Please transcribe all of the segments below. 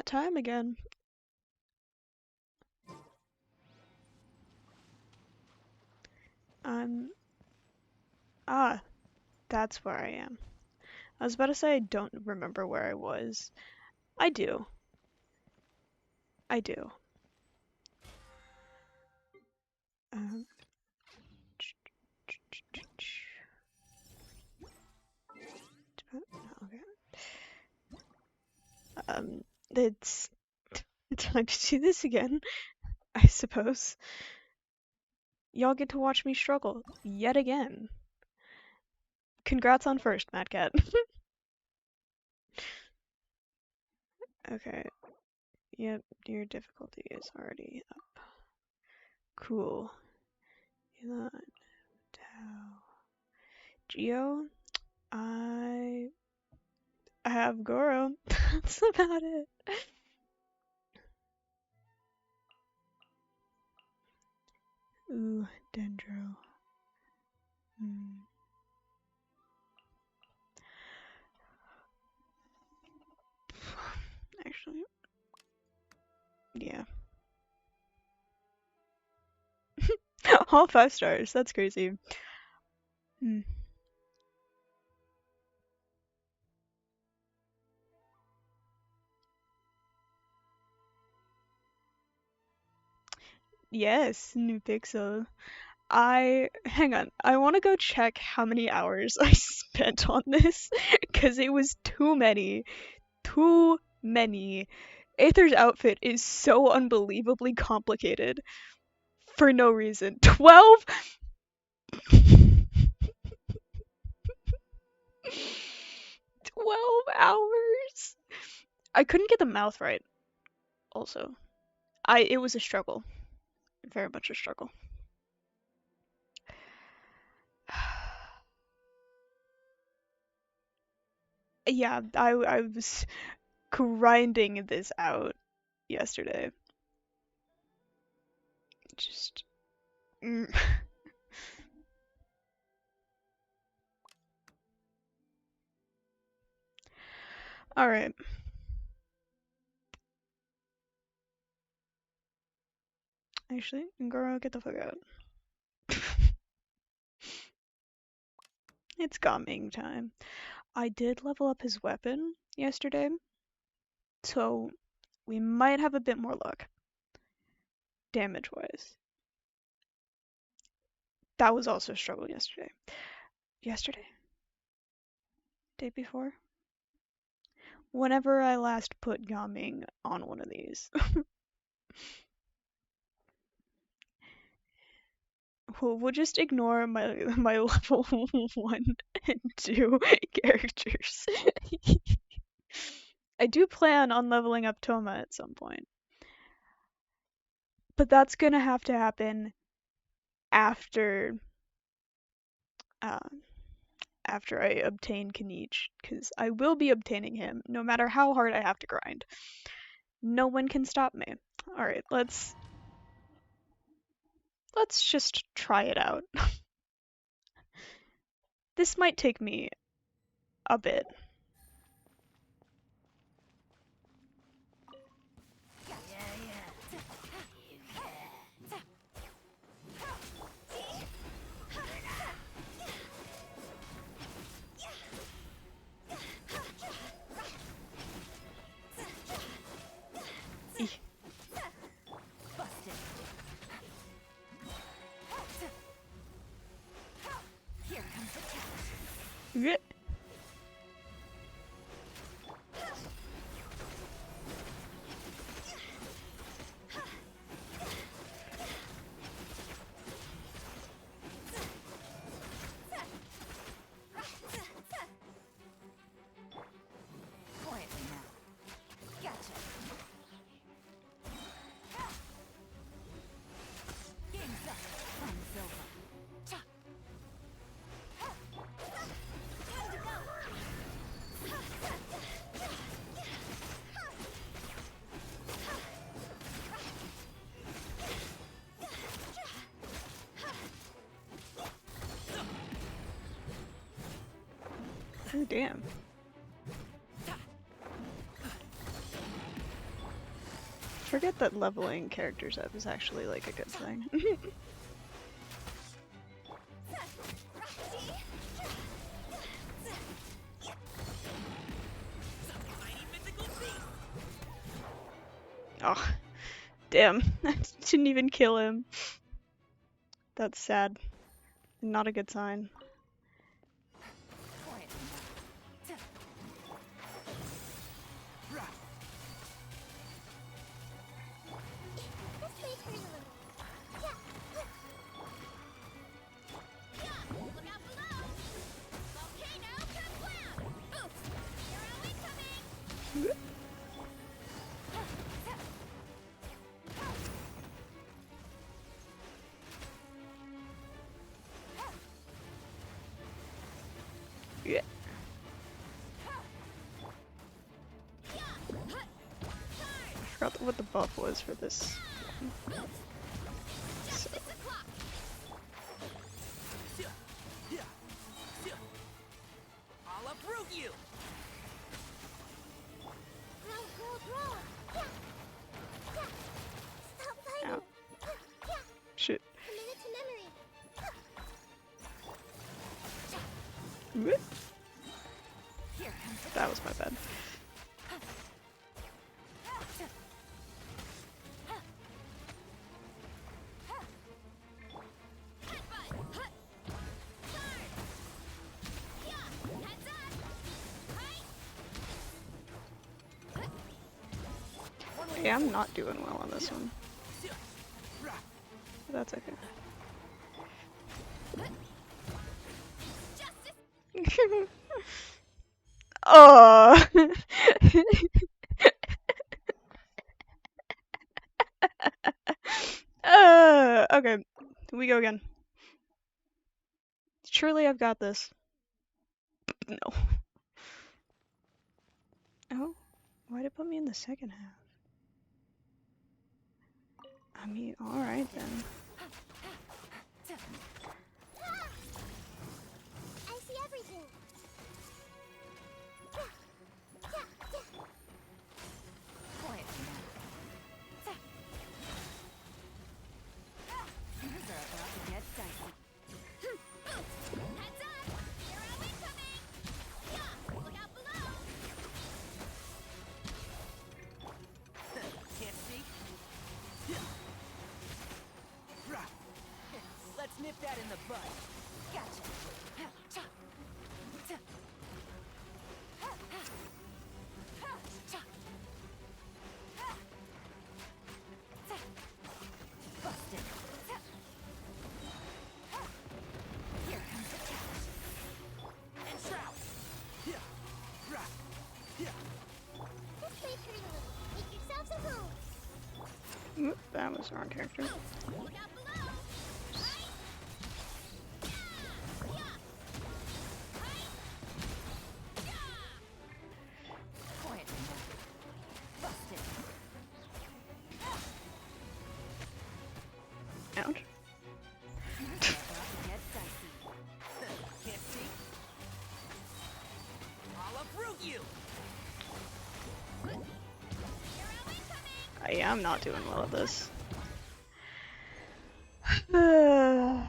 that time again. Ah, that's where I am. I was about to say I don't remember where I was. I do. I do. Um, okay. It's time to do this again, I suppose. Y'all get to watch me struggle yet again. Congrats on first, Mad Cat. Okay. Yep, your difficulty is already up. Cool. Elon, Tau. Geo, I have Goro. That's about it. Ooh, Dendro. Actually, yeah. All 5 stars. That's crazy. Hmm. Yes, new pixel. Hang on. I want to go check how many hours I spent on this because it was too many. Too many. Aether's outfit is so unbelievably complicated for no reason. 12 12 hours. I couldn't get the mouth right also. It was a struggle. Very much a struggle. Yeah, I was grinding this out yesterday. Just All right. Actually, Ngoro, get the fuck out. It's gaming time. I did level up his weapon yesterday, so we might have a bit more luck, damage-wise. That was also a struggle yesterday. Yesterday? Day before? Whenever I last put gaming on one of these. We'll just ignore my level 1 and 2 characters. I do plan on leveling up Toma at some point. But that's gonna have to happen after uh, after I obtain Kanichi, because I will be obtaining him no matter how hard I have to grind. No one can stop me. Alright, let's just try it out. This might take me a bit. Oh, damn. forget that leveling characters up is actually like a good thing. Oh, damn. I didn't even kill him. That's sad. Not a good sign. Yeah. I forgot what the buff was for this. So. I'll uproot you. Ow. Shit. That was my bad. Yeah, I'm not doing well on this one. But that's okay. Oh. Okay, we go again. Surely I've got this. No. Oh, why'd it put me in the second half? I mean, alright then. I see everything. Quiet now. Things are about to get dicey. Heads up! You're always coming! Yeah! Look out below! Can't see? Let's nip that in the bud. Gotcha. Busted. Here comes the catch. And shroud. This place hurt a little. Make yourselves at home. Oop, that was the wrong character. Look out below! Right? Yeah! Right? Quiet now. Busted. Ouch. Things are about to get dicey. Can't see? I'll uproot you. Yeah, I'm not doing well at this. Hmm.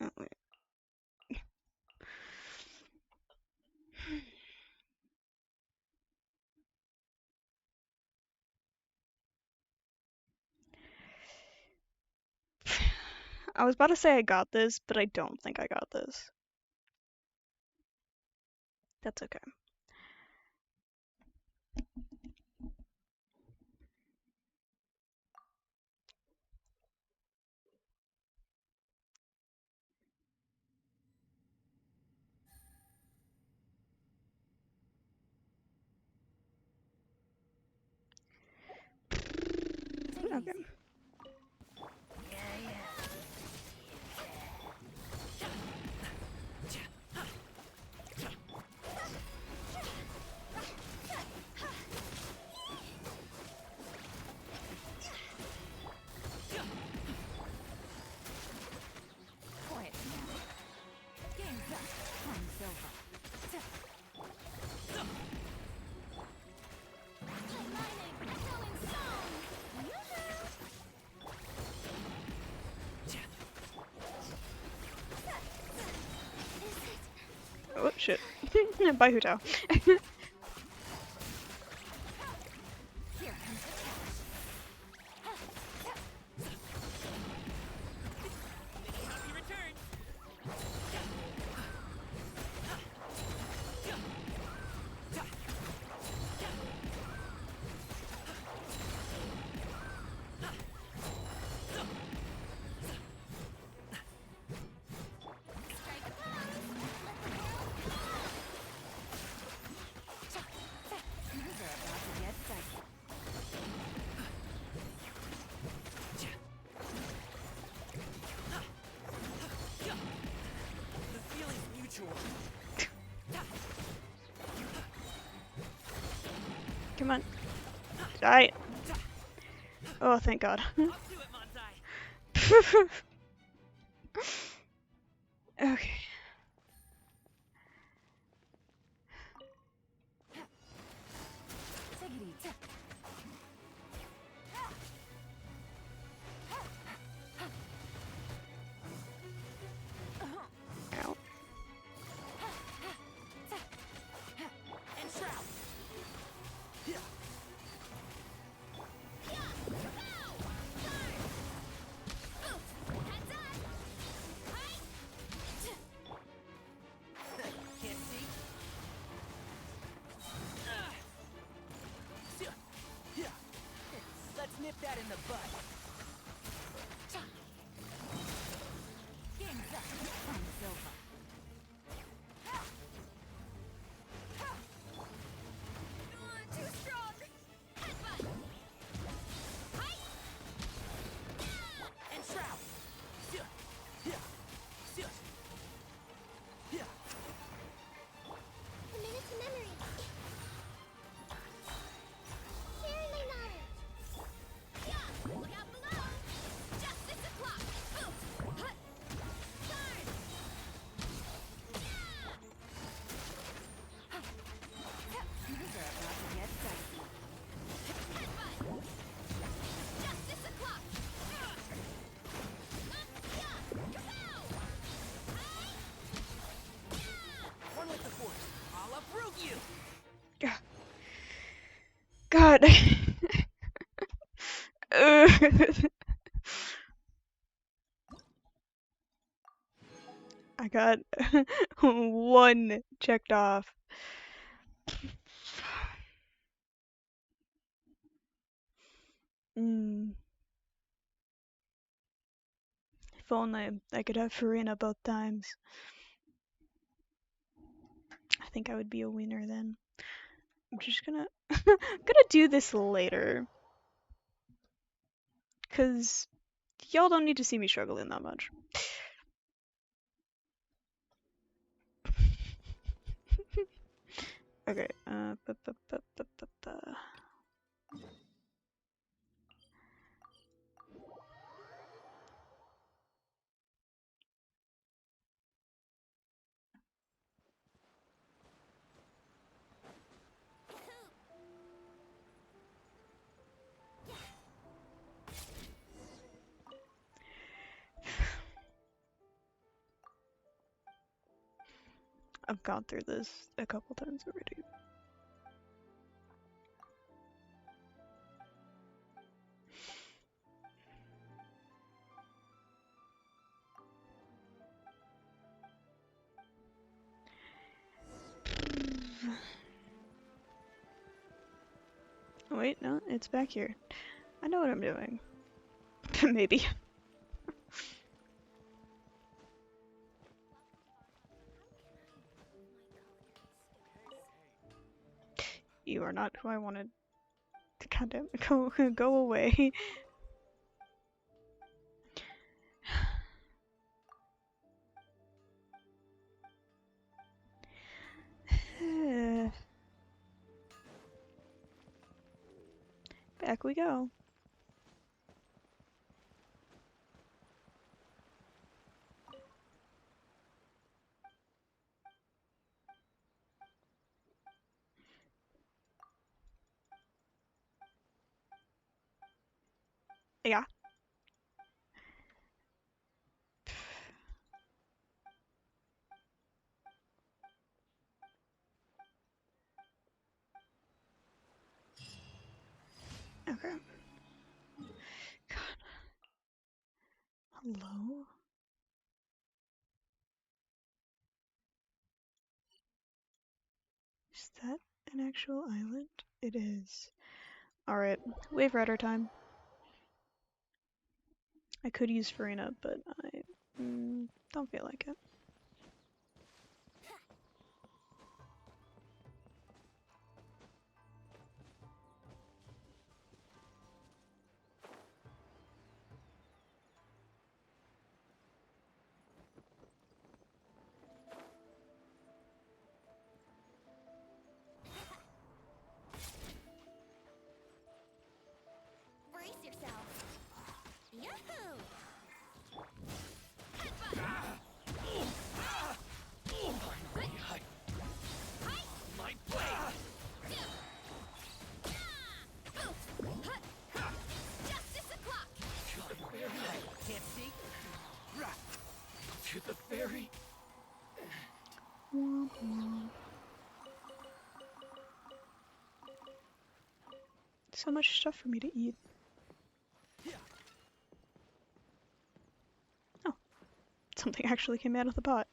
Oh, wait. I was about to say I got this, but I don't think I got this. That's okay. Take it Okay. easy. shit. Bye, Hutao. Here comes the catch. Happy return. Strike a pose. Things are about to get dicey. The feeling's mutual. Come on. Die. Oh, thank God. Up to it, Manzai. Okay. Tiggity-tick. Ow. And shroud. Can't see. Let's nip that in the bud. Game's up. Fun's over. Too strong. Headbutt. Hi. And shroud. A minute to memory. Sharing my knowledge. Yeah. Look out below. Justice o'clock. Oof. Hut. Turn. Things are about to get dicey. Headbutt. Justice o'clock. Yeah. Kapow. One with the force. I'll uproot you. God. I got one checked off. Mm. If only I could have Farina both times. I think I would be a winner then. I'm just gonna I'm gonna do this later. Cause y'all don't need to see me struggling that much. Okay, I've gone through this a couple times already. Wait, no, it's back here. I know what I'm doing. Maybe. You are not who I wanted. Goddamn, go away. Back we go. Yeah. Okay. God. Hello? Is that an actual island? It is. Alright, wave rider time. I could use Farina, but I don't feel like it. Brace yourself. Yahoo! My blade! Justice o'clock! To the ferry! Can't see? To the ferry! Womp womp. So much stuff for me to eat. Oh, something actually came out of the pot.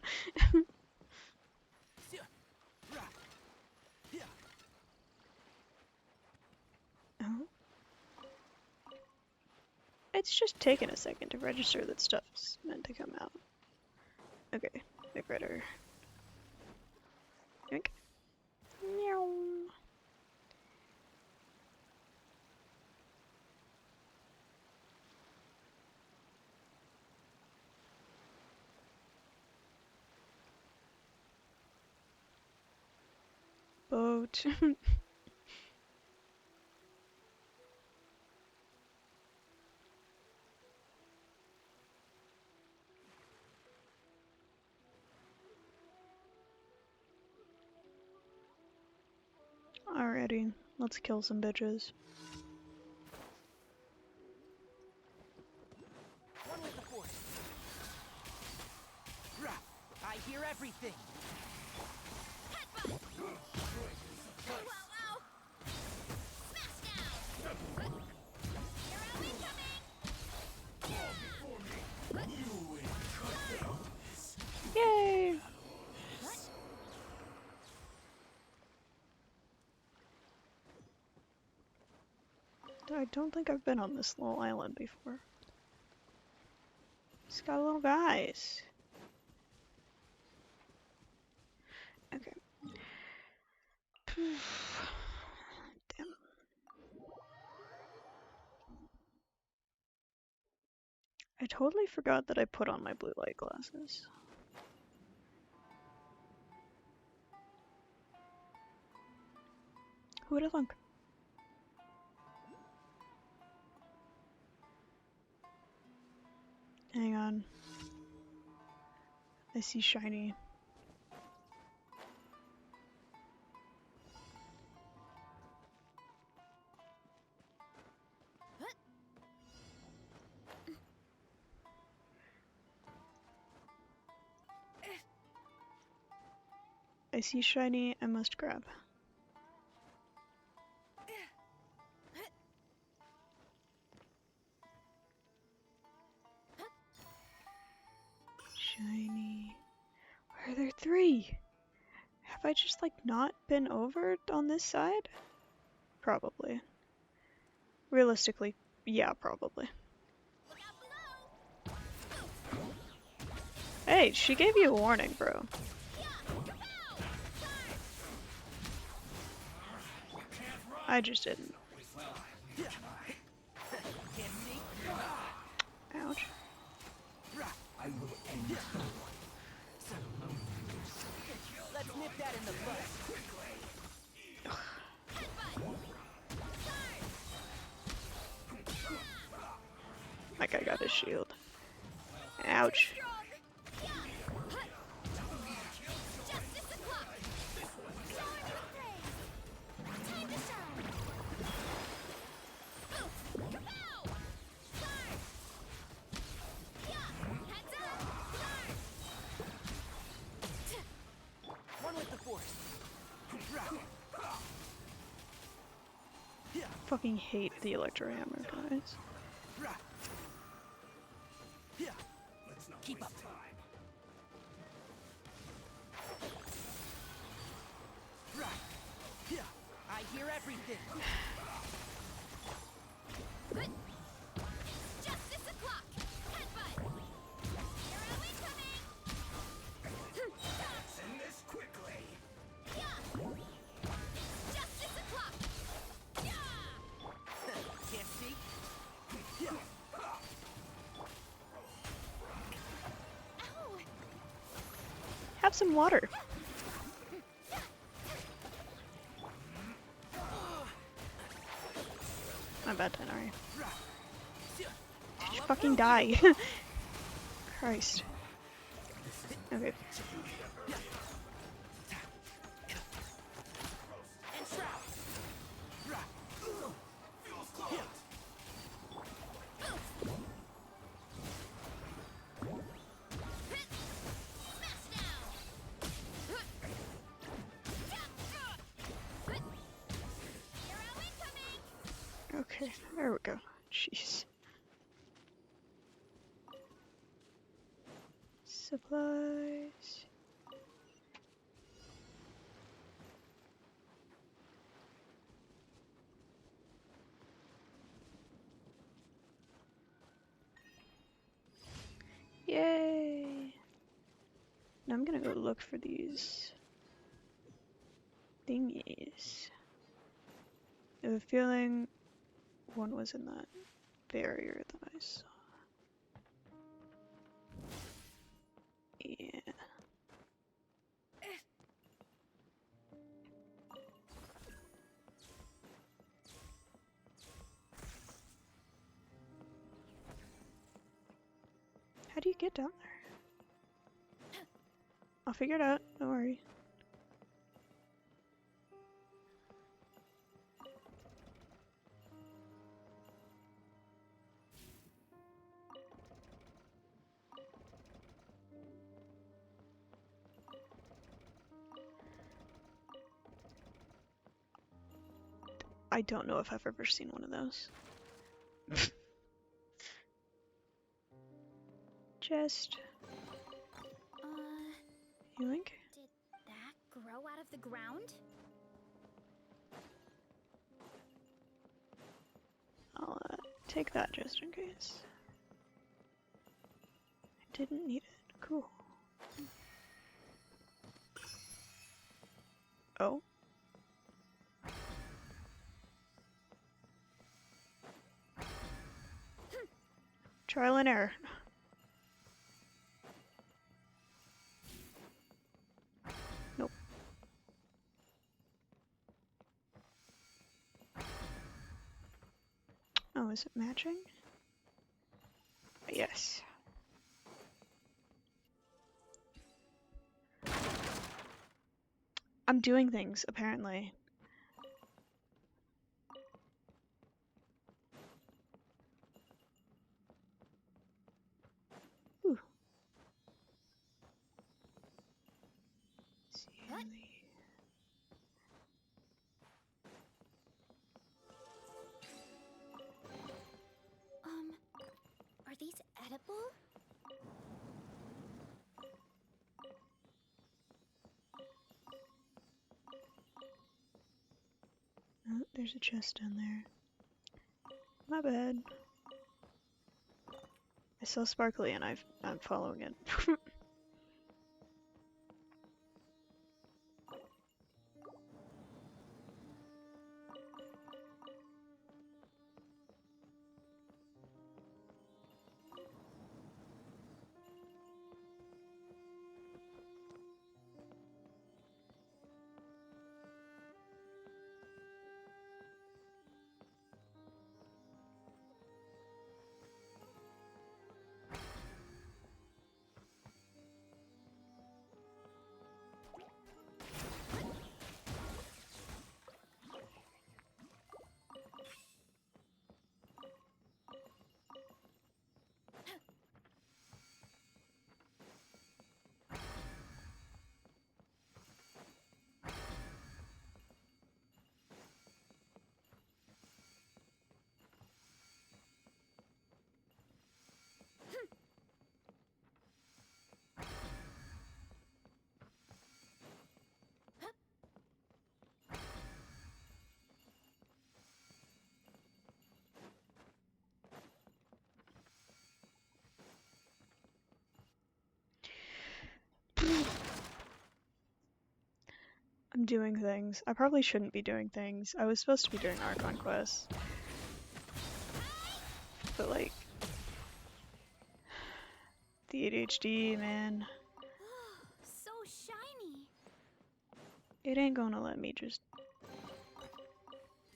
Oh. It's just taken a second to register that stuff's meant to come out. Okay, big rider. Yoink. Meow. Boat. Alrighty, let's kill some bitches. One with the force. I hear everything. Headbutt! Ow, ow, ow! Smash down! You're incoming! Yay! I don't think I've been on this little island before. It's got little guys. Okay. Damn. I totally forgot that I put on my blue light glasses. Who would have thunk? Hang on. I see shiny. I see shiny, I must grab. Shiny. Why are there three? Have I just like not been over on this side? Probably. Realistically, yeah, probably. Look out below! Hey, she gave you a warning, bro. Yeah! Kapow! I just didn't. Can't see? Ouch. I will end you. Let's nip that in the bud. That guy got his shield. Ouch. Justice o'clock! Soar with praise! Time to shine! Kapow! Charge! Yeah! Heads up! Charge! One with the force. Fucking hate the electro hammer, guys. Keep up. I hear everything. Justice o'clock! Headbutt! Here are we coming! Send this quickly. Yeah! Justice o'clock! Yeah! Can't see. Ow! Have some water. My bad, Tenari. Just fucking die. Christ. Okay. And shroud. Smash down! Here are we coming! Okay, there we go. Jeez. Supplies. Yay! Now I'm gonna go look for these thingies. I have a feeling one was in that barrier that I saw. Yeah. How do you get down there? I'll figure it out, don't worry. I don't know if I've ever seen one of those. Just healing. Did that grow out of the ground? I'll take that just in case. I didn't need it. Cool. Oh. Trial and error. Nope. Oh, is it matching? Yes. I'm doing things, apparently. Ooh. Are these edible? Oh, there's a chest down there. My bad. I saw sparkly and I'm following it. doing things. I probably shouldn't be doing things. I was supposed to be doing Archon quests. But like, the ADHD, man. So shiny. It ain't gonna let me just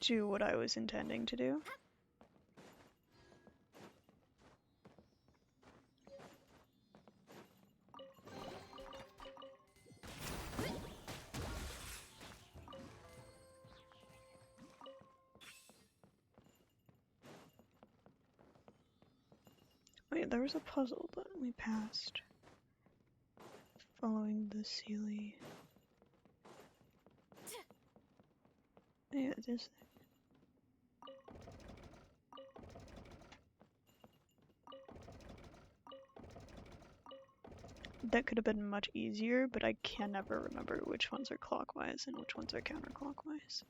do what I was intending to do. Wait, there was a puzzle that we passed. Following the Sealy. Yeah, this thing. That could have been much easier, but I can never remember which ones are clockwise and which ones are counterclockwise.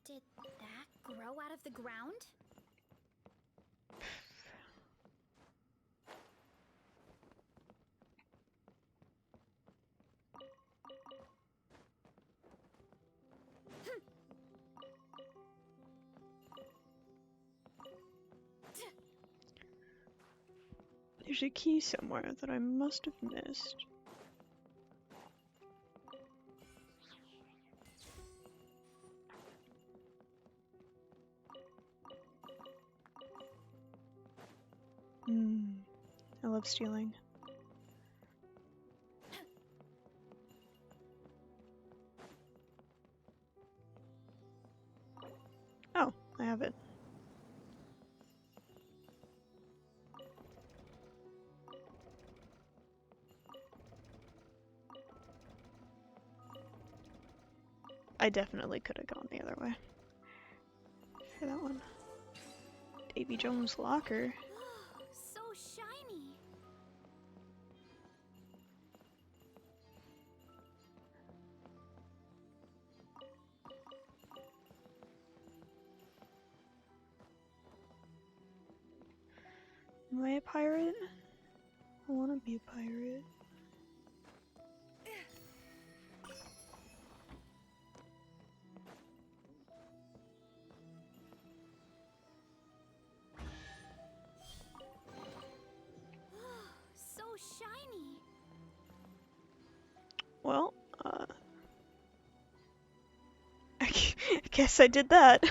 Did that grow out of the ground? There's a key somewhere that I must have missed. I love stealing. Oh, I have it. I definitely could have gone the other way for that one. Davy Jones' locker. So shiny. Am I a pirate? I want to be a pirate. So shiny. Well, I guess I did that.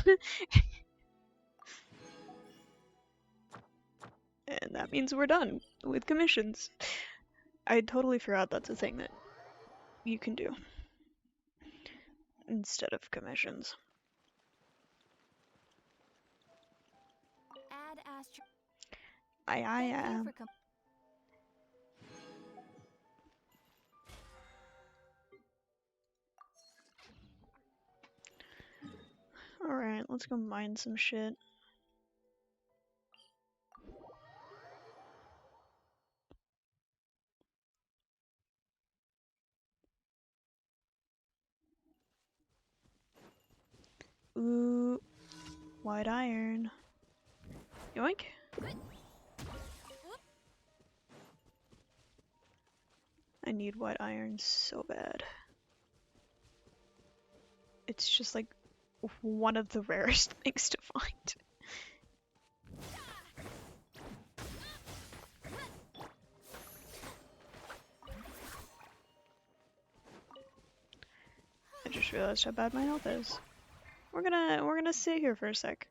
And that means we're done with commissions. I totally forgot that's a thing that you can do instead of commissions. Add astro. I Thank you am. for Alright, let's go mine some shit. Ooh, white iron. Yoink. I need white iron so bad. It's just like one of the rarest things to find. I just realized how bad my health is. We're gonna sit here for a sec.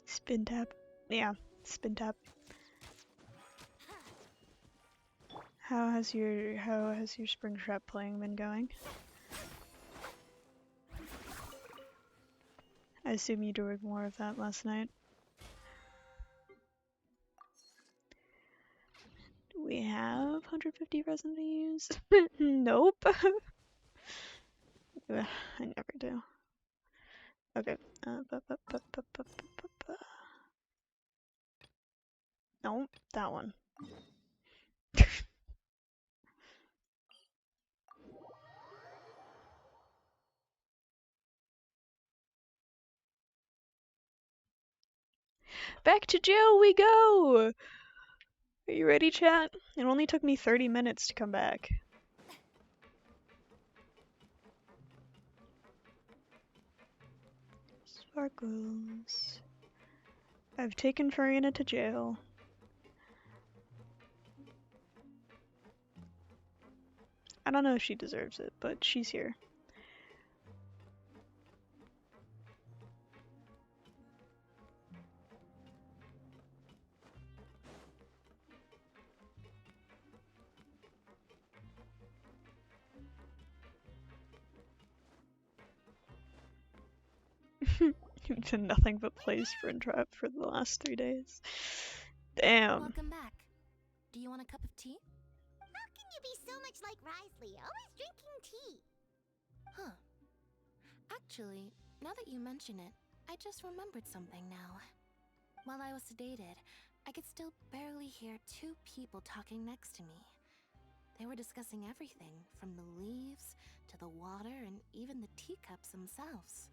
Spin tap. Yeah, spin tap. How has your spring trap playing been going? I assume you doing more of that last night. Do we have 150 resin to use? Nope. Ugh, I never do. Okay. No, that one. Back to jail we go! Are you ready, chat? It only took me 30 minutes to come back. Sparkles. I've taken Farina to jail. I don't know if she deserves it, but she's here. You've done nothing but play Springtrap for the last 3 days. Damn. Welcome back. Do you want a cup of tea? How can you be so much like Risley, always drinking tea? Huh. Actually, now that you mention it, I just remembered something now. While I was sedated, I could still barely hear two people talking next to me. They were discussing everything, from the leaves to the water and even the teacups themselves.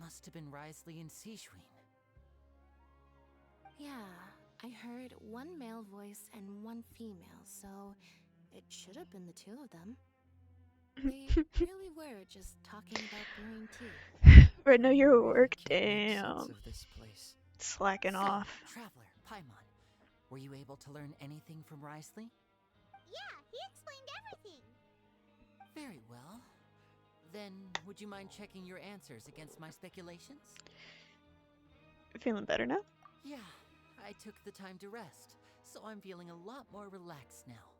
Must have been Risley and Sishween. Yeah, I heard one male voice and one female, so it should have been the two of them. They really were just talking about brewing tea. Right now you're at work? I can't make sense Damn. of this place. Slacking So, off. Traveler, Paimon, were you able to learn anything from Risley? Yeah, he explained everything. Very well. Then, would you mind checking your answers against my speculations? Feeling better now? Yeah, I took the time to rest, so I'm feeling a lot more relaxed now.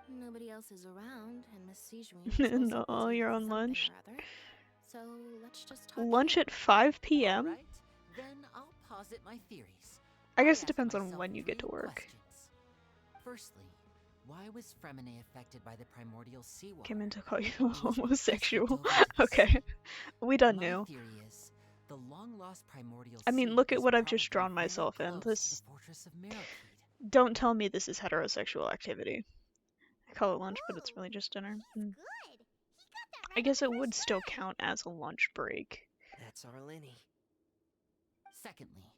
Nobody else is around, and Miss Sijween is No, also busy you're with on something lunch. or other. So let's just talk Lunch here. at 5 p.m.? Alright, then I'll posit my theories. I guess it asked depends on myself when you get to 3 work. questions. Firstly, why was Fremine affected by the primordial seawater? Came in to call you Was it because homosexual. we dove into the Okay. sea? We done My knew. theory is the long-lost primordial I mean, sea look at is what I've just probably drawn very myself in. close to This. the fortress of Merokeed. Don't tell me this is heterosexual activity. I call it lunch, but it's Whoa, really just dinner. he's Mm. good. He got that I right guess on it the would first still try. count as a lunch break. That's our Lenny. Secondly,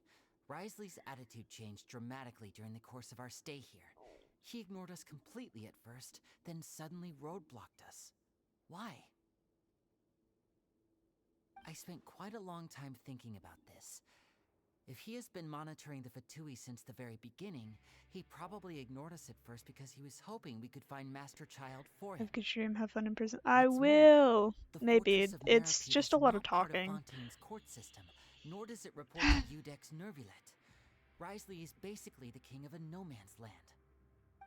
Risley's attitude changed dramatically during the course of our stay here. He ignored us completely at first, then suddenly roadblocked us. Why? I spent quite a long time thinking about this. If he has been monitoring the Fatui since the very beginning, he probably ignored us at first because he was hoping we could find Master Child for him. Have a good dream, have fun in prison. I What's more, will. The Maybe. fortress of It's Merokeed just is a lot of not part talking. Fontaine's court system, nor does it report to Udex Nervulet. Risley is basically the king of a no-man's land.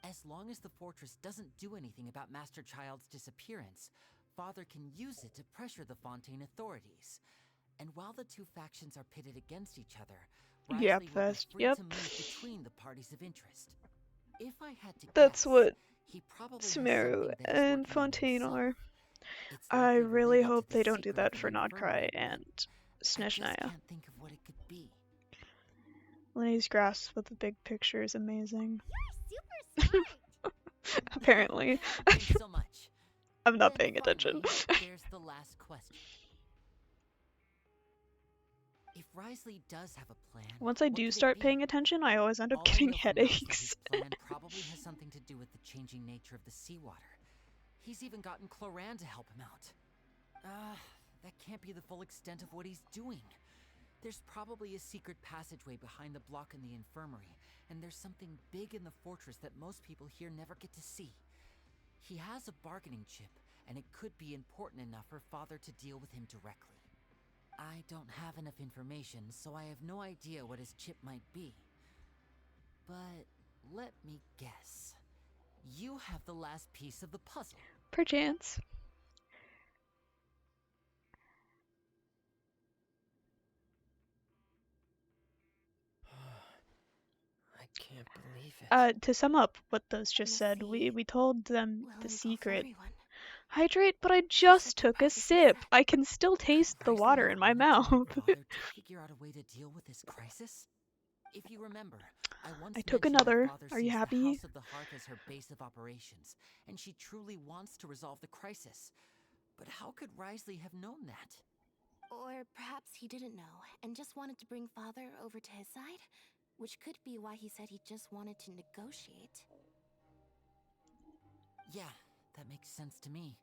As long as the fortress doesn't do anything about Master Child's disappearance, Father can use it to pressure the Fontaine authorities. And while the two factions are pitted against each other, Risley Yep, will be fast. free Yep. to move between the parties of interest. If I had to That's guess, what he probably has Sumeru something that he's and working on Fontaine himself. are. It's I likely really related to hope the they don't do secret that of for the Nodcry infirmary, but and I just Snezhnaya. can't think of what it could be. Lenny's grasp with the big picture is amazing. You're super smart. Apparently. Thanks so much. I'm not Then paying attention. finally, there's the last question. If Risley does have a plan, Once I what do could it start be? paying attention, I always end up All I getting know for now is that headaches. his plan probably has something to do with the changing nature of the seawater. He's even gotten Cloran to help him out. That can't be the full extent of what he's doing. There's probably a secret passageway behind the block in the infirmary, and there's something big in the fortress that most people here never get to see. He has a bargaining chip, and it could be important enough for Father to deal with him directly. I don't have enough information, so I have no idea what his chip might be. But let me guess. You have the last piece of the puzzle. Perchance. I can't believe it. To sum up what those just You said, see? we told them We'll the involve secret. everyone. Hydrate, but I Just just like the took a prophecy sip. said. I can still taste the Risley water never in my wanted to be mouth. bothered to figure out a way to deal with this crisis. If you remember, I once I took mentioned my another. father Are you sees the happy? House of the Hearth as her base of operations, and she truly wants to resolve the crisis. But how could Risley have known that? Or perhaps he didn't know and just wanted to bring father over to his side? Which could be why he said he just wanted to negotiate. Yeah, that makes sense to me.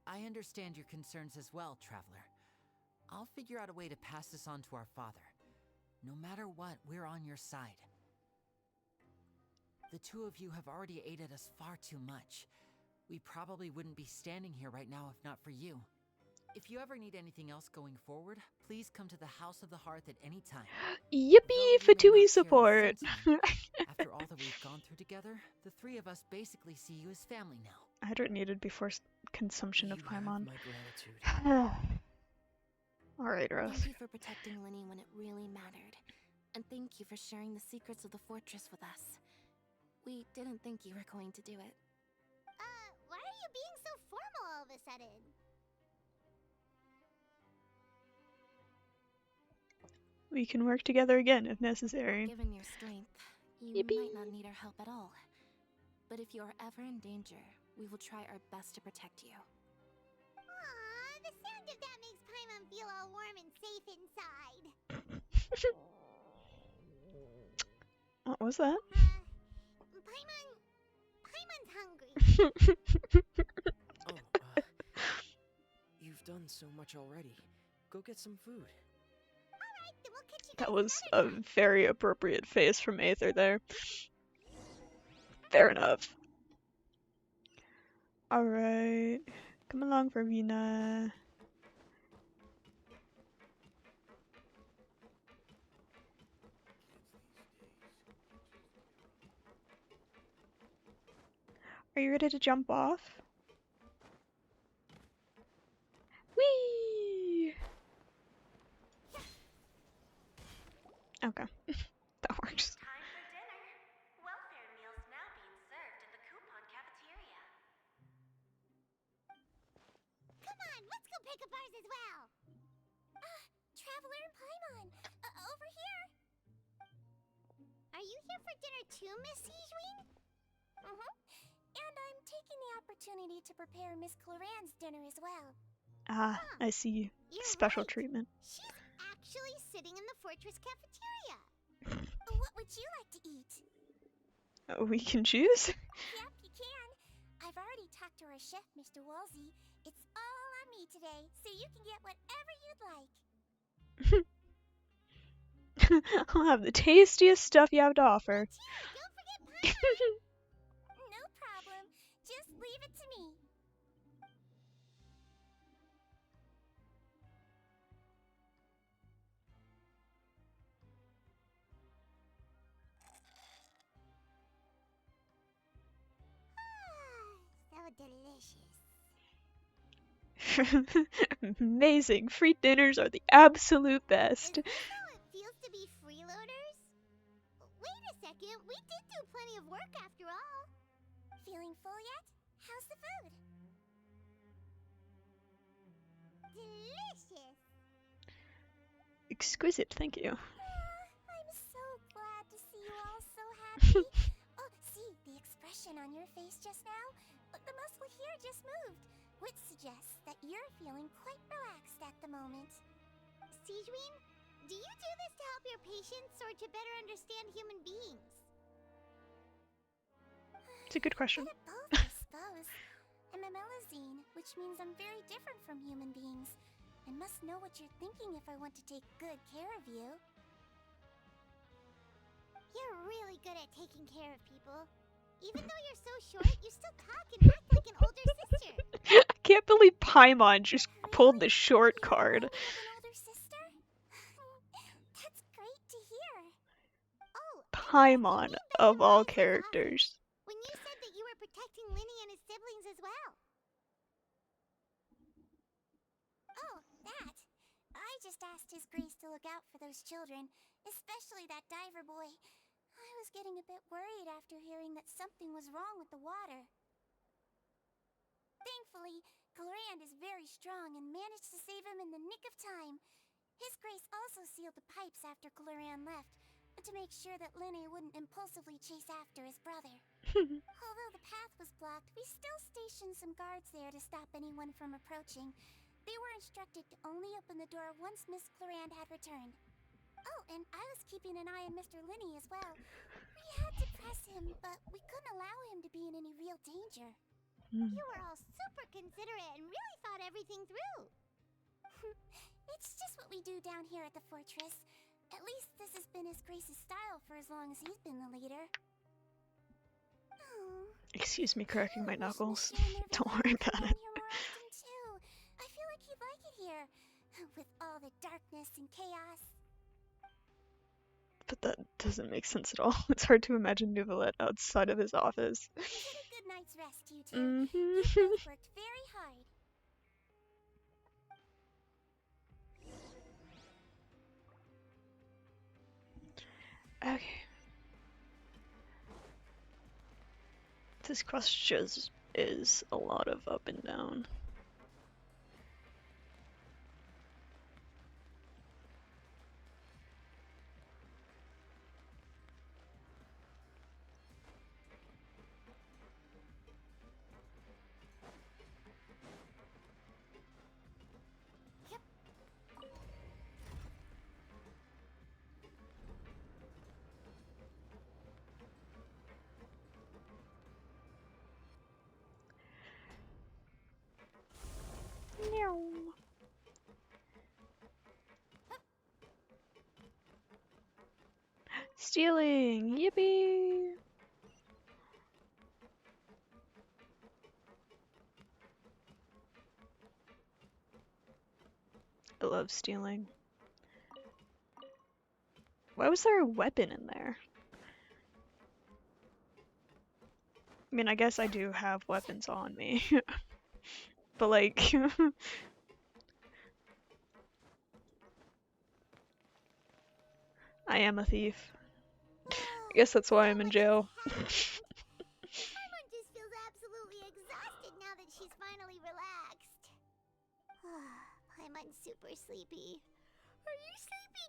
I understand your concerns as well, Traveler. I'll figure out a way to pass this on to our father. No matter what, we're on your side. The two of you have already aided us far too much. We probably wouldn't be standing here right now if not for you. If you ever need anything else going forward, please come to the House of the Hearth at any time. Though Yippee! you may not Fatui share support! the sentiment, after all that we've gone through together, the three of us basically see you as family now. Hydrate needed before consumption of You have Paimon. my gratitude. Alright, Russ. Thank you for protecting Linny when it really mattered. And thank you for sharing the secrets of the fortress with us. We didn't think you were going to do it. Why are you being so formal all of a sudden? We can work together again if necessary. Given your strength, you Yippee. might not need our help at all. But if you are ever in danger, we will try our best to protect you. Aww, the sound of that makes Paimon feel all warm and safe inside. What was that? Paimon's hungry. Oh, you've done so much already. Go get some food. Alright, then we'll catch you guys That was a another time. very appropriate face from Aether there. Fair enough. Alright. Come along, Verena. Are you ready to jump off? Whee! Okay. That works. Time for dinner. Welfare meals now being served in the coupon cafeteria. Come on, let's go pick up ours as well. Traveler and Paimon, over here. Are you here for dinner too, Miss Sijween? And I'm taking the opportunity to prepare Miss Cloran's dinner as well. Ah, I see. You're Special right. treatment. She's actually sitting in the fortress cafeteria. What would you like to eat? We can choose? Yep, you can. I've already talked to our chef, Mr. Wolsey. It's all on me today, so you can get whatever you'd like. I'll have the tastiest stuff you have to offer. Don't forget Paimon. No problem. Just leave it to me. So delicious. Amazing. Free dinners are the absolute Is best. this how it feels to be freeloaders? Wait a second, we did do plenty of work after all. Feeling full yet? How's the food? Delicious. Exquisite, thank you. I'm so glad to see you all so happy. Oh, see, the expression on your face just now? The muscle here just moved, which suggests that you're feeling quite relaxed at the moment. Sijween, do you do this to help your patients or to better understand human beings? It's a good question. Bit of both, I suppose. I'm a melazine, which means I'm very different from human beings. I must know what you're thinking if I want to take good care of you. You're really good at taking care of people. Even though you're so short, you still talk and act like an older sister. I can't believe Paimon just pulled the short You card. really have an older sister? That's great to hear. Oh, and what do you Paimon, mean by of the all rise of characters. When you said that you were protecting Linny and his siblings as well. Oh, that. I just asked His Grace to look out for those children, especially that diver boy. I was getting a bit worried after hearing that something was wrong with the water. Thankfully, Colorand is very strong and managed to save him in the nick of time. His Grace also sealed the pipes after Colorand left, to make sure that Linne wouldn't impulsively chase after his brother. Although the path was blocked, we still stationed some guards there to stop anyone from approaching. They were instructed to only open the door once Miss Clorand had returned. Oh, and I was keeping an eye on Mr. Linne as well. We had to press him, but we couldn't allow him to be in any real danger. You were all super considerate and really thought everything through. It's just what we do down here at the fortress. At least this has been His Grace's style for as long as he's been the leader. Oh, Excuse me cracking my I wish knuckles. Monsieur Nerva Don't could worry come about down it. here more often too. I feel like he'd like it here, with all the darkness and chaos. But that doesn't make sense at all. It's hard to imagine Neuvillette outside of his office. You get a good night's rest, you two. Mm-hmm. You both worked very hard. Okay. This quest just is a lot of up and down. Meow. Stealing! Yippee! I love stealing. Why was there a weapon in there? I mean, I guess I do have weapons on me. But like... I am a thief. I guess that's why I'm in jail. Paimon just feels absolutely exhausted now that she's finally relaxed. Paimon's super sleepy. Are you sleepy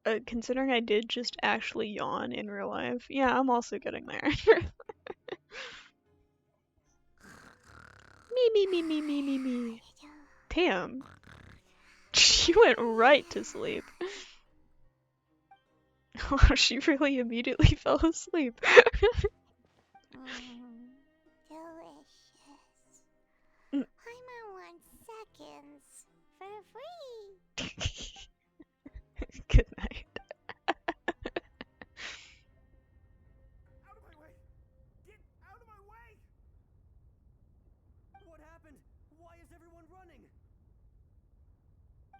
too? Considering I did just actually yawn in real life, yeah, I'm also getting there. Me. Damn. She went right to sleep. Wow, she really immediately fell asleep. Delicious. Mm. Paimon wants seconds for free. Good night. Out of my way! Get out of my way! What happened? Why is everyone running?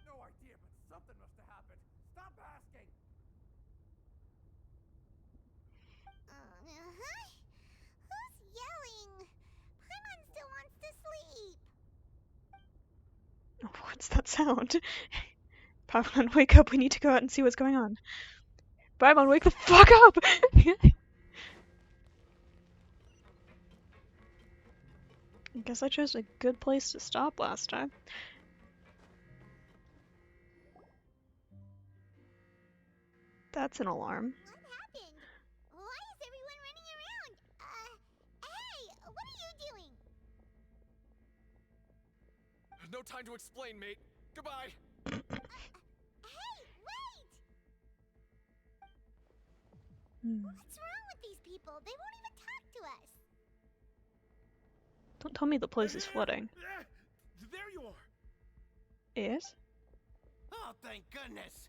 No idea, but something must have happened. Stop asking! Who's yelling? Paimon still wants to sleep. What's that sound? Paimon, wake up. We need to go out and see what's going on. Paimon, wake the fuck up! I guess I chose a good place to stop last time. That's an alarm. What happened? Why is everyone running around? Hey, what are you doing? No time to explain, mate. Goodbye. Hey, wait! What's wrong with these people? They won't even talk to us. Don't tell me the place is flooding. There you are. Yes? Oh, thank goodness.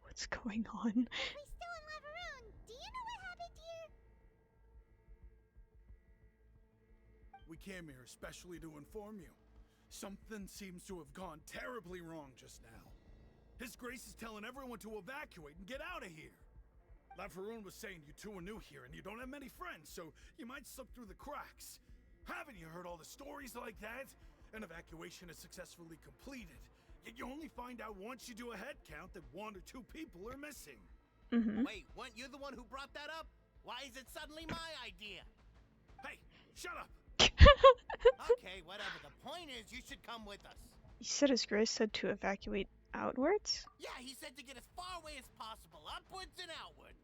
What's going on? We still in Lavaroon. Do you know what happened here? We came here especially to inform you. Something seems to have gone terribly wrong just now. His Grace is telling everyone to evacuate and get out of here. Lavaroon was saying you two are new here and you don't have many friends, so you might slip through the cracks. Haven't you heard all the stories like that? An evacuation is successfully completed, yet you only find out once you do a head count that 1 or 2 people are missing. Mm-hmm. Wait, weren't you the one who brought that up? Why is it suddenly my idea? Hey, shut up! Okay, whatever. The point is, you should come with us. You said His Grace said to evacuate outwards? Yeah, he said to get as far away as possible, upwards and outwards.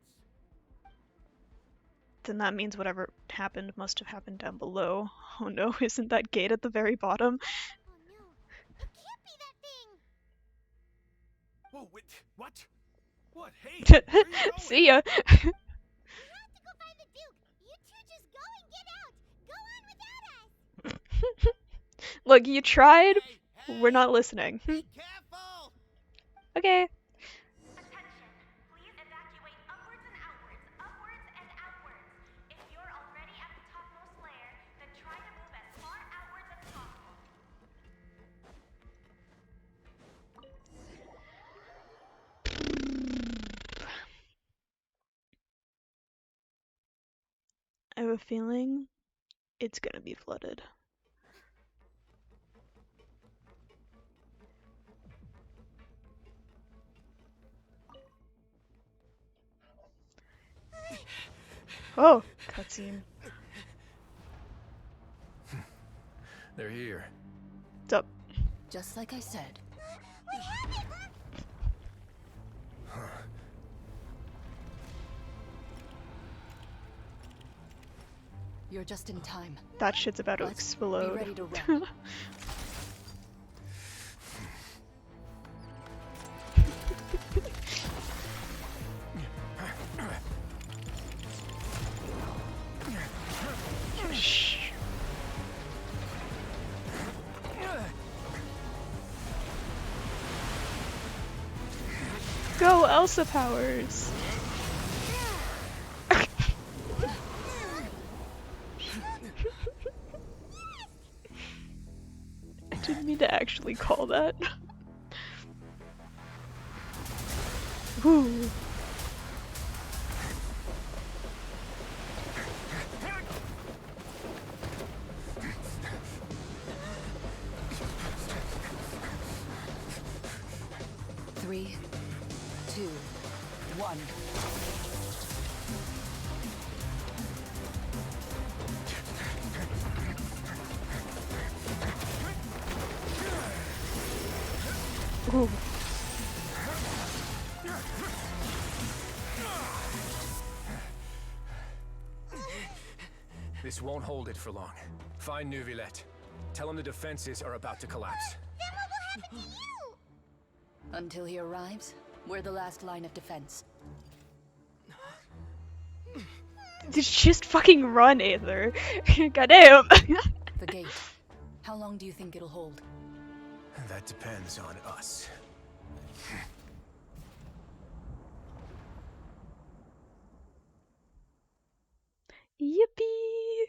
Then that means whatever happened must have happened down below. Oh no, isn't that gate at the very bottom? Oh no, it can't be that thing! Whoa, wait, what? What? Hey, where are you going? See ya! We have to go find the Duke! You two just go and get out! Go on without us! Look, you tried. Hey, We're hey, not listening. be careful! Okay. Attention! Please evacuate upwards and outwards, upwards and outwards. If you're already at the topmost layer, then try to move as far outwards as possible. I have a feeling it's gonna be flooded. Oh, cutscene. They're here. What's up? Just like I said. We have it! You're just in time. That shit's about to Let's explode. Be ready to run. Shh. Go, Elsa powers! I didn't mean to actually call that. Ooh. Three, two, one. Ooh. This won't hold it for long. Find Neuvillette. Tell him the defenses are about to collapse. Then what will happen to you? Until he arrives, we're the last line of defense. Just fucking run, Aether. Goddamn. The gate. How long do you think it'll hold? That depends on us. Yippee!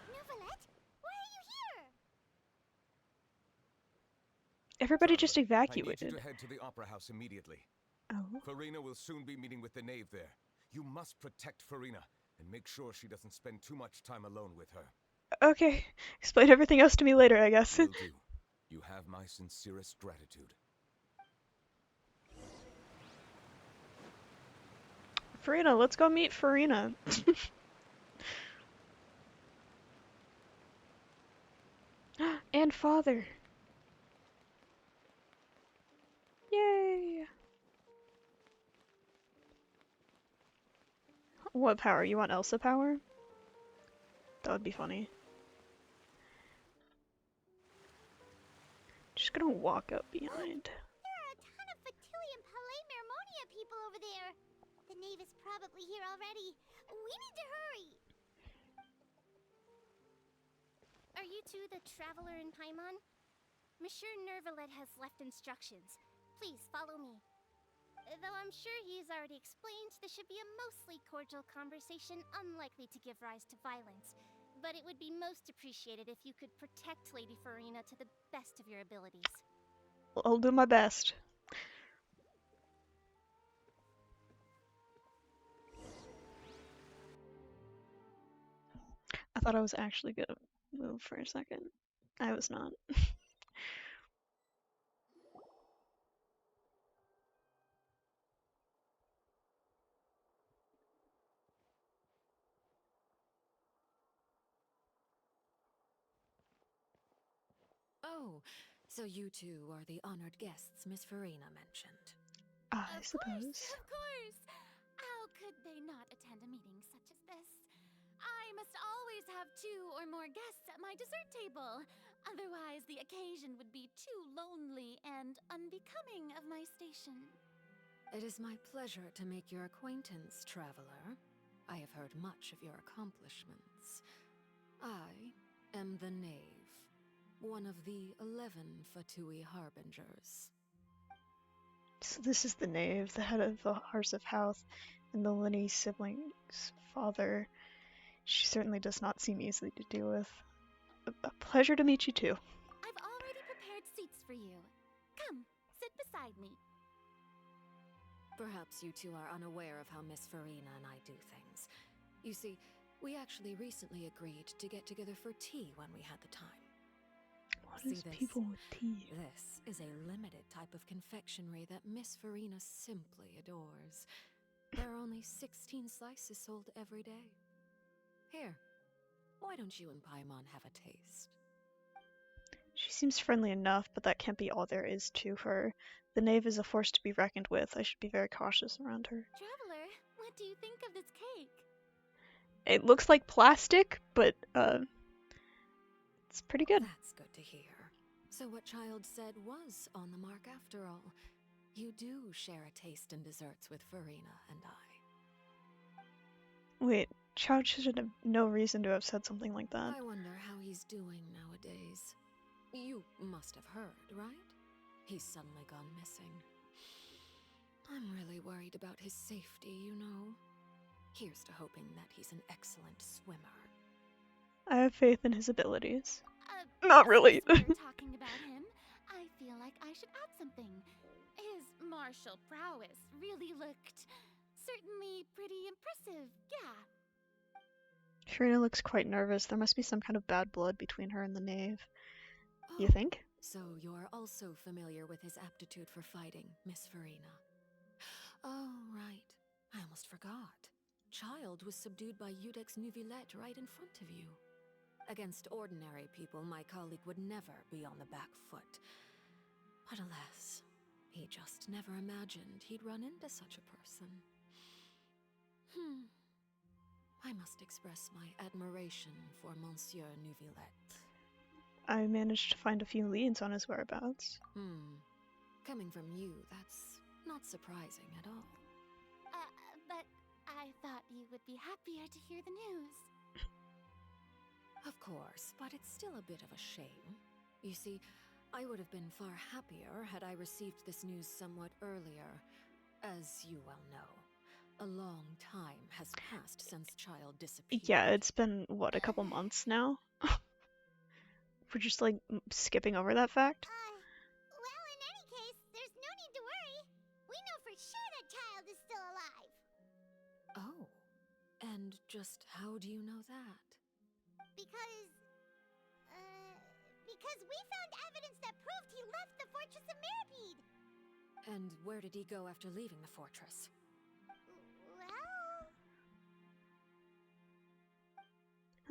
Neuvillette, why are you here? Everybody just I need you evacuated. to head to the Opera House immediately. Oh. Farina will soon be meeting with the knave there. You must protect Farina and make sure she doesn't spend too much time alone with her. Okay. Explain everything else to me later, I guess. Will do. You have my sincerest gratitude. Farina, let's go meet Farina. And father. Yay! What power? You want Elsa power? That would be funny. Just gonna walk up behind. There are a ton of Fatui and Palais Mermonia people over there. The knave is probably here already. We need to hurry. Are you two the traveler in Paimon? Monsieur Neuvillette has left instructions. Please follow me. Though I'm sure he's already explained, this should be a mostly cordial conversation, unlikely to give rise to violence. But it would be most appreciated if you could protect Lady Farina to the best of your abilities. I'll do my best. I thought I was actually gonna move for a second. I was not. Oh, so you two are the honored guests Miss Farina mentioned. I Of suppose. course! How could they not attend a meeting such as this? I must always have 2 or more guests at my dessert table. Otherwise, the occasion would be too lonely and unbecoming of my station. It is my pleasure to make your acquaintance, traveler. I have heard much of your accomplishments. I am the Knave, one of the 11 Fatui Harbingers. So this is the Knave, the head of the Hearts of Houth, and the Linny siblings' father. She certainly does not seem easy to deal with. A pleasure to meet you too. I've already prepared seats for you. Come, sit beside me. Perhaps you two are unaware of how Miss Farina and I do things. You see, we actually recently agreed to get together for tea when we had the time. What See is this? people with tea? This is a limited type of confectionery that Miss Farina simply adores. There are only 16 slices sold every day. Here, why don't you and Paimon have a taste? She seems friendly enough, but that can't be all there is to her. The Knave is a force to be reckoned with. I should be very cautious around her. Traveler, what do you think of this cake? It looks like plastic, but it's pretty good. That's good to hear. So what Child said was on the mark after all. You do share a taste in desserts with Farina and I. Wait, Child should have no reason to have said something like that. I wonder how he's doing nowadays. You must have heard, right? He's suddenly gone missing. I'm really worried about his safety, you know. Here's to hoping that he's an excellent swimmer. I have faith in his abilities. Uh, Not really. Since we're talking about him, I feel like I should add something. His martial prowess really looked certainly pretty impressive, yeah. Farina looks quite nervous. There must be some kind of bad blood between her and the Knave. You Oh, think? so you're also familiar with his aptitude for fighting, Miss Farina. Oh, right. I almost forgot. Child was subdued by Udex Nuvillette right in front of you. Against ordinary people, my colleague would never be on the back foot. But alas, he just never imagined he'd run into such a person. I must express my admiration for Monsieur Nuvillette. I managed to find a few leads on his whereabouts. Coming from you, that's not surprising at all. But I thought you would be happier to hear the news. Of course, but it's still a bit of a shame. You see, I would have been far happier had I received this news somewhat earlier. As you well know, a long time has passed since Child disappeared. Yeah, it's been, what, a couple months now? We're just, like, skipping over that fact? Well, in any case, there's no need to worry. We know for sure that Child is still alive. Oh, and just how do you know that? Because we found evidence that proved he left the Fortress of Mirapede. And where did he go after leaving the fortress? Well...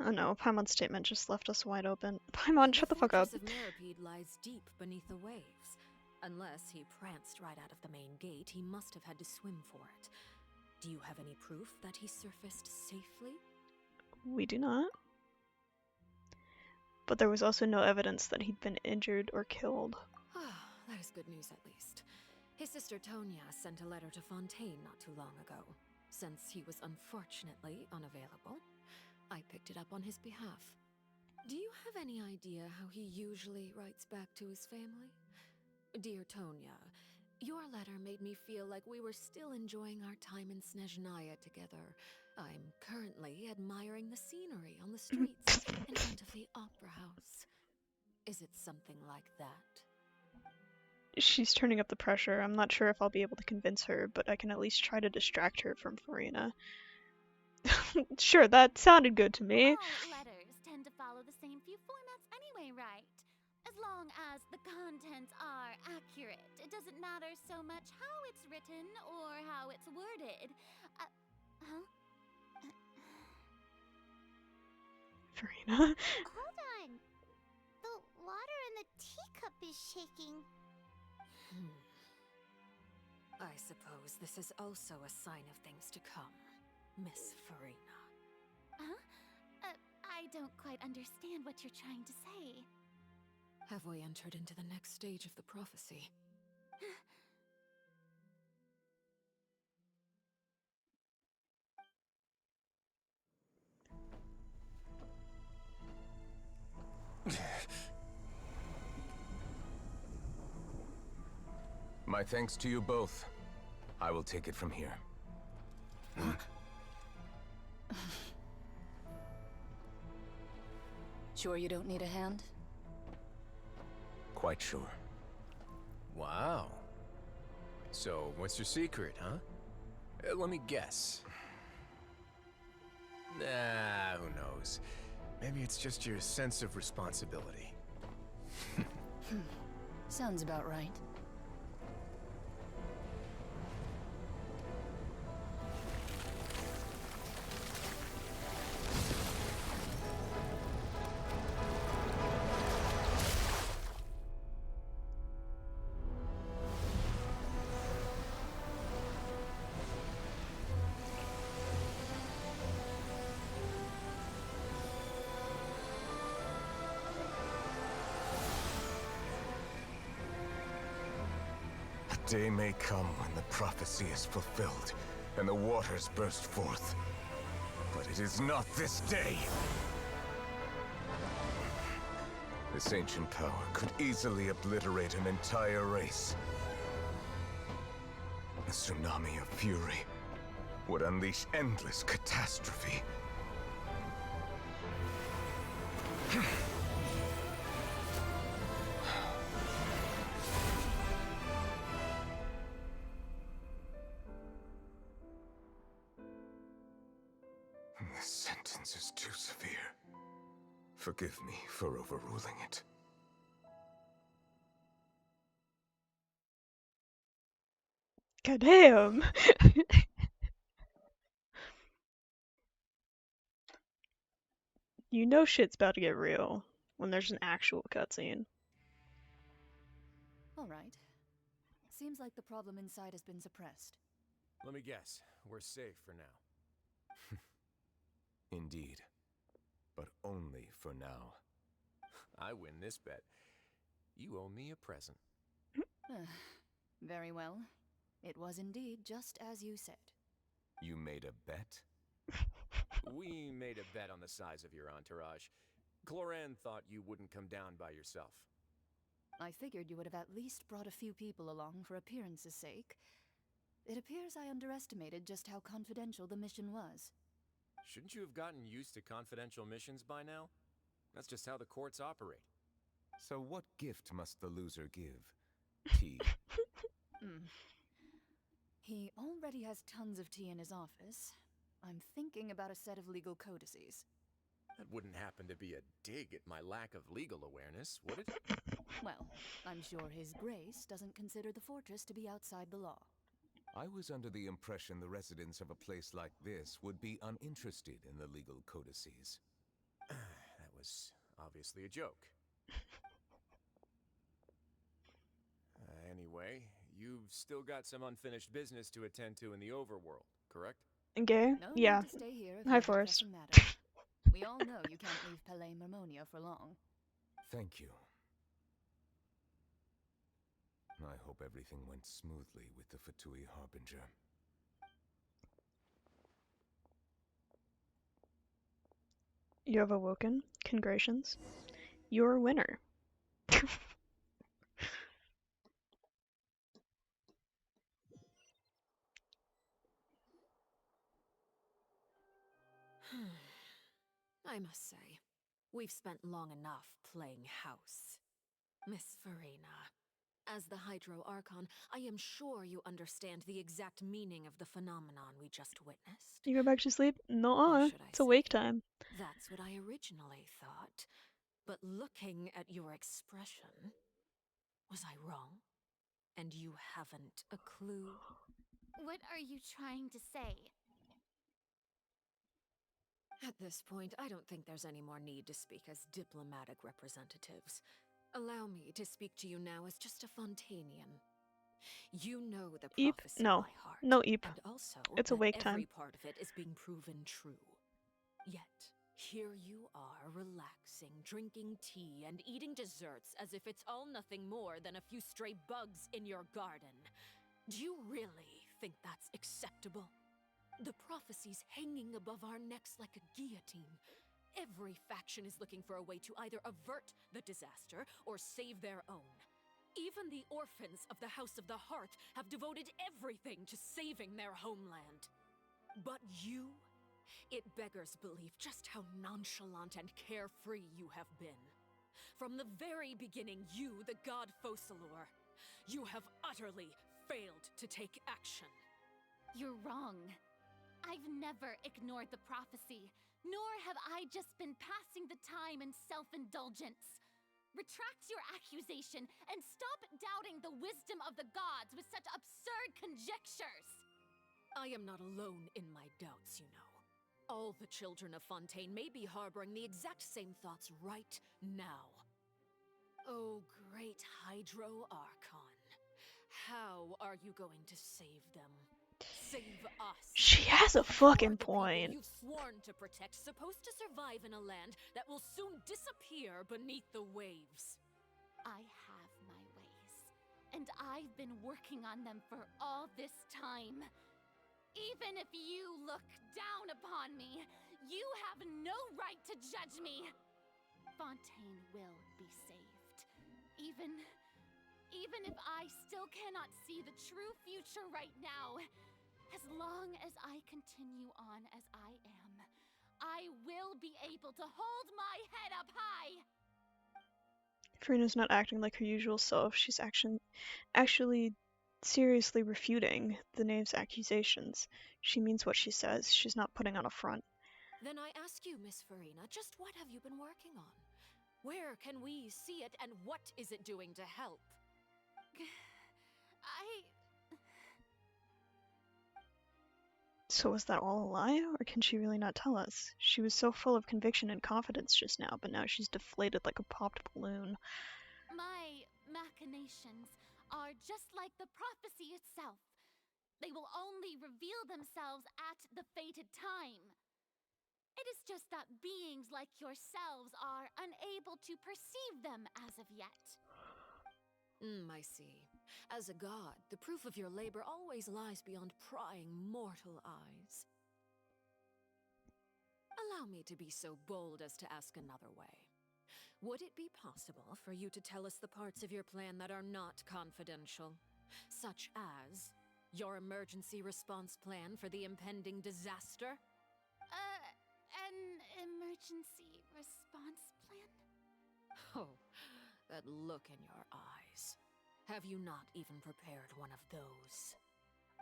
Oh no, Paimon's statement just left us wide open. Paimon, shut the fuck up. The Fortress of Mirapede lies deep beneath the waves. Unless he pranced right out of the main gate, he must have had to swim for it. Do you have any proof that he surfaced safely? We do not. But there was also no evidence that he'd been injured or killed. That is good news at least. His sister Tonya sent a letter to Fontaine not too long ago. Since he was unfortunately unavailable, I picked it up on his behalf. Do you have any idea how he usually writes back to his family? Dear Tonya, your letter made me feel like we were still enjoying our time in Snezhnaya together. I'm currently admiring the scenery on the streets in front of the Opera House. Is it something like that? She's turning up the pressure. I'm not sure if I'll be able to convince her, but I can at least try to distract her from Farina. Sure, that sounded good to me. All letters tend to follow the same few formats anyway, right? As long as the contents are accurate, it doesn't matter so much how it's written or how it's worded. Farina? Hold on. The water in the tea is shaking. I suppose this is also a sign of things to come, Miss Farina. Huh? I don't quite understand what you're trying to say. Have we entered into the next stage of the prophecy? My thanks to you both. I will take it from here. Sure you don't need a hand? Quite sure. Wow. So, what's your secret, huh? Let me guess. Nah, who knows? Maybe it's just your sense of responsibility. Sounds about right. A day may come when the prophecy is fulfilled, and the waters burst forth. But it is not this day! This ancient power could easily obliterate an entire race. A tsunami of fury would unleash endless catastrophe. This sentence is too severe. Forgive me for overruling it. Goddamn. You know shit's about to get real when there's an actual cutscene. All right. Seems like the problem inside has been suppressed. Let me guess. We're safe for now. Indeed. But only for now. I win this bet. You owe me a present. Very well. It was indeed just as you said. You made a bet? We made a bet on the size of your entourage. Cloran thought you wouldn't come down by yourself. I figured you would have at least brought a few people along for appearance's sake. It appears I underestimated just how confidential the mission was. Shouldn't you have gotten used to confidential missions by now? That's just how the courts operate. So what gift must the loser give? Tea? He already has tons of tea in his office. I'm thinking about a set of legal codices. That wouldn't happen to be a dig at my lack of legal awareness, would it? Well, I'm sure His Grace doesn't consider the fortress to be outside the law. I was under the impression the residents of a place like this would be uninterested in the legal codices. That was obviously a joke. Anyway, you've still got some unfinished business to attend to in the overworld, correct? Okay, No yeah. need to stay here if Hi, you have Forrest. pressing matters. We all know you can't leave Palais Mermonia for long. Thank you. I hope everything went smoothly with the Fatui Harbinger. You have awoken. Congratulations. You're a winner. I must say, we've spent long enough playing house. Miss Farina, as the Hydro Archon, I am sure you understand the exact meaning of the phenomenon we just witnessed. You go back to sleep? Nuh-uh. should I It's awake time. That's what I originally thought. But looking at your expression, was I wrong? And you haven't a clue? What are you trying to say? At this point, I don't think there's any more need to speak as diplomatic representatives. Allow me to speak to you now as just a Fontanian. You know the Eep? prophecy No. by heart. No Eep. And also It's that awake every time. part of it is being proven true. Yet, here you are relaxing, drinking tea, and eating desserts as if it's all nothing more than a few stray bugs in your garden. Do you really think that's acceptable? The prophecy's hanging above our necks like a guillotine. Every faction is looking for a way to either avert the disaster or save their own. Even the orphans of the House of the Hearth have devoted everything to saving their homeland. But you? It beggars belief just how nonchalant and carefree you have been. From the very beginning, you, the god Focalor, you have utterly failed to take action. You're wrong. I've never ignored the prophecy, nor have I just been passing the time in self-indulgence. Retract your accusation and stop doubting the wisdom of the gods with such absurd conjectures! I am not alone in my doubts, you know. All the children of Fontaine may be harboring the exact same thoughts right now. Oh, great Hydro Archon. How are you going to save them? Save us. She has a fucking point. You've sworn to protect, supposed to survive in a land that will soon disappear beneath the waves. I have my ways, and I've been working on them for all this time. Even if you look down upon me, you have no right to judge me. Fontaine will be saved. Even if I still cannot see the true future right now, as long as I continue on as I am, I will be able to hold my head up high! Farina's not acting like her usual self. She's actually seriously refuting the knave's accusations. She means what she says. She's not putting on a front. Then I ask you, Miss Farina, just what have you been working on? Where can we see it, and what is it doing to help? So was that all a lie, or can she really not tell us? She was so full of conviction and confidence just now, but now she's deflated like a popped balloon. My machinations are just like the prophecy itself. They will only reveal themselves at the fated time. It is just that beings like yourselves are unable to perceive them as of yet. I see. As a god, the proof of your labor always lies beyond prying mortal eyes. Allow me to be so bold as to ask another way. Would it be possible for you to tell us the parts of your plan that are not confidential? Such as your emergency response plan for the impending disaster? An emergency response plan? Oh, that look in your eyes. Have you not even prepared one of those?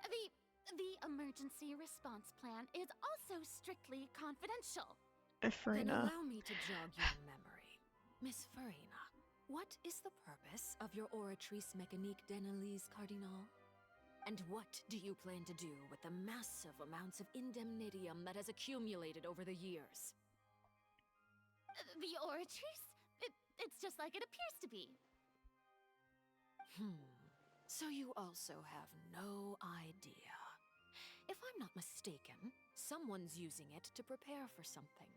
The emergency response plan is also strictly confidential. Then Farina. allow me to jog your memory. Miss Farina, what is the purpose of your oratrice mécanique d'analyse cardinal? And what do you plan to do with the massive amounts of indemnitium that has accumulated over the years? The oratrice? It's just like it appears to be. So you also have no idea. If I'm not mistaken, someone's using it to prepare for something.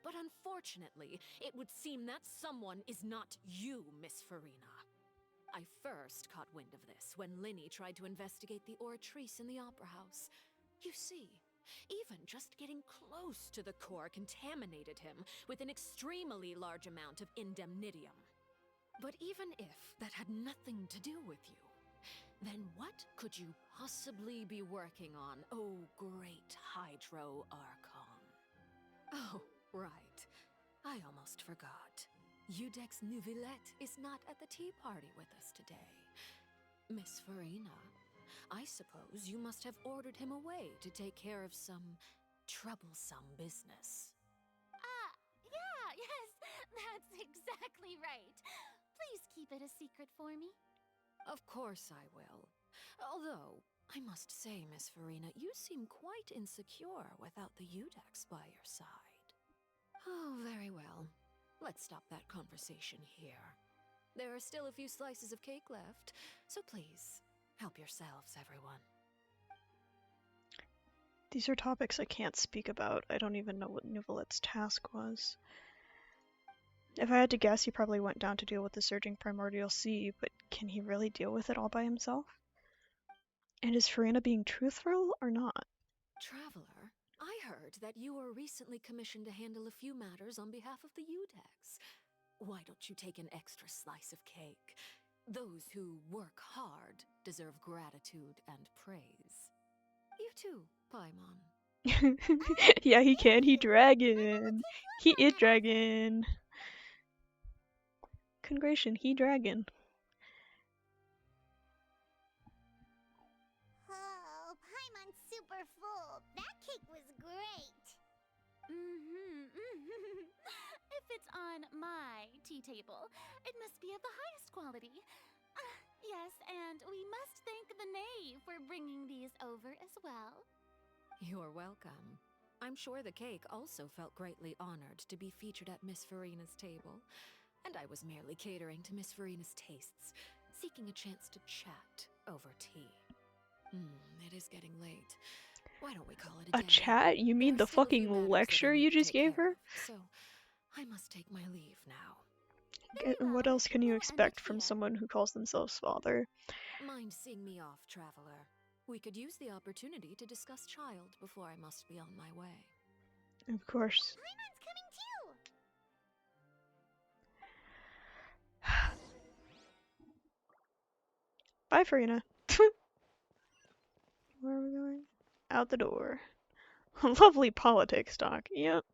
But unfortunately, it would seem that someone is not you, Miss Farina. I first caught wind of this when Linny tried to investigate the oratrice in the Opera House. You see, even just getting close to the core contaminated him with an extremely large amount of indemnitium. But even if that had nothing to do with you, then what could you possibly be working on, oh great Hydro Archon? Oh, right. I almost forgot. Udex Nouvillette is not at the tea party with us today. Miss Farina, I suppose you must have ordered him away to take care of some troublesome business. Yes, that's exactly right. Please keep it a secret for me. Of course I will. Although, I must say, Miss Farina, you seem quite insecure without the Udex by your side. Oh, very well. Let's stop that conversation here. There are still a few slices of cake left, so please, help yourselves, everyone. These are topics I can't speak about. I don't even know what Nouvelette's task was. If I had to guess, he probably went down to deal with the surging primordial sea, but can he really deal with it all by himself? And is Farina being truthful or not? Traveler, I heard that you were recently commissioned to handle a few matters on behalf of the Udex. Why don't you take an extra slice of cake? Those who work hard deserve gratitude and praise. You too, Paimon. Yeah, he can. He dragon. He is dragon. Congration, he dragon. Oh, Paimon's super full. That cake was great. If it's on my tea table, it must be of the highest quality. Yes, and we must thank the knave for bringing these over as well. You're welcome. I'm sure the cake also felt greatly honored to be featured at Miss Farina's table. And I was merely catering to Miss Farina's tastes, seeking a chance to chat over tea. It is getting late. Why don't we call it a day? A chat? You mean the fucking lecture you just gave her? So, I must take my leave now. What else can you expect from someone who calls themselves father? Mind seeing me off, traveler? We could use the opportunity to discuss child before I must be on my way. Of course. Paimon's coming too. Bye, Farina. Where are we going? Out the door. Lovely politics talk. Yep.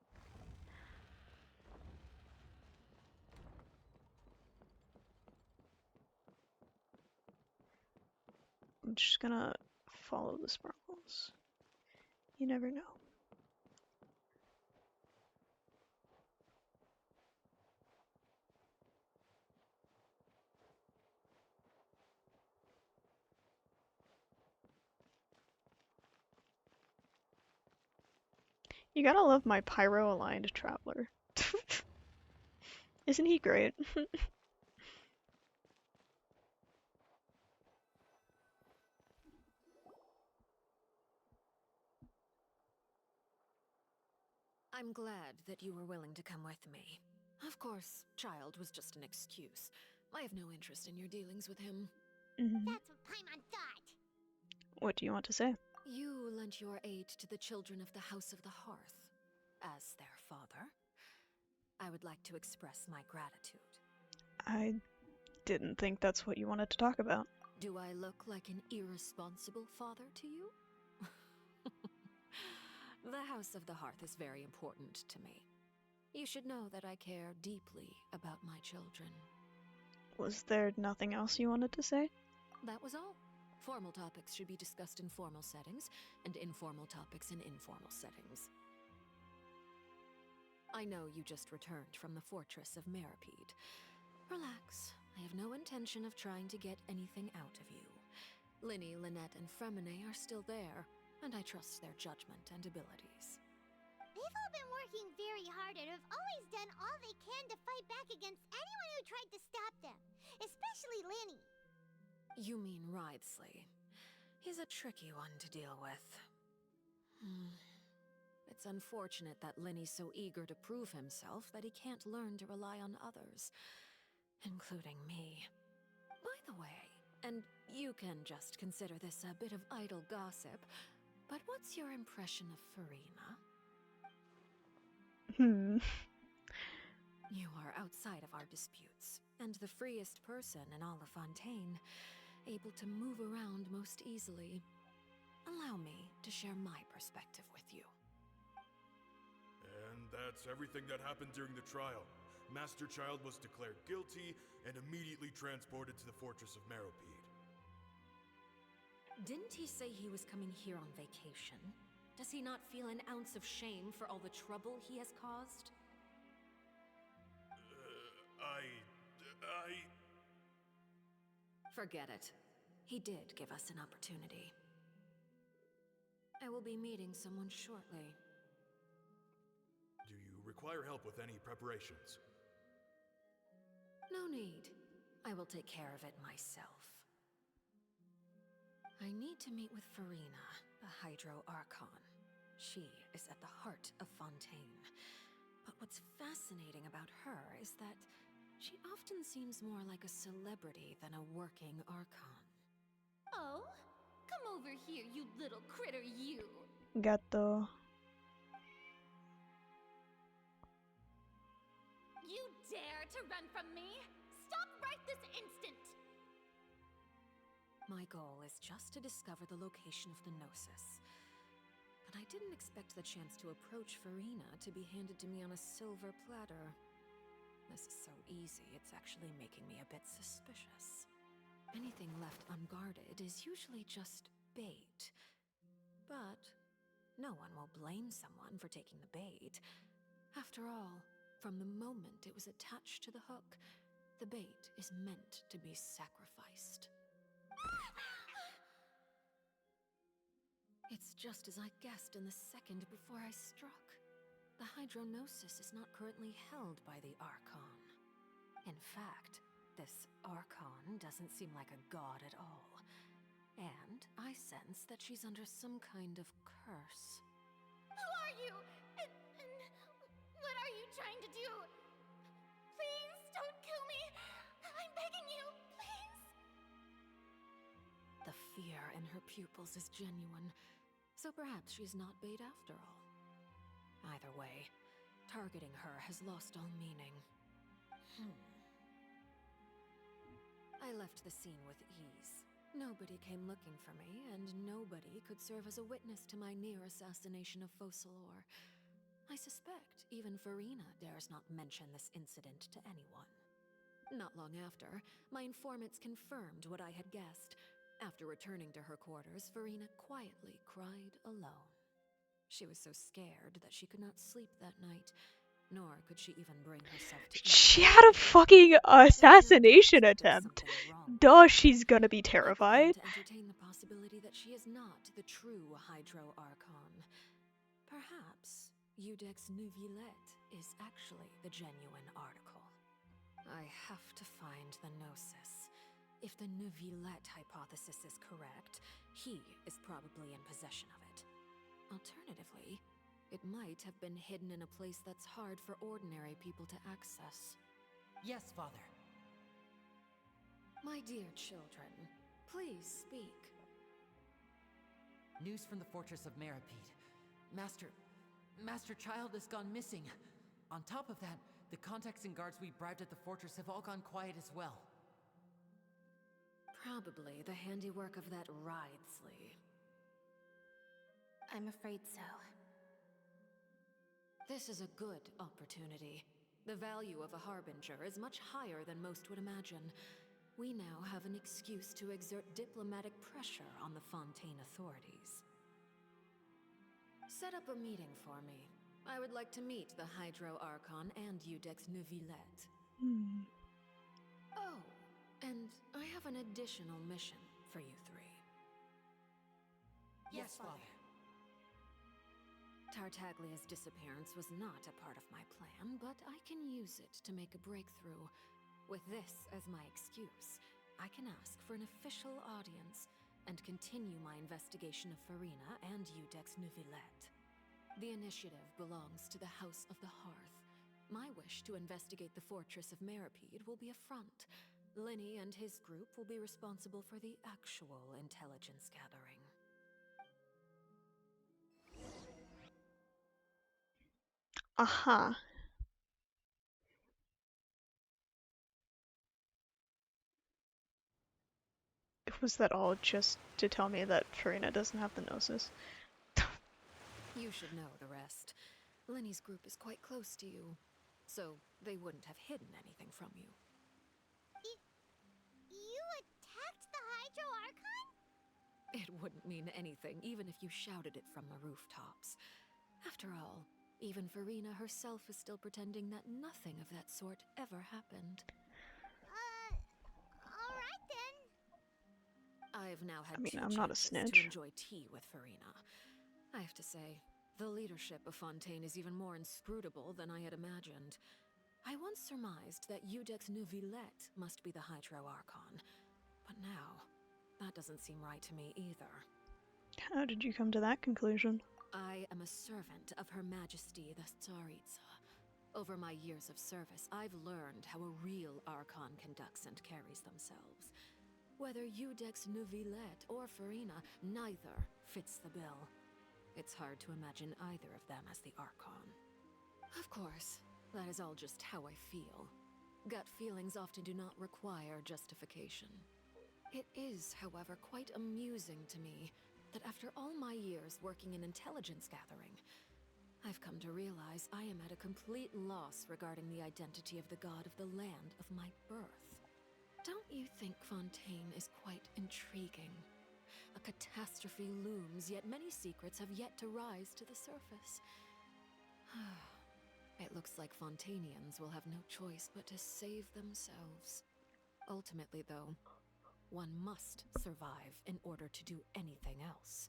I'm just gonna follow the sparkles. You never know. You gotta love my pyro-aligned traveler. Isn't he great? I'm glad that you were willing to come with me. Of course, child was just an excuse. I have no interest in your dealings with him. That's what Paimon thought. What do you want to say? You lent your aid to the children of the House of the Hearth. As their father, I would like to express my gratitude. I didn't think that's what you wanted to talk about. Do I look like an irresponsible father to you? The House of the Hearth is very important to me. You should know that I care deeply about my children. Was there nothing else you wanted to say? That was all. Formal topics should be discussed in formal settings, and informal topics in informal settings. I know you just returned from the fortress of Meripede. Relax. I have no intention of trying to get anything out of you. Linny, Lynette, and Fremine are still there, and I trust their judgment and abilities. They've all been working very hard and have always done all they can to fight back against anyone who tried to stop them, especially Linny. You mean Wriothesley. He's a tricky one to deal with. It's unfortunate that Linny's so eager to prove himself that he can't learn to rely on others, including me. By the way, and you can just consider this a bit of idle gossip, but what's your impression of Farina? You are outside of our disputes, and the freest person in all of Fontaine, able to move around most easily. Allow me to share my perspective with you. And that's everything that happened during the trial. Master Child was declared guilty and immediately transported to the Fortress of Meripede. Didn't he say he was coming here on vacation? Does he not feel an ounce of shame for all the trouble he has caused? Forget it. He did give us an opportunity. I will be meeting someone shortly. Do you require help with any preparations? No need. I will take care of it myself. I need to meet with Farina, the Hydro Archon. She is at the heart of Fontaine. But what's fascinating about her is that she often seems more like a celebrity than a working Archon. Oh? Come over here, you little critter, you! Gato. You dare to run from me? Stop right this instant! My goal is just to discover the location of the Gnosis. But I didn't expect the chance to approach Farina to be handed to me on a silver platter. This is so easy, it's actually making me a bit suspicious. Anything left unguarded is usually just bait. But no one will blame someone for taking the bait. After all, from the moment it was attached to the hook, the bait is meant to be sacrificed. It's just as I guessed in the second before I struck. The Hydronosis is not currently held by the Archon. In fact, this Archon doesn't seem like a god at all. And I sense that she's under some kind of curse. Who are you? And what are you trying to do? Please don't kill me! I'm begging you, please! The fear in her pupils is genuine, so perhaps she's not bait after all. Either way, targeting her has lost all meaning. I left the scene with ease. Nobody came looking for me, and nobody could serve as a witness to my near assassination of Focalor. I suspect even Farina dares not mention this incident to anyone. Not long after, my informants confirmed what I had guessed. After returning to her quarters, Farina quietly cried alone. She was so scared that she could not sleep that night, nor could she even bring herself to eat. She had a fucking assassination attempt. Duh, she's gonna be terrified. To entertain the possibility that she is not the true Hydro Archon. Perhaps Eudex Neuvillette is actually the genuine article. I have to find the Gnosis. If the Neuvillette hypothesis is correct, he is probably in possession of it. Alternatively, it might have been hidden in a place that's hard for ordinary people to access. Yes, Father. My dear children, please speak. News from the fortress of Meripede. Master Child has gone missing. On top of that, the contacts and guards we bribed at the fortress have all gone quiet as well. Probably the handiwork of that Ridesley. I'm afraid so. This is a good opportunity. The value of a Harbinger is much higher than most would imagine. We now have an excuse to exert diplomatic pressure on the Fontaine authorities. Set up a meeting for me. I would like to meet the Hydro Archon and Eudex Neuvillette. Oh, and I have an additional mission for you three. Yes, Father. Tartaglia's disappearance was not a part of my plan, but I can use it to make a breakthrough. With this as my excuse, I can ask for an official audience and continue my investigation of Farina and Eudex Neuvillette. The initiative belongs to the House of the Hearth. My wish to investigate the fortress of Meripede will be a front. Linny and his group will be responsible for the actual intelligence gathering. Uh-huh. Was that all just to tell me that Farina doesn't have the Gnosis? You should know the rest. Linny's group is quite close to you, so they wouldn't have hidden anything from you. You attacked the Hydro Archon? It wouldn't mean anything, even if you shouted it from the rooftops. After all, even Farina herself is still pretending that nothing of that sort ever happened. Alright then. I've now had I'm not a snitch. to enjoy tea with Farina. I have to say, the leadership of Fontaine is even more inscrutable than I had imagined. I once surmised that Iudex Neuvillette must be the Hydro Archon, but now, that doesn't seem right to me either. How did you come to that conclusion? I am a servant of Her Majesty the Tsaritsa. Over my years of service, I've learned how a real Archon conducts and carries themselves. Whether Iudex Neuvillette or Farina, neither fits the bill. It's hard to imagine either of them as the Archon. Of course, that is all just how I feel. Gut feelings often do not require justification. It is, however, quite amusing to me that after all my years working in intelligence gathering, I've come to realize I am at a complete loss regarding the identity of the god of the land of my birth. Don't you think Fontaine is quite intriguing? A catastrophe looms, yet many secrets have yet to rise to the surface. It looks like Fontainians will have no choice but to save themselves. Ultimately, though, one must survive in order to do anything else.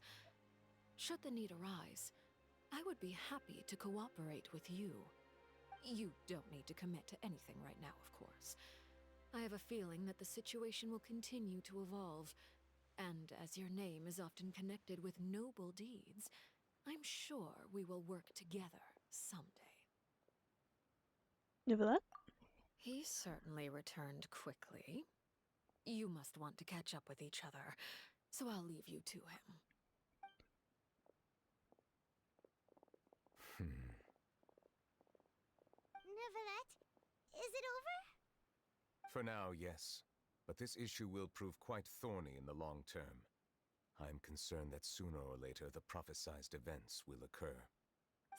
Should the need arise, I would be happy to cooperate with you. You don't need to commit to anything right now, of course. I have a feeling that the situation will continue to evolve, and as your name is often connected with noble deeds, I'm sure we will work together someday. Neuvillette? He certainly returned quickly. You must want to catch up with each other, so I'll leave you to him. Neuvillette, is it over? For now, yes. But this issue will prove quite thorny in the long term. I'm concerned that sooner or later the prophesized events will occur.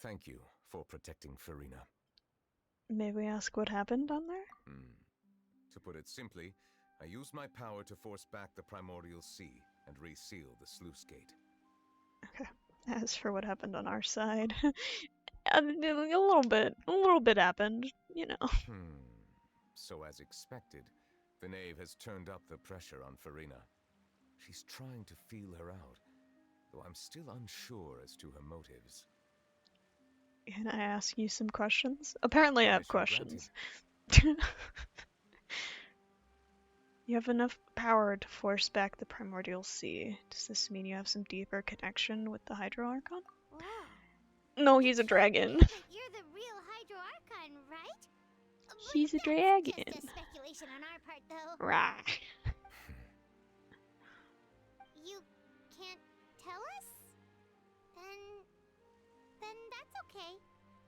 Thank you for protecting Farina. May we ask what happened down there? To put it simply, I used my power to force back the primordial sea and reseal the sluice gate. Okay. As for what happened on our side, a little bit happened, you know. So as expected, the knave has turned up the pressure on Farina. She's trying to feel her out, though I'm still unsure as to her motives. Can I ask you some questions? Apparently I have questions. You have enough power to force back the primordial sea. Does this mean you have some deeper connection with the Hydro Archon? Whoa. No, he's a dragon. You're the real Hydro Archon, right? He's a That's dragon. just a speculation on our part, though. Right. You can't tell us? Then that's okay.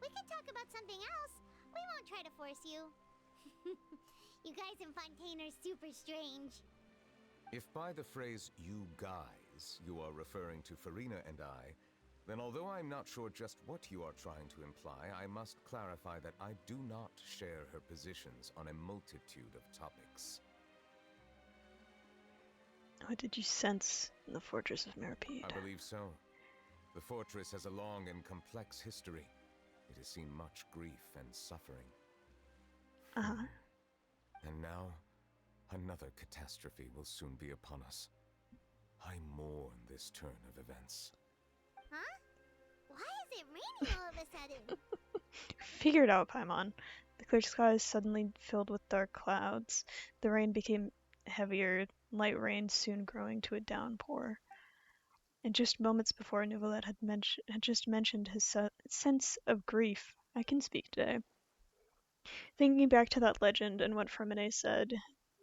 We can talk about something else. We won't try to force you. You guys in Fontaine are super strange. If by the phrase, you guys, you are referring to Farina and I, then although I'm not sure just what you are trying to imply, I must clarify that I do not share her positions on a multitude of topics. What did you sense in the Fortress of Mirapede? I believe so. The fortress has a long and complex history. It has seen much grief and suffering. Uh-huh. And now, another catastrophe will soon be upon us. I mourn this turn of events. Huh? Why is it raining all of a sudden? Figured out, Paimon. The clear skies suddenly filled with dark clouds. The rain became heavier, light rain soon growing to a downpour. And just moments before, Neuvillette had just mentioned his sense of grief. I can speak today. Thinking back to that legend and what Fermine said,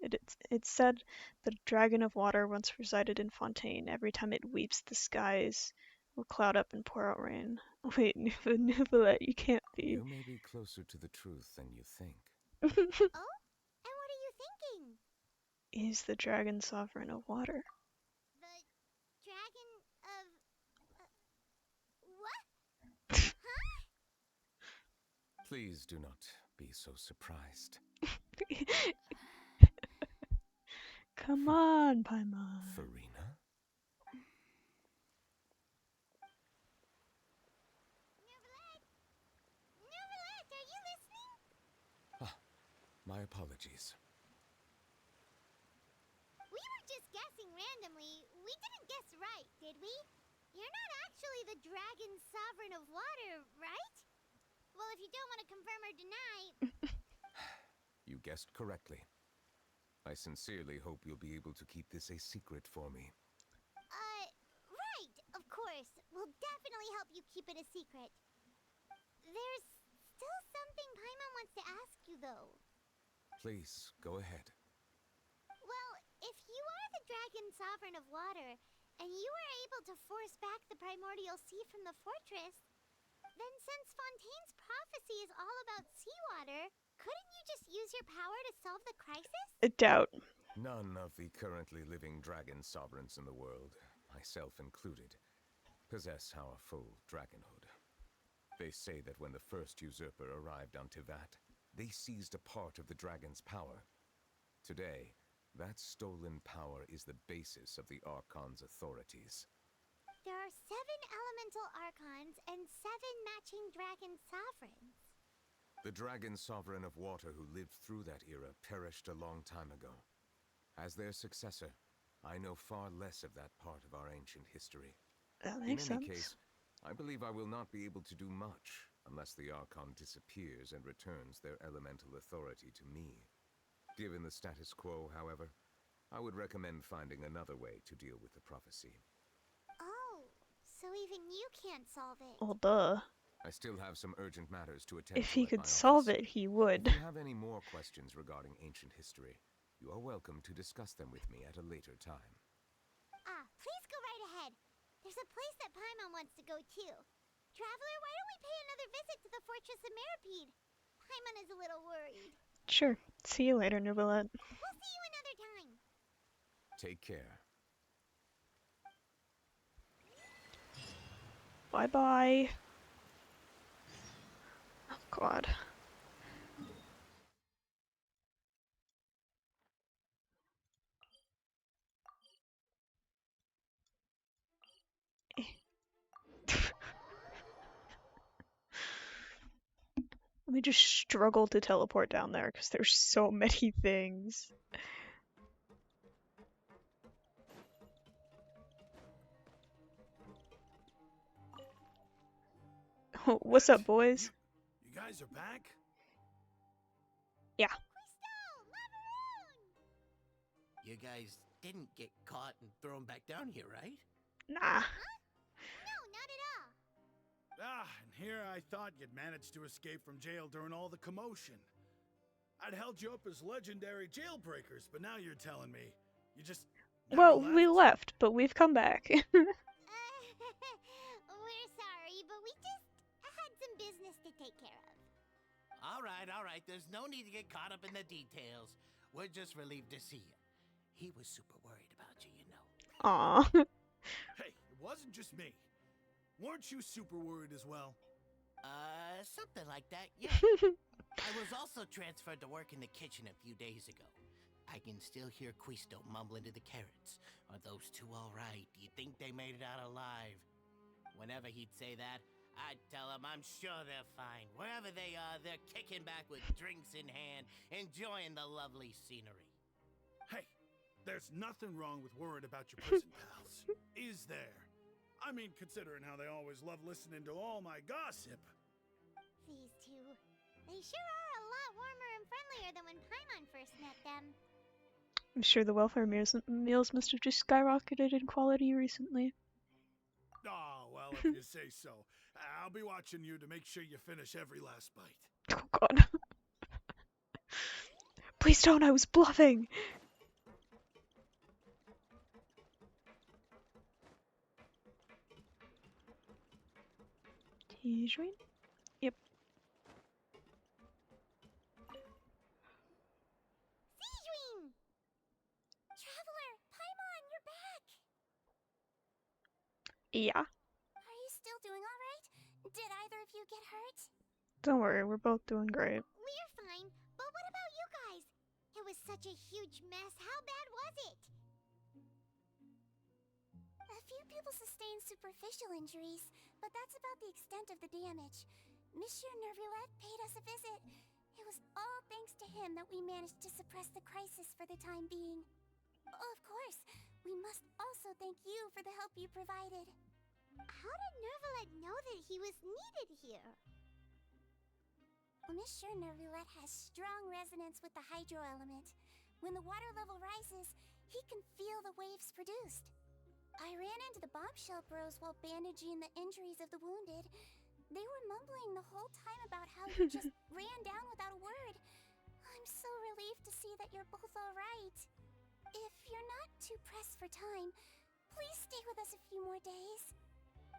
it said that a dragon of water once resided in Fontaine. Every time it weeps, the skies will cloud up and pour out rain. Wait, Neuvillette, you can't be. You may be closer to the truth than you think. Oh? And what are you thinking? He's the dragon sovereign of water. The dragon of... what? Huh? Please do not be so surprised. Come on, Paimon. Farina? Neuvillette, are you listening? My apologies. We were just guessing randomly. We didn't guess right, did we? You're not actually the dragon sovereign of water, right? Well, if you don't want to confirm or deny, guessed correctly. I sincerely hope you'll be able to keep this a secret for me. Right, of course. We'll definitely help you keep it a secret. There's still something Paimon wants to ask you, though. Please, go ahead. Well, if you are the Dragon Sovereign of Water, and you were able to force back the primordial sea from the fortress, then since Fontaine's prophecy is all about seawater, couldn't you just use your power to solve the crisis? I doubt. None of the currently living dragon sovereigns in the world, myself included, possess our full dragonhood. They say that when the first usurper arrived on Tivat, they seized a part of the dragon's power. Today, that stolen power is the basis of the Archon's authorities. There are 7 elemental archons and 7 matching dragon sovereigns. The dragon sovereign of water who lived through that era perished a long time ago. As their successor, I know far less of that part of our ancient history. That makes In any sense. case, I believe I will not be able to do much unless the Archon disappears and returns their elemental authority to me. Given the status quo, however, I would recommend finding another way to deal with the prophecy. Oh, so even you can't solve it. Well, duh. I still have some urgent matters to attend If to he at could my solve office. it, he would. If you have any more questions regarding ancient history, you are welcome to discuss them with me at a later time. Please go right ahead. There's a place that Paimon wants to go too. Traveler, why don't we pay another visit to the Fortress of Meripede? Paimon is a little worried. Sure. See you later, Nubilet. We'll see you another time. Take care. Bye-bye. Oh, God. Let me just struggle to teleport down there because there's so many things. Oh, what's up, boys? You guys are back? Yeah. You guys didn't get caught and thrown back down here, right? Nah. No, not at all. And here I thought you'd managed to escape from jail during all the commotion. I'd held you up as legendary jailbreakers, but now you're telling me you just never Well, left? we left, but we've come back. We're sorry, but we just had some business to take care of. All right. There's no need to get caught up in the details. We're just relieved to see you. He was super worried about you, you know. Aw. Hey, it wasn't just me. Weren't you super worried as well? Something like that, yeah. I was also transferred to work in the kitchen a few days ago. I can still hear Quisto mumbling to the carrots. Are those two all right? Do you think they made it out alive? Whenever he'd say that, I'd tell him I'm sure they're fine. Wherever they are, they're kicking back with drinks in hand, enjoying the lovely scenery. Hey, there's nothing wrong with worrying about your prison pals, is there? I mean, considering how they always love listening to all my gossip. These two. They sure are a lot warmer and friendlier than when Paimon first met them. I'm sure the welfare meals must have just skyrocketed in quality recently. Oh, well, if you say so. I'll be watching you to make sure you finish every last bite. Oh, God. Please don't, I was bluffing! Tijrin? Yep. Tijrin! Traveler, Paimon, you're back! Yeah. Are you still doing alright? Did either of you get hurt? Don't worry, we're both doing great. We're fine, but what about you guys? It was such a huge mess. How bad was it? A few people sustained superficial injuries, but that's about the extent of the damage. Monsieur Nervulet paid us a visit. It was all thanks to him that we managed to suppress the crisis for the time being. Of course, we must also thank you for the help you provided. How did Nervulet know that he was needed here? Monsieur Neuvillette has strong resonance with the hydro element. When the water level rises, he can feel the waves produced. I ran into the bombshell bros while bandaging the injuries of the wounded. They were mumbling the whole time about how you just ran down without a word. I'm so relieved to see that you're both alright. If you're not too pressed for time, please stay with us a few more days.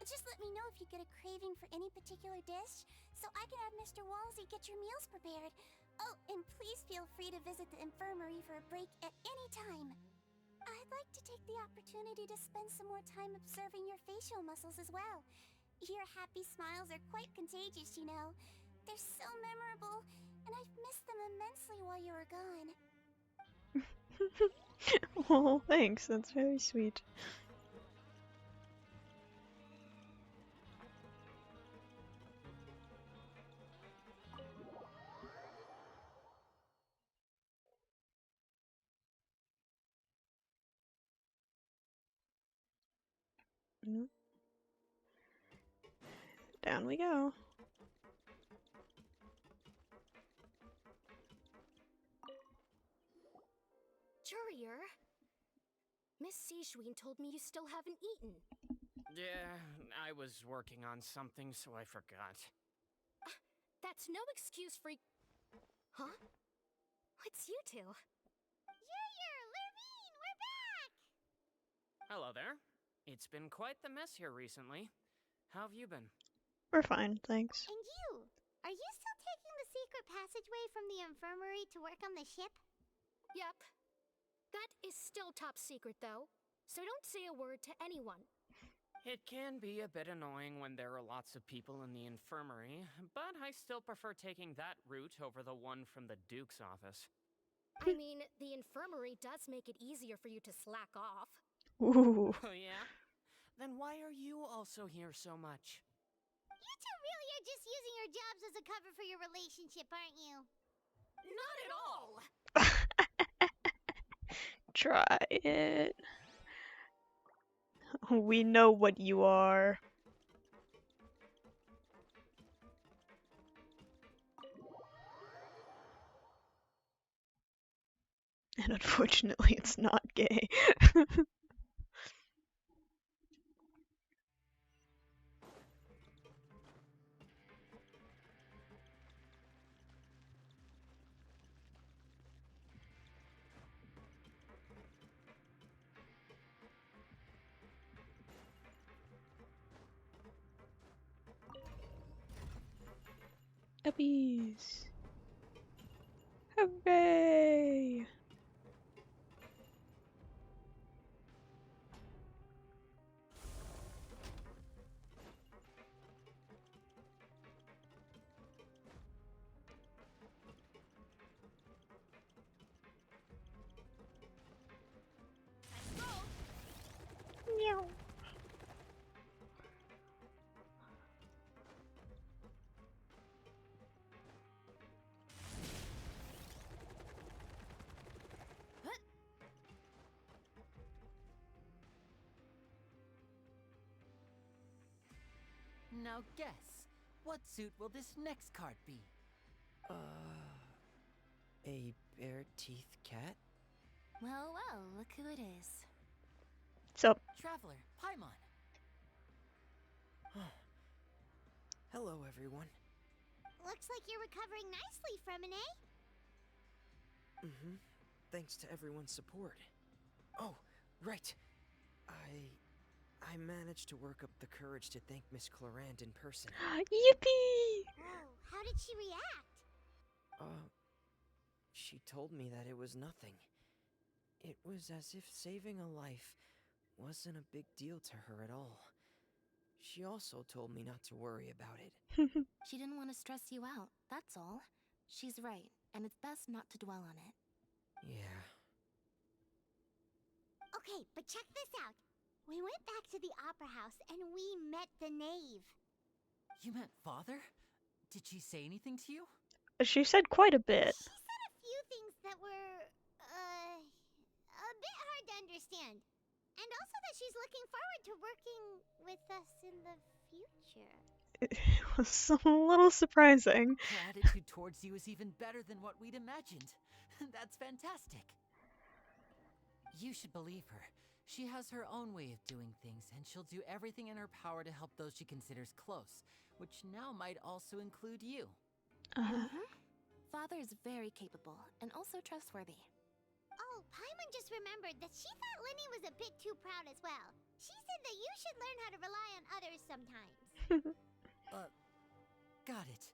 Just let me know if you get a craving for any particular dish, so I can have Mr. Walsey get your meals prepared. Oh, and please feel free to visit the infirmary for a break at any time. I'd like to take the opportunity to spend some more time observing your facial muscles as well. Your happy smiles are quite contagious, you know. They're so memorable, and I've missed them immensely while you were gone. Oh, thanks. That's very sweet. Down we go. Courier? Miss Sishween told me you still haven't eaten. Yeah, I was working on something, so I forgot. That's no excuse for... Huh? It's you two. Lurvine, we're back! Hello there. It's been quite the mess here recently. How have you been? We're fine, thanks. And you? Are you still taking the secret passageway from the infirmary to work on the ship? Yep. That is still top secret, though, so don't say a word to anyone. It can be a bit annoying when there are lots of people in the infirmary, but I still prefer taking that route over the one from the Duke's office. I mean, the infirmary does make it easier for you to slack off. Ooh. Oh yeah? Then why are you also here so much? You two really are just using your jobs as a cover for your relationship, aren't you? Not at all! Try it. We know what you are. And unfortunately, it's not gay. Uppies! Hooray! Meow. Now guess, what suit will this next card be? A bare-teethed cat? Well, well, look who it is. So, Traveler, Paimon. Hello, everyone. Looks like you're recovering nicely from an A. Mm-hmm. Thanks to everyone's support. Oh, right. I managed to work up the courage to thank Miss Clorand in person. yippee! Oh, how did she react? She told me that it was nothing. It was as if saving a life wasn't a big deal to her at all. She also told me not to worry about it. She didn't want to stress you out, that's all. She's right, and it's best not to dwell on it. Yeah. Okay, but check this out. We went back to the opera house and we met the knave. You met Father? Did she say anything to you? She said quite a bit. She said a few things that were, a bit hard to understand. And also that she's looking forward to working with us in the future. It was a little surprising. Her attitude towards you is even better than what we'd imagined. That's fantastic. You should believe her. She has her own way of doing things, and she'll do everything in her power to help those she considers close, which now might also include you. Father is very capable and also trustworthy. Oh, Paimon just remembered that she thought Lenny was a bit too proud as well. She said that you should learn how to rely on others sometimes. Got it.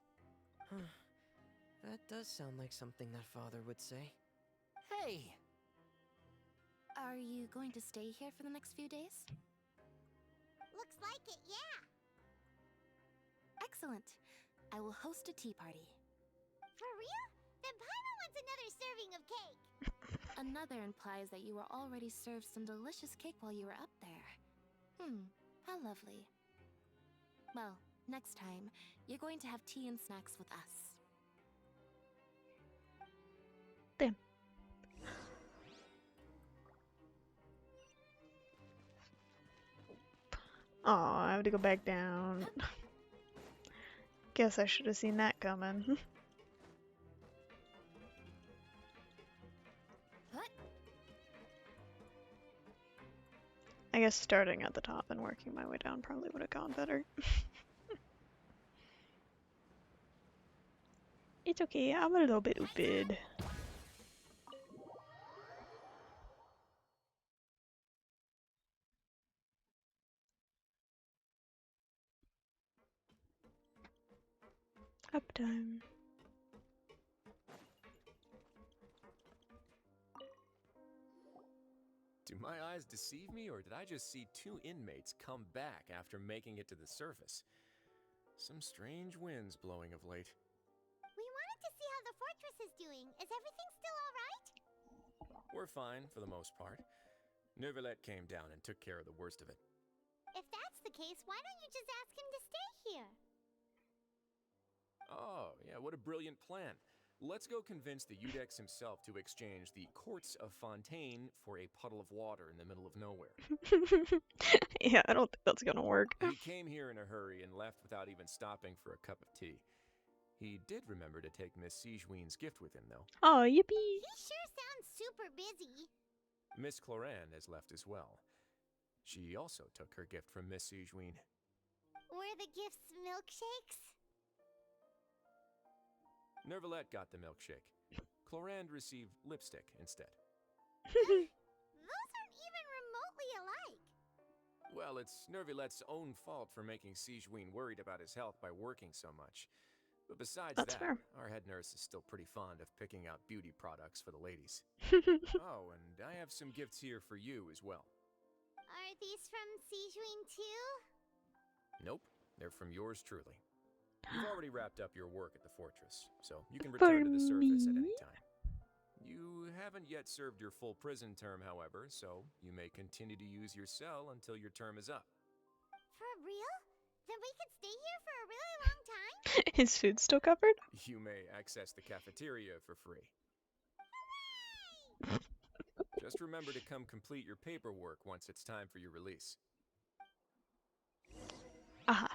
That does sound like something that Father would say. Hey! Are you going to stay here for the next few days? Looks like it, yeah. Excellent. I will host a tea party. For real? Then Paimon wants another serving of cake. Another implies that you were already served some delicious cake while you were up there. How lovely. Well, next time, you're going to have tea and snacks with us. Damn. Oh, I have to go back down. Guess I should have seen that coming. I guess starting at the top and working my way down probably would have gone better. It's okay, I'm a little bit stupid. Uptime. Do my eyes deceive me, or did I just see two inmates come back after making it to the surface? Some strange winds blowing of late. We wanted to see how the fortress is doing. Is everything still alright? We're fine, for the most part. Neuvillette came down and took care of the worst of it. If that's the case, why don't you just ask him to stay here? Oh, yeah, what a brilliant plan. Let's go convince the Eudex himself to exchange the courts of Fontaine for a puddle of water in the middle of nowhere. Yeah, I don't think that's gonna work. He came here in a hurry and left without even stopping for a cup of tea. He did remember to take Miss Sigewinne's gift with him, though. Oh, yippee! He sure sounds super busy. Miss Cloran has left as well. She also took her gift from Miss Sigewinne. Were the gifts milkshakes? Neuvillette got the milkshake. Clorand received lipstick instead. Those aren't even remotely alike. Well, it's Neuvillette's own fault for making Sigewinne worried about his health by working so much. But besides That's that, fair. our head nurse is still pretty fond of picking out beauty products for the ladies. Oh, and I have some gifts here for you as well. Are these from Sigewinne too? Nope, they're from yours truly. You've already wrapped up your work at the fortress, so you can return to the surface at any time. You haven't yet served your full prison term, however, so you may continue to use your cell until your term is up. For real? Then we could stay here for a really long time? His food still covered? You may access the cafeteria for free. Hooray! Just remember to come complete your paperwork once it's time for your release. Aha.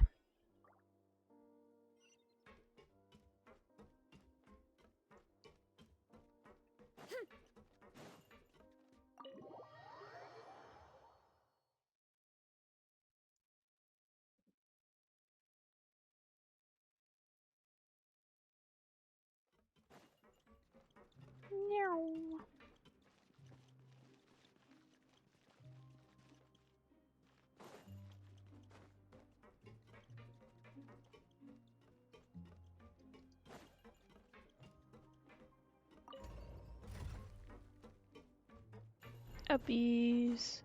Meow. Uppies.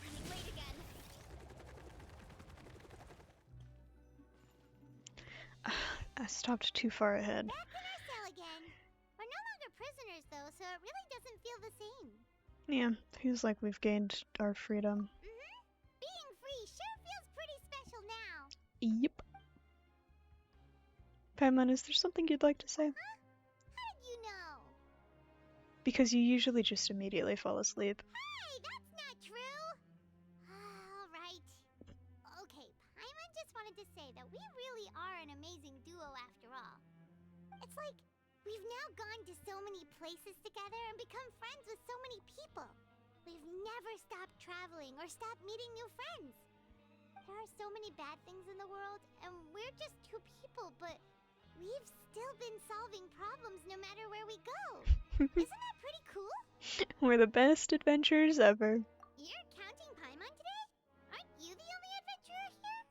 Running late again. I stopped too far ahead. Back in our cell again. We're no longer prisoners though, so it really doesn't feel the same. Yeah, feels like we've gained our freedom. Being free sure feels pretty special now. Yep. Paimon, is there something you'd like to say? Huh? How did you know? Because you usually just immediately fall asleep. Hey, that's not true! Alright. Okay, Paimon just wanted to say that we really are an amazing duo after all. It's like, we've now gone to so many places together and become friends with so many people. We've never stopped traveling or stopped meeting new friends. There are so many bad things in the world, and we're just two people, but we've still been solving problems no matter where we go. Isn't that pretty cool? We're the best adventurers ever. You're counting Paimon today? Aren't you the only adventurer here?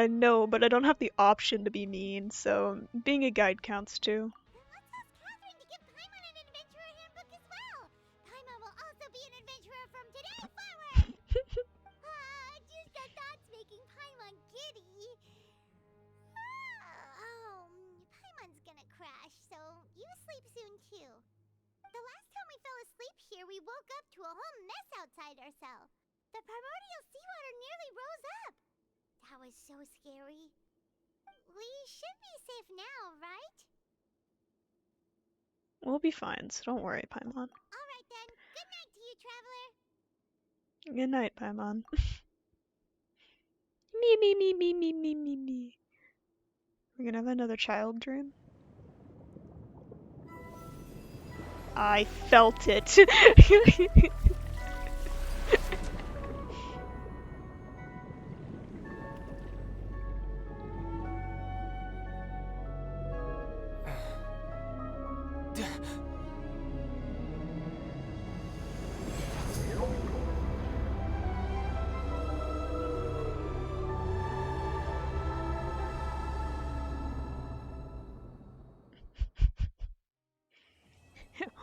No, but I don't have the option to be mean, so being a guide counts too. Then let's ask Catherine to give Paimon an adventurer handbook as well. Paimon will also be an adventurer from today forward. Just the thoughts making Paimon giddy. Paimon's gonna crash, so you sleep soon too. The last time we fell asleep here, we woke up to a whole mess outside our cell. The primordial seawater nearly rose up. That was so scary. We should be safe now, right? We'll be fine, so don't worry, Paimon. Alright then. Good night to you, traveler. Good night, Paimon. Me, me, me, me, me, me, me, me. We're gonna have another child dream. I felt it.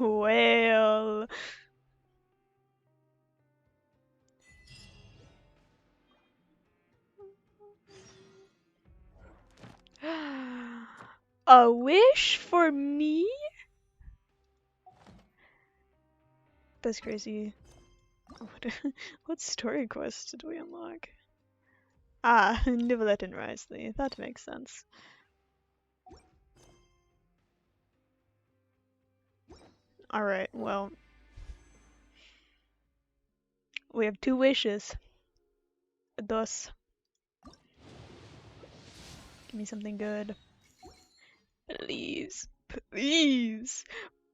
Well. A wish for me? That's crazy. What story quest did we unlock? Ah, Nivelet and Risley. That makes sense. Alright, well. We have 2 wishes. Thus. Give me something good. Please. Please.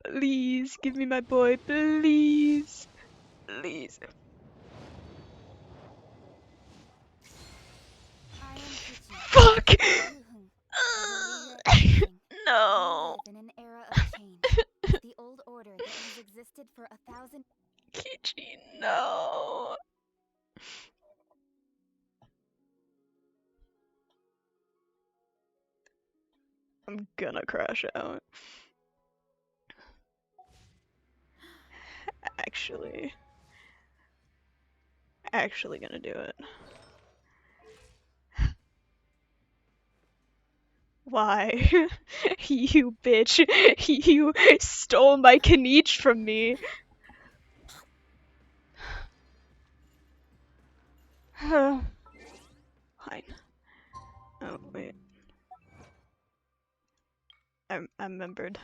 Please. Give me my boy. Please. Please. Fuck! No. We live in an era of change. The old order that has existed for 1,000. Kichi, no. I'm gonna crash out. Actually gonna do it. Why? You bitch. You stole my Kaniche from me. Fine. Oh, wait. I remembered.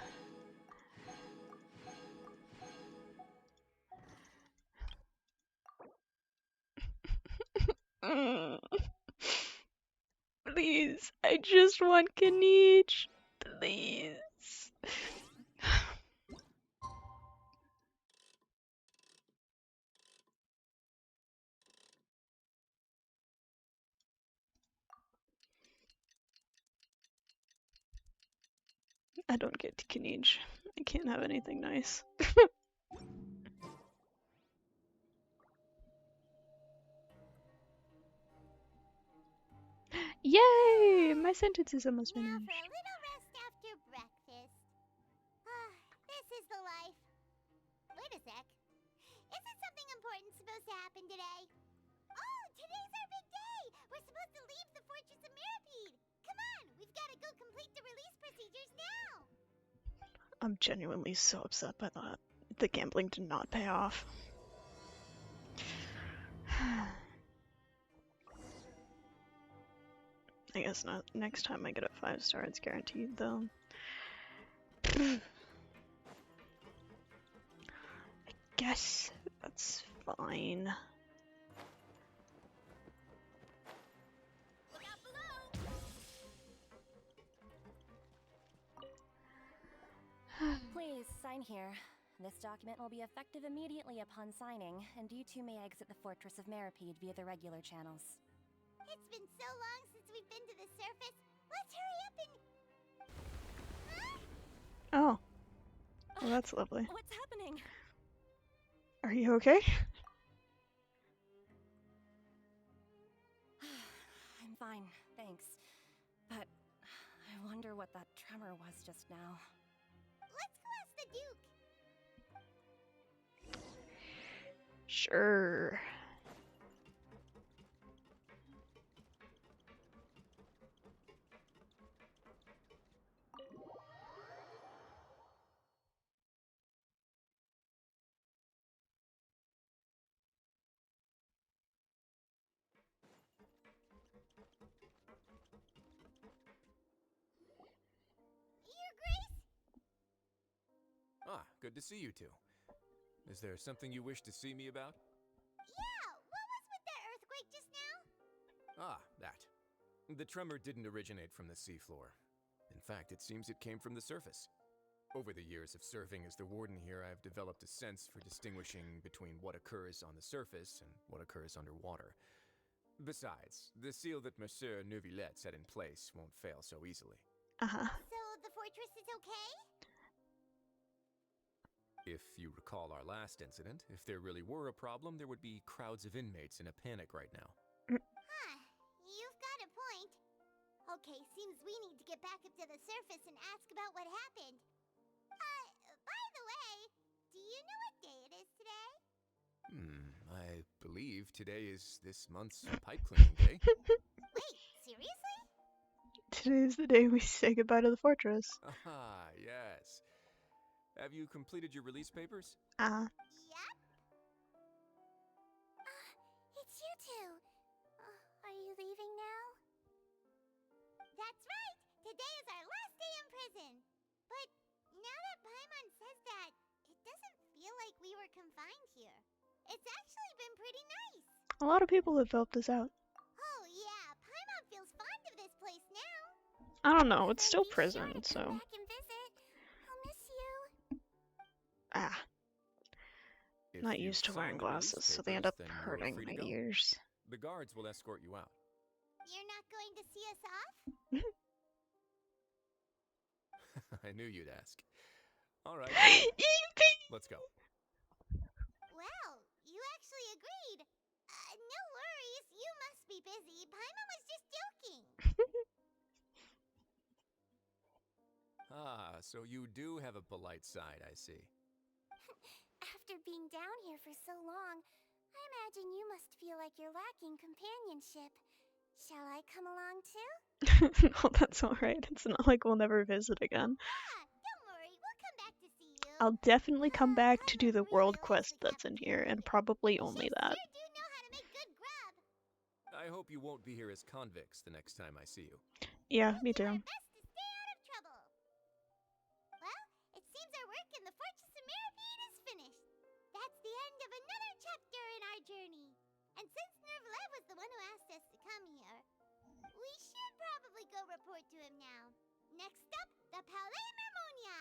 Please, I just want Kaniche. Please. I don't get Kaniche. I can't have anything nice. Yay! My sentence is almost Now finished. for a little rest after breakfast. This is the life. Wait a sec. Isn't something important supposed to happen today? Oh, today's our big day! We're supposed to leave the Fortress of Mirapede! Come on, we've got to go complete the release procedures now! I'm genuinely so upset by that. The gambling did not pay off. I guess not. Next time I get a 5-star, it's guaranteed, though. I guess that's fine. Look out below! Please, sign here. This document will be effective immediately upon signing, and you two may exit the Fortress of Meripede via the regular channels. It's been so long since we've been to the surface. Let's hurry up and... Oh. Well, that's lovely. What's happening? Are you okay? I'm fine, thanks. But I wonder what that tremor was just now. Let's go ask the Duke. Sure. Your Grace? Ah, good to see you two. Is there something you wish to see me about? Yeah, what was with that earthquake just now? Ah, that. The tremor didn't originate from the seafloor. In fact, it seems it came from the surface. Over the years of serving as the warden here, I've developed a sense for distinguishing between what occurs on the surface and what occurs underwater. Besides, the seal that Monsieur Neuvillette set in place won't fail so easily. Uh-huh. So the fortress is okay? If you recall our last incident, if there really were a problem, there would be crowds of inmates in a panic right now. Huh, you've got a point. Okay, seems we need to get back up to the surface and ask about what happened. By the way, do you know what day it is today? I believe today is this month's pipe cleaning day. Wait, seriously? Today's the day we say goodbye to the fortress. Ah, yes. Have you completed your release papers? Yep. It's you two. Are you leaving now? That's right! Today is our last day in prison! But now that Paimon says that, it doesn't feel like we were confined here. It's actually been pretty nice! A lot of people have felt this out. Oh yeah, Paimon feels fond of this place now! I don't know, it's still Be prison, sure to so... come back and visit. I'll miss you. Ah. If Not you've used to wearing signed the release glasses, so they end papers, up then you're hurting free to my go. ears. The guards will escort you out. You're not going to see us off? I knew you'd ask. All right, let's go. Well, you actually agreed. No worries, you must be busy. Paimon was just joking. Ah, so you do have a polite side, I see. After being down here for so long, I imagine you must feel like you're lacking companionship. Shall I come along too? No, that's alright. It's not like we'll never visit again. Don't worry, we'll come back to see you. I'll definitely come back to do the world quest that's in here, and probably only that. Sure do know how to make good grub. I hope you won't be here as convicts the next time I see you. Yeah, me too. Best to stay out of trouble. Well, it seems our work in the Fortress of Meripede is finished. That's the end of another chapter in our journey. And since Neuvillette was the one who asked us to come here, we should probably go report to him now. Next up, the Palais Mermonia.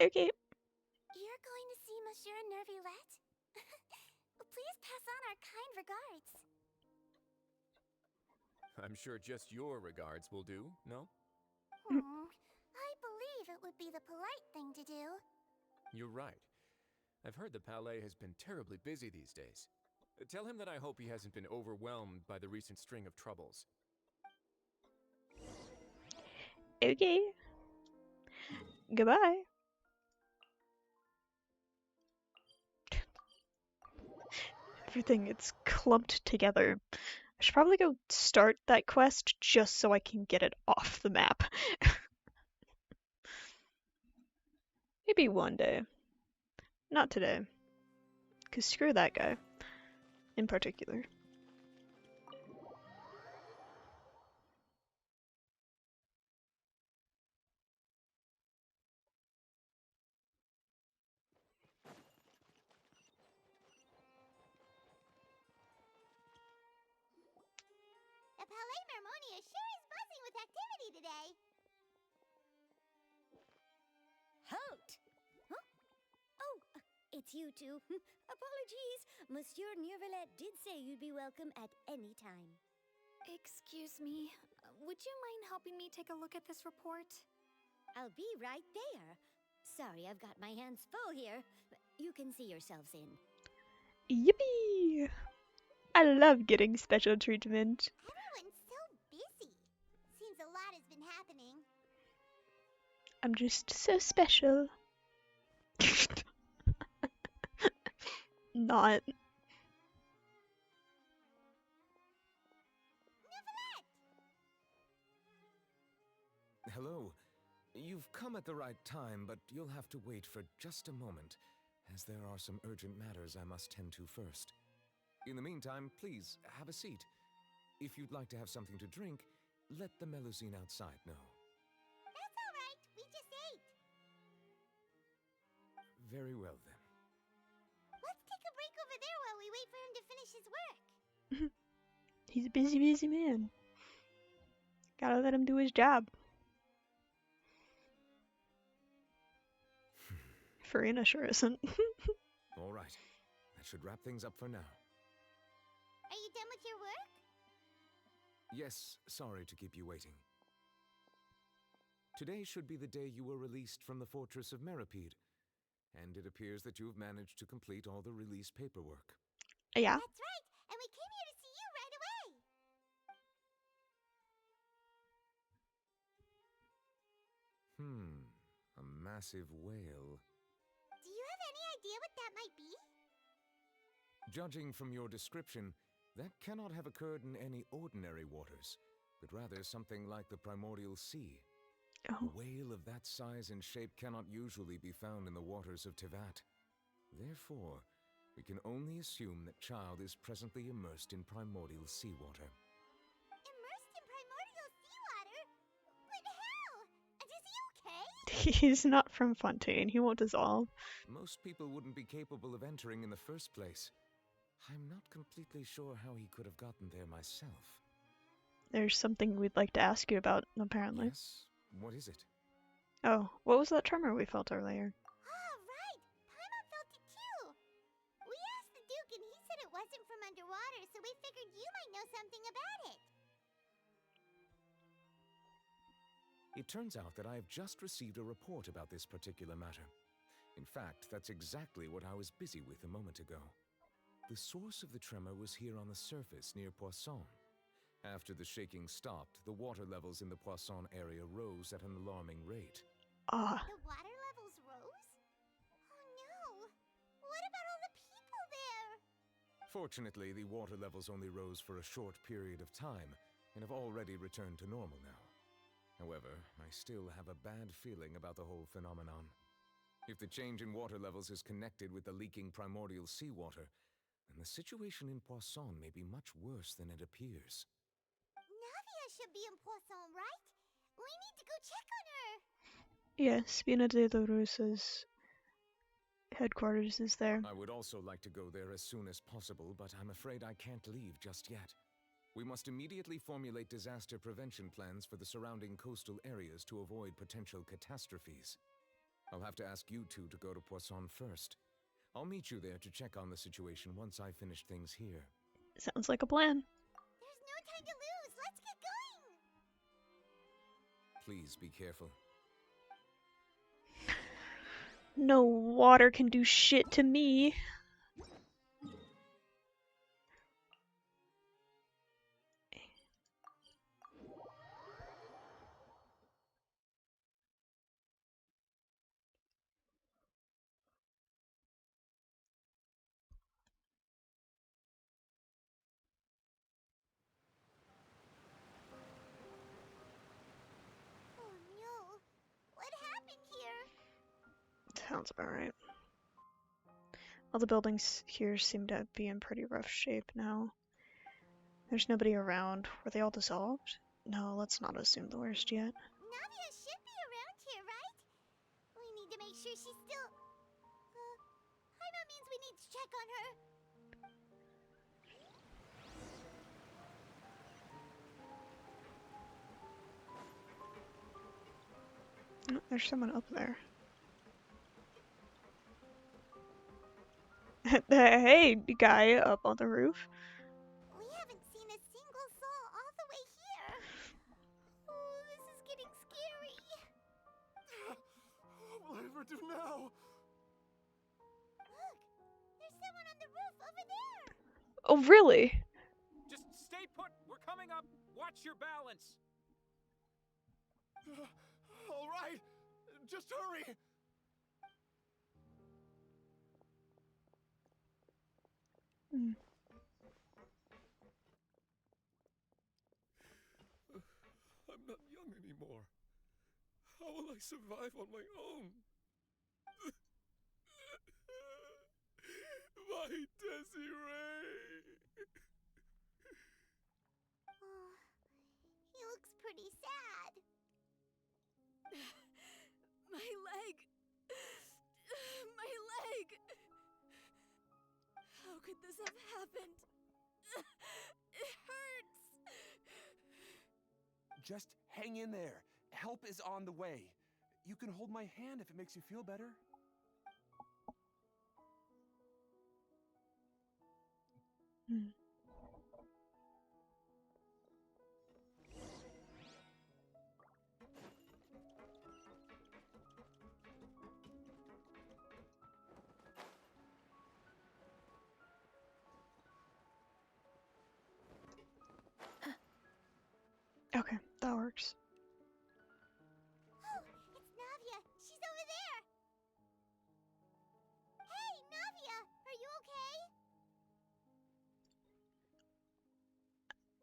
Okay. You're going to see Monsieur Neuvillette? Please pass on our kind regards. I'm sure just your regards will do, no? I believe it would be the polite thing to do. You're right. I've heard the Palais has been terribly busy these days. Tell him that I hope he hasn't been overwhelmed by the recent string of troubles. Okay. Goodbye. Everything it's clumped together. I should probably go start that quest just so I can get it off the map. Maybe one day. Not today. Cause screw that guy. In particular. The Palais Mermonia sure is buzzing with activity today. Halt! Huh? Oh, it's you two. Apologies. Monsieur Neuvillette did say you'd be welcome at any time. Excuse me, would you mind helping me take a look at this report? I'll be right there. Sorry, I've got my hands full here. You can see yourselves in. Yippee! I love getting special treatment. Everyone's so busy. Seems a lot has been happening. I'm just so special. Not. Hello. You've come at the right time, but you'll have to wait for just a moment, as there are some urgent matters I must tend to first. In the meantime, please, have a seat. If you'd like to have something to drink, let the Melusine outside know. That's all right. We just ate. Very well, then. Let's take a break over there while we wait for him to finish his work. He's a busy, busy man. Gotta let him do his job. Farina sure isn't. All right. That should wrap things up for now. Are you done with your work? Yes, sorry to keep you waiting. Today should be the day you were released from the fortress of Meripede, and it appears that you've managed to complete all the release paperwork. Yeah. That's right, and we came here to see you right away. A massive whale. Do you have any idea what that might be? Judging from your description, that cannot have occurred in any ordinary waters, but rather something like the primordial sea. Oh. A whale of that size and shape cannot usually be found in the waters of Tevat. Therefore, we can only assume that Child is presently immersed in primordial seawater. Immersed in primordial seawater? But how? Is he okay? He's not from Fontaine. He won't dissolve. Most people wouldn't be capable of entering in the first place. I'm not completely sure how he could have gotten there myself. There's something we'd like to ask you about, apparently. Yes? What is it? Oh, what was that tremor we felt earlier? Oh, right. Paimon felt it too. We asked the Duke and he said it wasn't from underwater, so we figured you might know something about it. It turns out that I have just received a report about this particular matter. In fact, that's exactly what I was busy with a moment ago. The source of the tremor was here on the surface near Poisson. After the shaking stopped, the water levels in the Poisson area rose at an alarming rate. Ah. The water levels rose? Oh no! What about all the people there? Fortunately, the water levels only rose for a short period of time and have already returned to normal now. However, I still have a bad feeling about the whole phenomenon. If the change in water levels is connected with the leaking primordial seawater, then the situation in Poisson may be much worse than it appears. Navia should be in Poisson, right? We need to go check on her! Yes, Spina de la Rosa's headquarters is there. I would also like to go there as soon as possible, but I'm afraid I can't leave just yet. We must immediately formulate disaster prevention plans for the surrounding coastal areas to avoid potential catastrophes. I'll have to ask you two to go to Poisson first. I'll meet you there to check on the situation once I finish things here. Sounds like a plan. There's no time to lose! Let's get going! Please be careful. No water can do shit to me. Oh no! What happened here? Sounds about right. All the buildings here seem to be in pretty rough shape now. There's nobody around. Were they all dissolved? No, let's not assume the worst yet. Navia should be around here, right? We need to make sure she's still... Paimon means we need to check on her. Oh, there's someone up there. Hey, guy up on the roof. We haven't seen a single soul all the way here. Oh, this is getting scary. What will I ever do now? Look, there's someone on the roof over there. Oh, really? Just stay put. We're coming up. Watch your balance. All right, just hurry. Hmm. I'm not young anymore. How will I survive on my own? My Desiree! Oh, he looks pretty sad. My leg! My leg! How could this have happened? It hurts! Just hang in there. Help is on the way. You can hold my hand if it makes you feel better. Hmm. Okay, that works. Oh, it's Navia. She's over there. Hey, Navia, are you okay?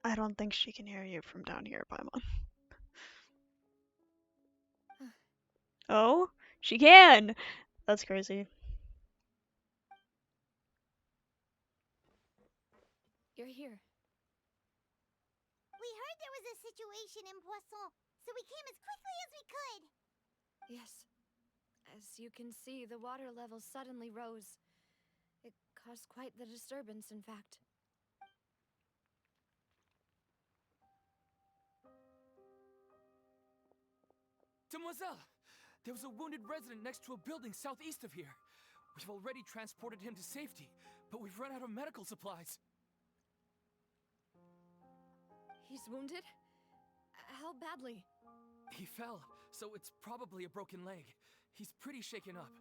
I don't think she can hear you from down here, Paimon. Oh? She can! That's crazy. You're here. We heard there was a situation in Poisson, so we came as quickly as we could. Yes. As you can see, the water level suddenly rose. It caused quite the disturbance, in fact. Demoiselle! There was a wounded resident next to a building southeast of here. We've already transported him to safety, but we've run out of medical supplies. He's wounded? How badly? He fell, so it's probably a broken leg. He's pretty shaken up.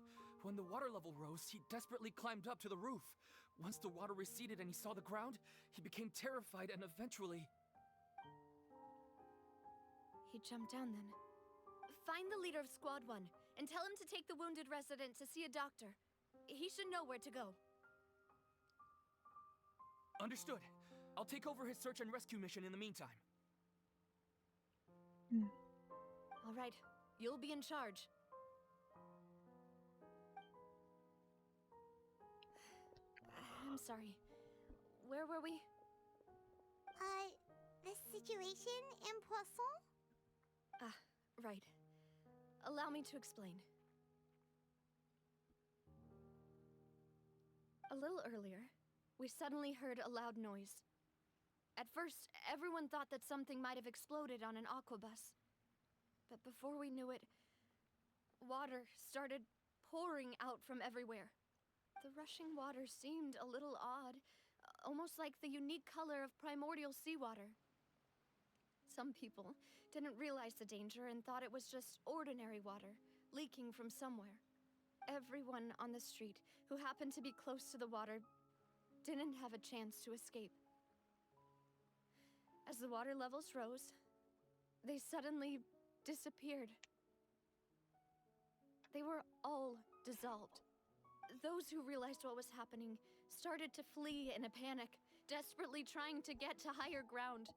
When the water level rose, he desperately climbed up to the roof. Once the water receded and he saw the ground, he became terrified and eventually... He jumped down then. Find the leader of Squad 1 and tell him to take the wounded resident to see a doctor. He should know where to go. Understood. I'll take over his search and rescue mission in the meantime. All right, you'll be in charge. I'm sorry. Where were we? The situation in Poisson? Ah, right. Allow me to explain. A little earlier, we suddenly heard a loud noise. At first, everyone thought that something might have exploded on an aquabus. But before we knew it, water started pouring out from everywhere. The rushing water seemed a little odd, almost like the unique color of primordial seawater. Some people didn't realize the danger and thought it was just ordinary water, leaking from somewhere. Everyone on the street who happened to be close to the water didn't have a chance to escape. As the water levels rose, they suddenly disappeared. They were all dissolved. Those who realized what was happening started to flee in a panic, desperately trying to get to higher ground.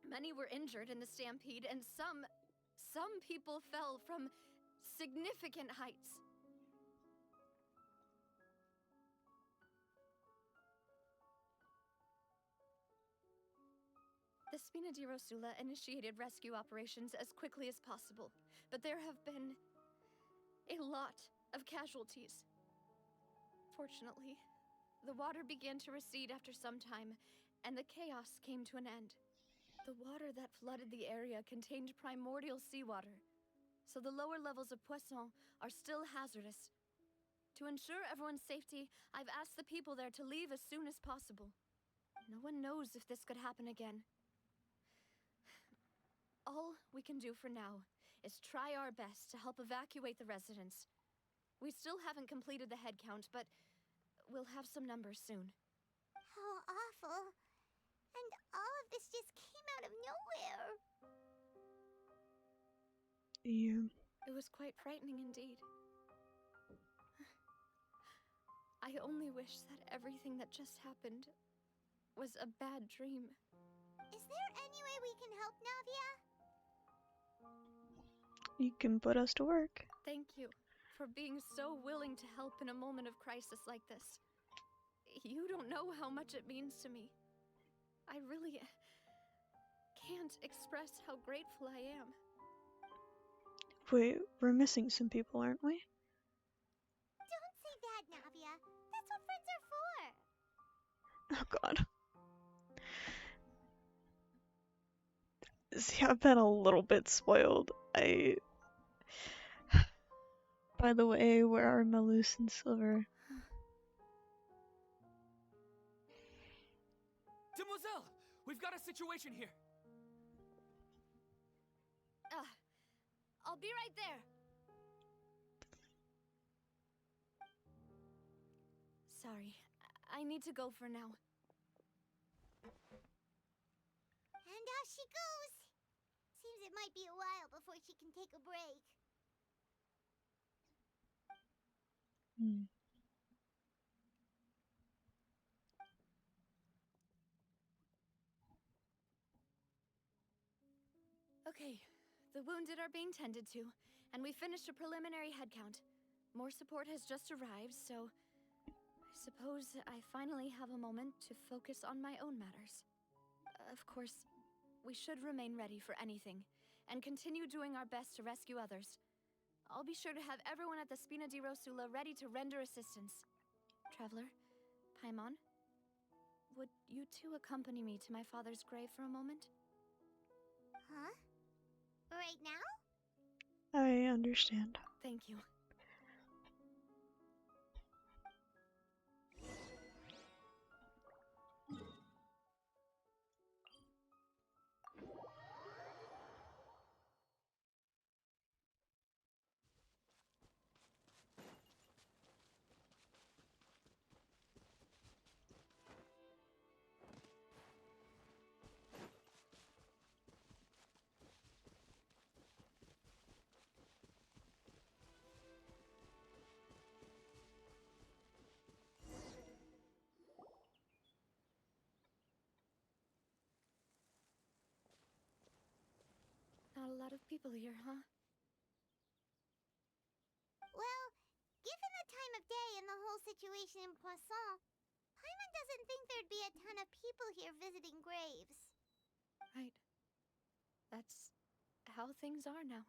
Many were injured in the stampede, and some people fell from significant heights. The Spina di Rosula initiated rescue operations as quickly as possible, but there have been a lot of casualties. Fortunately, the water began to recede after some time, and the chaos came to an end. The water that flooded the area contained primordial seawater, so the lower levels of Poisson are still hazardous. To ensure everyone's safety, I've asked the people there to leave as soon as possible. No one knows if this could happen again. All we can do for now is try our best to help evacuate the residents. We still haven't completed the head count, but we'll have some numbers soon. How awful. And all of this just came out of nowhere. Yeah. It was quite frightening indeed. I only wish that everything that just happened was a bad dream. Is there any way we can help, Navia? You can put us to work. Thank you for being so willing to help in a moment of crisis like this. You don't know how much it means to me. I really can't express how grateful I am. Wait, we're missing some people, aren't we? Don't say that, Navia. That's what friends are for. Oh god. See, I've been a little bit spoiled. By the way, where are Melus and Silver? Demoiselle! We've got a situation here! I'll be right there. Sorry, I need to go for now. And off she goes. Seems it might be a while before she can take a break. Okay, the wounded are being tended to, and we finished a preliminary head count. More support has just arrived, so I suppose I finally have a moment to focus on my own matters. Of course, we should remain ready for anything, and continue doing our best to rescue others. I'll be sure to have everyone at the Spina di Rosula ready to render assistance. Traveler, Paimon, would you two accompany me to my father's grave for a moment? Huh? Right now? I understand. Thank you. Not a lot of people here, huh? Well, given the time of day and the whole situation in Poisson, Paimon doesn't think there'd be a ton of people here visiting graves. Right. That's how things are now.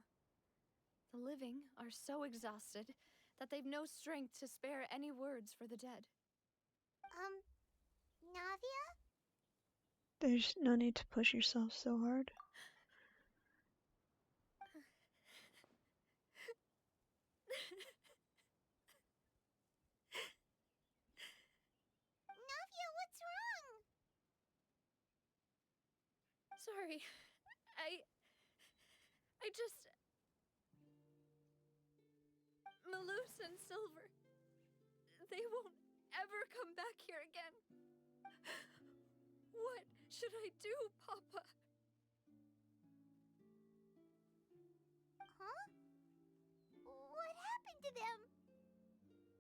The living are so exhausted that they've no strength to spare any words for the dead. Navia? There's no need to push yourself so hard. Navia, what's wrong? Sorry. I just... Melus and Silver. They won't ever come back here again. What should I do, Papa? Huh? What happened to them?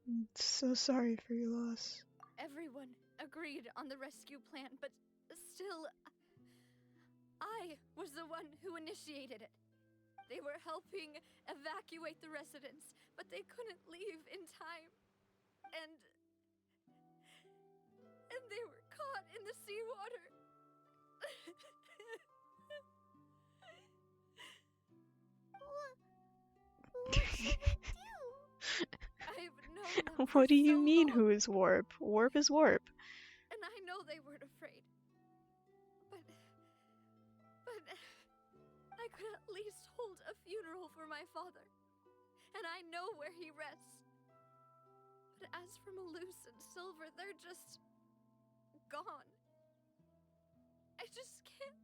I'm so sorry for your loss. Everyone agreed on the rescue plan, but still, I was the one who initiated it. They were helping evacuate the residents, but they couldn't leave in time. And they were caught in the seawater. What do you mean, who is Warp? Warp is Warp. And I know they weren't afraid. But I could at least hold a funeral for my father. And I know where he rests. But as for Malus and Silver, they're just gone. I just can't.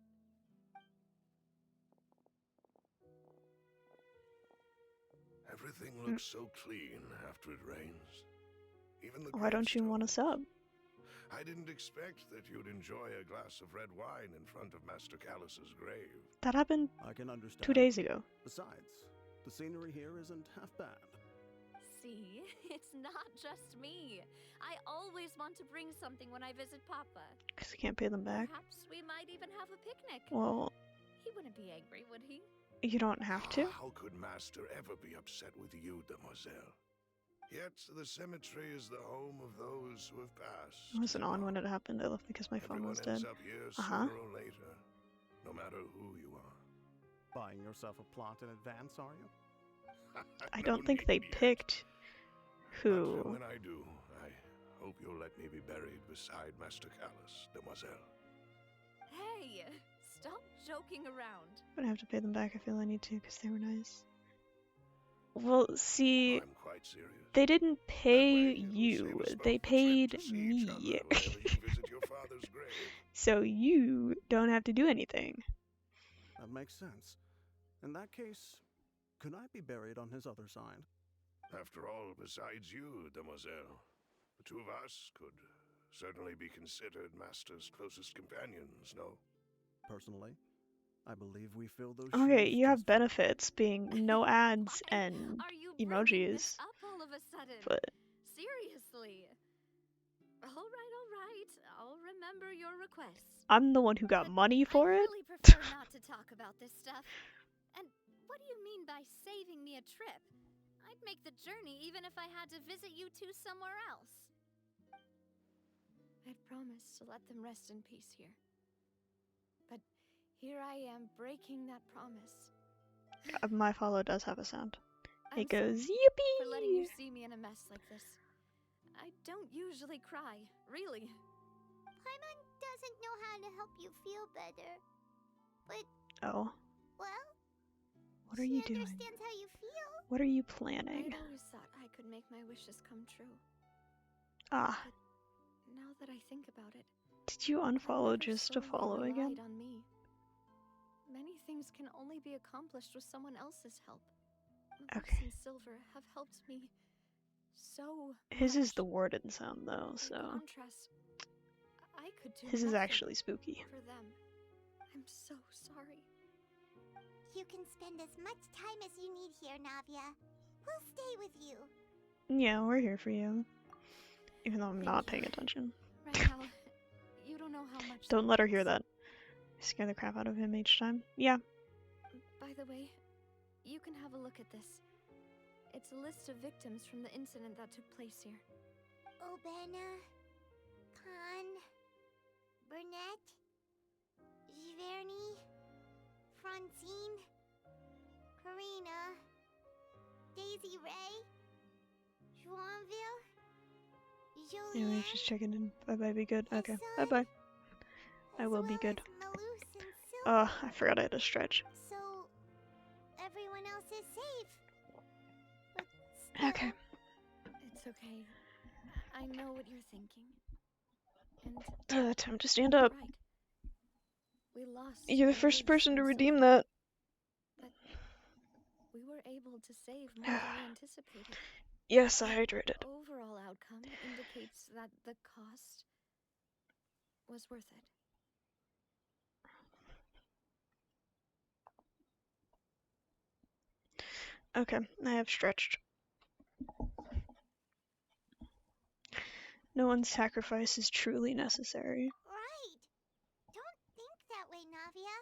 Everything looks so clean after it rains. Even the Why don't you want a sub? I didn't expect that you'd enjoy a glass of red wine in front of Master Callus's grave. That happened I can understand. 2 days ago. Besides, the scenery here isn't half bad. See, it's not just me. I always want to bring something when I visit Papa. Because I can't pay them back. Perhaps we might even have a picnic. Well, He wouldn't be angry, would he? you don't have to. How could Master ever be upset with you, Demoiselle? Yet the cemetery is the home of those who have passed. I wasn't on when it happened. I left because my phone was dead. Everyone ends up here sooner or later, no matter who you are. Buying yourself a plot in advance, are you? I don't think they picked who. But when I do, I hope you'll let me be buried beside Master Callus, Demoiselle. Hey, stop joking around. I'm gonna have to pay them back. I feel I need to because they were nice. Well, see, I'm quite serious. they didn't pay you. They paid me. So you don't have to do anything. That makes sense. In that case, could I be buried on his other side? After all, besides you, Demoiselle, the two of us could certainly be considered Master's closest companions, no? Personally, I believe we fill those Okay, shoes you have just benefits being no ads and Are you bringing emojis. this up all of a sudden? But Seriously. All right. I'll remember your requests. I'm the one who got money for I it. really prefer not to talk about this stuff. And what do you mean by saving me a trip? I'd make the journey even if I had to visit you two somewhere else. I'd promised to let them rest in peace here. But here I am breaking that promise. My follow does have a sound. I'm It goes, sorry yippee! for letting you see me in a mess like this. I don't usually cry, really. Paimon doesn't know how to help you feel better. But, Oh, well, what are you she doing? understands how you feel. What are you planning? I'd always thought I could make my wishes come true. Ah, But now that I think about it, did you I unfollow never just to solely follow again? relied on me. Many things can only be accomplished with someone else's help. Malus Okay. and Silver have helped me so His is much. the warden sound though, In so contrast, I could do his is nothing actually spooky. for them. I'm so sorry. You can spend as much time as you need here, Navia. We'll stay with you. Yeah, we're here for you. Even though I'm Thank not you. paying attention. Rangel, you don't know how much. Don't let her hear means. that. Scare the crap out of him each time. Yeah. By the way, you can have a look at this. It's a list of victims from the incident that took place here. Obena, Khan, Burnett, Giverny, Francine, Karina, Daisy Ray, Joinville, Anyway, Julian, just checking in. Bye bye, be good. Okay, bye bye. I will be good. Malus, and Silver. Oh, I forgot I had to stretch. So, everyone else is safe. But still, Okay. It's okay. I know what you're thinking. And Time to stand up. right. We lost. You're the first Malus person to and redeem Silver, that. But we were able to save more than we anticipated. Yes, I hydrated. The overall outcome indicates that the cost was worth it. Okay, I have stretched. No one's sacrifice is truly necessary. right. Don't think that way, Navia.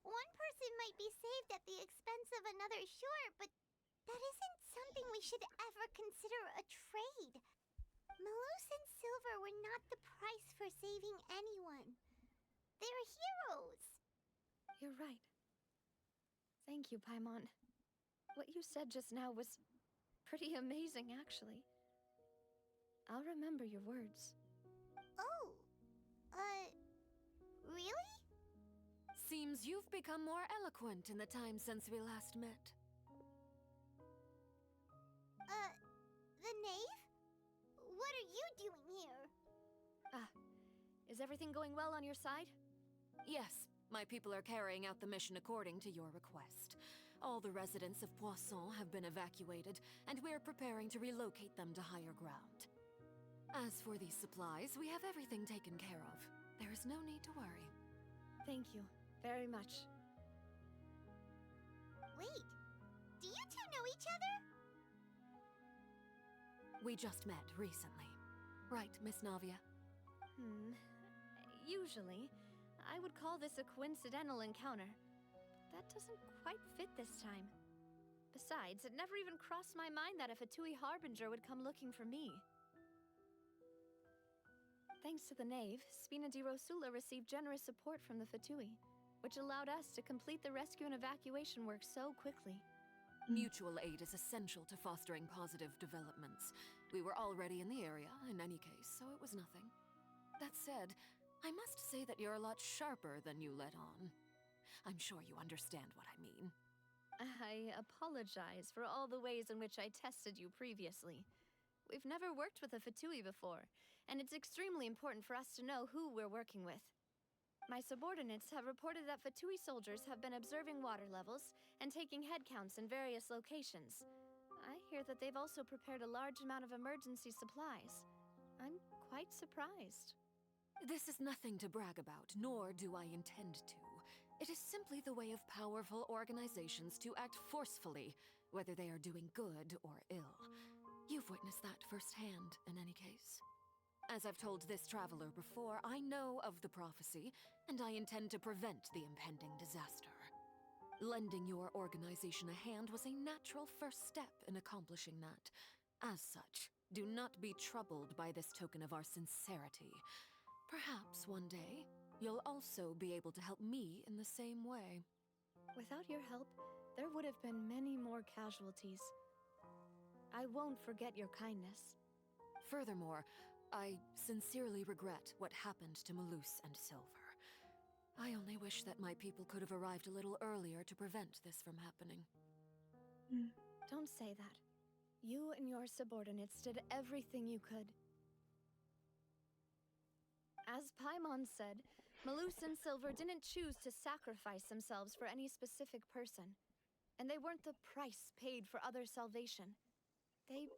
One person might be saved at the expense of another, sure, but that isn't something we should ever consider a trade. Malus and Silver were not the price for saving anyone. They're heroes. You're right. Thank you, Paimon. What you said just now was pretty amazing, actually. I'll remember your words. Oh, really? Seems you've become more eloquent in the time since we last met. The knave? What are you doing here? Is everything going well on your side? Yes, my people are carrying out the mission according to your request. All the residents of Poisson have been evacuated, and we're preparing to relocate them to higher ground. As for these supplies, we have everything taken care of. There is no need to worry. Thank you very much. Wait, do you two know each other? We just met recently. Right, Miss Navia? Usually, I would call this a coincidental encounter. That doesn't quite fit this time. Besides, it never even crossed my mind that a Fatui Harbinger would come looking for me. Thanks to the Knave, Spina di Rosula received generous support from the Fatui, which allowed us to complete the rescue and evacuation work so quickly. Mutual aid is essential to fostering positive developments. We were already in the area, in any case, so it was nothing. That said, I must say that you're a lot sharper than you let on. I'm sure you understand what I mean. I apologize for all the ways in which I tested you previously. We've never worked with a Fatui before, and it's extremely important for us to know who we're working with. My subordinates have reported that Fatui soldiers have been observing water levels and taking head counts in various locations. I hear that they've also prepared a large amount of emergency supplies. I'm quite surprised. This is nothing to brag about, nor do I intend to. It is simply the way of powerful organizations to act forcefully, whether they are doing good or ill. You've witnessed that firsthand, in any case. As I've told this traveler before, I know of the prophecy, and I intend to prevent the impending disaster. Lending your organization a hand was a natural first step in accomplishing that. As such, do not be troubled by this token of our sincerity. Perhaps one day, you'll also be able to help me in the same way. Without your help, there would have been many more casualties. I won't forget your kindness. Furthermore, I sincerely regret what happened to Malus and Silver. I only wish that my people could have arrived a little earlier to prevent this from happening. Don't say that. You and your subordinates did everything you could. As Paimon said, Malus and Silver didn't choose to sacrifice themselves for any specific person, and they weren't the price paid for other salvation. They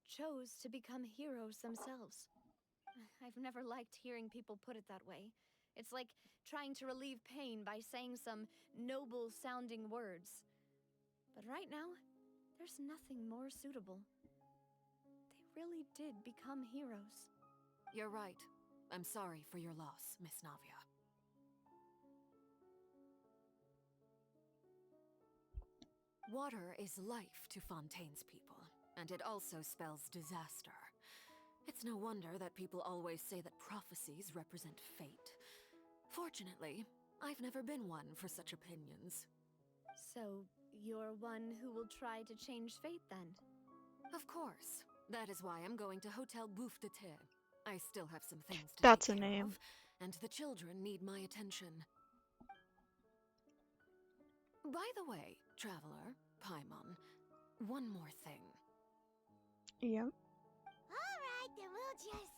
chose to become heroes themselves. I've never liked hearing people put it that way. It's like trying to relieve pain by saying some noble-sounding words. But right now, there's nothing more suitable. They really did become heroes. You're right. I'm sorry for your loss, Miss Navia. Water is life to Fontaine's people, and it also spells disaster. It's no wonder that people always say that prophecies represent fate. Fortunately, I've never been one for such opinions. So, you're one who will try to change fate then? Of course. That is why I'm going to Hotel Bouffe de Thé. I still have some things to That's take a care name. of, and the children need my attention. By the way, Traveler, Paimon, one more thing. Yep. Alright, then we'll just...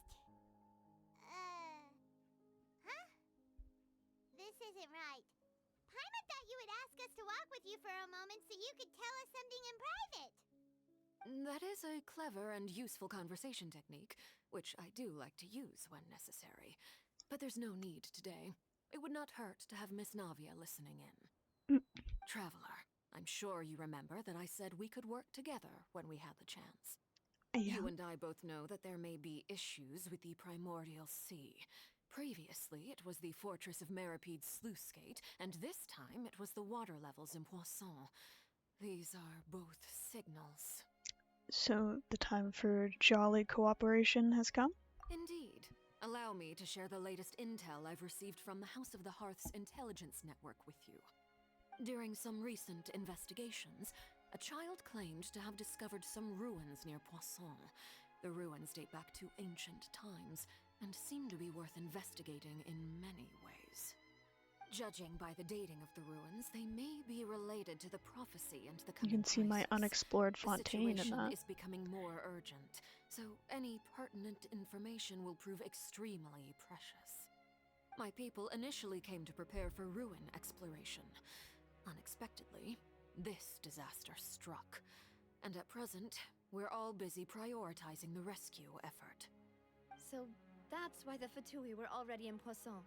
Huh? This isn't right. Paimon thought you would ask us to walk with you for a moment so you could tell us something in private. That is a clever and useful conversation technique, which I do like to use when necessary. But there's no need today. It would not hurt to have Miss Navia listening in. Traveler, I'm sure you remember that I said we could work together when we had the chance. Yeah. You and I both know that there may be issues with the Primordial Sea. Previously, it was the fortress of Meripede's sluice gate, and this time it was the water levels in Poisson. These are both signals. So the time for jolly cooperation has come? Indeed. Allow me to share the latest intel I've received from the House of the Hearth's intelligence network with you. During some recent investigations, a child claimed to have discovered some ruins near Poisson. The ruins date back to ancient times and seem to be worth investigating in many ways. Judging by the dating of the ruins, they may be related to the prophecy and the You coming can see my crisis. unexplored The fontaine in situation that. is becoming more urgent, so any pertinent information will prove extremely precious. My people initially came to prepare for ruin exploration. Unexpectedly, this disaster struck, and at present, we're all busy prioritizing the rescue effort. So that's why the Fatui were already in Poisson.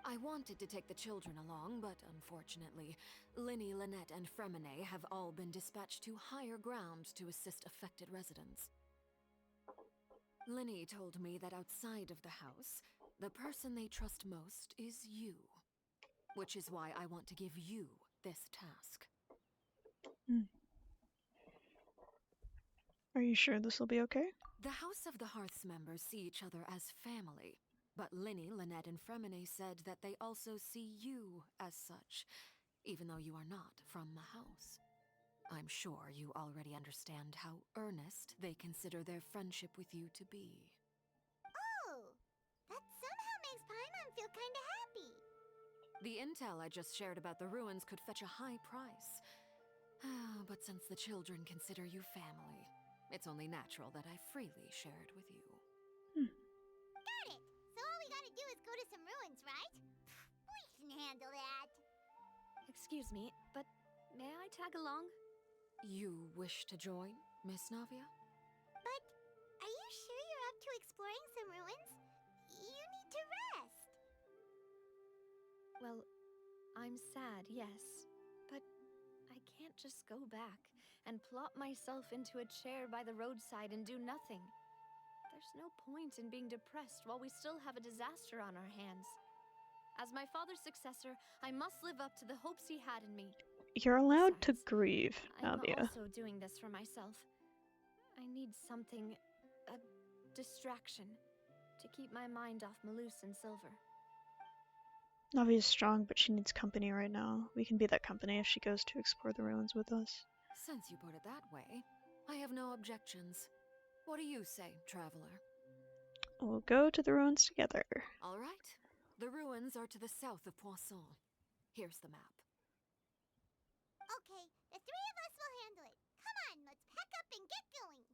I wanted to take the children along, but unfortunately, Linny, Lynette, and Fremine have all been dispatched to higher ground to assist affected residents. Linny told me that outside of the house, the person they trust most is you. Which is why I want to give you this task. Are you sure this will be okay? The House of the Hearth's members see each other as family, but Linny, Lynette, and Fremine said that they also see you as such, even though you are not from the house. I'm sure you already understand how earnest they consider their friendship with you to be. Oh, that somehow makes Paimon feel kinda happy. The intel I just shared about the ruins could fetch a high price. But since the children consider you family, it's only natural that I freely share it with you. Got it! So all we gotta do is go to some ruins, right? We can handle that. Excuse me, but may I tag along? You wish to join, Miss Navia? But are you sure you're up to exploring some ruins? You need to rest. Well, I'm sad, yes, but I can't just go back and plop myself into a chair by the roadside and do nothing. There's no point in being depressed while we still have a disaster on our hands. As my father's successor, I must live up to the hopes he had in me. You're allowed to grieve, I'm Navia. also doing this for myself. I need something, a distraction, to keep my mind off Malus and Silver. Navia's strong, but she needs company right now. We can be that company if she goes to explore the ruins with us. Since you put it that way, I have no objections. What do you say, traveler? We'll go to the ruins together. All right. The ruins are to the south of Poisson. Here's the map. Okay, the three of us will handle it. Come on, let's pack up and get going.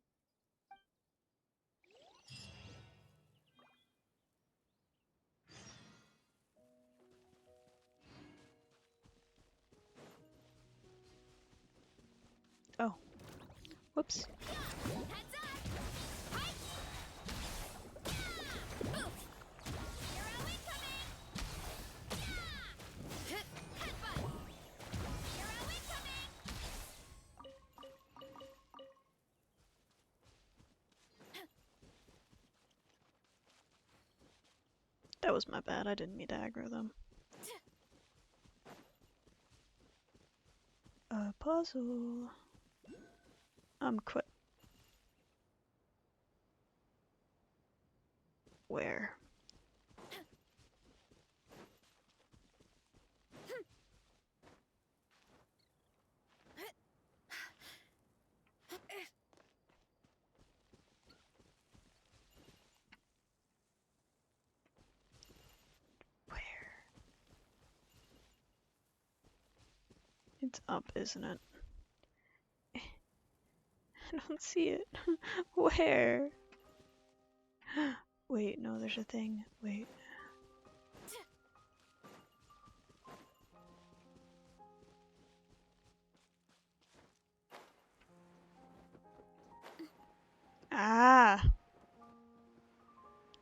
Oh. Whoops. That was my bad. I didn't mean to aggro them. A puzzle. I'm quit. Where? It's up, isn't it? I don't see it. Where? Wait, no, there's a thing. Wait. Ah!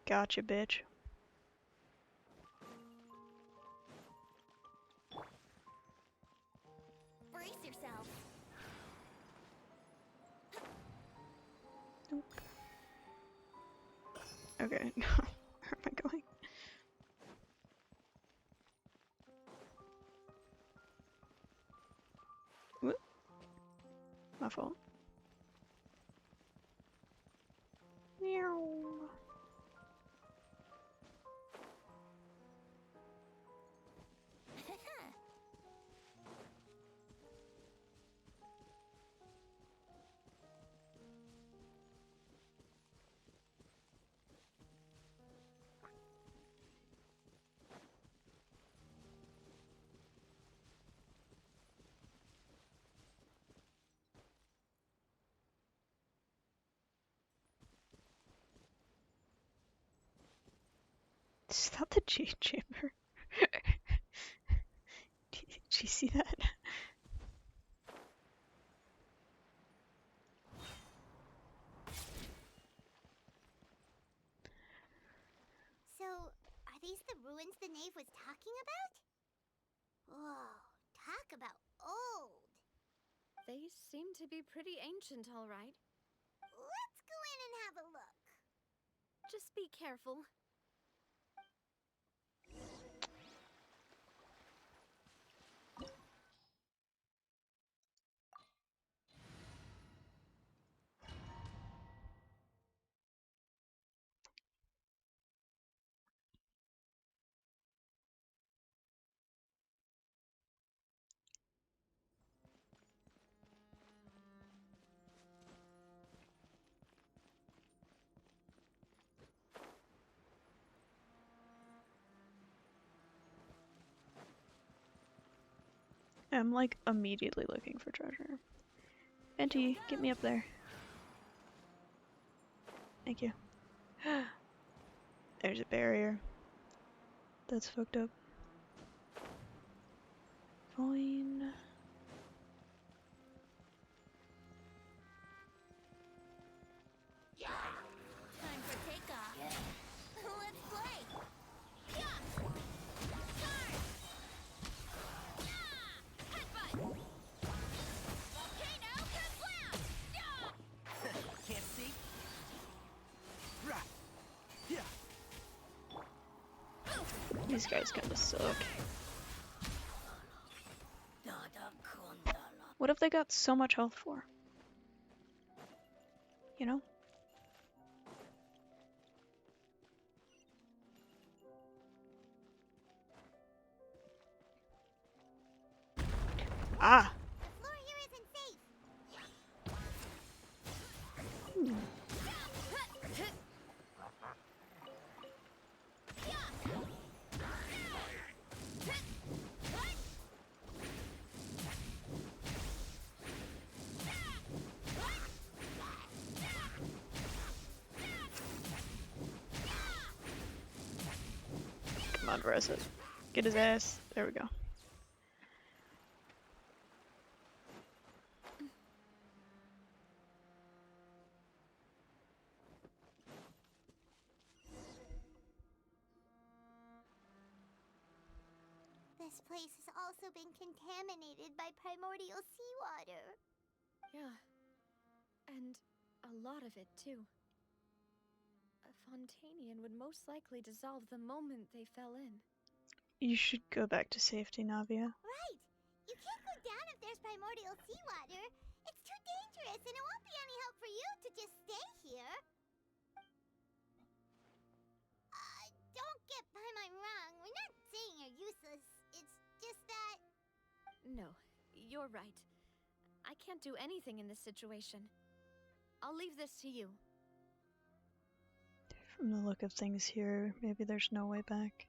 Gotcha, bitch. Brace yourself. Nope. Okay, where am I going? Whoop. My fault. Meow. that the Jade Chamber? Did you see that? So, are these the ruins the knave was talking about? Whoa, talk about old. They seem to be pretty ancient, all right. Let's go in and have a look. Just be careful. I'm like immediately looking for treasure. Venti, get me up there. Thank you. There's a barrier. That's fucked up. Fine. Time for takeoff. Let's play. Can't see? These guys kinda suck. What have they got so much health for? You know? Ah! The floor here isn't safe. Come on, Versa. Get his ass. There we go. This place has also been contaminated by primordial seawater. Yeah. And a lot of it, too. A Fontainian would most likely dissolve the moment they fell in. You should go back to safety, Navia. Right! You can't go down if there's primordial seawater. It's too dangerous, and it won't be any help for you to just stay here. Don't get Paimon wrong. We're not saying you're useless. It's just that... No, you're right. I can't do anything in this situation. I'll leave this to you. From the look of things here, maybe there's no way back.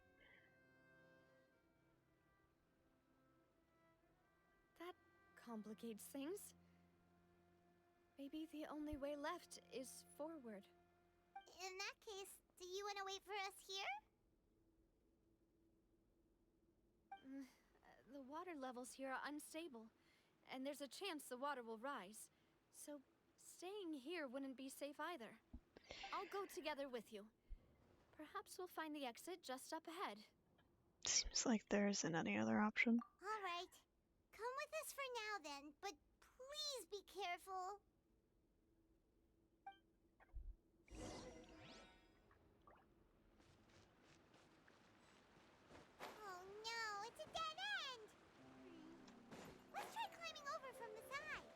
That complicates things. Maybe the only way left is forward. In that case, do you want to wait for us here? The water levels here are unstable, and there's a chance the water will rise. So staying here wouldn't be safe either. I'll go together with you. Perhaps we'll find the exit just up ahead. Seems like there isn't any other option. All right. Come with us for now then, but please be careful. Oh no, it's a dead end! Let's try climbing over from the side.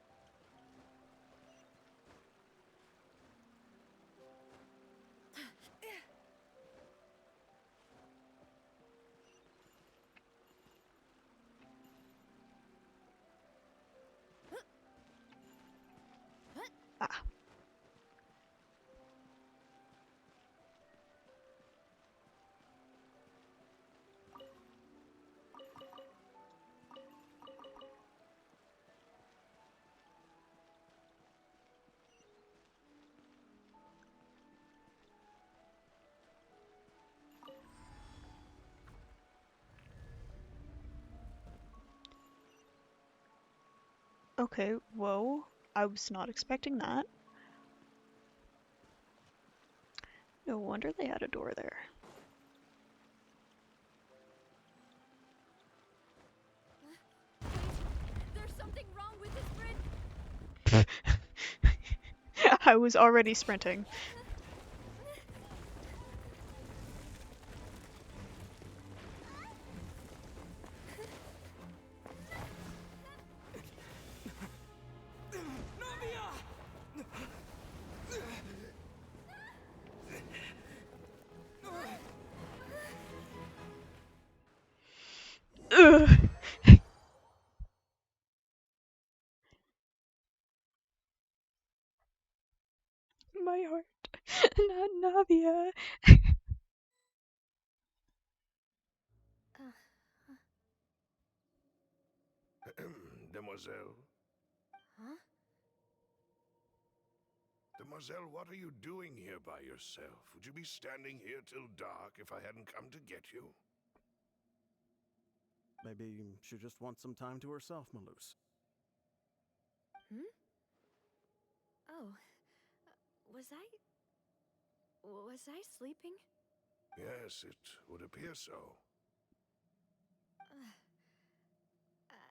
Okay, whoa. I was not expecting that. No wonder they had a door there. There's something wrong with this bridge. I was already sprinting. Ugh. My heart. Not Navia. Demoiselle? Huh? Demoiselle, what are you doing here by yourself? Would you be standing here till dark if I hadn't come to get you? Maybe she just wants some time to herself, Maloose. Hmm? Oh. Was I sleeping? Yes, it would appear so.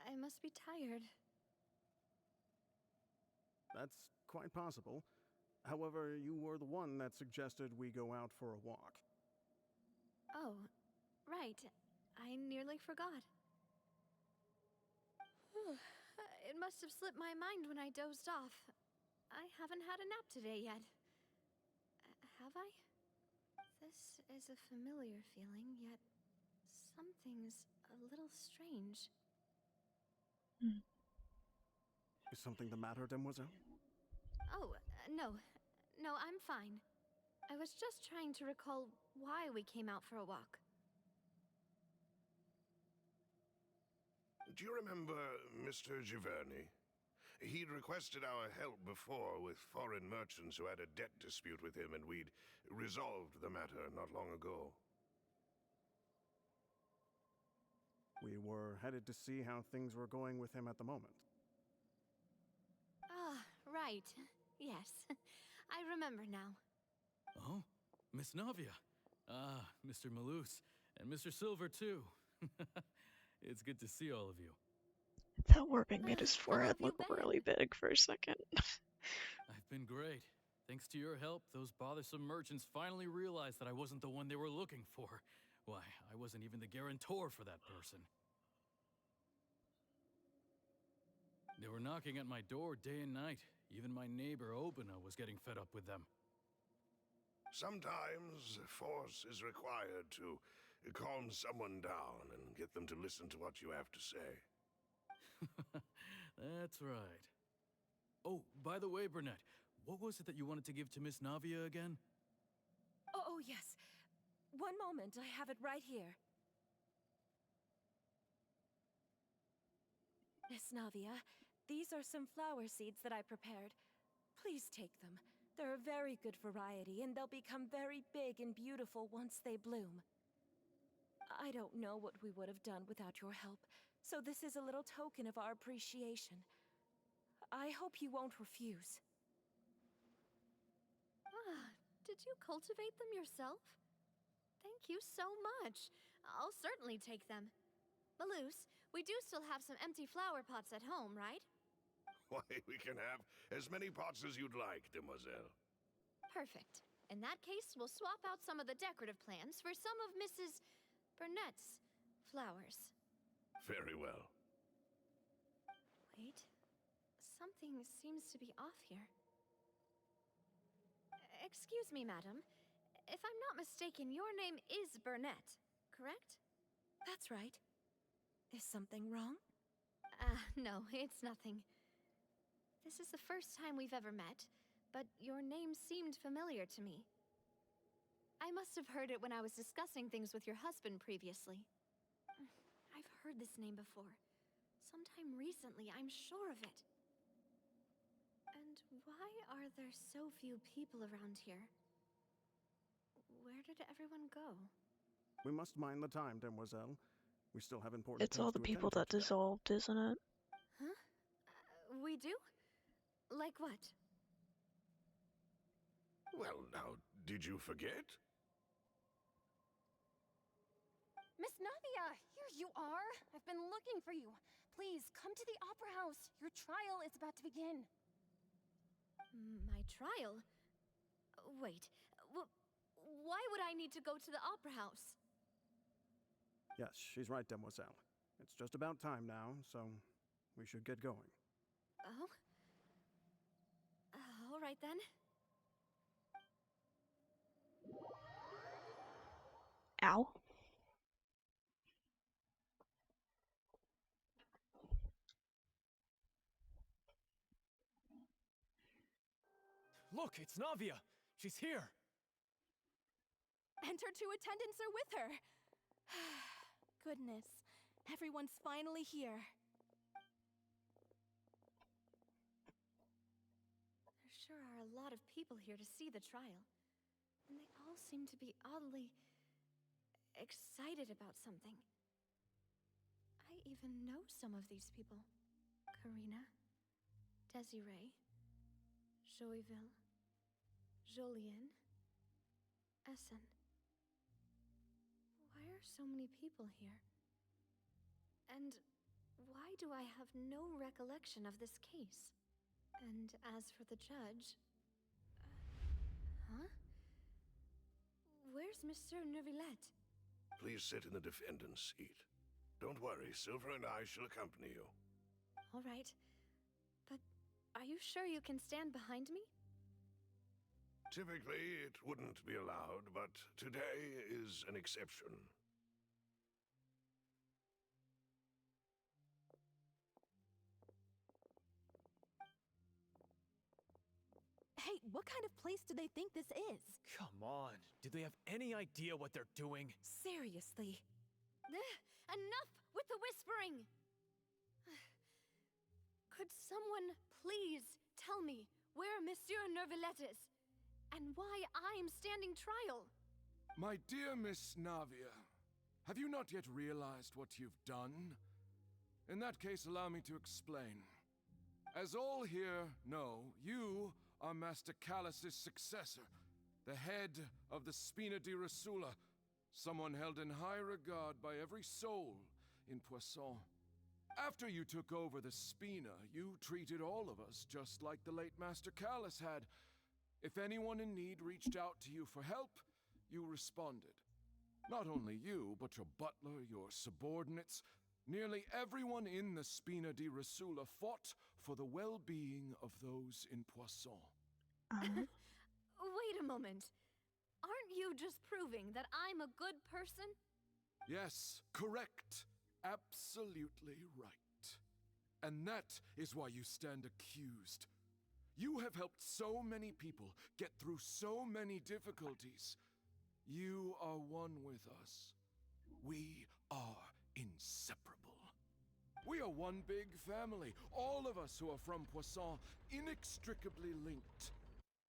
I must be tired. That's quite possible. However, you were the one that suggested we go out for a walk. Oh, right. I nearly forgot. It must have slipped my mind when I dozed off. I haven't had a nap today yet. Have I? This is a familiar feeling, yet something's a little strange. Is something the matter, Demoiselle? Oh, no. No, I'm fine. I was just trying to recall why we came out for a walk. Do you remember Mr. Giverny? He'd requested our help before with foreign merchants who had a debt dispute with him, and we'd resolved the matter not long ago. We were headed to see how things were going with him at the moment. Ah, right. Yes. I remember now. Oh, Miss Navia. Ah, Mr. Maloose. And Mr. Silver, too. It's good to see all of you. That warping made his forehead look really big for a second. I've been great. Thanks to your help, those bothersome merchants finally realized that I wasn't the one they were looking for. Why, I wasn't even the guarantor for that person. They were knocking at my door day and night. Even my neighbor Obina was getting fed up with them. Sometimes force is required to calm someone down and get them to listen to what you have to say. That's right. Oh, by the way, Burnett, what was it that you wanted to give to Miss Navia again? Oh, yes. One moment, I have it right here. Miss Navia, these are some flower seeds that I prepared. Please take them. They're a very good variety, and they'll become very big and beautiful once they bloom. I don't know what we would have done without your help, so this is a little token of our appreciation. I hope you won't refuse. Ah, did you cultivate them yourself? Thank you so much. I'll certainly take them. Maloose, we do still have some empty flower pots at home, right? Why, we can have as many pots as you'd like, Demoiselle. Perfect. In that case, we'll swap out some of the decorative plants for some of Mrs. Burnett's flowers. Very well. Wait. Something seems to be off here. Excuse me, madam. If I'm not mistaken, your name is Burnett, correct? That's right. Is something wrong? No, it's nothing. This is the first time we've ever met, but your name seemed familiar to me. I must have heard it when I was discussing things with your husband previously. I've heard this name before. Sometime recently, I'm sure of it. And why are there so few people around here? Where did everyone go? We must mind the time, Demoiselle. We still have important It's all things the to people attend that to today. dissolved, isn't it? Huh? We do? Like what? Well, now, did you forget? Miss Navia, here you are. I've been looking for you. Please, come to the Opera House. Your trial is about to begin. My trial? Wait, why would I need to go to the Opera House? Yes, she's right, Demoiselle. It's just about time now, so we should get going. Oh? All right then. Ow. Look, it's Navia! She's here! And her two attendants are with her. Goodness, everyone's finally here. There sure are a lot of people here to see the trial. And they all seem to be oddly excited about something. I even know some of these people. Karina, Desiree, Joyville, Jolien, Essen. Why are so many people here? And why do I have no recollection of this case? And as for the judge... huh? Where's Monsieur Neuvillette? Please sit in the defendant's seat. Don't worry, Silver and I shall accompany you. All right. But are you sure you can stand behind me? Typically, it wouldn't be allowed, but today is an exception. Hey, what kind of place do they think this is? Come on, do they have any idea what they're doing? Seriously. Enough with the whispering! Could someone please tell me where Monsieur Neuvillette is? And why I'm standing trial? My dear Miss Navia, have you not yet realized what you've done? In that case, allow me to explain. As all here know, you are Master Callus's successor, the head of the Spina di Rosula, someone held in high regard by every soul in Poisson. After you took over the Spina, you treated all of us just like the late Master Callus had. If anyone in need reached out to you for help, you responded. Not only you, but your butler, your subordinates, nearly everyone in the Spina di Rosula fought for the well-being of those in Poisson. Wait a moment. Aren't you just proving that I'm a good person? Yes, correct. Absolutely right. And that is why you stand accused. You have helped so many people get through so many difficulties. You are one with us. We are inseparable. We are one big family, all of us who are from Poisson, inextricably linked.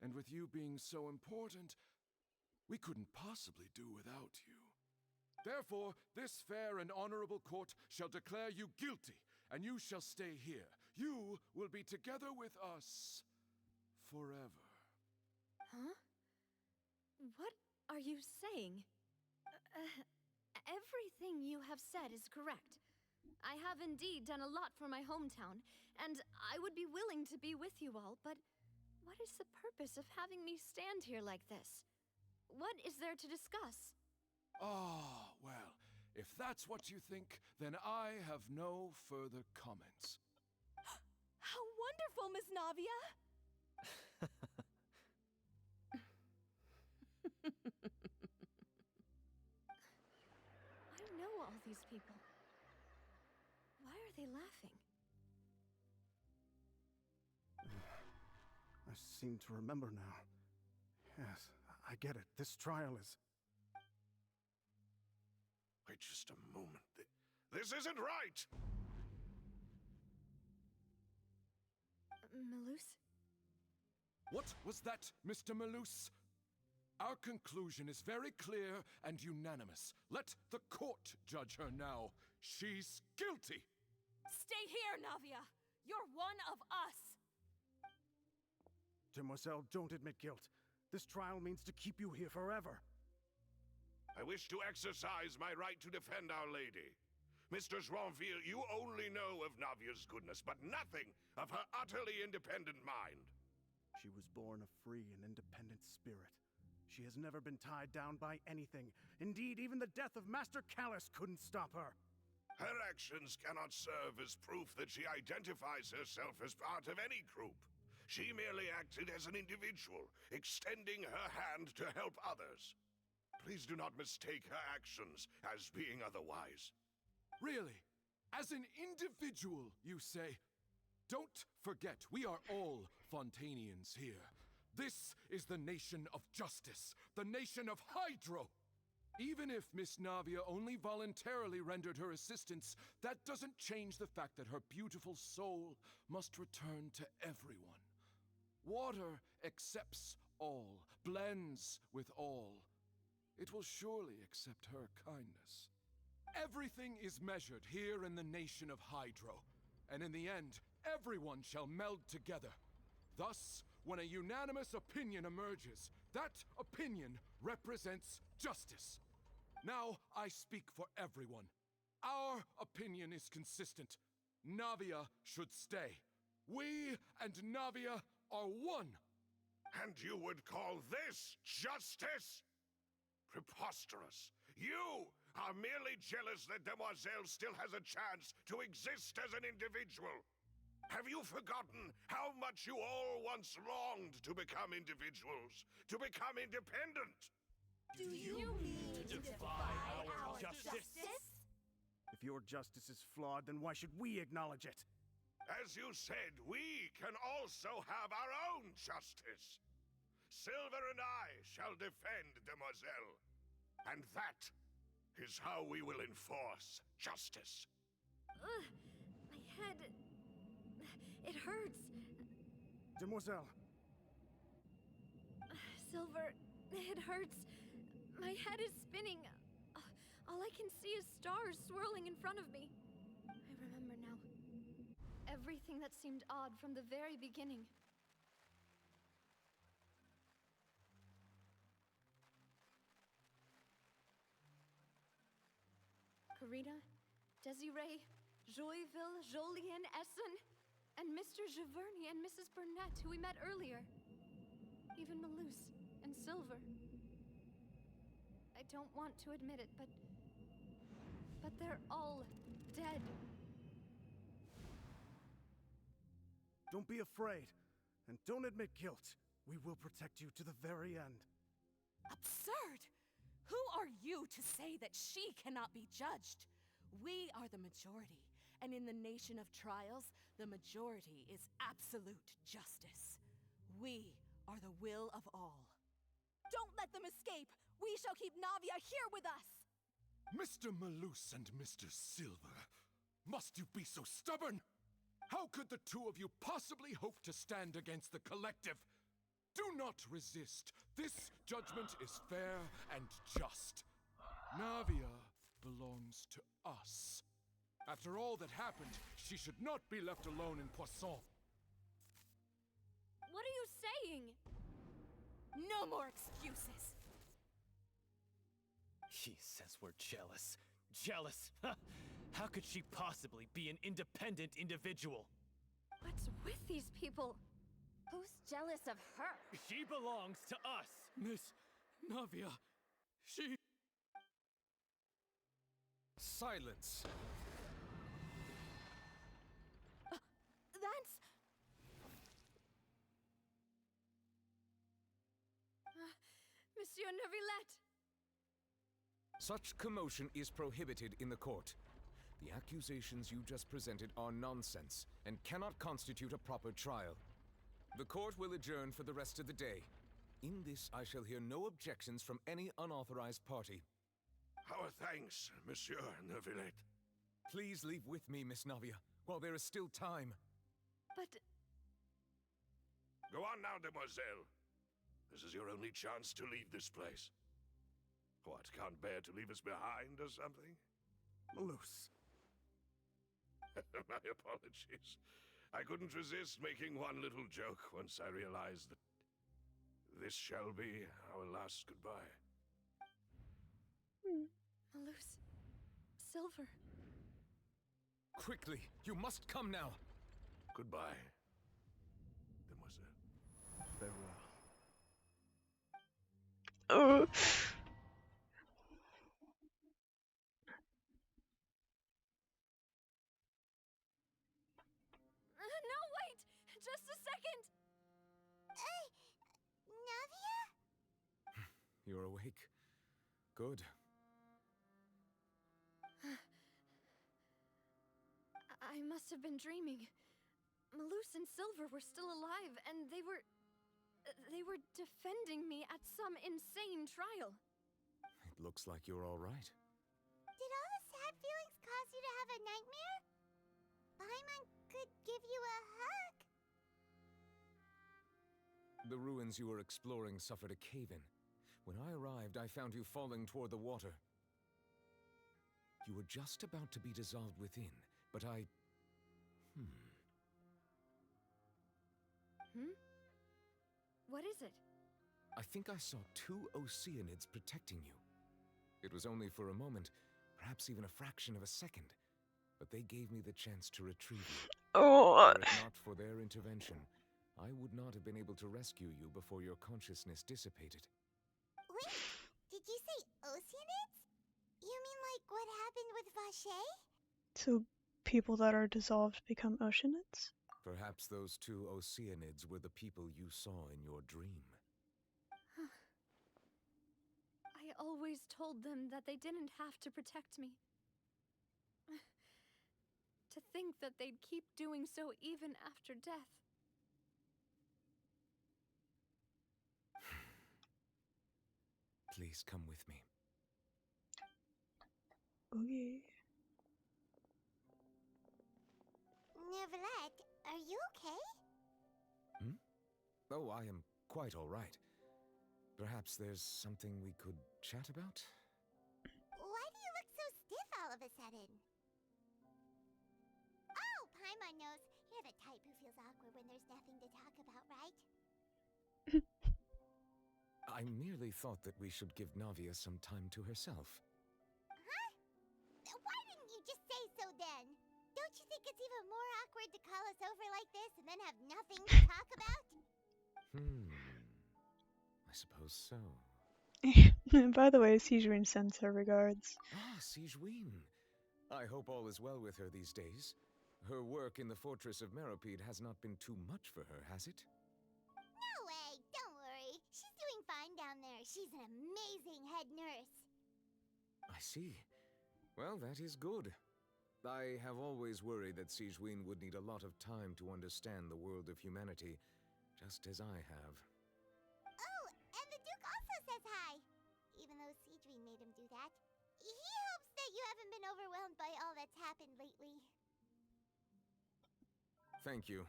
And with you being so important, we couldn't possibly do without you. Therefore, this fair and honorable court shall declare you guilty, and you shall stay here. You will be together with us forever. Huh? What are you saying? Everything you have said is correct. I have indeed done a lot for my hometown, and I would be willing to be with you all, but what is the purpose of having me stand here like this? What is there to discuss? Ah, well, if that's what you think, then I have no further comments. How wonderful, Miss Navia! I know all these people. Why are they laughing? I seem to remember now. Yes, I get it. This trial is... Wait just a moment. This isn't right! Melus? What was that, Mr. Melus? Our conclusion is very clear and unanimous. Let the court judge her now. She's guilty! Stay here, Navia! You're one of us! Demoiselle, don't admit guilt. This trial means to keep you here forever. I wish to exercise my right to defend Our Lady. Mr. Joinville, you only know of Navia's goodness, but nothing of her utterly independent mind. She was born a free and independent spirit. She has never been tied down by anything. Indeed, even the death of Master Callus couldn't stop her. Her actions cannot serve as proof that she identifies herself as part of any group. She merely acted as an individual, extending her hand to help others. Please do not mistake her actions as being otherwise. Really? As an individual, you say? Don't forget, we are all Fontainians here. This is the nation of justice, the nation of Hydro. Even if Miss Navia only voluntarily rendered her assistance, that doesn't change the fact that her beautiful soul must return to everyone. Water accepts all, blends with all. It will surely accept her kindness. Everything is measured here in the nation of Hydro, and in the end, everyone shall meld together. Thus, when a unanimous opinion emerges, that opinion represents justice. Now I speak for everyone. Our opinion is consistent. Navia should stay. We and Navia are one. And you would call this justice? Preposterous. You are merely jealous that Demoiselle still has a chance to exist as an individual. Have you forgotten how much you all once longed to become individuals, to become independent? Do you mean to defy our justice? If your justice is flawed, then why should we acknowledge it? As you said, we can also have our own justice. Silver and I shall defend Demoiselle. And that is how we will enforce justice. My head... It hurts. Demoiselle. Silver, it hurts. My head is spinning. All I can see is stars swirling in front of me. I remember now. Everything that seemed odd from the very beginning. Karina, Desiree, Joyville, Jolien, Essen, and Mr. Giverny and Mrs. Burnett, who we met earlier. Even Malus and Silver. I don't want to admit it, but they're all dead. Don't be afraid, and don't admit guilt. We will protect you to the very end. Absurd! Who are you to say that she cannot be judged? We are the majority, and in the nation of trials, the majority is absolute justice. We are the will of all. Don't let them escape! We shall keep Navia here with us! Mr. Malus and Mr. Silver, must you be so stubborn? How could the two of you possibly hope to stand against the collective? Do not resist. This judgment is fair and just. Navia belongs to us. After all that happened, she should not be left alone in Poisson. What are you saying? No more excuses! She says we're jealous. Jealous? How could she possibly be an independent individual? What's with these people? Who's jealous of her? She belongs to us! Miss Navia, she... Silence! That's... Monsieur Neuvillette! Such commotion is prohibited in the court. The accusations you just presented are nonsense and cannot constitute a proper trial. The court will adjourn for the rest of the day. In this, I shall hear no objections from any unauthorized party. Our thanks, Monsieur Neuvillette. Please leave with me, Miss Navia, while there is still time. But... Go on now, Demoiselle. This is your only chance to leave this place. What, can't bear to leave us behind or something? Malus. My apologies. I couldn't resist making one little joke once I realized that this shall be our last goodbye. Malus. Silver. Quickly, you must come now. Goodbye, demoiselle. Farewell. Oh. No, wait! Just a second! Navia? You're awake. Good. I must have been dreaming. Malus and Silver were still alive, and they were defending me at some insane trial. It looks like you're all right. Did all the sad feelings cause you to have a nightmare? Paimon could give you a hug. The ruins you were exploring suffered a cave-in. When I arrived, I found you falling toward the water. You were just about to be dissolved within, but I... What is it? I think I saw 2 Oceanids protecting you. It was only for a moment, perhaps even a fraction of a second, but they gave me the chance to retrieve you. Oh. Were it not for their intervention, I would not have been able to rescue you before your consciousness dissipated. Wait, did you say Oceanids? You mean like what happened with Vache? So people that are dissolved become oceanids? Perhaps those 2 Oceanids were the people you saw in your dream. I always told them that they didn't have to protect me. To think that they'd keep doing so even after death. Please come with me. Okay. Neverlet, are you okay? Oh, I am quite all right. Perhaps there's something we could chat about? Why do you look so stiff all of a sudden? Oh, Paimon knows. You're the type who feels awkward when there's nothing to talk about, right? I merely thought that we should give Navia some time to herself. Huh? Why didn't you just say so then? Don't you think it's even more awkward to call us over like this and then have nothing to talk about? I suppose so. By the way, Sigewin sends her regards. Ah, Sigewin. I hope all is well with her these days. Her work in the fortress of Meropide has not been too much for her, has it? No way, don't worry. She's doing fine down there. She's an amazing head nurse. I see. Well, that is good. I have always worried that Sigewin would need a lot of time to understand the world of humanity, just as I have. Oh, and the Duke also says hi. Even though Sigewin made him do that. He hopes that you haven't been overwhelmed by all that's happened lately. Thank you.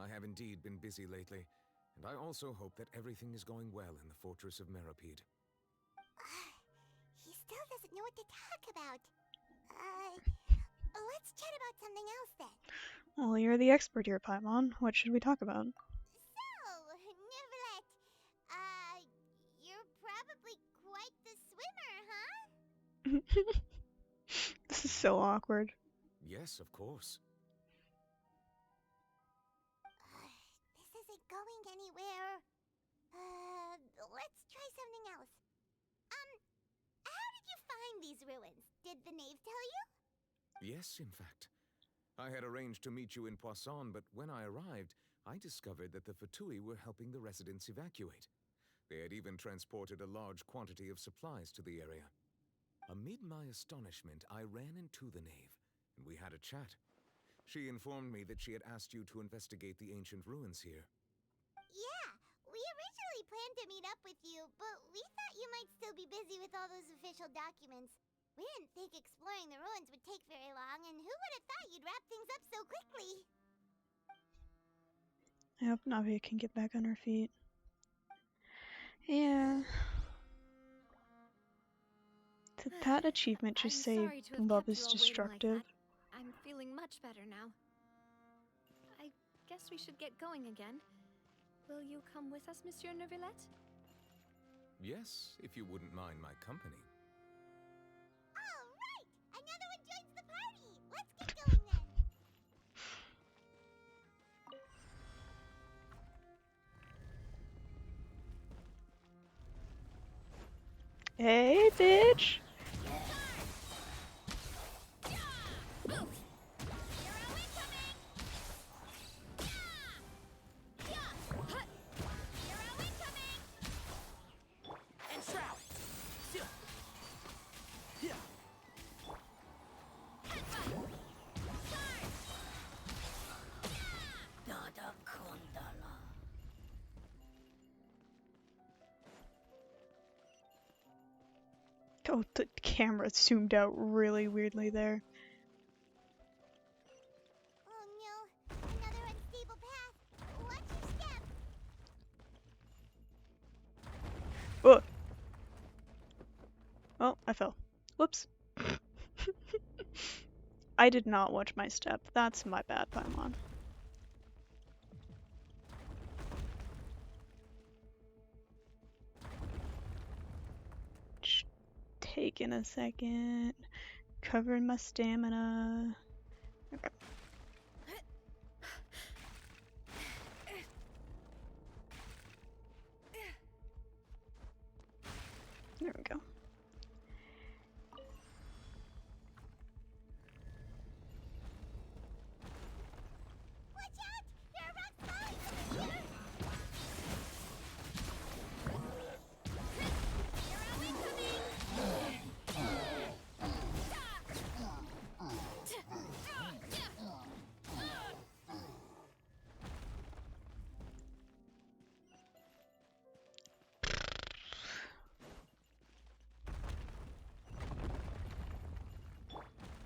I have indeed been busy lately, and I also hope that everything is going well in the fortress of Meropide. He still doesn't know what to talk about. Let's chat about something else then. Well, you're the expert here, Paimon. What should we talk about? So, Neverlet, you're probably quite the swimmer, huh? This is so awkward. Yes, of course. This isn't going anywhere. Let's try something else. How did you find these ruins? Did the knave tell you? Yes, in fact. I had arranged to meet you in Poisson, but when I arrived, I discovered that the Fatui were helping the residents evacuate. They had even transported a large quantity of supplies to the area. Amid my astonishment, I ran into the knave, and we had a chat. She informed me that she had asked you to investigate the ancient ruins here. Yeah, we originally planned to meet up with you, but we thought you might still be busy with all those official documents. We didn't think exploring the ruins would take very long, and who would have thought you'd wrap things up so quickly? I hope Navia can get back on her feet. Yeah. Did that achievement just say sorry to have love kept is you all waiting destructive? like that. I'm feeling much better now. I guess we should get going again. Will you come with us, Monsieur Neuvillette? Yes, if you wouldn't mind my company. All right! Another one joins the party! Let's get going then! Hey, bitch! Oh, the camera zoomed out really weirdly there. Oh no, another unstable path. Watch your step. Oh! Oh, I fell. Whoops. I did not watch my step. That's my bad, Paimon. Taking a second. Covering my stamina. Okay. There we go. Watch out! There are rocks falling!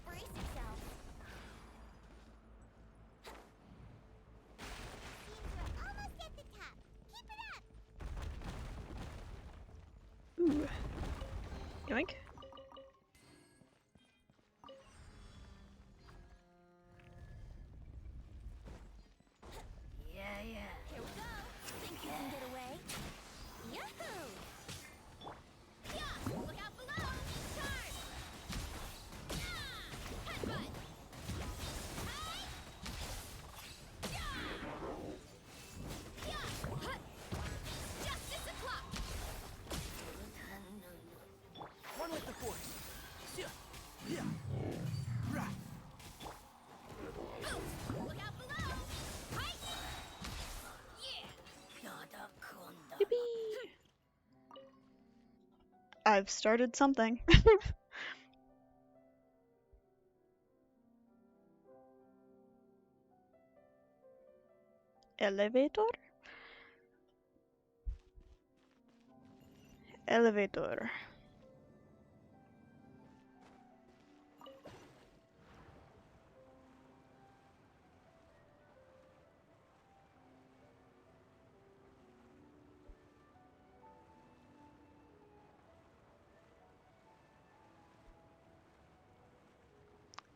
Brace yourself. Seems we're almost at the top. Keep it up! Ooh. Yoink. Yeah. Here we go. Think you can get away? Yahoo! Yeah! Look out below! Charge! Yeah! Headbutt! Hey! Yeah! Yeah! Hut! Justice o'clock! One with the force. Yeah. Right. Look out below! Hi! Yeah! Yippee! I've started something. Elevator? Elevator.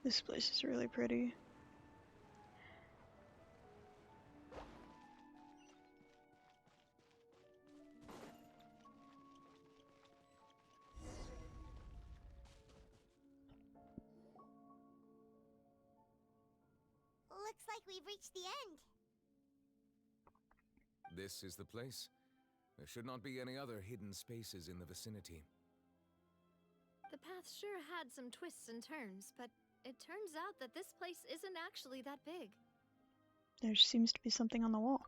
This place is really pretty. Looks like we've reached the end. This is the place. There should not be any other hidden spaces in the vicinity. The path sure had some twists and turns, but it turns out that this place isn't actually that big. There seems to be something on the wall.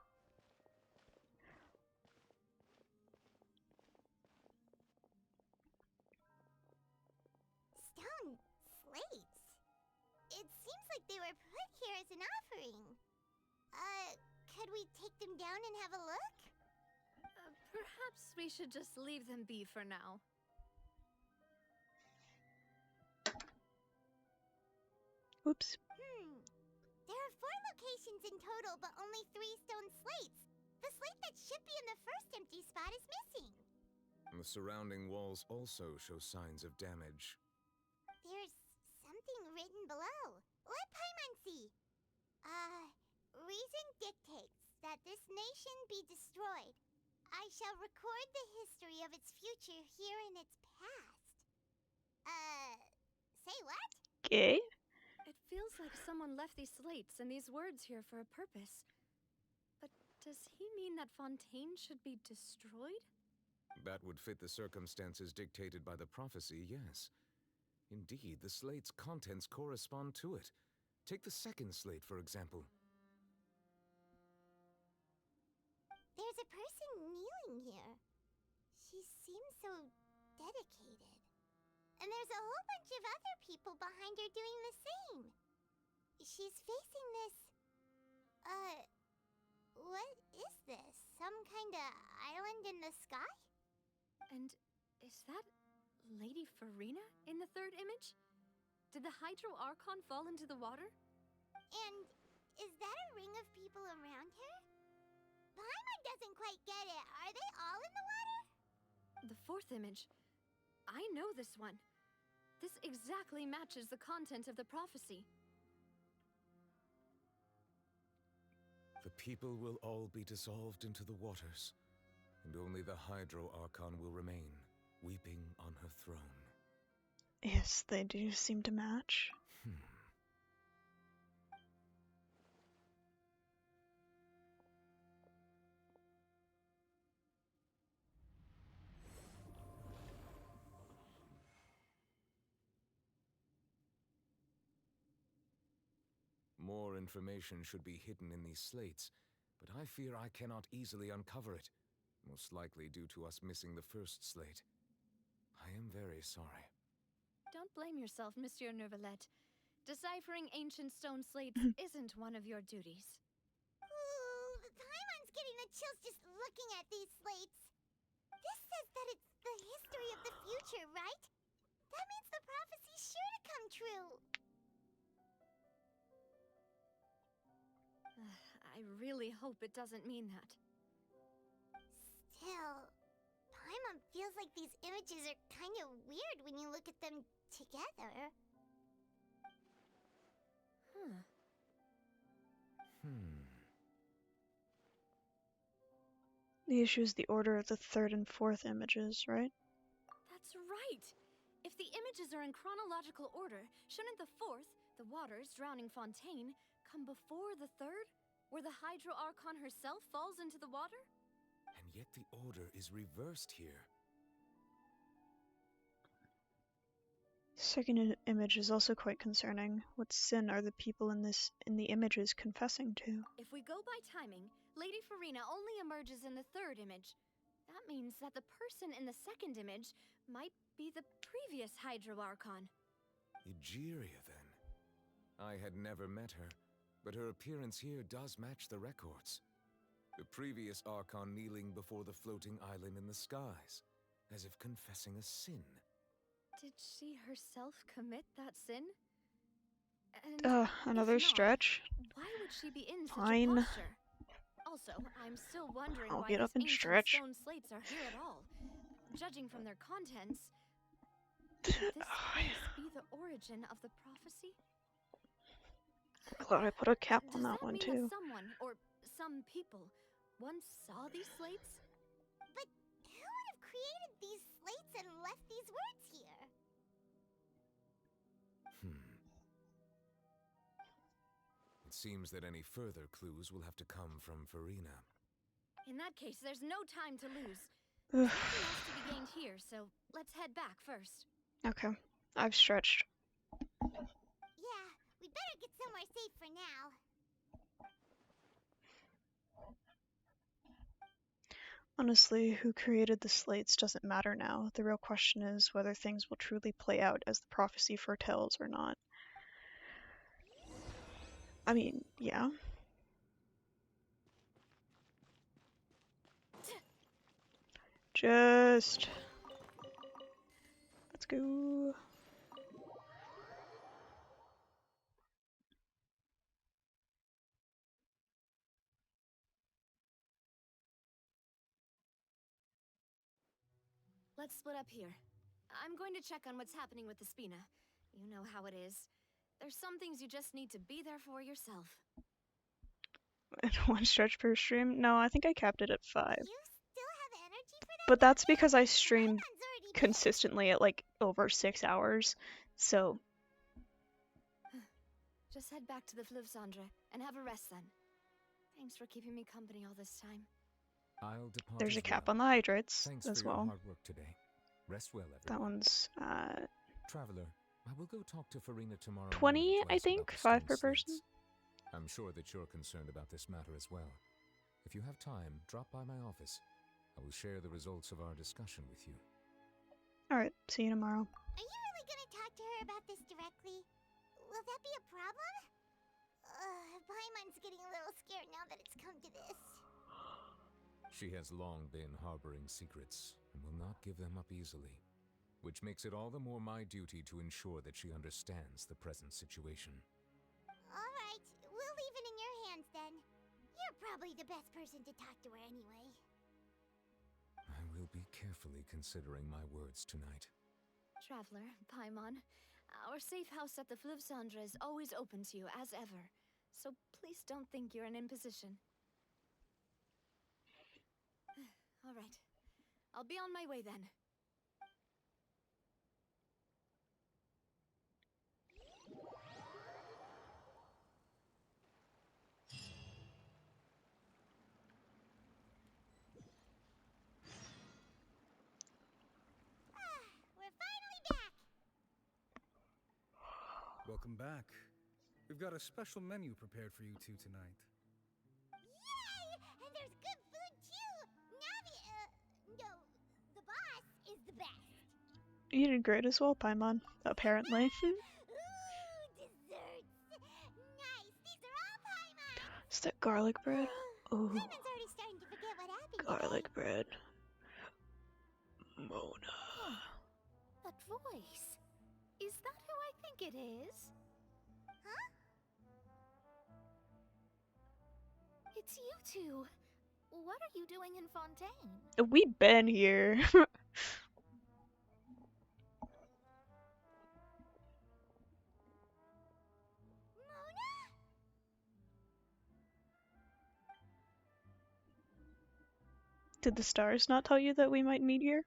Stone slates. It seems like they were put here as an offering. Could we take them down and have a look? Perhaps we should just leave them be for now. Oops. There are 4 locations in total, but only 3 stone slates. The slate that should be in the first empty spot is missing. The surrounding walls also show signs of damage. There's something written below. Let Paimon see. Reason Dick nation be destroyed. I shall record the history of its future here in its past. Say what? Okay. It feels like someone left these slates and these words here for a purpose. But does he mean that Fontaine should be destroyed? That would fit the circumstances dictated by the prophecy, yes. Indeed, the slate's contents correspond to it. Take the second slate, for example. There's a person kneeling here. She seems so dedicated. And there's a whole bunch of other people behind her doing the same. She's facing this... what is this? Some kind of island in the sky? And is that Lady Farina in the third image? Did the Hydro Archon fall into the water? And is that a ring of people around her? Paimon doesn't quite get it. Are they all in the water? The fourth image. I know this one. This exactly matches the content of the prophecy. The people will all be dissolved into the waters, and only the Hydro Archon will remain, weeping on her throne. Yes, they do seem to match. More information should be hidden in these slates, but I fear I cannot easily uncover it, most likely due to us missing the first slate. I am very sorry. Don't blame yourself, Monsieur Nervalette. Deciphering ancient stone slates isn't one of your duties. Ooh, Paimon's getting the chills just looking at these slates. This says that it's the history of the future, right? That means the prophecy's sure to come true. I really hope it doesn't mean that. Still, Paimon feels like these images are kind of weird when you look at them together. The issue is the order of the third and fourth images, right? That's right! If the images are in chronological order, shouldn't the fourth, the waters drowning Fontaine, come before the third, where the Hydro Archon herself falls into the water? And yet the order is reversed here. Second image is also quite concerning. What sin are the people in the images confessing to? If we go by timing, Lady Farina only emerges in the third image. That means that the person in the second image might be the previous Hydro Archon. Egeria, then. I had never met her, but her appearance here does match the records. The previous Archon kneeling before the floating island in the skies, as if confessing a sin. Did she herself commit that sin? And another stretch. Why would she be in such Fine. a posture? Also, I'm still wondering I'll why get up these and ancient stretch. stone slates are here at all. Judging from their contents, could this place be the origin of the prophecy? Glad I put a cap on Does that one mean too. that someone, or some people, once saw these slates? But who would have created these slates and left these words here? It seems that any further clues will have to come from Farina. In that case, there's no time to lose. There's nothing else to be gained here, so let's head back first. Okay, I've stretched. Yeah, we better get somewhere safe for now. Honestly, who created the slates doesn't matter now. The real question is whether things will truly play out as the prophecy foretells or not. I mean, yeah. Just... let's go. Let's split up here. I'm going to check on what's happening with the Spina. You know how it is. There's some things you just need to be there for yourself. one stretch per stream. No, I think I capped it at 5. You still have energy for that? But that's because I streamed consistently at like over 6 hours. So Just head back to the Fleuve Cendre and have a rest then. Thanks for keeping me company all this time. I'll depart there's as a cap well. on the hydrates Thanks as for your well. hard work today. Rest well, everyone. That one's Traveler, I will go talk to Farina tomorrow 20, morning to I ask think, about the 5 stone per person. sleds. I'm sure that you're concerned about this matter as well. If you have time, drop by my office. I will share the results of our discussion with you. Alright, see you tomorrow. Are you really gonna talk to her about this directly? Will that be a problem? Paimon's getting a little scared now that it's come to this. She has long been harboring secrets and will not give them up easily, which makes it all the more my duty to ensure that she understands the present situation. Alright, we'll leave it in your hands then. You're probably the best person to talk to her anyway. I will be carefully considering my words tonight. Traveler, Paimon, our safe house at the Fleuve Cendre is always open to you as ever. So please don't think you're an imposition. All right. I'll be on my way then. We're finally back! Welcome back. We've got a special menu prepared for you two tonight. Yay! And there's good food too! No, the boss is the best. You did great as well, Paimon, apparently. Ooh, desserts! Nice, these are all Paimon! Is that garlic bread? Ooh, Paimon's already starting to forget what happened. garlic bread. Mona. That voice. Is that who I think it is? Huh? It's you two. What are you doing in Fontaine? We've been here. Did the stars not tell you that we might meet here?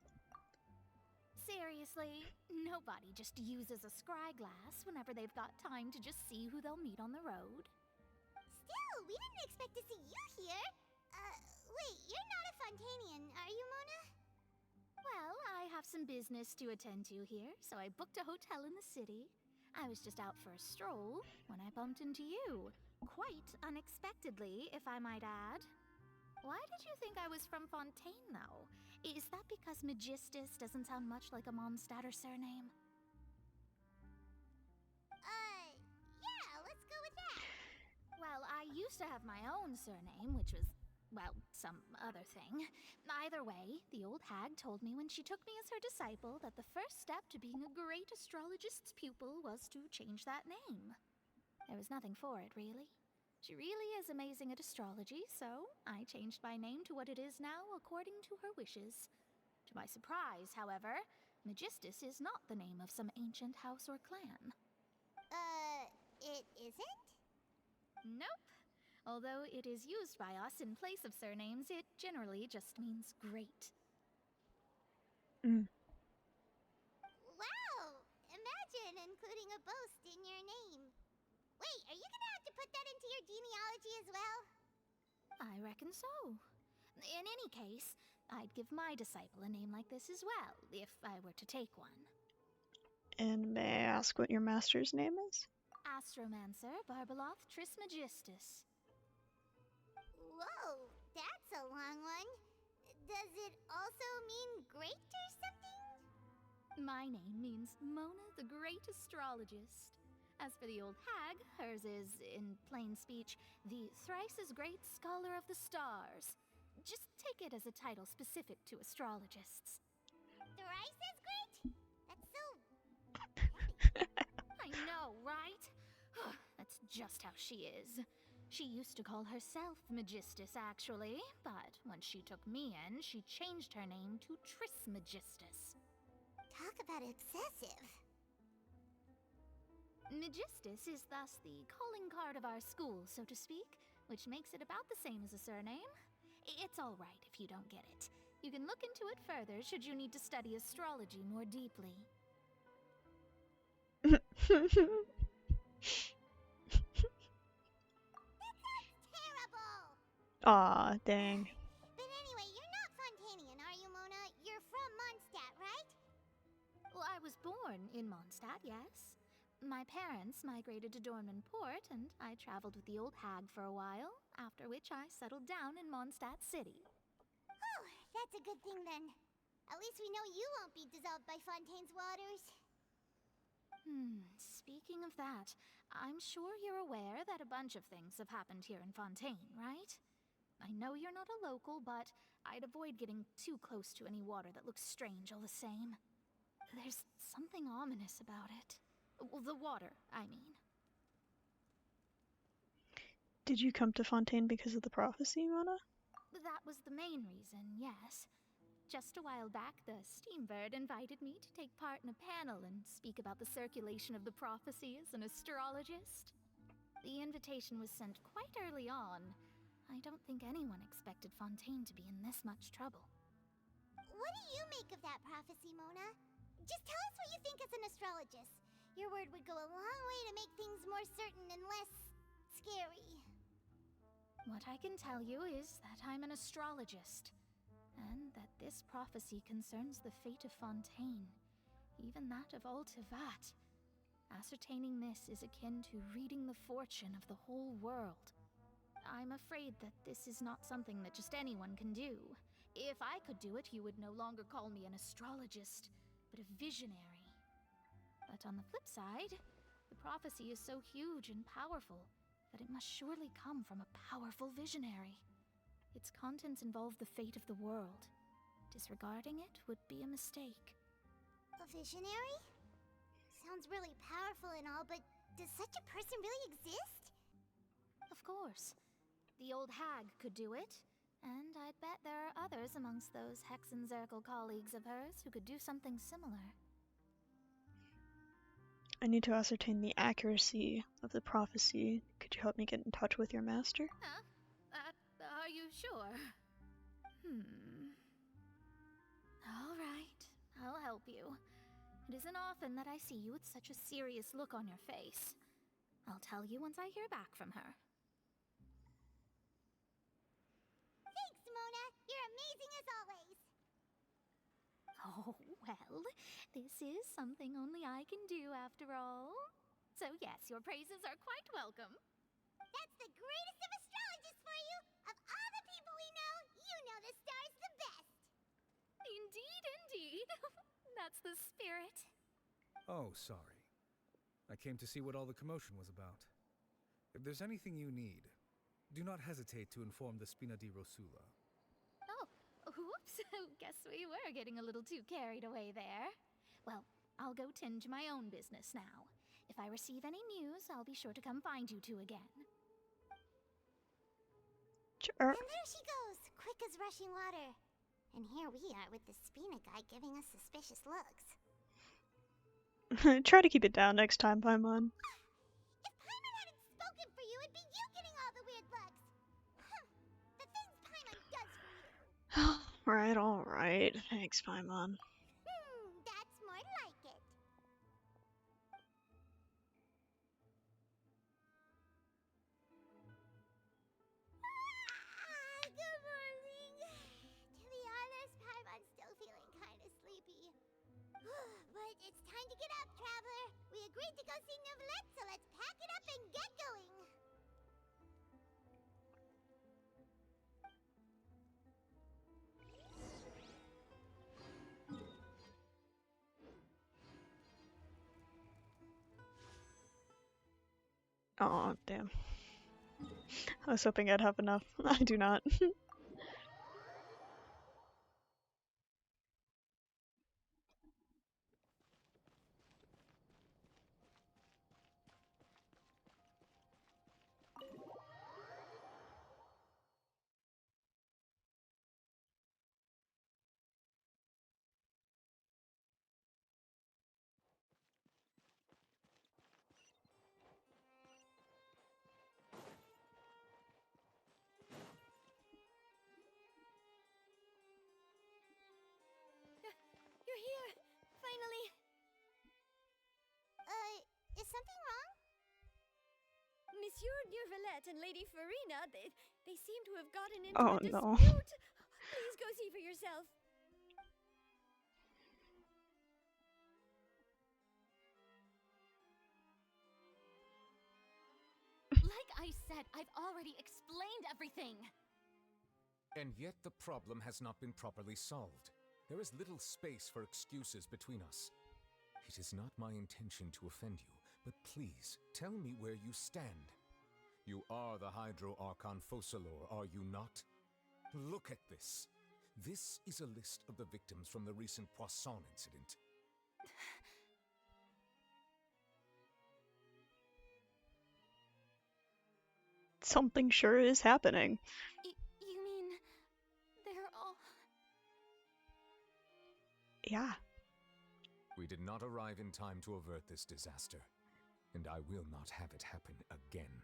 Seriously, nobody just uses a scry glass whenever they've got time to just see who they'll meet on the road. Still, we didn't expect to see you here. Wait, you're not a Fontainian, are you, Mona? Well, I have some business to attend to here, so I booked a hotel in the city. I was just out for a stroll when I bumped into you. Quite unexpectedly, if I might add. Why did you think I was from Fontaine, though? Is that because Magistus doesn't sound much like a Mondstatter surname? Yeah, let's go with that. Well, I used to have my own surname, which was, well, some other thing. Either way, the old hag told me when she took me as her disciple that the first step to being a great astrologist's pupil was to change that name. There was nothing for it, really. She really is amazing at astrology, so I changed my name to what it is now according to her wishes. To my surprise, however, Magistus is not the name of some ancient house or clan. It isn't? Nope. Although it is used by us in place of surnames, it generally just means great. Wow! Imagine including a boast in your name. Wait, are you gonna have to put that into your genealogy as well? I reckon so. In any case, I'd give my disciple a name like this as well, if I were to take one. And may I ask what your master's name is? Astromancer Barbeloth Trismegistus. Whoa, that's a long one. Does it also mean great or something? My name means Mona the Great Astrologist. As for the old hag, hers is, in plain speech, the thrice as great Scholar of the Stars. Just take it as a title specific to astrologists. Thrice as great? That's so... I know, right? That's just how she is. She used to call herself Magistus, actually, but when she took me in, she changed her name to Trismegistus. Talk about excessive. Magistus is thus the calling card of our school, so to speak. which makes it about the same as a surname. It's all right if you don't get it. You can look into it further should you need to study astrology more deeply. Terrible! Aw, dang. But anyway, you're not Fontanian, are you, Mona? You're from Mondstadt, right? Well, I was born in Mondstadt, yes. My parents migrated to Dornman Port, and I traveled with the old hag for a while, after which I settled down in Mondstadt City. Oh, that's a good thing then. At least we know you won't be dissolved by Fontaine's waters. Speaking of that, I'm sure you're aware that a bunch of things have happened here in Fontaine, right? I know you're not a local, but I'd avoid getting too close to any water that looks strange all the same. There's something ominous about it. Well, the water, I mean. Did you come to Fontaine because of the prophecy, Mona? That was the main reason, yes. Just a while back, the Steambird invited me to take part in a panel and speak about the circulation of the prophecy as an astrologist. The invitation was sent quite early on. I don't think anyone expected Fontaine to be in this much trouble. What do you make of that prophecy, Mona? Just tell us what you think as an astrologist. Your word would go a long way to make things more certain and less scary. What I can tell you is that I'm an astrologist, and that this prophecy concerns the fate of Fontaine, even that of Altivat. Ascertaining this is akin to reading the fortune of the whole world. I'm afraid that this is not something that just anyone can do. If I could do it, you would no longer call me an astrologist, but a visionary. But on the flip side, the prophecy is so huge and powerful that it must surely come from a powerful visionary. Its contents involve the fate of the world. Disregarding it would be a mistake. A visionary? Sounds really powerful and all, but does such a person really exist? Of course. The old hag could do it, and I'd bet there are others amongst those Hexenzirkel colleagues of hers who could do something similar. I need to ascertain the accuracy of the prophecy. Could you help me get in touch with your master? Huh? Are you sure? All right, I'll help you. It isn't often that I see you with such a serious look on your face. I'll tell you once I hear back from her. Thanks, Mona! You're amazing as always! Oh, well, this is something only I can do after all. So yes, your praises are quite welcome. That's the greatest of astrologists for you! Of all the people we know, you know the star's the best! Indeed, indeed. That's the spirit. Oh, sorry. I came to see what all the commotion was about. If there's anything you need, do not hesitate to inform the Spina di Rosula. Oh, whoops. Guess we were getting a little too carried away there. Well, I'll go tend to my own business now. If I receive any news, I'll be sure to come find you two again. Sure. And there she goes, quick as rushing water. And here we are with the Spina guy giving us suspicious looks. Try to keep it down next time, Paimon. If Paimon hadn't spoken for you, it'd be you getting all the weird looks. The things Paimon does for you. Alright. Thanks, Paimon. That's more like it. Good morning. To be honest, Paimon's still feeling kind of sleepy. But it's time to get up, traveler. We agreed to go see Neuvillette, so let's pack it up and get going. Oh, damn. I was hoping I'd have enough. I do not. Monsieur Neuvillette and Lady Farina, they seem to have gotten into Oh a no. dispute. Please go see for yourself. Like I said, I've already explained everything. And yet the problem has not been properly solved. There is little space for excuses between us. It is not my intention to offend you, but please, tell me where you stand. You are the Hydro Archon Focalor, are you not? Look at this. This is a list of the victims from the recent Poisson incident. Something sure is happening. You mean they're all... Yeah. We did not arrive in time to avert this disaster, and I will not have it happen again.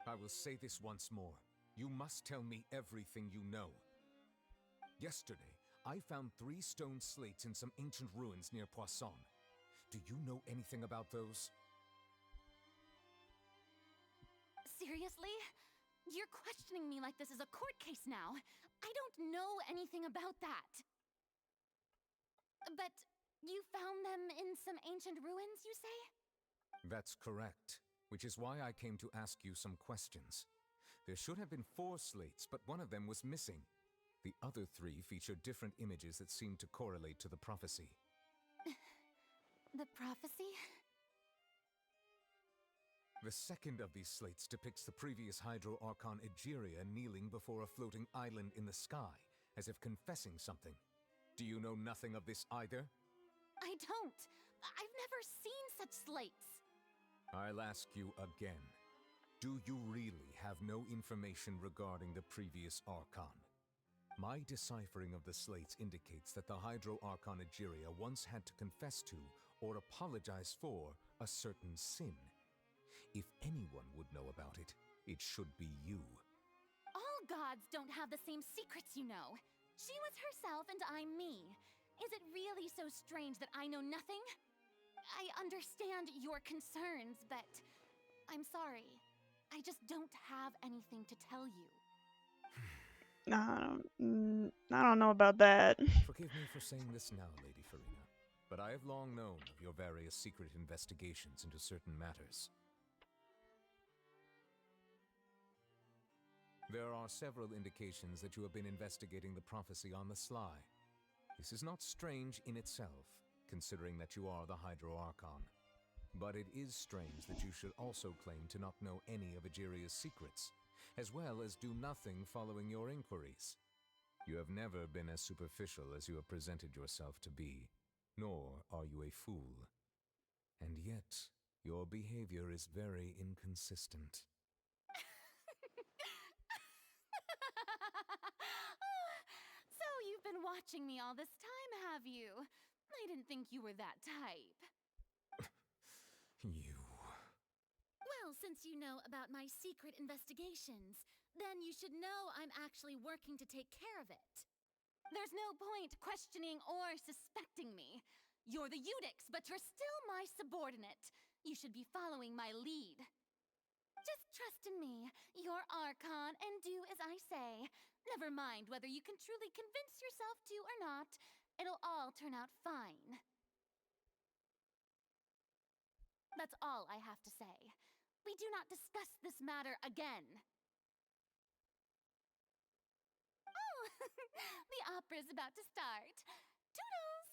I will say this once more. You must tell me everything you know. Yesterday, I found 3 stone slates in some ancient ruins near Poisson. Do you know anything about those? Seriously? You're questioning me like this is a court case now. I don't know anything about that. But you found them in some ancient ruins, you say? That's correct, which is why I came to ask you some questions. There should have been 4 slates, but one of them was missing. The other 3 feature different images that seem to correlate to the prophecy. The prophecy? The second of these slates depicts the previous Hydro Archon Egeria kneeling before a floating island in the sky, as if confessing something. Do you know nothing of this either? I don't. I've never seen such slates. I'll ask you again. Do you really have no information regarding the previous Archon? My deciphering of the slates indicates that the Hydro Archon Egeria once had to confess to, or apologize for, a certain sin. If anyone would know about it, it should be you. All gods don't have the same secrets, you know. She was herself and I'm me. Is it really so strange that I know nothing? I understand your concerns, but I'm sorry. I just don't have anything to tell you. I don't know about that. Forgive me for saying this now, Lady Farina, but I have long known of your various secret investigations into certain matters. There are several indications that you have been investigating the prophecy on the sly. This is not strange in itself, considering that you are the Hydro Archon. But it is strange that you should also claim to not know any of Egeria's secrets, as well as do nothing following your inquiries. You have never been as superficial as you have presented yourself to be, nor are you a fool. And yet, your behavior is very inconsistent. So you've been watching me all this time, have you? I didn't think you were that type. You... Well, since you know about my secret investigations, then you should know I'm actually working to take care of it. There's no point questioning or suspecting me. You're the Eudix, but you're still my subordinate. You should be following my lead. Just trust in me, your Archon, and do as I say. Never mind whether you can truly convince yourself to or not. It'll all turn out fine. That's all I have to say. We do not discuss this matter again. Oh, the opera's about to start. Toodles!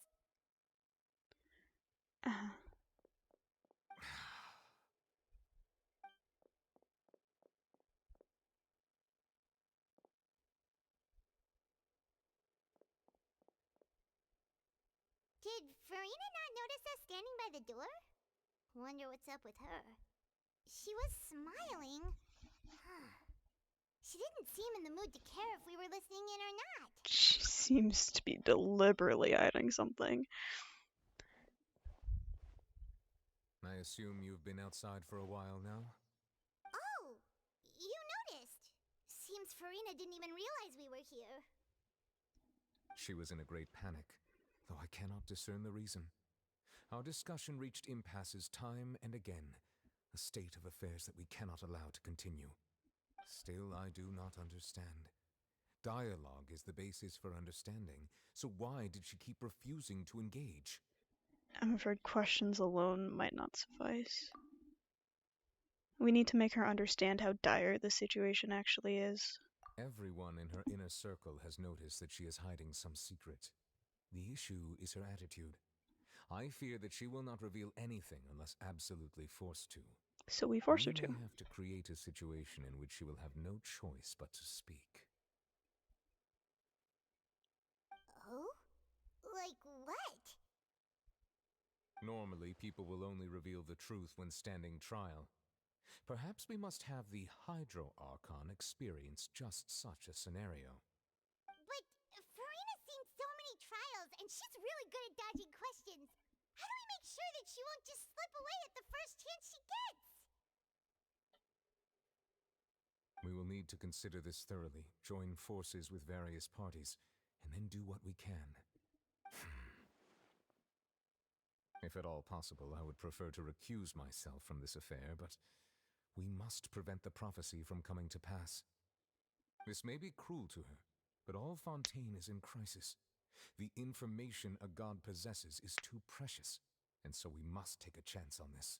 Did Farina not notice us standing by the door? Wonder what's up with her. She was smiling. She didn't seem in the mood to care if we were listening in or not. She seems to be deliberately hiding something. I assume you've been outside for a while now? Oh, you noticed. Seems Farina didn't even realize we were here. She was in a great panic, though I cannot discern the reason. Our discussion reached impasses time and again, a state of affairs that we cannot allow to continue. Still, I do not understand. Dialogue is the basis for understanding, so why did she keep refusing to engage? I'm afraid questions alone might not suffice. We need to make her understand how dire the situation actually is. Everyone in her inner circle has noticed that she is hiding some secret. The issue is her attitude. I fear that she will not reveal anything unless absolutely forced to. So we force her We to. may have to create a situation in which she will have no choice but to speak. Oh? Like what? Normally, people will only reveal the truth when standing trial. Perhaps we must have the Hydro Archon experience just such a scenario. But Farina's seen so many trials, and she's really good at dodging questions. How do we make sure that she won't just slip away at the first chance she gets? We will need to consider this thoroughly, join forces with various parties, and then do what we can. If at all possible, I would prefer to recuse myself from this affair, but we must prevent the prophecy from coming to pass. This may be cruel to her, but all Fontaine is in crisis. The information a god possesses is too precious, and so we must take a chance on this.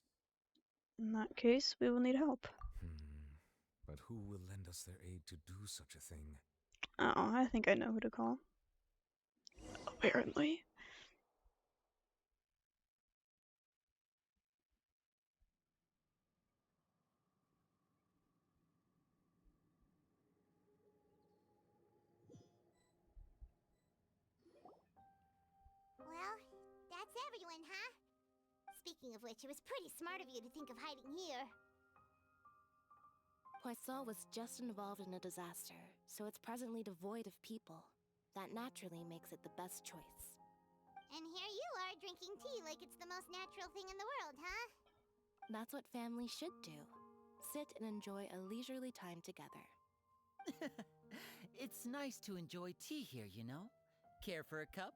In that case, we will need help. But who will lend us their aid to do such a thing? Oh, I think I know who to call. Apparently. Well, that's everyone, huh? Speaking of which, it was pretty smart of you to think of hiding here. Poisson was just involved in a disaster, so it's presently devoid of people. That naturally makes it the best choice. And here you are drinking tea like it's the most natural thing in the world, huh? That's what family should do. Sit and enjoy a leisurely time together. It's nice to enjoy tea here, you know? Care for a cup?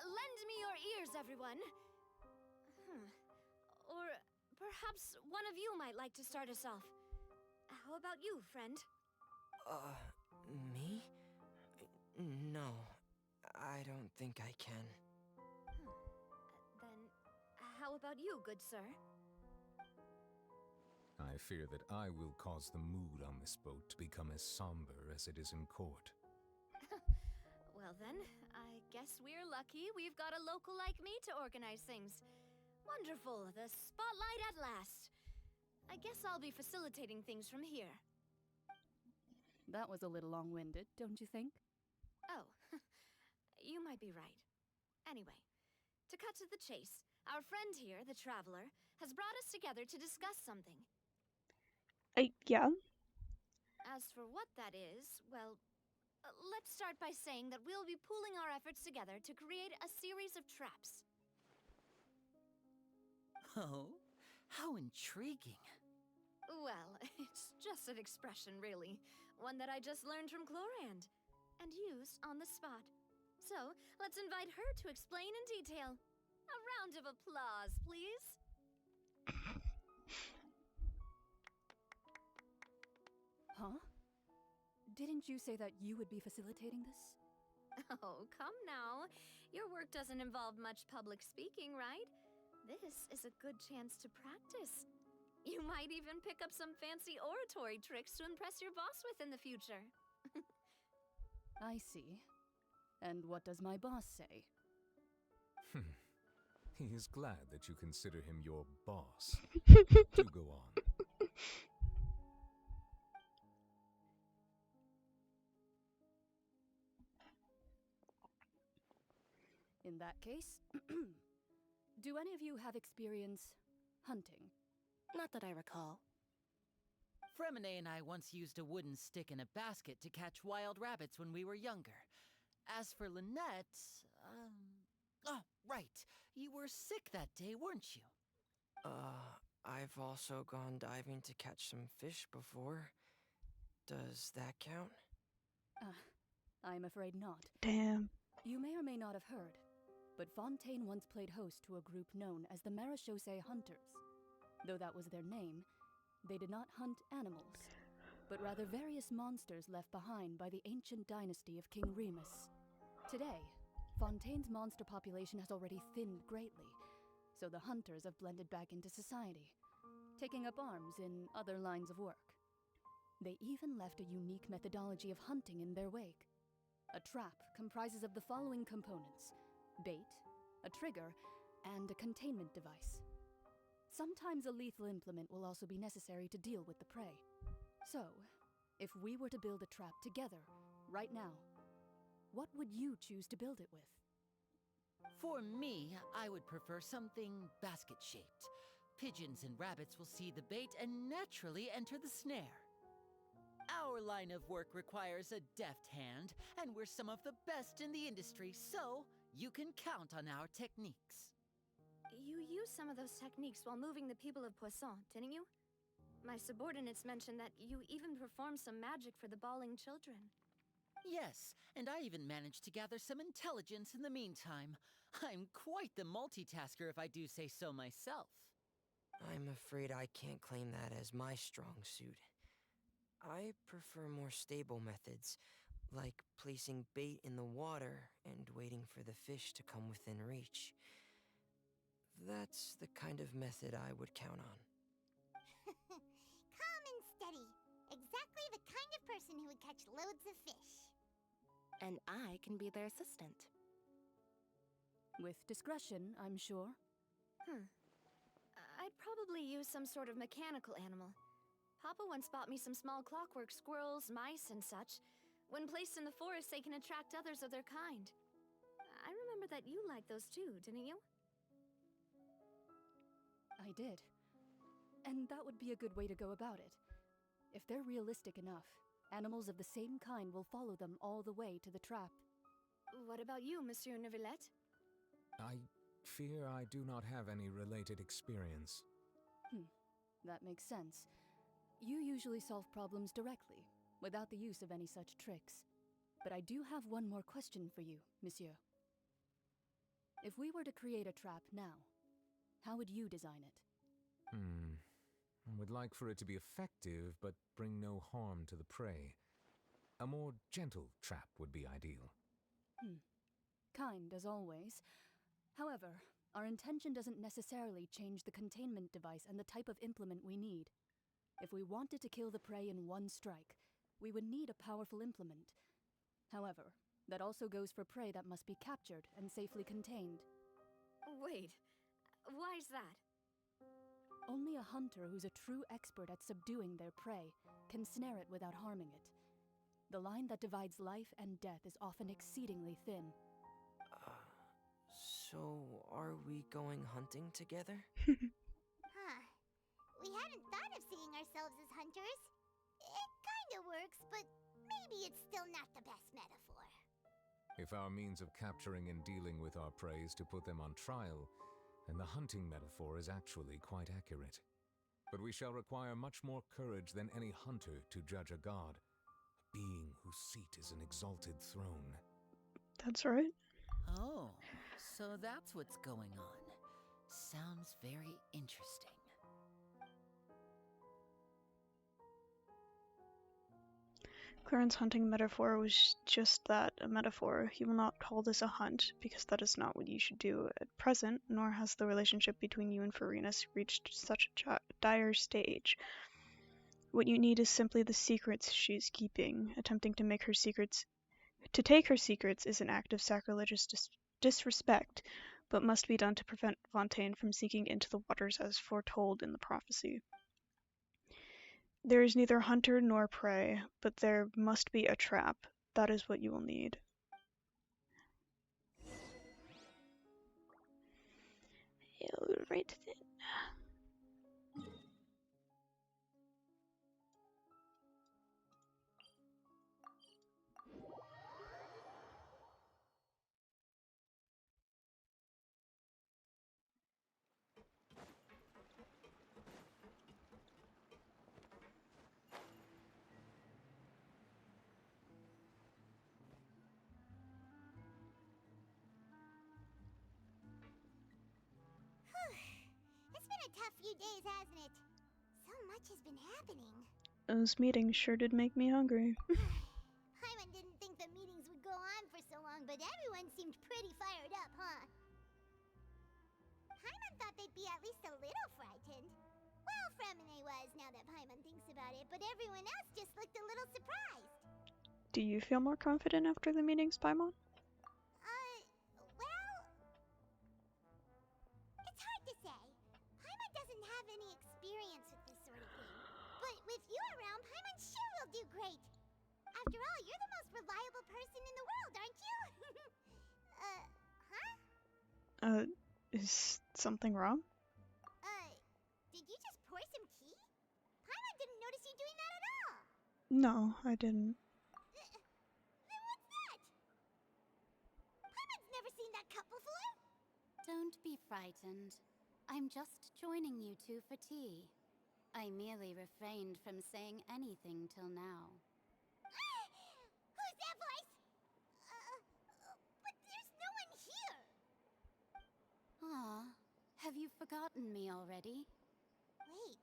Lend me your ears, everyone. Or perhaps one of you might like to start us off. How about you, friend? Me? No, I don't think I can. Then, how about you, good sir? I fear that I will cause the mood on this boat to become as somber as it is in court. Well then, I guess we're lucky we've got a local like me to organize things. Wonderful, the spotlight at last. I guess I'll be facilitating things from here. That was a little long-winded, don't you think? Oh, you might be right. Anyway, to cut to the chase, our friend here, the Traveler, has brought us together to discuss something. Yeah? As for what that is, well, let's start by saying that we'll be pooling our efforts together to create a series of traps. Oh, how intriguing. Well, it's just an expression, really. One that I just learned from Chlorand, and used on the spot. So, let's invite her to explain in detail. A round of applause, please. Huh? Didn't you say that you would be facilitating this? Oh, come now. Your work doesn't involve much public speaking, right? This is a good chance to practice. You might even pick up some fancy oratory tricks to impress your boss with in the future. I see. And what does my boss say? He is glad that you consider him your boss. Do go on. In that case, do any of you have experience hunting? Not that I recall. Fremine and I once used a wooden stick in a basket to catch wild rabbits when we were younger. As for Lynette, oh, right. You were sick that day, weren't you? I've also gone diving to catch some fish before. Does that count? I'm afraid not. Damn. You may or may not have heard. but Fontaine once played host to a group known as the Marechaussee Hunters. Though that was their name, they did not hunt animals, but rather various monsters left behind by the ancient dynasty of King Remus. Today, Fontaine's monster population has already thinned greatly, so the hunters have blended back into society, taking up arms in other lines of work. They even left a unique methodology of hunting in their wake. A trap comprises of the following components: bait, a trigger, and a containment device. Sometimes a lethal implement will also be necessary to deal with the prey. So, if we were to build a trap together, right now, what would you choose to build it with? For me, I would prefer something basket-shaped. Pigeons and rabbits will see the bait and naturally enter the snare. Our line of work requires a deft hand, and we're some of the best in the industry, so you can count on our techniques. You used some of those techniques while moving the people of Poisson, didn't you? My subordinates mentioned that you even performed some magic for the bawling children. Yes, and I even managed to gather some intelligence in the meantime. I'm quite the multitasker if I do say so myself. I'm afraid I can't claim that as my strong suit. I prefer more stable methods, like placing bait in the water and waiting for the fish to come within reach. That's the kind of method I would count on. Calm and steady. Exactly the kind of person who would catch loads of fish. And I can be their assistant. With discretion, I'm sure. I'd probably use some sort of mechanical animal. Papa once bought me some small clockwork squirrels, mice, and such. When placed in the forest, they can attract others of their kind. I remember that you liked those too, didn't you? I did. And that would be a good way to go about it. If they're realistic enough, animals of the same kind will follow them all the way to the trap. What about you, Monsieur Neuvillette? I fear I do not have any related experience. That makes sense. You usually solve problems directly, without the use of any such tricks. But I do have one more question for you, Monsieur. If we were to create a trap now, how would you design it? I would like for it to be effective, but bring no harm to the prey. A more gentle trap would be ideal. Kind, as always. However, our intention doesn't necessarily change the containment device and the type of implement we need. If we wanted to kill the prey in one strike, we would need a powerful implement. However, that also goes for prey that must be captured and safely contained. Wait, why's that? Only a hunter who's a true expert at subduing their prey can snare it without harming it. The line that divides life and death is often exceedingly thin. So, are we going hunting together? We hadn't thought of seeing ourselves as hunters. It kinda works, but maybe it's still not the best metaphor. If our means of capturing and dealing with our prey is to put them on trial, then the hunting metaphor is actually quite accurate. But we shall require much more courage than any hunter to judge a god, a being whose seat is an exalted throne. That's right. Oh, so that's what's going on. Sounds very interesting. Clarence' hunting metaphor was just that, a metaphor. He will not call this a hunt, because that is not what you should do at present, nor has the relationship between you and Farinus reached such a dire stage. What you need is simply the secrets she is keeping. Attempting to make her secrets... To take her secrets is an act of sacrilegious disrespect, but must be done to prevent Fontaine from sinking into the waters as foretold in the prophecy. There is neither hunter nor prey, but there must be a trap. That is what you will need. Right then. few days, hasn't it? So much has been happening. Those meetings sure did make me hungry. Paimon didn't think the meetings would go on for so long, but everyone seemed pretty fired up, huh? Paimon thought they'd be at least a little frightened. Well, Fremine was, now that Paimon thinks about it, but everyone else just looked a little surprised. Do you feel more confident after the meetings, Paimon? Well... It's hard to say. Paimon doesn't have any experience with this sort of thing. But with you around, Paimon sure will do great. After all, you're the most reliable person in the world, aren't you? Is something wrong? Did you just pour some tea? Paimon didn't notice you doing that at all. No, I didn't. Then what's that? Paimon's never seen that cup before. Don't be frightened. I'm just joining you two for tea. I merely refrained from saying anything till now. Who's that voice? But there's no one here. Ah, have you forgotten me already? Wait,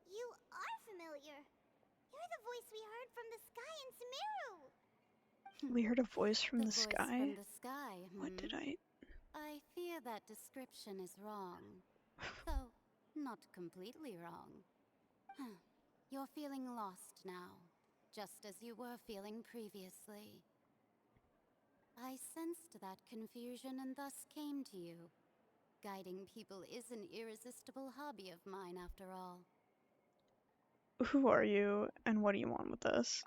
you are familiar. You're the voice we heard from the sky in Sumeru. We heard a voice from the voice sky? From the sky, What did I... I fear that description is wrong. Though, not completely wrong. You're feeling lost now, just as you were feeling previously. I sensed that confusion and thus came to you. Guiding people is an irresistible hobby of mine, after all. Who are you, and what do you want with us?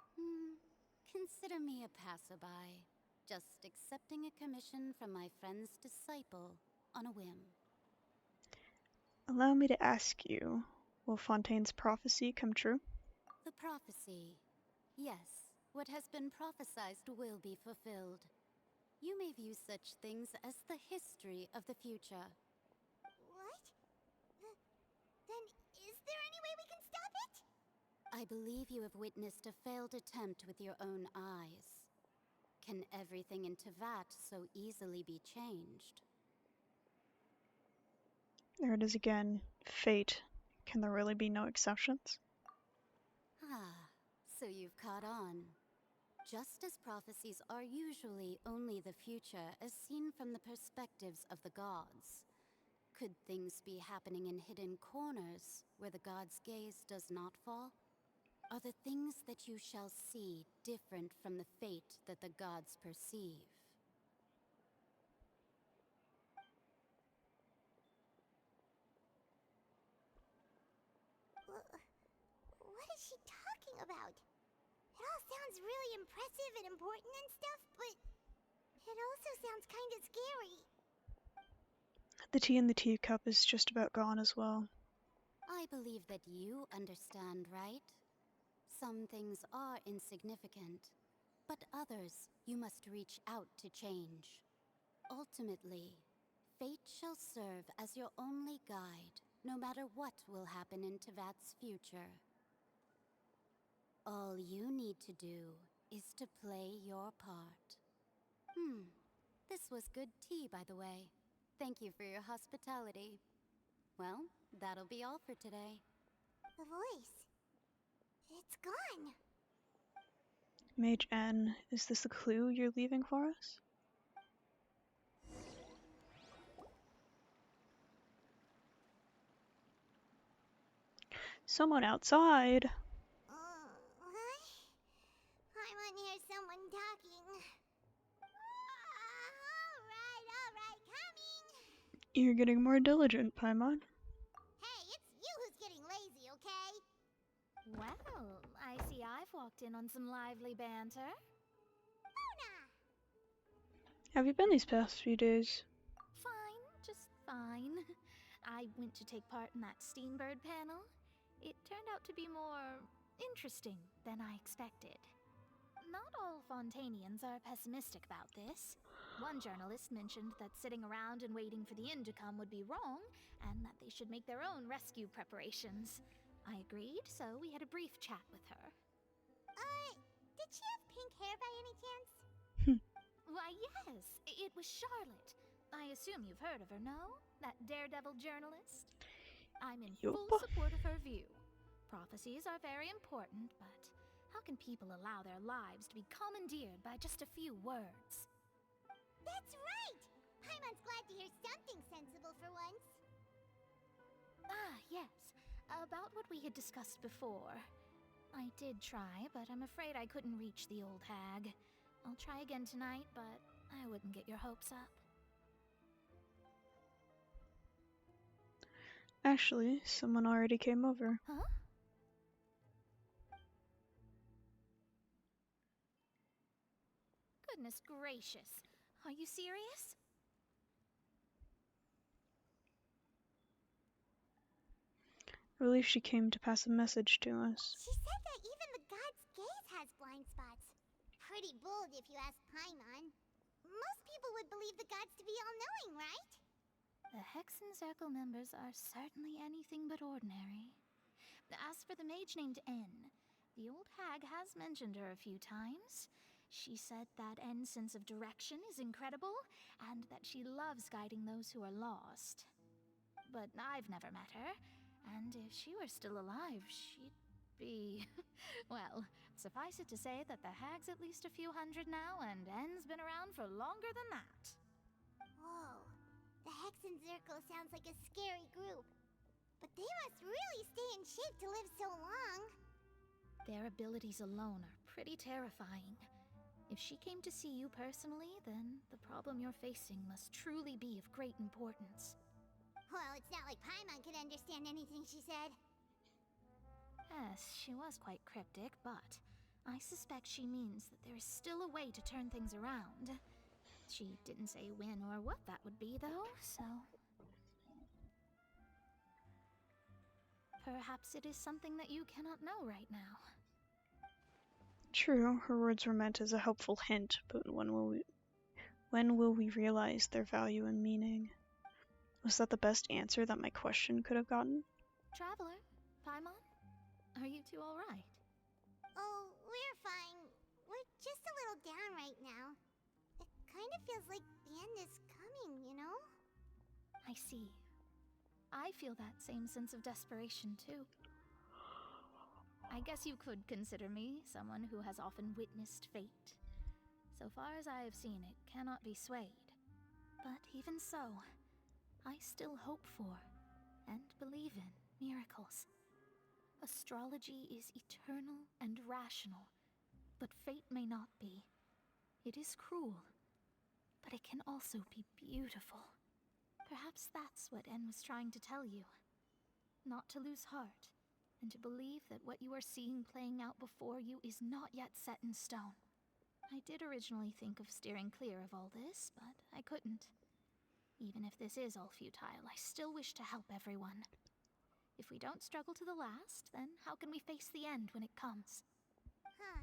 Consider me a passerby, just accepting a commission from my friend's disciple on a whim. Allow me to ask you, will Fontaine's prophecy come true? The prophecy. Yes, what has been prophesied will be fulfilled. You may view such things as the history of the future. What? Then is there any way we can stop it? I believe you have witnessed a failed attempt with your own eyes. Can everything in Tevat so easily be changed? There it is again. Fate. Can there really be no exceptions? Ah, so you've caught on. Just as prophecies are usually only the future as seen from the perspectives of the gods, could things be happening in hidden corners where the gods' gaze does not fall? Are the things that you shall see different from the fate that the gods perceive? What is she talking about? It all sounds really impressive and important and stuff, but it also sounds kind of scary. The tea in the teacup is just about gone as well. I believe that you understand, right? Some things are insignificant, but others you must reach out to change. Ultimately, fate shall serve as your only guide, no matter what will happen in Tevat's future. All you need to do is to play your part. This was good tea, by the way. Thank you for your hospitality. Well, that'll be all for today. The voice. It's gone. Mage N, is this the clue you're leaving for us? Someone outside! I want to hear someone talking. Alright, coming! You're getting more diligent, Paimon. Hey, it's you who's getting lazy, okay? Well, I see I've walked in on some lively banter. Have you been these past few days? Fine, just fine. I went to take part in that Steambird panel. It turned out to be more interesting than I expected. Not all Fontainians are pessimistic about this. One journalist mentioned that sitting around and waiting for the end to come would be wrong, and that they should make their own rescue preparations. I agreed, so we had a brief chat with her. Did she have pink hair by any chance? Why, yes, it was Charlotte. I assume you've heard of her, no? That daredevil journalist? I'm in Yup. full support of her view. Prophecies are very important, but how can people allow their lives to be commandeered by just a few words? That's right! Paimon's glad to hear something sensible for once. Ah, yes. About what we had discussed before. I did try, but I'm afraid I couldn't reach the old hag. I'll try again tonight, but I wouldn't get your hopes up. Actually, someone already came over. Huh? Goodness gracious. Are you serious? I believe she came to pass a message to us. She said that even the god's gaze has blind spots. Pretty bold if you ask Paimon. Most people would believe the gods to be all-knowing, right? The Hexen Circle members are certainly anything but ordinary. As for the mage named N, the old hag has mentioned her a few times. She said that N's sense of direction is incredible, and that she loves guiding those who are lost. But I've never met her, and if she were still alive, she'd be... well, suffice it to say that the hag's at least a few hundred now, and N's been around for longer than that. Whoa. The Hexen Zirkel sounds like a scary group. But they must really stay in shape to live so long. Their abilities alone are pretty terrifying. If she came to see you personally, then the problem you're facing must truly be of great importance. Well, it's not like Paimon could understand anything she said. Yes, she was quite cryptic, but I suspect she means that there is still a way to turn things around. She didn't say when or what that would be, though, so... perhaps it is something that you cannot know right now. True, her words were meant as a helpful hint, but when will we realize their value and meaning? Was that the best answer that my question could have gotten? Traveler, Paimon, are you two alright? Oh, we're fine. We're just a little down right now. It kind of feels like the end is coming, you know? I see. I feel that same sense of desperation, too. I guess you could consider me someone who has often witnessed fate. So far as I have seen, it cannot be swayed. But even so, I still hope for and believe in miracles. Astrology is eternal and rational, but fate may not be. It is cruel, but it can also be beautiful. Perhaps that's what N was trying to tell you. Not to lose heart, and to believe that what you are seeing playing out before you is not yet set in stone. I did originally think of steering clear of all this, but I couldn't. Even if this is all futile, I still wish to help everyone. If we don't struggle to the last, then how can we face the end when it comes? Huh.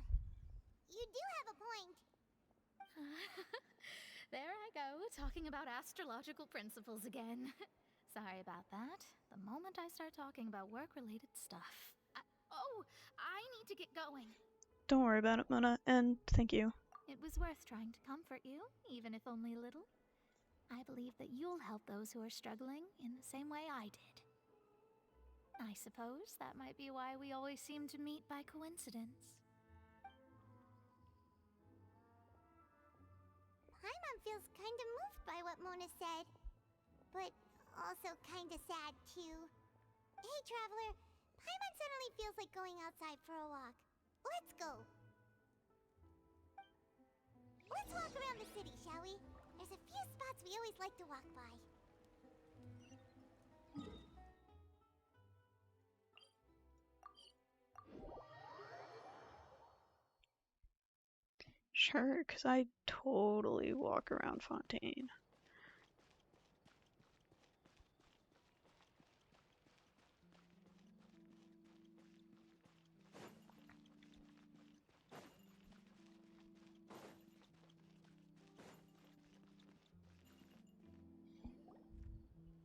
You do have a point. There I go, talking about astrological principles again. Sorry about that. The moment I start talking about work-related stuff... I need to get going. Don't worry about it, Mona, and thank you. It was worth trying to comfort you, even if only a little. I believe that you'll help those who are struggling in the same way I did. I suppose that might be why we always seem to meet by coincidence. Paimon feels kinda moved by what Mona said. But also kinda sad, too. Hey, Traveler. Paimon suddenly feels like going outside for a walk. Let's go. Let's walk around the city, shall we? There's a few spots we always like to walk by. Sure, 'cause I totally walk around Fontaine.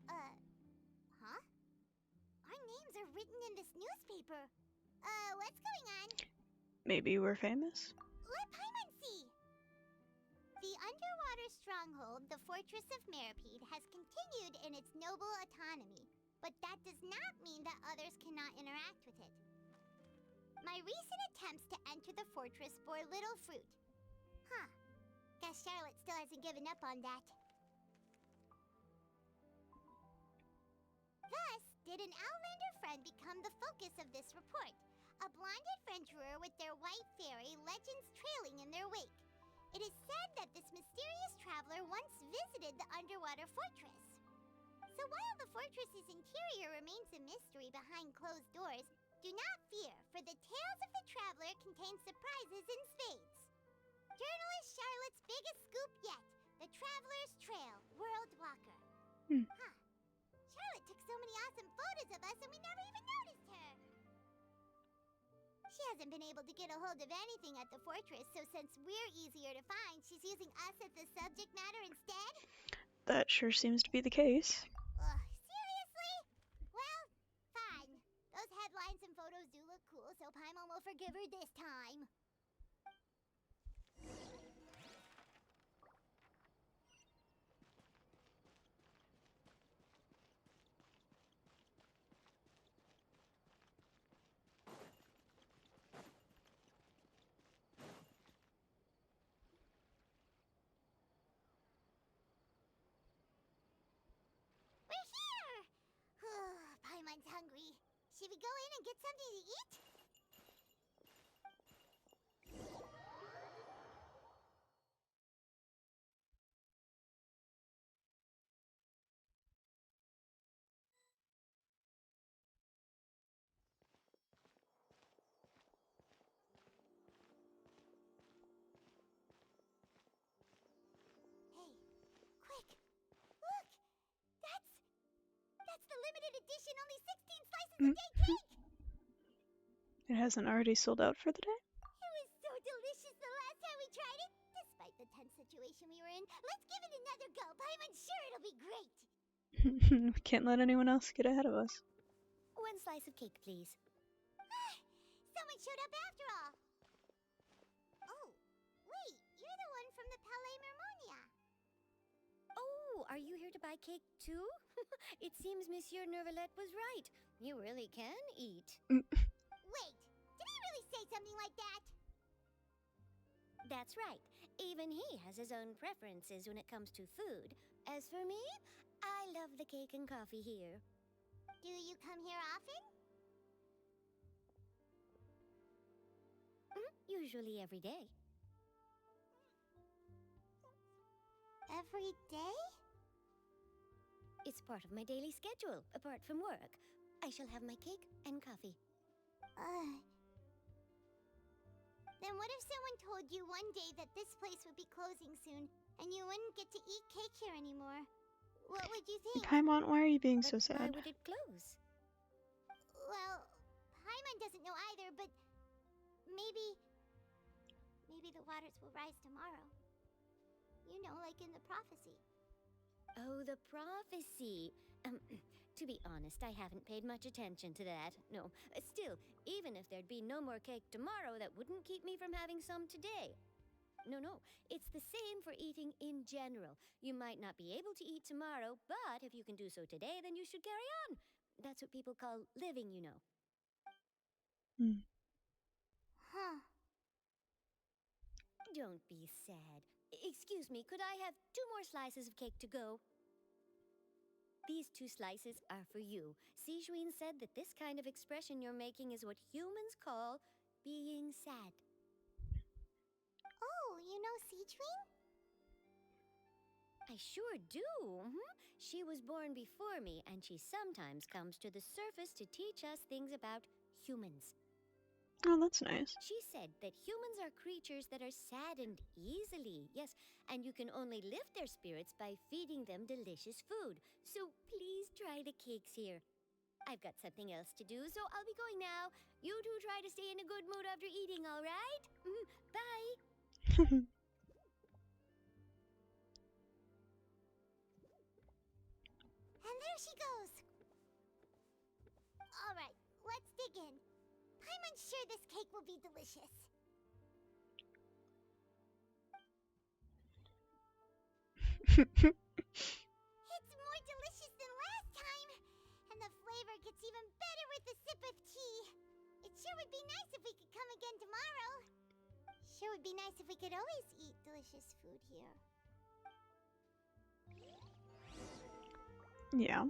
Huh? Our names are written in this newspaper. What's going on? Maybe we're famous? Let Paimon see! The underwater stronghold, the Fortress of Meripede, has continued in its noble autonomy. but that does not mean that others cannot interact with it. My recent attempts to enter the fortress bore little fruit. Huh. Guess Charlotte still hasn't given up on that. Thus, did an Outlander friend become the focus of this report? A blonde adventurer with their white fairy legends trailing in their wake. It is said that this mysterious traveler once visited the underwater fortress. So while the fortress's interior remains a mystery behind closed doors, do not fear, for the tales of the traveler contain surprises in spades. Journalist Charlotte's biggest scoop yet, the Traveler's Trail, World Walker. Huh. Charlotte took so many awesome photos of us and we never even noticed her. She hasn't been able to get a hold of anything at the fortress, so since we're easier to find, she's using us as the subject matter instead? That sure seems to be the case. Seriously? Well, fine. Those headlines and photos do look cool, so Paimon will forgive her this time. We're here! Paimon's hungry. Should we go in and get something to eat? Hey, quick! Look! That's the limited edition only 16 slices a day cake! It hasn't already sold out for the day? It was so delicious the last time we tried it. Despite the tense situation we were in, let's give it another go. Paimon's sure it'll be great. We can't let anyone else get ahead of us. One slice of cake, please. Someone showed up after all. Oh, wait, you're the one from the Palais Mermonia. Oh, are you here to buy cake too? It seems Monsieur Nervalette was right. You really can eat. Wait, did he really say something like that? That's right. Even he has his own preferences when it comes to food. As for me, I love the cake and coffee here. Do you come here often? Usually every day. Every day? It's part of my daily schedule, apart from work. I shall have my cake and coffee. Then what if someone told you one day that this place would be closing soon, and you wouldn't get to eat cake here anymore? What would you think? Paimon, why are you being so sad? Why would it close? Well, Paimon doesn't know either, but maybe the waters will rise tomorrow. You know, like in the prophecy. Oh, the prophecy. To be honest, I haven't paid much attention to that. No, still, even if there'd be no more cake tomorrow, that wouldn't keep me from having some today. No, it's the same for eating in general. You might not be able to eat tomorrow, but if you can do so today, then you should carry on. That's what people call living, you know. Huh. Don't be sad. Excuse me, could I have 2 more slices of cake to go? These 2 slices are for you. Sijuin said that this kind of expression you're making is what humans call being sad. Oh, you know Sijuin? I sure do. She was born before me, and she sometimes comes to the surface to teach us things about humans. Oh, that's nice. She said that humans are creatures that are saddened easily, yes, and you can only lift their spirits by feeding them delicious food. So please try the cakes here. I've got something else to do, so I'll be going now. You two try to stay in a good mood after eating, all right? Bye. And there she goes. All right, let's dig in. I'm sure this cake will be delicious. It's more delicious than last time. And the even better with a sip of tea. It sure would be nice if we could come again tomorrow. Sure would be nice if we could always eat delicious food here. Yeah.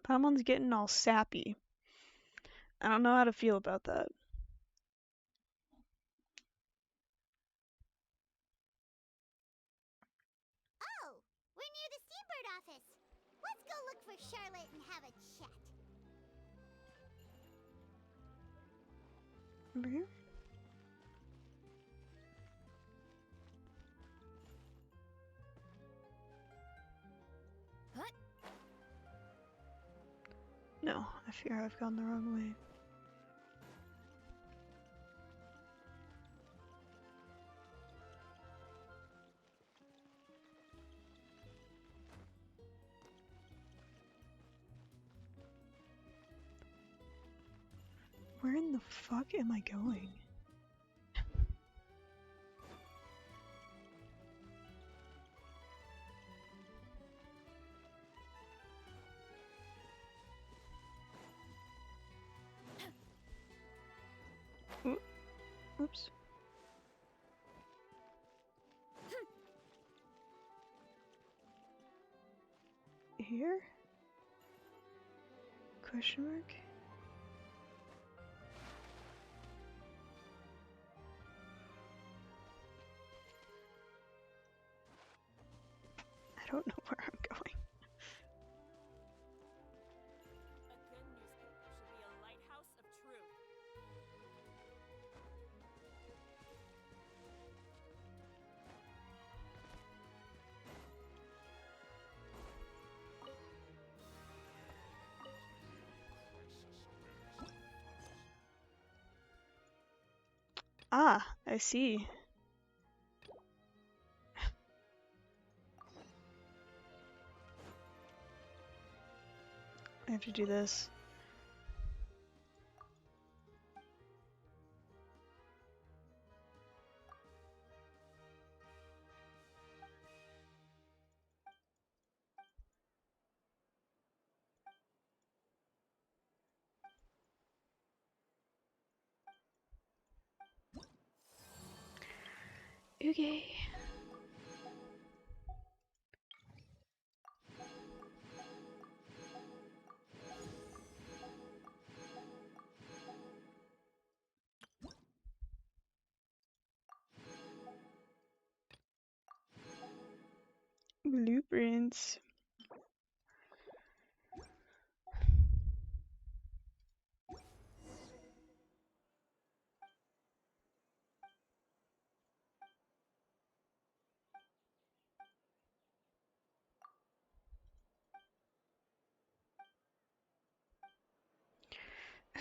Paimon's getting all sappy. I don't know how to feel about that. Oh, we're near the Steambird office. Let's go look for Charlotte and have a chat. Over here? What? No, I fear I've gone the wrong way. Where in the fuck am I going? Oops. Here? Question mark? I don't know where I'm going. A good newspaper should be a lighthouse of truth. Ah, I see. I have to do this. Okay. Blueprints.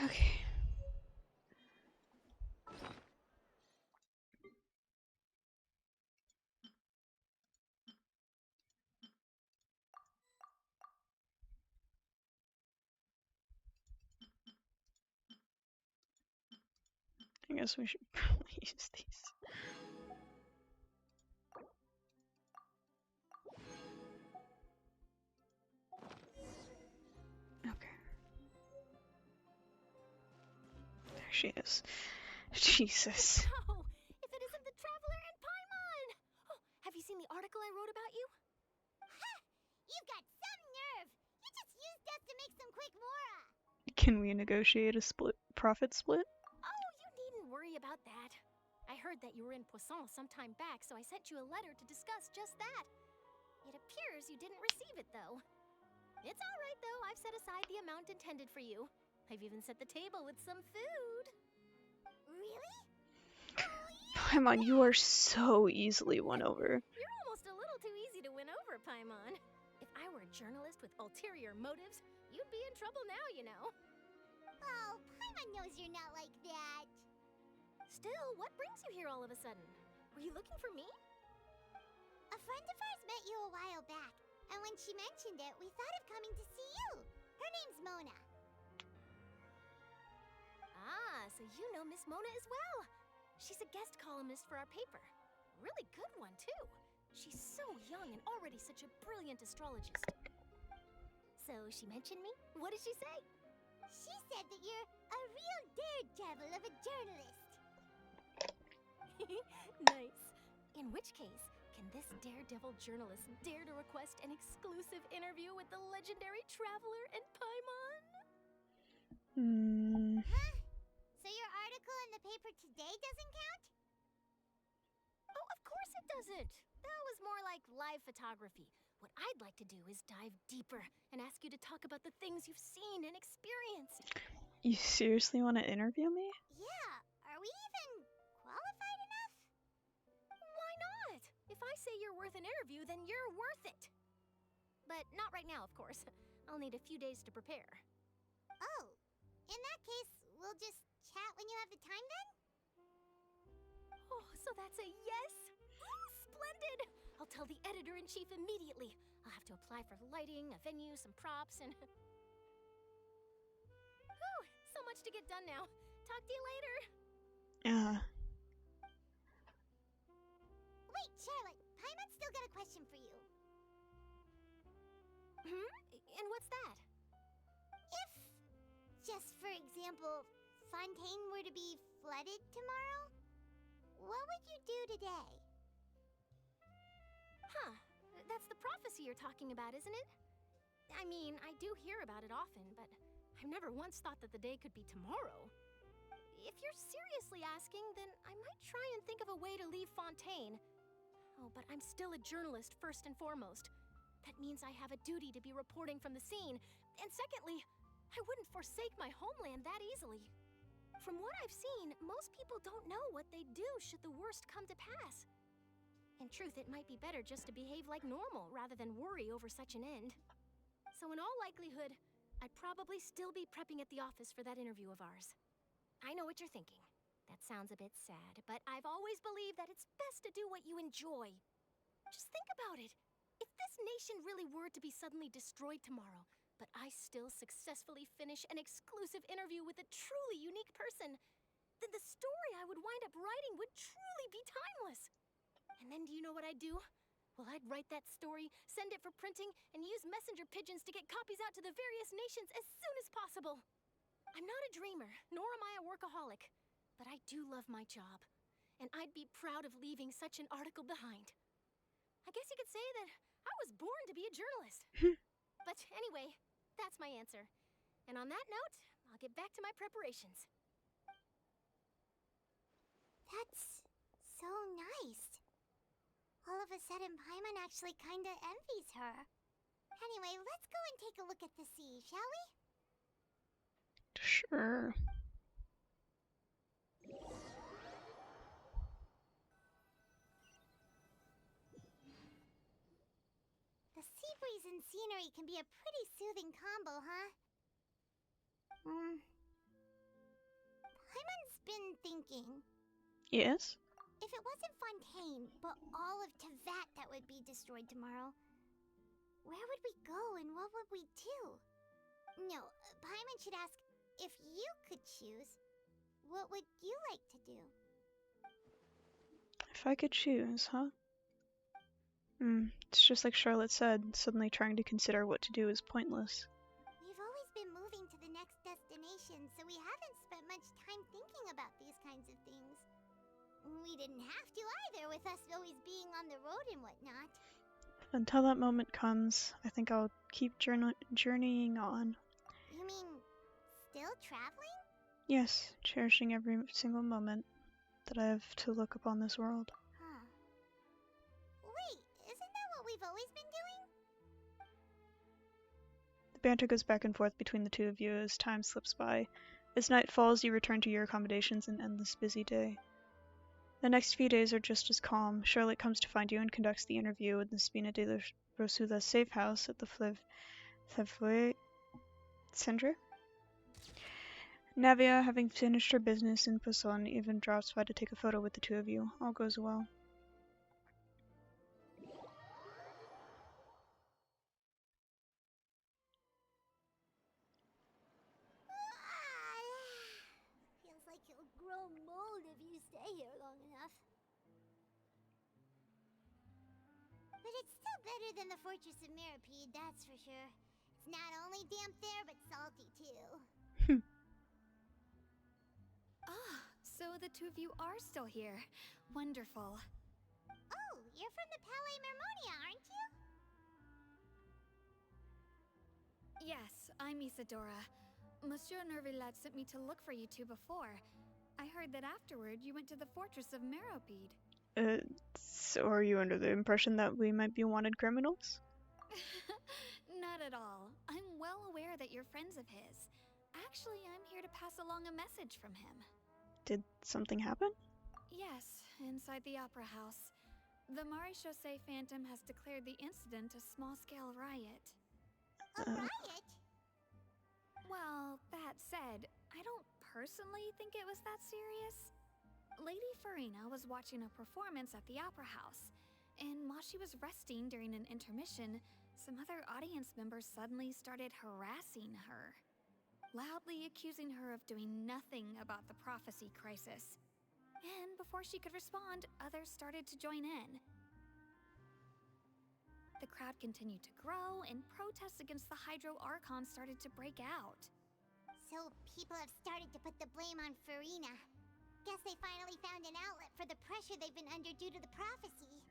Okay. I guess we should probably use these. Okay. There she is. Jesus. No! If it isn't the Traveler and Paimon! Oh, have you seen the article I wrote about you? Ha! You've got some nerve! You just used us to make some quick mora! Can we negotiate a profit split? Oh, you needn't worry about that. I heard that you were in Poisson some time back, so I sent you a letter to discuss just that. It appears you didn't receive it, though. It's all right, though. I've set aside the amount intended for you. I've even set the table with some food. Really? Paimon, you are so easily won over. You're almost a little too easy to win over, Paimon. If I were a journalist with ulterior motives, you'd be in trouble now, you know. Oh, Paimon knows you're not like that. Still, what brings you here all of a sudden? Were you looking for me? A friend of ours met you a while back, and when she mentioned it, we thought of coming to see you. Her name's Mona. Ah, so you know Miss Mona as well. She's a guest columnist for our paper. really good one, too. She's so young and already such a brilliant astrologist. So she mentioned me? What did she say? She said that you're a real daredevil of a journalist. Nice. In which case, can this daredevil journalist dare to request an exclusive interview with the legendary traveler and Paimon? Huh? So your article in the paper today doesn't count? Oh, of course it doesn't. That was more like live photography. What I'd like to do is dive deeper and ask you to talk about the things you've seen and experienced. You seriously want to interview me? Yeah, are we even qualified enough? Why not? If I say you're worth an interview, then you're worth it. But not right now, of course. I'll need a few days to prepare. Oh, in that case, we'll just chat when you have the time then? Oh, so that's a yes? Splendid! I'll tell the editor-in-chief immediately. I'll have to apply for lighting, a venue, some props, and... Whew, so much to get done now. Talk to you later. Wait, Charlotte, Paimon's still got a question for you. And what's that? If, just for example, Fontaine were to be flooded tomorrow, what would you do today? Huh. That's the prophecy you're talking about, isn't it? I mean, I do hear about it often, but I've never once thought that the day could be tomorrow. If you're seriously asking, then I might try and think of a way to leave Fontaine. Oh, but I'm still a journalist first and foremost. That means I have a duty to be reporting from the scene. And secondly, I wouldn't forsake my homeland that easily. From what I've seen, most people don't know what they'd do should the worst come to pass. In truth, it might be better just to behave like normal rather than worry over such an end. So in all likelihood, I'd probably still be prepping at the office for that interview of ours. I know what you're thinking. That sounds a bit sad, but I've always believed that it's best to do what you enjoy. Just think about it. If this nation really were to be suddenly destroyed tomorrow, but I still successfully finish an exclusive interview with a truly unique person, then the story I would wind up writing would truly be timeless. And then do you know what I'd do? Well, I'd write that story, send it for printing, and use messenger pigeons to get copies out to the various nations as soon as possible. I'm not a dreamer, nor am I a workaholic, but I do love my job, and I'd be proud of leaving such an article behind. I guess you could say that I was born to be a journalist. But anyway, that's my answer. And on that note, I'll get back to my preparations. That's so nice. All of a sudden, Paimon actually kinda envies her. Anyway, let's go and take a look at the sea, shall we? Sure. The sea breeze and scenery can be a pretty soothing combo, huh? Paimon's been thinking. Yes? If it wasn't Fontaine, but all of Tevat that would be destroyed tomorrow, where would we go and what would we do? No, Paimon should ask, if you could choose, what would you like to do? If I could choose, huh? It's just like Charlotte said, suddenly trying to consider what to do is pointless. We've always been moving to the next destination, so we haven't spent much time thinking about these kinds of things. We didn't have to either, with us always being on the road and whatnot. Until that moment comes, I think I'll keep journeying on. You mean, still traveling? Yes, cherishing every single moment that I have to look upon this world. Huh. Wait, isn't that what we've always been doing? The banter goes back and forth between the two of you as time slips by. As night falls, you return to your accommodations and end this busy day. The next few days are just as calm. Charlotte comes to find you and conducts the interview in the Spina de la Rosula safe house at the Fleuve Centre. Navia, having finished her business in Poisson, even drops by to take a photo with the two of you. All goes well. Feels like you'll grow mold if you stay here long enough. better than the Fortress of Mirapede, that's for sure. It's not only damp there, but salty too. Ah, so the two of you are still here. Wonderful. Oh, you're from the Palais Mermonia, aren't you? Yes, I'm Isadora. Monsieur Nervillet sent me to look for you two before. I heard that afterward you went to the Fortress of Mirapede. So are you under the impression that we might be wanted criminals? Not at all. I'm well aware that you're friends of his. Actually, I'm here to pass along a message from him. Did something happen? Yes, inside the Opera House. The Maréchaussée Phantom has declared the incident a small-scale riot. A riot? Well, that said, I don't personally think it was that serious. Lady Farina was watching a performance at the Opera House, and while she was resting during an intermission, some other audience members suddenly started harassing her, loudly accusing her of doing nothing about the prophecy crisis. And before she could respond, others started to join in. The crowd continued to grow, and protests against the Hydro Archon started to break out. So people have started to put the blame on Farina. Guess they finally found an outlet for the pressure they've been under due to the prophecy.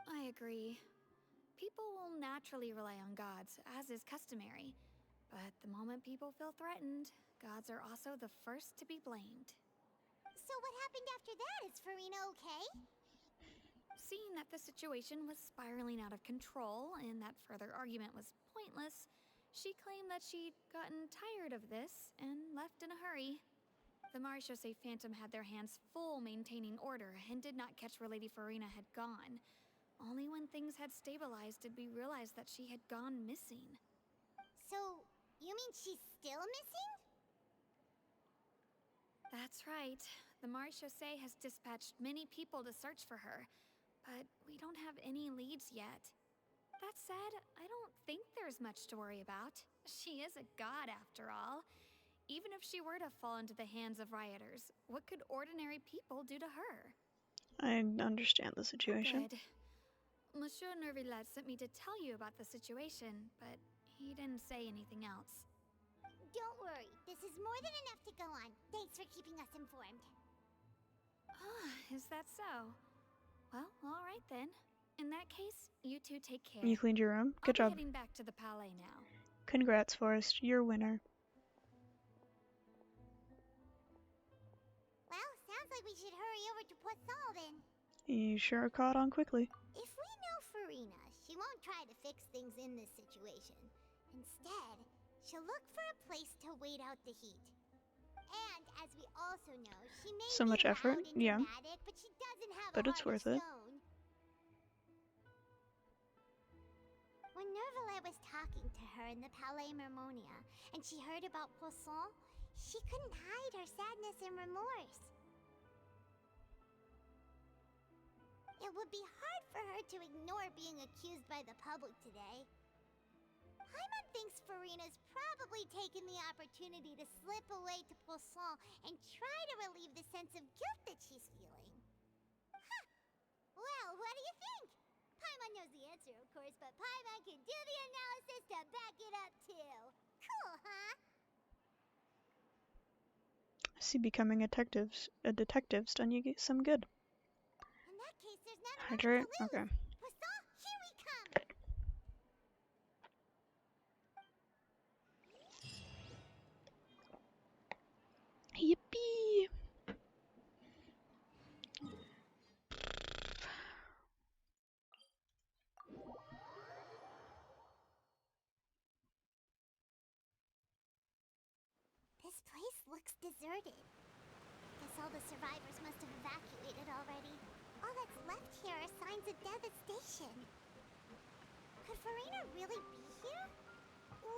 I agree. People will naturally rely on gods, as is customary. But the moment people feel threatened, gods are also the first to be blamed. So what happened after that? Is Farina okay? Seeing that the situation was spiraling out of control and that further argument was pointless, she claimed that she'd gotten tired of this and left in a hurry. The Maréchaussée Phantom had their hands full maintaining order and did not catch where Lady Farina had gone. Only when things had stabilized did we realize that she had gone missing. So, you mean she's still missing? That's right. The Maréchaussée has dispatched many people to search for her, but we don't have any leads yet. That said, I don't think there's much to worry about. She is a god after all. Even if she were to fall into the hands of rioters, what could ordinary people do to her? I understand the situation. Good. Monsieur Nervillet sent me to tell you about the situation, but he didn't say anything else. Don't worry, this is more than enough to go on. Thanks for keeping us informed. Ah, is that so? Well, all right then. In that case, you two take care. You cleaned your room? Good I'll job. be heading back to the Palais now. Congrats, Forrest. You're a winner. Well, sounds like we should hurry over to Poisson then. You sure caught on quickly. If we know Farina, she won't try to fix things in this situation. Instead, she'll look for a place to wait out the heat. And as we also know, she may So be much effort, loud and yeah. dramatic, but she doesn't have But a it's heart worth of it. stone. When Nervillet was talking to her in the Palais Mermonia, and she heard about Poisson, she couldn't hide her sadness and remorse. It would be hard for her to ignore being accused by the public today. Paimon thinks Farina's probably taken the opportunity to slip away to Poisson and try to relieve the sense of guilt that she's feeling. Huh! Well, what do you think? Paimon knows the answer, of course, but Paimon can do the analysis to back it up, too. Cool, huh? I see becoming a detective's done you get some good. In that case, there's not a Hydrate? minute to lose. Okay. Poisson, here we come! Yippee! This place looks deserted. Guess all the survivors must have evacuated already. All that's left here are signs of devastation. Could Farina really be here?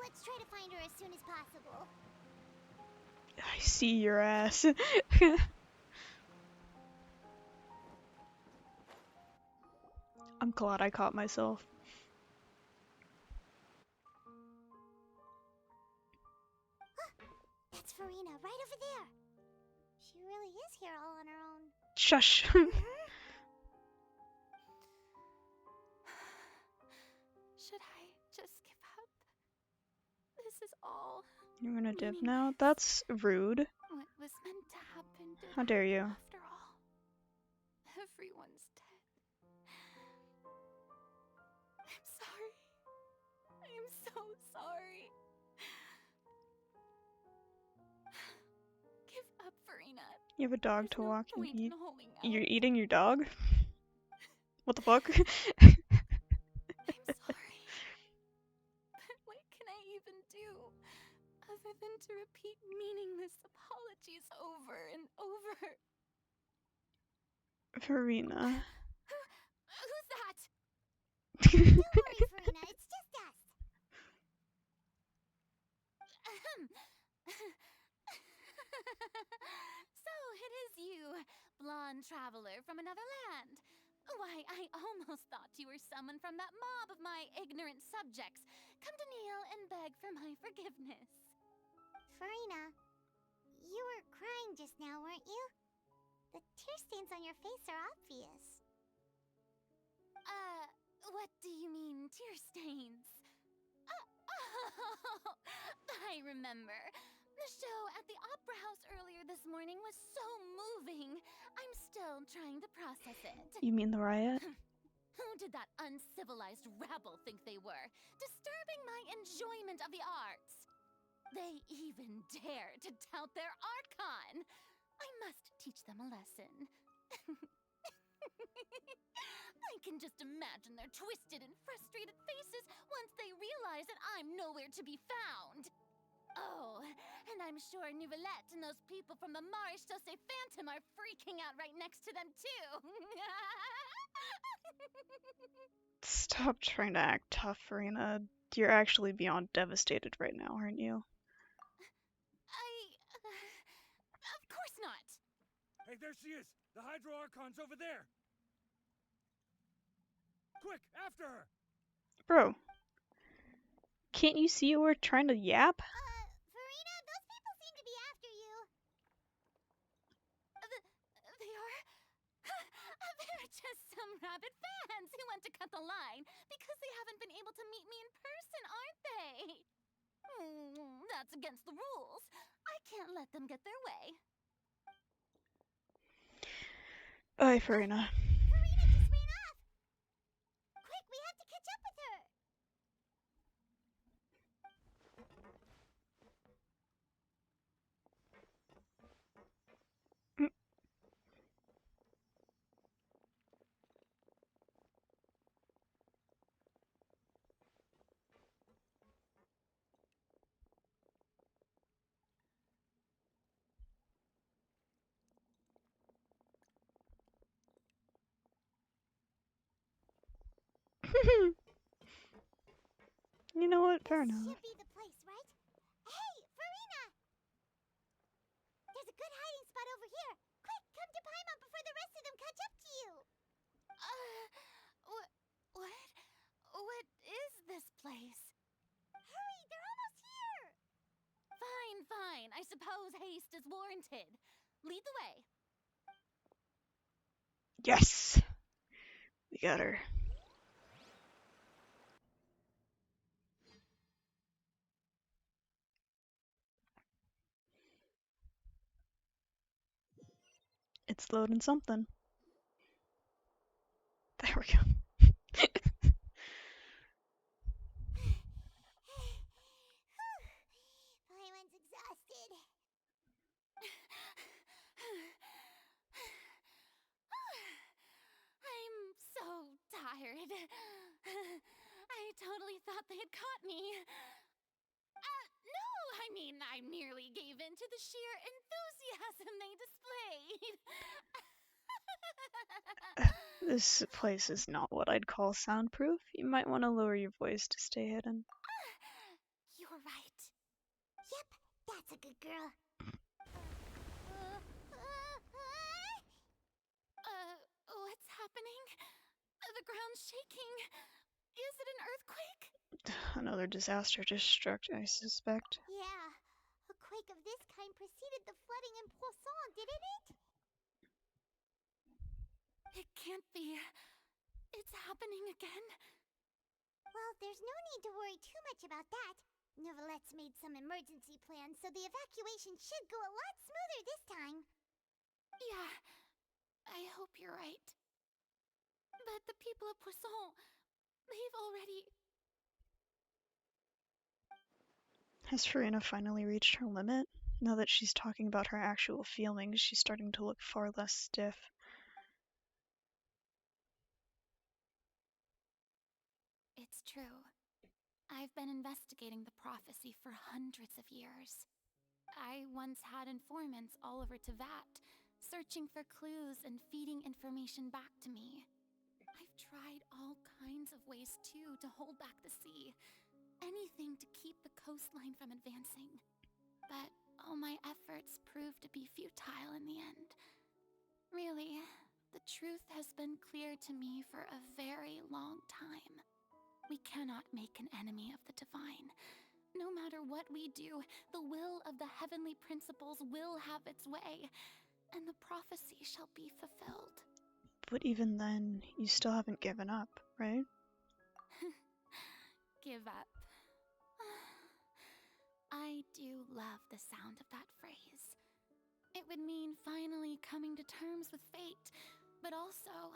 Let's try to find her as soon as possible. I see your ass. I'm glad I caught myself. That's Farina, right over there. She really is here all on her own. Shush. Should I just give up? This is all. You're gonna dip now? That's rude. What was meant to happen did How dare you? after all. Everyone's dead. I'm sorry. I am so sorry. Give up, Farina. You have a dog to There's no walk and point eat. in holding out. You're eating your dog? What the fuck? I'm sorry. But what can I even do other than to repeat meaningless apologies over and over? Farina. Who's that? Don't worry, Farina, it's just us. So it is you, blonde traveler from another land. Why, I almost thought you were someone from that mob of my ignorant subjects, come to kneel and beg for my forgiveness. Farina, you were crying just now, weren't you? The tear stains on your face are obvious. What do you mean, tear stains? I remember. The show at the Opera House earlier this morning was so moving. I'm still trying to process it. You mean the riot? Who did that uncivilized rabble think they were, disturbing my enjoyment of the arts? They even dare to tout their archon. I must teach them a lesson. I can just imagine their twisted and frustrated faces once they realize that I'm nowhere to be found. Oh, and I'm sure Nouvellette and those people from the Marche Chaussee Phantom are freaking out right next to them too. Stop trying to act tough, Farina. You're actually beyond devastated right now, aren't you? Of course not. Hey, there she is! The Hydro Archon's over there! Quick, after her! Bro. Can't you see we're trying to yap? Farina, those people seem to be after you. They are... They're just some rabid fans who want to cut the line because they haven't been able to meet me in person, aren't they? That's against the rules. I can't let them get their way. Bye, Farina. Farina just ran off. Quick, we have to catch up with her. You know what? Fair This enough. should be the place, right? Hey, Farina! There's a good hiding spot over here. Quick, come to Paimon before the rest of them catch up to you. What is this place? Hurry, they're almost here. Fine. I suppose haste is warranted. Lead the way. Yes! We got her. It's loading something. There we go. Paimon's exhausted. I'm so tired. I totally thought they had caught me. No, I merely gave in to the sheer enthusiasm they displayed. This place is not what I'd call soundproof. You might want to lower your voice to stay hidden. You're right. Yep, that's a good girl. What's happening? The ground's shaking. Is it an earthquake? Another disaster just struck, I suspect. Yeah, a quake of this kind preceded the flooding in Poisson, didn't it? It can't be. It's happening again. Well, there's no need to worry too much about that. Neverlette's made some emergency plans, so the evacuation should go a lot smoother this time. Yeah, I hope you're right. But the people of Poisson, they've already... Has Farina finally reached her limit? Now that she's talking about her actual feelings, she's starting to look far less stiff. It's true. I've been investigating the prophecy for hundreds of years. I once had informants all over Tevat, searching for clues and feeding information back to me. I've tried all kinds of ways, too, to hold back the sea. Anything to keep the coastline from advancing. But all my efforts proved to be futile in the end. Really, the truth has been clear to me for a very long time. We cannot make an enemy of the divine. No matter what we do, the will of the heavenly principles will have its way, and the prophecy shall be fulfilled. But even then, you still haven't given up, right? Give up. I do love the sound of that phrase. It would mean finally coming to terms with fate, but also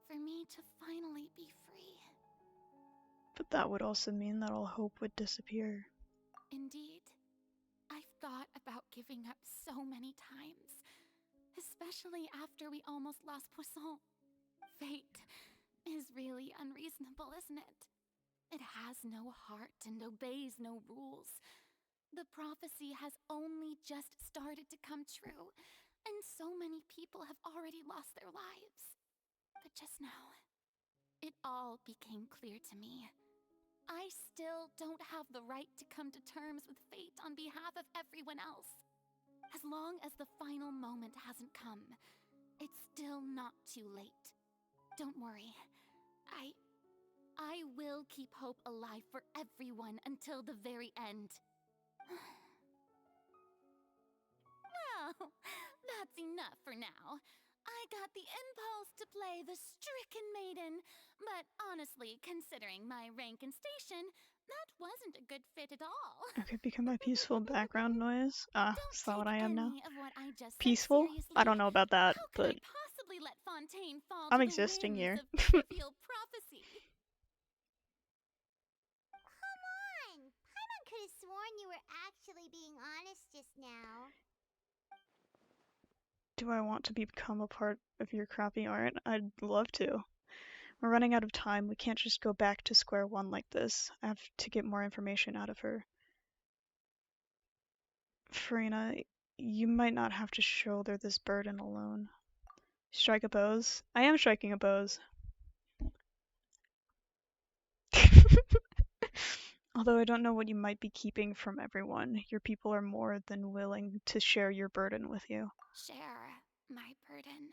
for me to finally be free. But that would also mean that all hope would disappear. Indeed. I've thought about giving up so many times, especially after we almost lost Poisson. Fate is really unreasonable, isn't it? It has no heart and obeys no rules. The prophecy has only just started to come true, and so many people have already lost their lives. But just now, it all became clear to me. I still don't have the right to come to terms with fate on behalf of everyone else. As long as the final moment hasn't come, it's still not too late. Don't worry. I will keep hope alive for everyone until the very end. Well, that's enough for now. I got the impulse to play the stricken maiden, but honestly, considering my rank and station, that wasn't a good fit at all. Okay, become my peaceful background noise. Is that what I am now? Any of what I just Peaceful? said seriously. I don't know about that, How but could I possibly let Fontaine fall I'm to the existing whims here. of trivial prophecy? Come on! Paimon could have sworn you were actually being honest just now. Do I want to become a part of your crappy art? I'd love to. We're running out of time. We can't just go back to square one like this. I have to get more information out of her. Farina, you might not have to shoulder this burden alone. Strike a pose? I am striking a pose. Although I don't know what you might be keeping from everyone. Your people are more than willing to share your burden with you. Share my burden.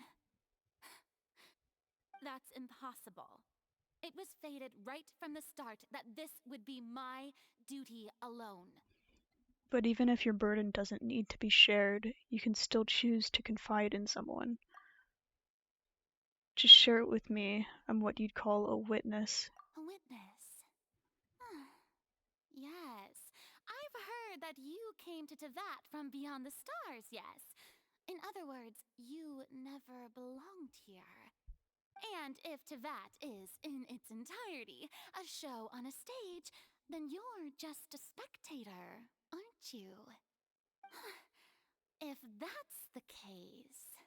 That's impossible. It was fated right from the start that this would be my duty alone. But even if your burden doesn't need to be shared, you can still choose to confide in someone. Just share it with me. I'm what you'd call a witness. A witness? Yes. I've heard that you came to Tevat from beyond the stars, yes. In other words, you never belonged here. And if Tevat is, in its entirety, a show on a stage, then you're just a spectator, aren't you? If that's the case...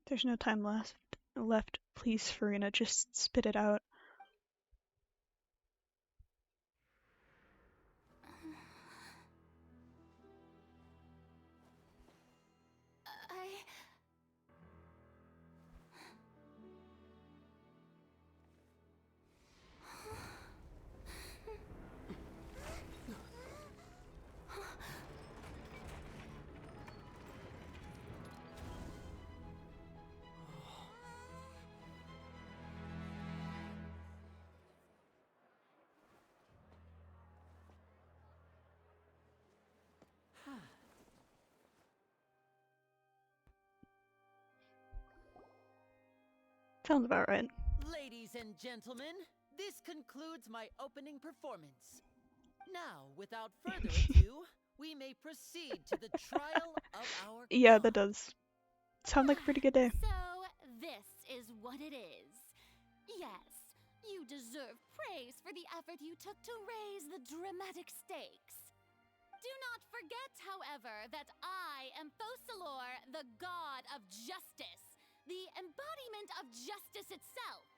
There's no time left. Please, Farina, just spit it out. Sounds about right. Ladies and gentlemen, this concludes my opening performance. Now, without further ado, we may proceed to the trial of our Yeah, that does sound like a pretty good day. So, this is what it is. Yes, you deserve praise for the effort you took to raise the dramatic stakes. Do not forget, however, that I am Fosalor, the god of justice, the embodiment of justice itself.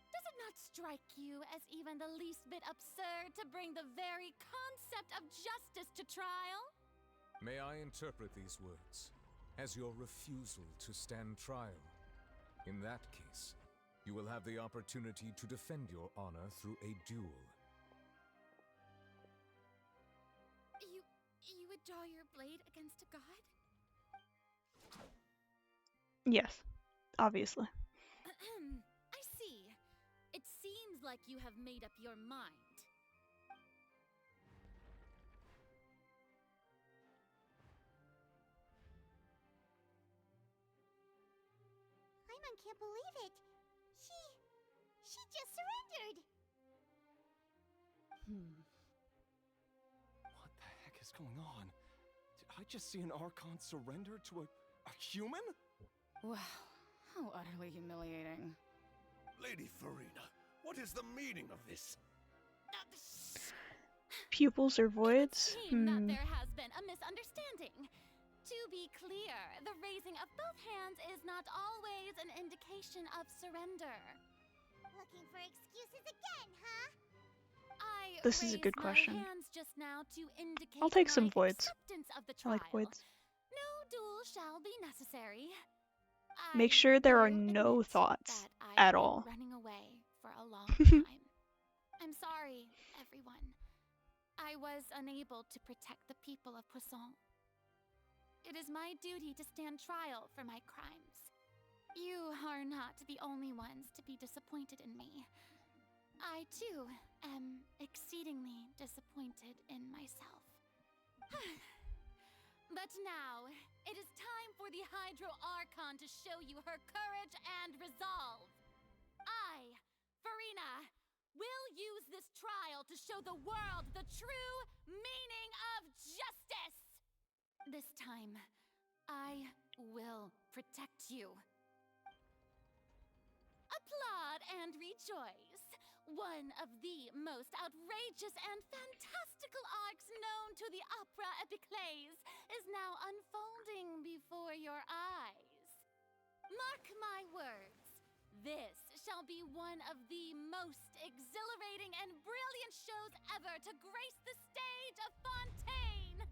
Does it not strike you as even the least bit absurd to bring the very concept of justice to trial? May I interpret these words as your refusal to stand trial? In that case, you will have the opportunity to defend your honor through a duel. You would draw your blade against a god? Yes, obviously. I see. It seems like you have made up your mind. Paimon can't believe it. She just surrendered. What the heck is going on? Did I just see an archon surrender to a human? Wow, how utterly humiliating. Lady Farina, what is the meaning of this? Pupils or voids? That there has been a misunderstanding. To be clear, the raising of both hands is not always an indication of surrender. Looking for excuses again, huh? This is a good question. Hands just now to indicate I'll take my some voids. acceptance of the I like trial. voids. No duel shall be necessary. Make sure there are no thoughts at all. Running away for a long time. I'm sorry, everyone. I was unable to protect the people of Poisson. It is my duty to stand trial for my crimes. You are not the only ones to be disappointed in me. I, too, am exceedingly disappointed in myself. But now, it is time for the Hydro Archon to show you her courage and resolve. I, Farina, will use this trial to show the world the true meaning of justice. This time, I will protect you. Applaud and rejoice. One of the most outrageous and fantastical arcs known to the opera epiclese is now unfolding before your eyes. Mark my words, this shall be one of the most exhilarating and brilliant shows ever to grace the stage of Fontaine.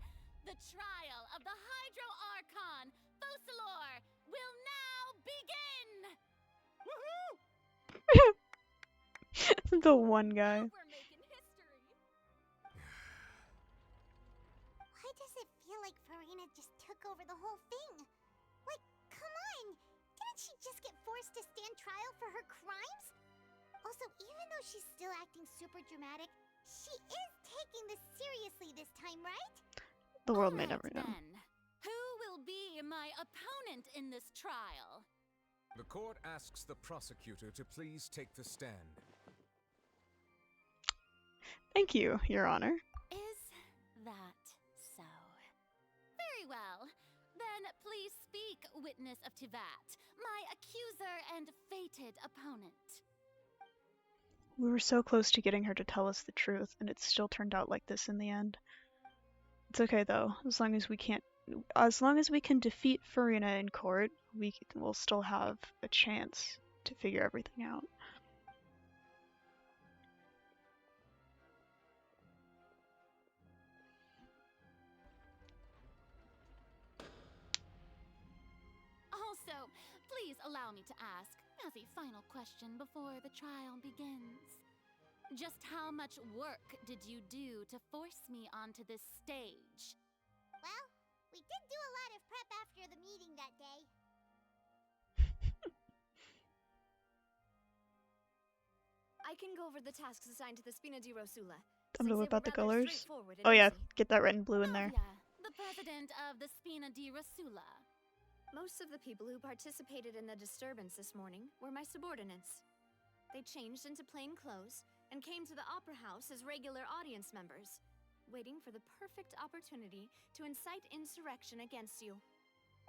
The trial of the Hydro Archon, Fosalor, will now begin! Woohoo! The one guy. Why does it feel like Farina just took over the whole thing? Like, come on! Didn't she just get forced to stand trial for her crimes? Also, even though she's still acting super dramatic, she is taking this seriously this time, right? The world may never know. Who will be my opponent in this trial? The court asks the prosecutor to please take the stand. Thank you, Your Honor. Is that so? Very well. Then please speak, witness of Tivat, my accuser and fated opponent. We were so close to getting her to tell us the truth, and it still turned out like this in the end. It's okay though, as long as we can defeat Farina in court, we'll still have a chance to figure everything out. Also, please allow me to ask, as a final question before the trial begins. Just how much work did you do to force me onto this stage? Well, we did do a lot of prep after the meeting that day. I can go over the tasks assigned to the Spina di Rosula. Time to whip out the rather colors. straightforward and Oh yeah, easy. get that red and blue in there. Yeah, the president of the Spina di Rosula. Most of the people who participated in the disturbance this morning were my subordinates. They changed into plain clothes and came to the opera house as regular audience members, waiting for the perfect opportunity to incite insurrection against you.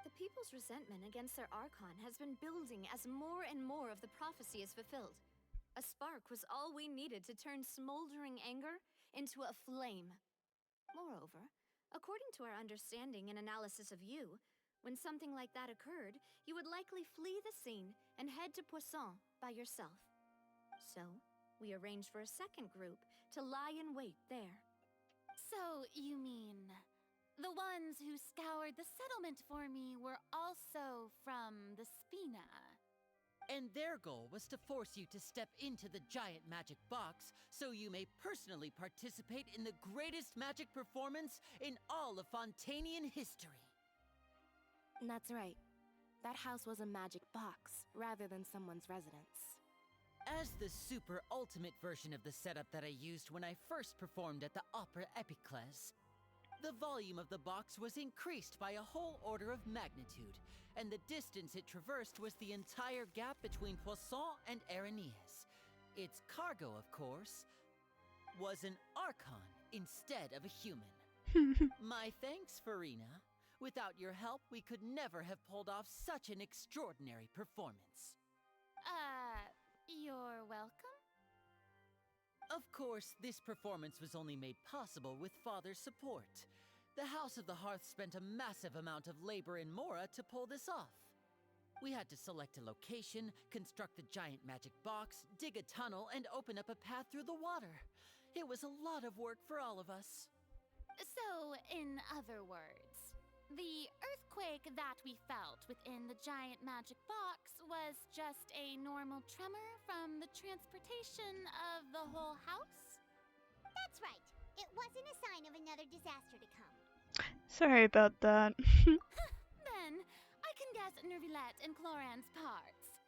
The people's resentment against their archon has been building as more and more of the prophecy is fulfilled. A spark was all we needed to turn smoldering anger into a flame. Moreover, according to our understanding and analysis of you, when something like that occurred, you would likely flee the scene and head to Poisson by yourself. So, we arranged for a second group to lie in wait there. So, you mean the ones who scoured the settlement for me were also from the Spina? And their goal was to force you to step into the giant magic box so you may personally participate in the greatest magic performance in all of Fontainian history. That's right. That house was a magic box, rather than someone's residence. As the super ultimate version of the setup that I used when I first performed at the Opera Epiclese, the volume of the box was increased by a whole order of magnitude, and the distance it traversed was the entire gap between Poisson and Areneas. Its cargo, of course, was an archon instead of a human. My thanks, Farina. Without your help, we could never have pulled off such an extraordinary performance. You're welcome? Of course, this performance was only made possible with Father's support. The House of the Hearth spent a massive amount of labor in Mora to pull this off. We had to select a location, construct the giant magic box, dig a tunnel, and open up a path through the water. It was a lot of work for all of us. So, in other words, the earthquake that we felt within the giant magic box was just a normal tremor from the transportation of the whole house? That's right. It wasn't a sign of another disaster to come. Sorry about that. Then, I can guess Nervilette and Cloran's parts.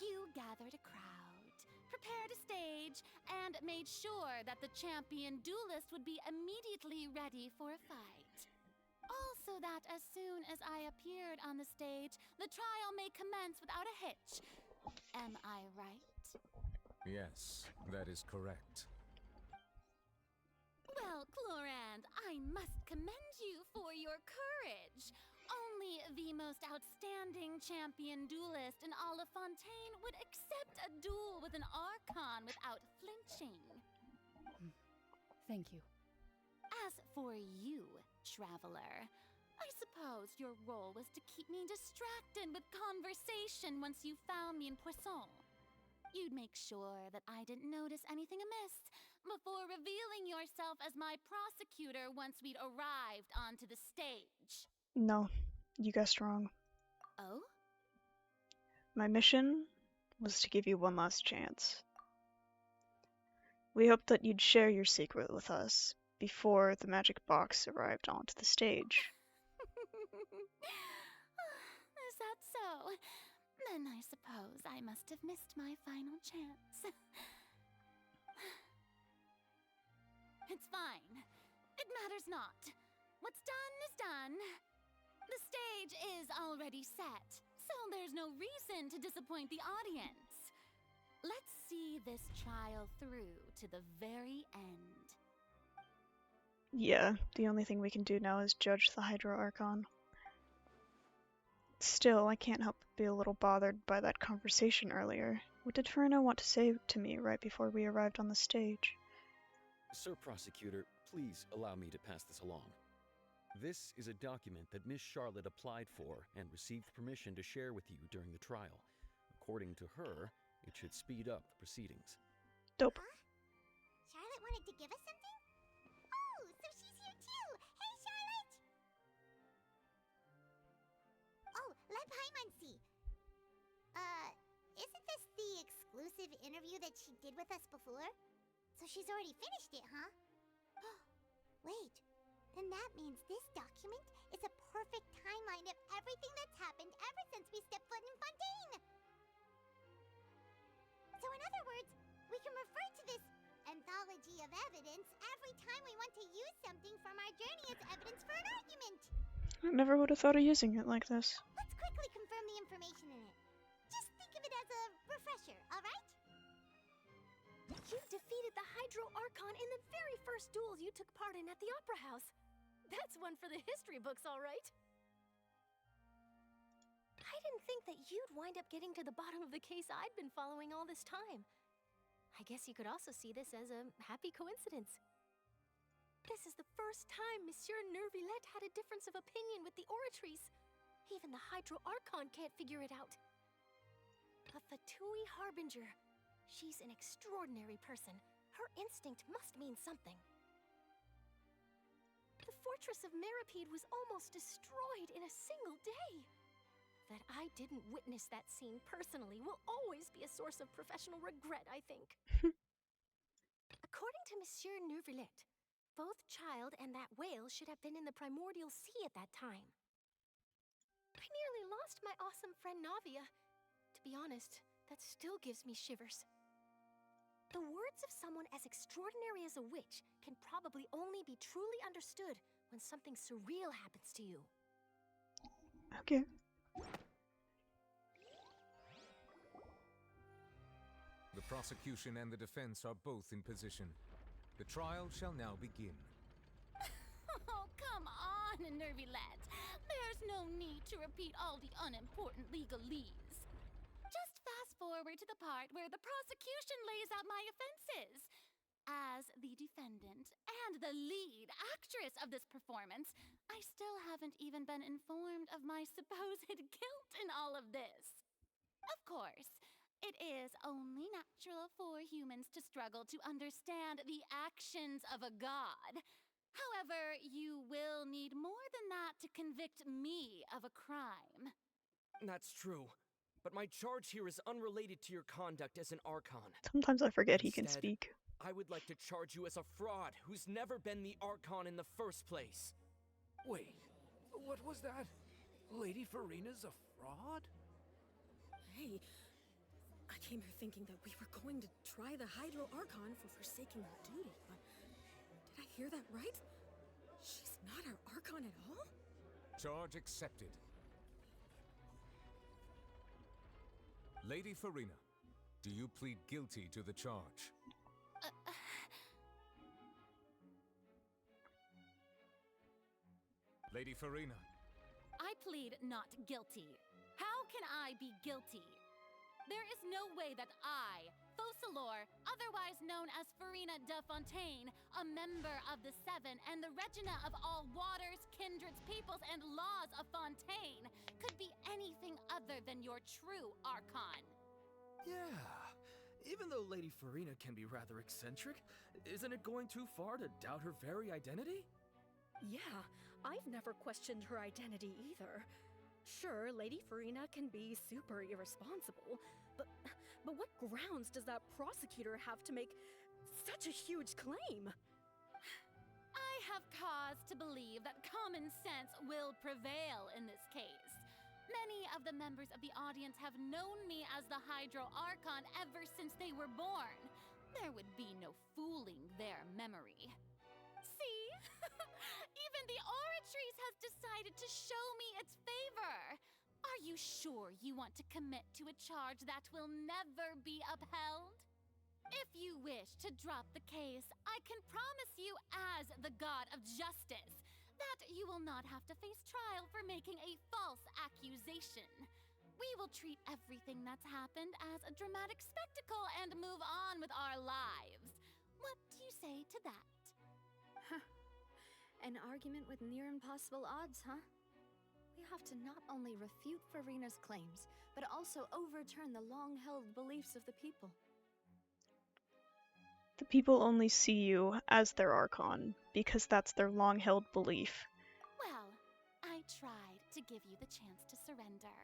You gathered a crowd, prepared a stage, and made sure that the champion duelist would be immediately ready for a fight. Also that as soon as I appeared on the stage, the trial may commence without a hitch. Am I right? Yes, that is correct. Well, Clorand, I must commend you for your courage. Only the most outstanding champion duelist in all of Fontaine would accept a duel with an archon without flinching. Thank you. As for you, traveler, I suppose your role was to keep me distracted with conversation once you found me in Poisson. You'd make sure that I didn't notice anything amiss before revealing yourself as my prosecutor once we'd arrived onto the stage. No, you guessed wrong. Oh? My mission was to give you one last chance. We hoped that you'd share your secret with us before the magic box arrived onto the stage. Is that so? Then I suppose I must have missed my final chance. It's fine. It matters not. What's done is done. The stage is already set, so there's no reason to disappoint the audience. Let's see this trial through to the very end. Yeah, the only thing we can do now is judge the Hydra Archon. Still, I can't help but be a little bothered by that conversation earlier. What did Farina want to say to me right before we arrived on the stage? Sir Prosecutor, please allow me to pass this along. This is a document that Miss Charlotte applied for and received permission to share with you during the trial. According to her, it should speed up the proceedings. Dope. Huh? Charlotte wanted to give us something? Oh, so she's here too! Hey, Charlotte! Oh, let Paimon see. Isn't this the exclusive interview that she did with us before? So she's already finished it, huh? Wait, then that means this document is a perfect timeline of everything that's happened ever since we stepped foot in Fontaine! So in other words, we can refer to this anthology of evidence every time we want to use something from our journey as evidence for an argument! I never would have thought of using it like this. Let's quickly confirm the information in it. Just think of it as a refresher, alright? You defeated the Hydro Archon in the very first duel you took part in at the Opera House. That's one for the history books, all right. I didn't think that you'd wind up getting to the bottom of the case I'd been following all this time. I guess you could also see this as a happy coincidence. This is the first time Monsieur Nervillette had a difference of opinion with the Oratrice. Even the Hydro Archon can't figure it out. A Fatui Harbinger. She's an extraordinary person. Her instinct must mean something. The fortress of Meripede was almost destroyed in a single day. That I didn't witness that scene personally will always be a source of professional regret, I think. According to Monsieur Nervillette, both Child and that whale should have been in the primordial sea at that time. I nearly lost my awesome friend Navia. To be honest, that still gives me shivers. The words of someone as extraordinary as a witch can probably only be truly understood when something surreal happens to you. Okay. The prosecution and the defense are both in position. The trial shall now begin. Oh, come on, Nervillette. There's no need to repeat all the unimportant legalese. Just fast forward to the part where the prosecution lays out my offenses. As the defendant and the lead actress of this performance, I still haven't even been informed of my supposed guilt in all of this. Of course, it is only natural for humans to struggle to understand the actions of a god. However, you will need more than that to convict me of a crime. That's true. But my charge here is unrelated to your conduct as an Archon. Sometimes I forget he can Instead, speak. I would like to charge you as a fraud who's never been the Archon in the first place. Wait, what was that? Lady Farina's a fraud? Hey, I came here thinking that we were going to try the Hydro Archon for forsaking her duty, but did I hear that right? She's not our Archon at all? Charge accepted. Lady Farina, do you plead guilty to the charge? Lady Farina. I plead not guilty. How can I be guilty? There is no way that I, Focalor, otherwise known as Farina de Fontaine, a member of the Seven and the Regina of all waters, kindreds, peoples, and laws of Fontaine, could be anything other than your true Archon. Yeah. Even though Lady Farina can be rather eccentric, isn't it going too far to doubt her very identity? Yeah, I've never questioned her identity either. Sure, Lady Farina can be super irresponsible, but what grounds does that prosecutor have to make such a huge claim? I have cause to believe that common sense will prevail in this case. Many of the members of the audience have known me as the Hydro Archon ever since they were born. There would be no fooling their memory. See? Even the Oratrice has decided to show me its favor. Are you sure you want to commit to a charge that will never be upheld? If you wish to drop the case, I can promise you as the God of Justice that you will not have to face trial for making a false accusation. We will treat everything that's happened as a dramatic spectacle and move on with our lives. What do you say to that? An argument with near impossible odds, huh? We have to not only refute Farina's claims, but also overturn the long-held beliefs of the people. The people only see you as their Archon, because that's their long-held belief. Well, I tried to give you the chance to surrender.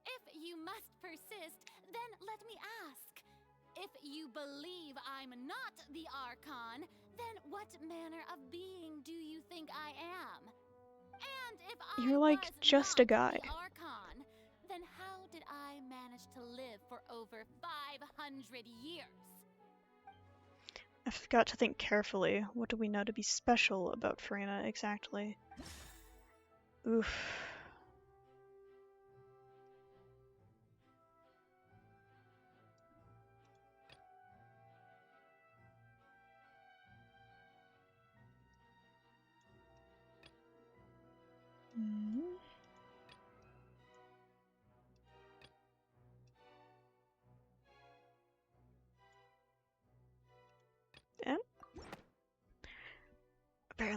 If you must persist, then let me ask. If you believe I'm not the Archon, then what manner of being do you think I am? And if You're I like was just not a guy. the Archon, then how did I manage to live for over 500 years? I forgot to think carefully. What do we know to be special about Farina exactly? Oof.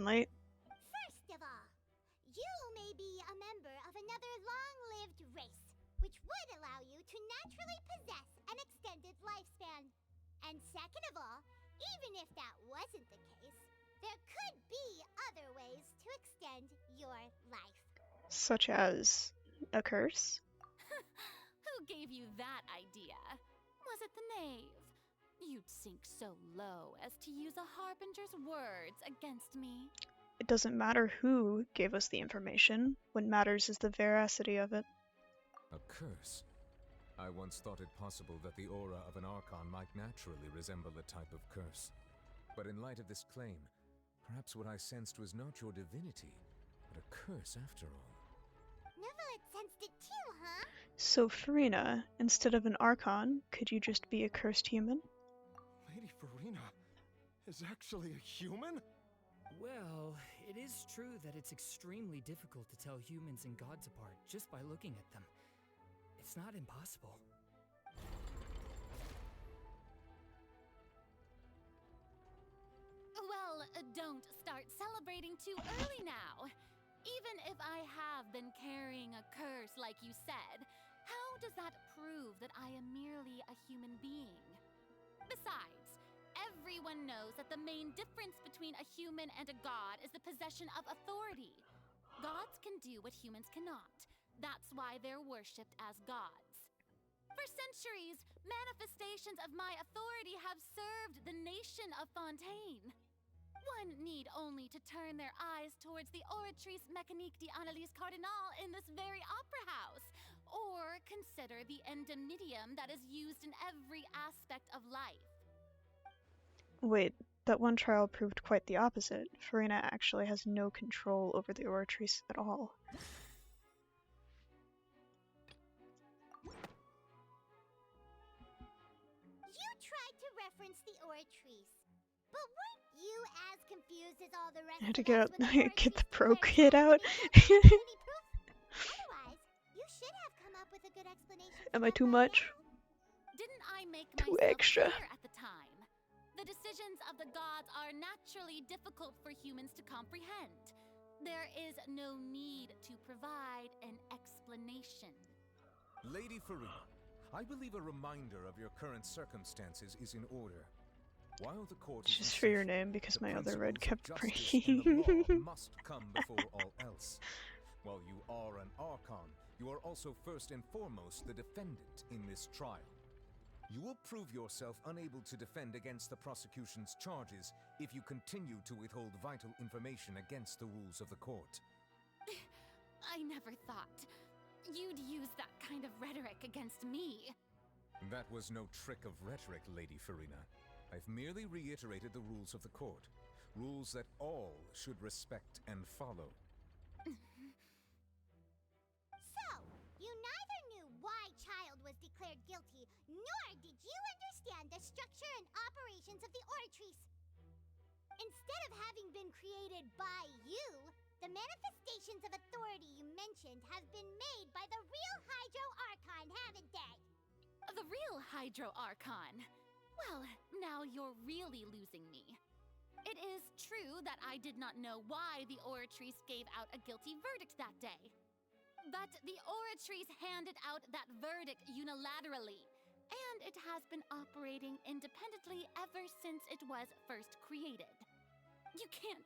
sunlight. First of all, you may be a member of another long-lived race, which would allow you to naturally possess an extended lifespan. And second of all, even if that wasn't the case, there could be other ways to extend your life. Such as a curse? Who gave you that idea? Was it the knave? You'd sink so low as to use a harbinger's words against me. It doesn't matter who gave us the information. What matters is the veracity of it. A curse? I once thought it possible that the aura of an archon might naturally resemble a type of curse. But in light of this claim, perhaps what I sensed was not your divinity, but a curse after all. Neverlet sensed it too, huh? So, Farina, instead of an archon, could you just be a cursed human? Lady Farina is actually a human? Well, it is true that it's extremely difficult to tell humans and gods apart just by looking at them. It's not impossible. Well, don't start celebrating too early now. Even if I have been carrying a curse like you said, how does that prove that I am merely a human being? Besides, everyone knows that the main difference between a human and a god is the possession of authority. Gods can do what humans cannot. That's why they're worshipped as gods. For centuries, manifestations of my authority have served the nation of Fontaine. One need only to turn their eyes towards the Oratrice Mécanique d'Analyse Cardinal in this very opera house, or consider the endemnitium that is used in every aspect of life. Wait, that one trial proved quite the opposite. Farina actually has no control over the Oratrice at all. You tried to reference the Oratrice, but weren't you as confused as all the rest I had to of us when the get the Oratrice pro declared kid out. Otherwise, you should have come up with a good explanation. Am I too much? Didn't I make Too myself extra. clear at the time? The decisions of the gods are naturally difficult for humans to comprehend. There is no need to provide an explanation. Lady Farina, I believe a reminder of your current circumstances is in order. While the court is Just in for your session, name, because the my other red principles of kept justice breaking. and the law must come before all else. While you are an archon, you are also first and foremost the defendant in this trial. You will prove yourself unable to defend against the prosecution's charges if you continue to withhold vital information against the rules of the court. I never thought you'd use that kind of rhetoric against me. That was no trick of rhetoric, Lady Farina. I've merely reiterated the rules of the court. Rules that all should respect and follow. So, you neither knew why Child was declared guilty, nor did you understand the structure and operations of the Oratrice. Instead of having been created by you, the manifestations of authority you mentioned have been made by the real Hydro Archon, haven't they? The real Hydro Archon? Well, now you're really losing me. It is true that I did not know why the Oratrice gave out a guilty verdict that day. But the Oratrice handed out that verdict unilaterally, and it has been operating independently ever since it was first created. You can't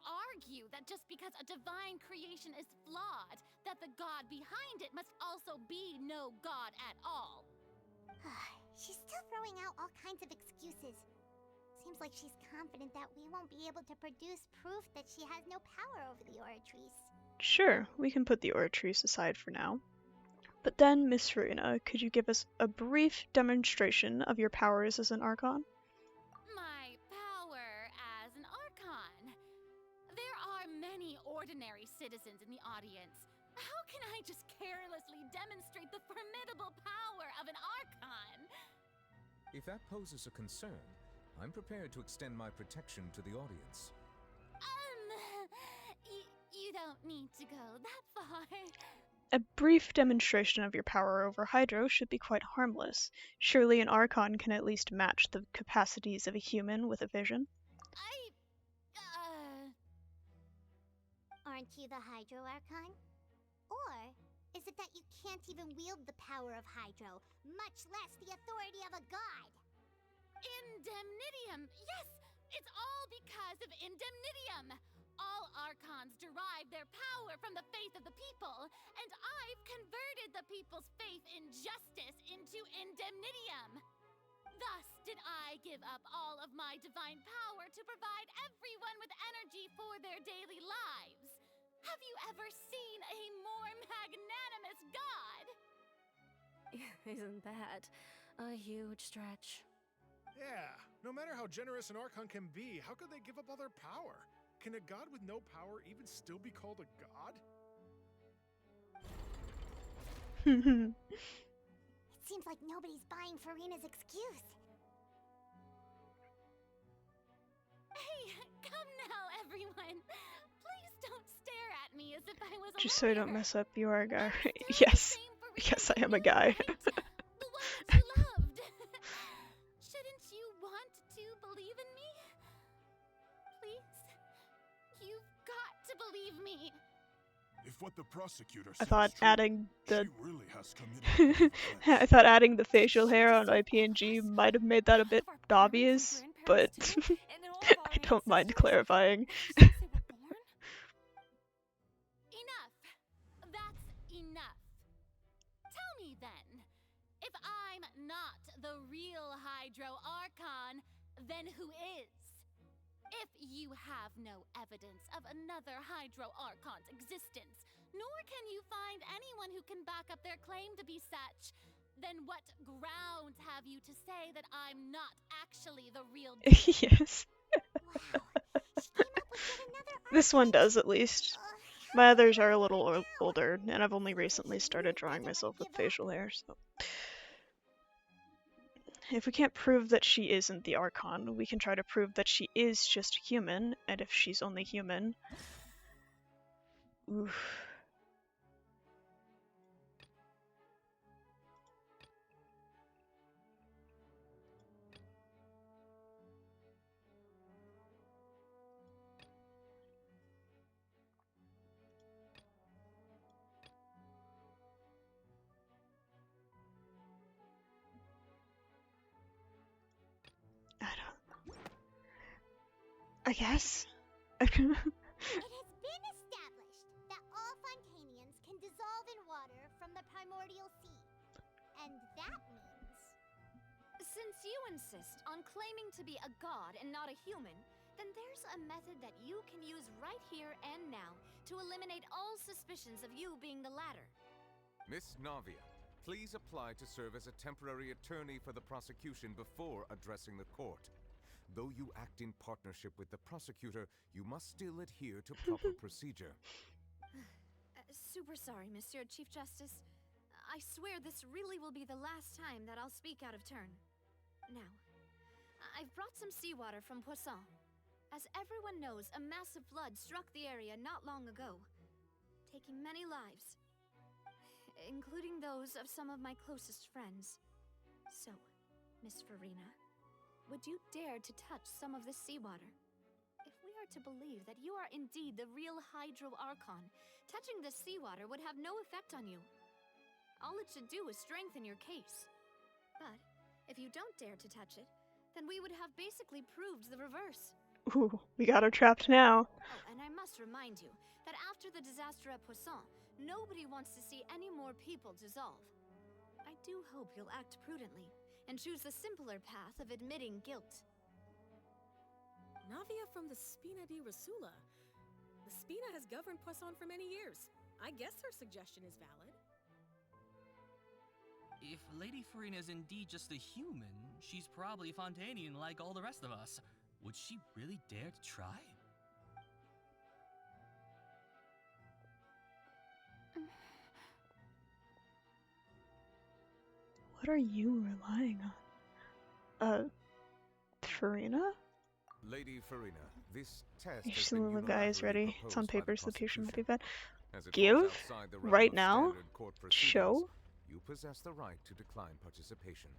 argue that just because a divine creation is flawed, that the god behind it must also be no god at all. She's still throwing out all kinds of excuses. Seems like she's confident that we won't be able to produce proof that she has no power over the Oratrice. Sure, we can put the Oratrice aside for now. But then, Miss Farina, could you give us a brief demonstration of your powers as an archon? My power as an archon? There are many ordinary citizens in the audience. How can I just carelessly demonstrate the formidable power of an archon? If that poses a concern, I'm prepared to extend my protection to the audience. You don't need to go that far. A brief demonstration of your power over Hydro should be quite harmless. Surely an archon can at least match the capacities of a human with a vision. Aren't you the Hydro Archon? Or is it that you can't even wield the power of Hydro, much less the authority of a god? Indemnitium! Yes! It's all because of Indemnitium! All Archons derive their power from the faith of the people, and I've converted the people's faith in justice into Indemnitium! Thus did I give up all of my divine power to provide everyone with energy for their daily lives. Have you ever seen a more magnanimous god? Isn't that a huge stretch? Yeah, no matter how generous an Archon can be, how could they give up all their power? Can a god with no power even still be called a god? It seems like nobody's buying Farina's excuse. Hey, come now, everyone. Please don't stare at me as if I was a Just so I don't liar. mess up, you are a guy. Yes. Yes, I am a guy. The one that you loved. Shouldn't you want to believe in me? Please? You've got to believe me. If what the prosecutor I said thought is true, adding the she really has committed I thought adding the facial hair on my PNG might have made that a bit obvious, but I don't mind clarifying. Enough. That's enough. Tell me then, if I'm not the real Hydro Archon, then who is? If you have no evidence of another Hydro Archon's existence, nor can you find anyone who can back up their claim to be such, then what grounds have you to say that I'm not actually the real deal? Yes. This one does, at least. My others are a little older, and I've only recently started drawing myself with facial hair, so... If we can't prove that she isn't the Archon, we can try to prove that she is just human, and if she's only human... Oof. I guess. It has been established that all Fontainians can dissolve in water from the primordial sea. And that means... Since you insist on claiming to be a god and not a human, then there's a method that you can use right here and now to eliminate all suspicions of you being the latter. Miss Navia, please apply to serve as a temporary attorney for the prosecution before addressing the court. Though you act in partnership with the prosecutor, you must still adhere to proper procedure. Super sorry, Monsieur Chief Justice. I swear this really will be the last time that I'll speak out of turn. Now, I've brought some seawater from Poisson. As everyone knows, a massive flood struck the area not long ago, taking many lives, including those of some of my closest friends. So, Miss Farina, would you dare to touch some of this seawater? If we are to believe that you are indeed the real Hydro Archon, touching this seawater would have no effect on you. All it should do is strengthen your case. But if you don't dare to touch it, then we would have basically proved the reverse. Ooh, we got her trapped now. Oh, and I must remind you that after the disaster at Poisson, nobody wants to see any more people dissolve. I do hope you'll act prudently and choose the simpler path of admitting guilt. Navia from the Spina di Rasula. The Spina has governed Poisson for many years. I guess her suggestion is valid. If Lady Farina is indeed just a human, she's probably Fontainian like all the rest of us. Would she really dare to try? What are you relying on? Farina? Lady Farina, this test Your has been little guy is unilaterally ready. It's on proposed by the papers, the patient might be bad. As it Give? falls outside the realm Right of now? standard court proceedings, Show? you possess the right to decline participation.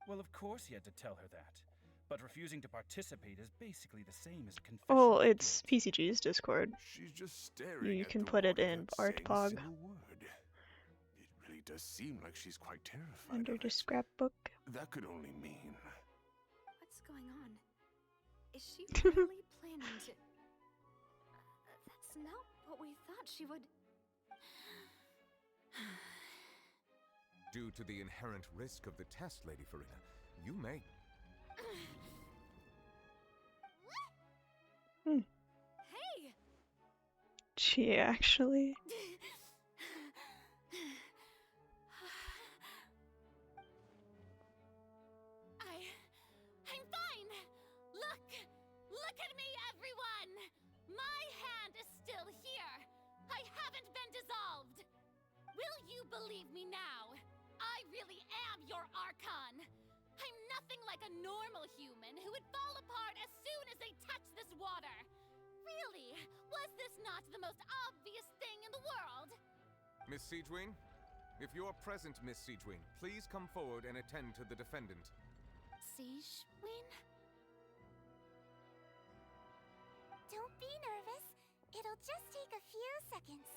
Well, of course he had to tell her that. but refusing to participate is basically the same as a confession. Oh, it's PCG's Discord. She's just staring You at can the put it water in without saying a Artpog. single word. It really does seem like she's quite terrified Under of the it. scrapbook. That could only mean... What's going on? Is she really planning to... That's not what we thought she would... Due to the inherent risk of the test, Lady Farina, you may... Hey! She actually... I'm fine! Look at me, everyone! My hand is still here! I haven't been dissolved! Will you believe me now? I really am your archon! I'm nothing like a normal human who would fall apart as soon as they touch this water! Really, was this not the most obvious thing in the world? Miss Siegewing? If you are present, Miss Siegewing, please come forward and attend to the defendant. Siegewing? Don't be nervous. It'll just take a few seconds.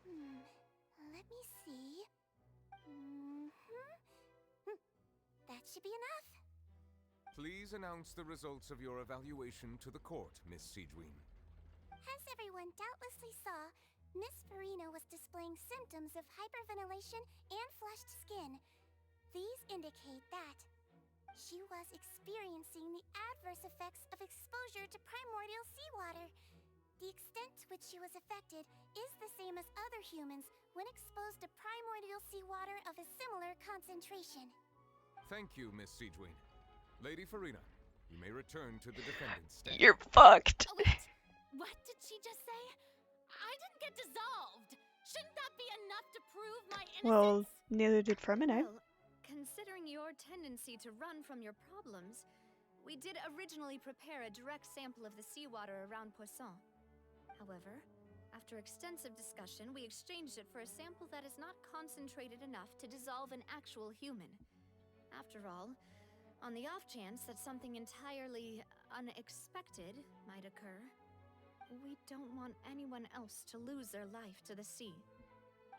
Let me see. That should be enough. Please announce the results of your evaluation to the court, Miss Siegewing. As everyone doubtlessly saw, Miss Farina was displaying symptoms of hyperventilation and flushed skin. These indicate that she was experiencing the adverse effects of exposure to primordial seawater. The extent to which she was affected is the same as other humans when exposed to primordial seawater of a similar concentration. Thank you, Miss Siegewing. Lady Farina, you may return to the defendant's stand. You're fucked. Oh, wait. What did she just say? I didn't get dissolved. Shouldn't that be enough to prove my innocence? Well, neither did Fremine. Well, considering your tendency to run from your problems, we did originally prepare a direct sample of the seawater around Poisson. However, after extensive discussion, we exchanged it for a sample that is not concentrated enough to dissolve an actual human. After all, on the off chance that something entirely unexpected might occur, we don't want anyone else to lose their life to the sea.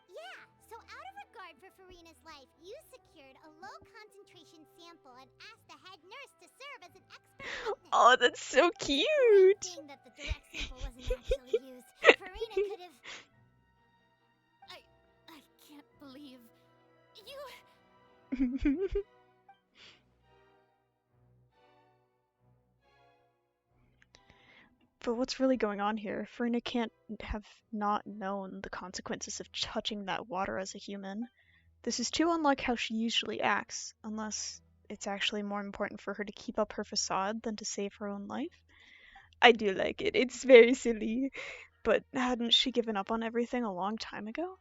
Yeah, so out of regard for Farina's life, you secured a low-concentration sample and asked the head nurse to serve as an expert witness. Oh, that's so cute. Seeing that the direct sample wasn't actually used, Farina could have... I can't believe... You... But what's really going on here? Farina can't have not known the consequences of touching that water as a human. This is too unlike how she usually acts, unless it's actually more important for her to keep up her facade than to save her own life. I do like it. It's very silly. But hadn't she given up on everything a long time ago?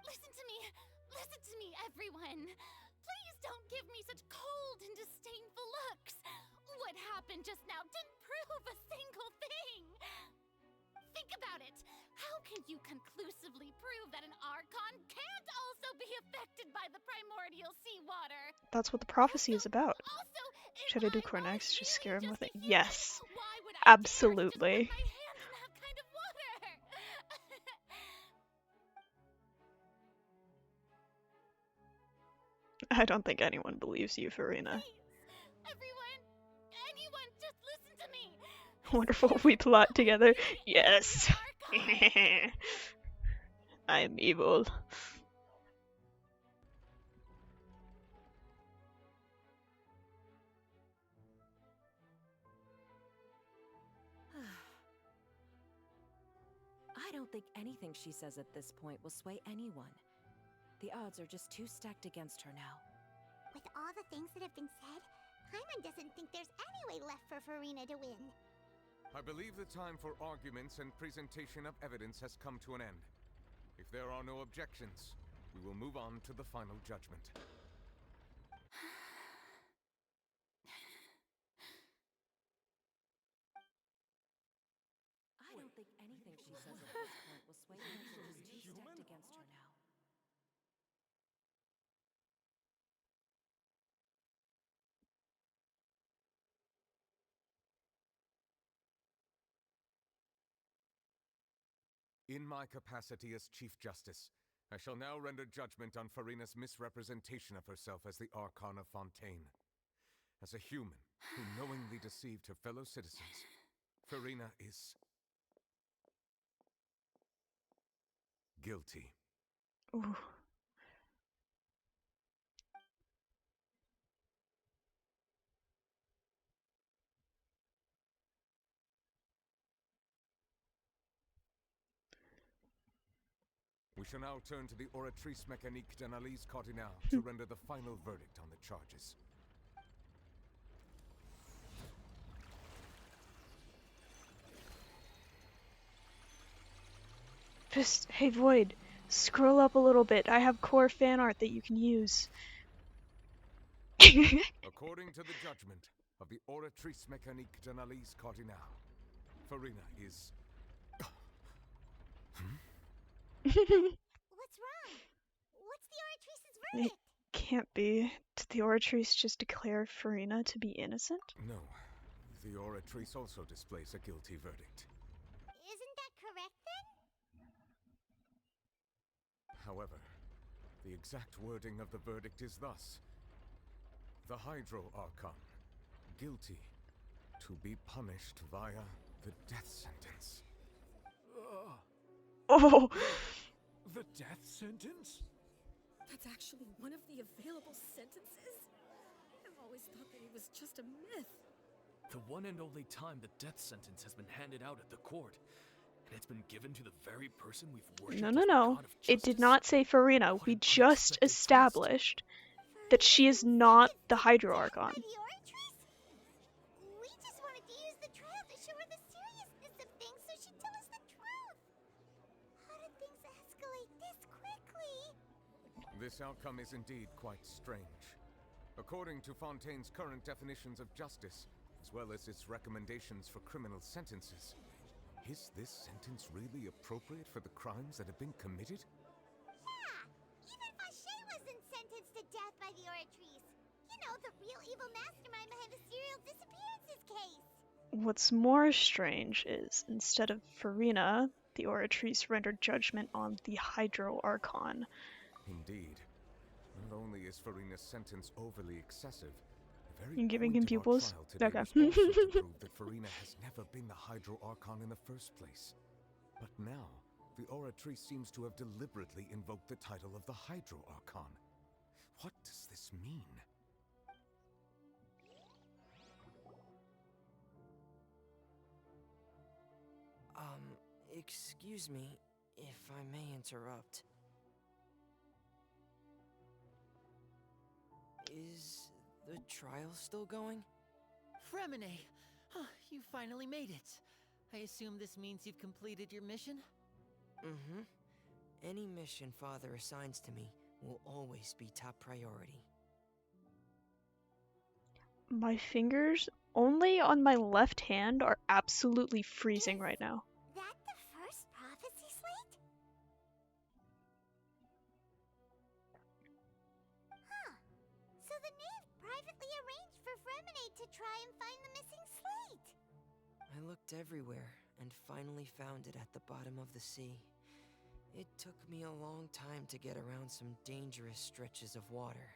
Listen to me, everyone. Please don't give me such cold and disdainful looks. What happened just now didn't prove a single thing. Think about it. How can you conclusively prove that an archon can't also be affected by the primordial seawater? That's what the prophecy is about. Should I do Cornex? Just scare him with it? Yes. Absolutely. I don't think anyone believes you, Farina. Anyone, just listen to me. Wonderful, we plot together. Yes. I'm evil. I don't think anything she says at this point will sway anyone. The odds are just too stacked against her now. With all the things that have been said, Paimon doesn't think there's any way left for Farina to win. I believe the time for arguments and presentation of evidence has come to an end. If there are no objections, we will move on to the final judgment. I don't think anything she says at this point will sway anyone. She's too stacked against her now. In my capacity as Chief Justice, I shall now render judgment on Farina's misrepresentation of herself as the Archon of Fontaine. As a human who knowingly deceived her fellow citizens, Farina is guilty. Ooh. We shall now turn to the Oratrice Mécanique d'Analyse Cardinale to render the final verdict on the charges. Just, hey Void, scroll up a little bit. I have core fan art that you can use. According to the judgment of the Oratrice Mécanique d'Analyse Cardinale, Farina is... What's wrong? What's the Oratrice's It verdict? can't be. Did the Oratrice just declare Farina to be innocent? No. The Oratrice also displays a guilty verdict. Isn't that correct then? However, the exact wording of the verdict is thus. The Hydro Archon, guilty, to be punished via the death sentence. Oh! The death sentence? That's actually one of the available sentences? I've always thought that it was just a myth. The one and only time the death sentence has been handed out at the court. And it's been given to the very person we've worshipped No, as no, the no. god of It did justice? not say Farina. We just established that she is not the Hydro Archon. The Oratrice? We just wanted to use the trial to show her the seriousness of things so she'd tell us the truth. How did things escalate this quickly? This outcome is indeed quite strange. According to Fontaine's current definitions of justice, as well as its recommendations for criminal sentences, is this sentence really appropriate for the crimes that have been committed? Yeah, even Fauché wasn't sentenced to death by the Oratrice. You know, the real evil mastermind behind the serial disappearances case. What's more strange is, instead of Farina, the Oratrice rendered judgment on the Hydro Archon. Indeed. Not only is Farina's sentence overly excessive, the very You giving point him of our pupils? trial today Okay. was also to prove that Farina has never been the Hydro Archon in the first place. But now, the Oratrice seems to have deliberately invoked the title of the Hydro Archon. What does this mean? Excuse me, if I may interrupt. Is the trial still going? Fremine! You finally made it. I assume this means you've completed your mission? Mm-hmm. Any mission Father assigns to me will always be top priority. My fingers, only on my left hand, are absolutely freezing right now. That the first prophecy slate? Huh. So the knave privately arranged for Fremine to try and find the missing slate. I looked everywhere and finally found it at the bottom of the sea. It took me a long time to get around some dangerous stretches of water.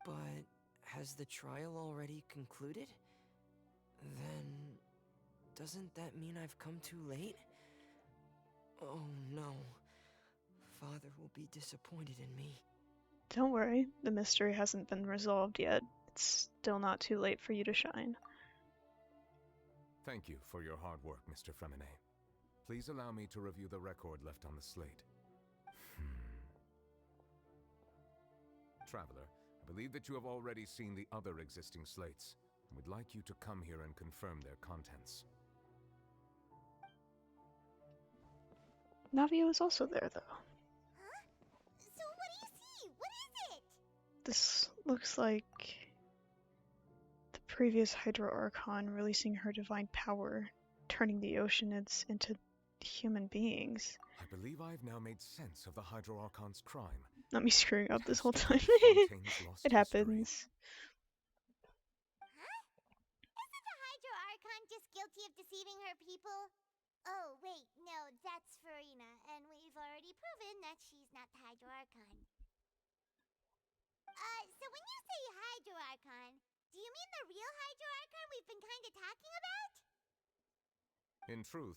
But has the trial already concluded? Then doesn't that mean I've come too late? Oh no. Father will be disappointed in me. Don't worry, the mystery hasn't been resolved yet. It's still not too late for you to shine. Thank you for your hard work, Mr. Fremine. Please allow me to review the record left on the slate. Traveler, I believe that you have already seen the other existing slates, and would like you to come here and confirm their contents. Navio is also there, though. Huh? So what do you see? What is it? This looks like the previous Hydro Archon releasing her divine power, turning the Oceanids into human beings. I believe I have now made sense of the Hydro Archon's crime. Not me screwing up this whole time. It happens. Huh? Isn't the Hydro Archon just guilty of deceiving her people? Oh, wait, no, that's Farina, and we've already proven that she's not the Hydro Archon. So when you say Hydro Archon, do you mean the real Hydro Archon we've been kinda talking about? In truth,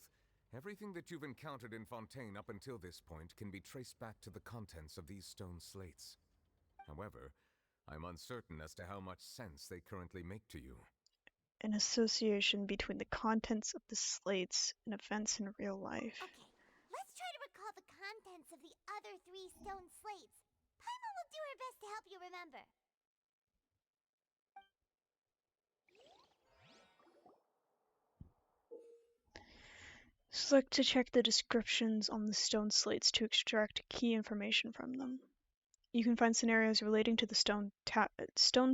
everything that you've encountered in Fontaine up until this point can be traced back to the contents of these stone slates. However, I'm uncertain as to how much sense they currently make to you. An association between the contents of the slates and events in real life. Okay, let's try to recall the contents of the other 3 stone slates. Paimon will do her best to help you remember. Select to check the descriptions on the stone slates to extract key information from them. You can find scenarios relating to the stone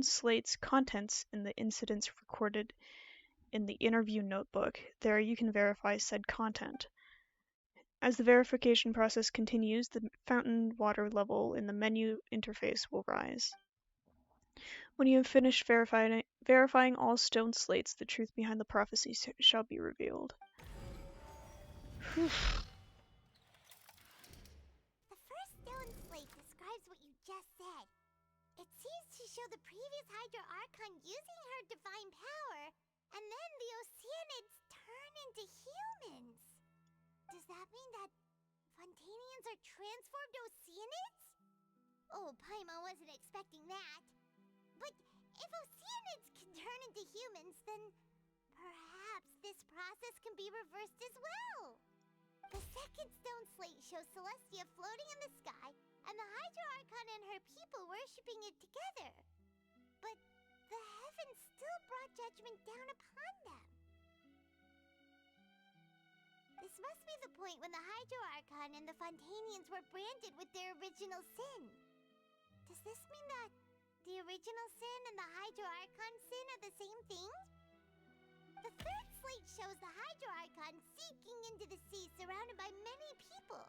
slate's contents in the incidents recorded in the interview notebook. There you can verify said content. As the verification process continues, the fountain water level in the menu interface will rise. When you have finished verifying all stone slates, the truth behind the prophecy shall be revealed. Whew. The first stone slate describes what you just said. It seems to show the previous Hydro Archon using her divine power, and then the Oceanids turn into humans. Does that mean that Fontainians are transformed Oceanids? Oh, Paimon wasn't expecting that. But if Oceanids can turn into humans, then perhaps this process can be reversed as well. The second stone slate shows Celestia floating in the sky, and the Hydro Archon and her people worshipping it together. But the heavens still brought judgment down upon them. This must be the point when the Hydro Archon and the Fontainians were branded with their original sin. Does this mean that the original sin and the Hydro Archon sin are the same thing? The third slate shows the Hydro Archon sinking into the sea surrounded by many people.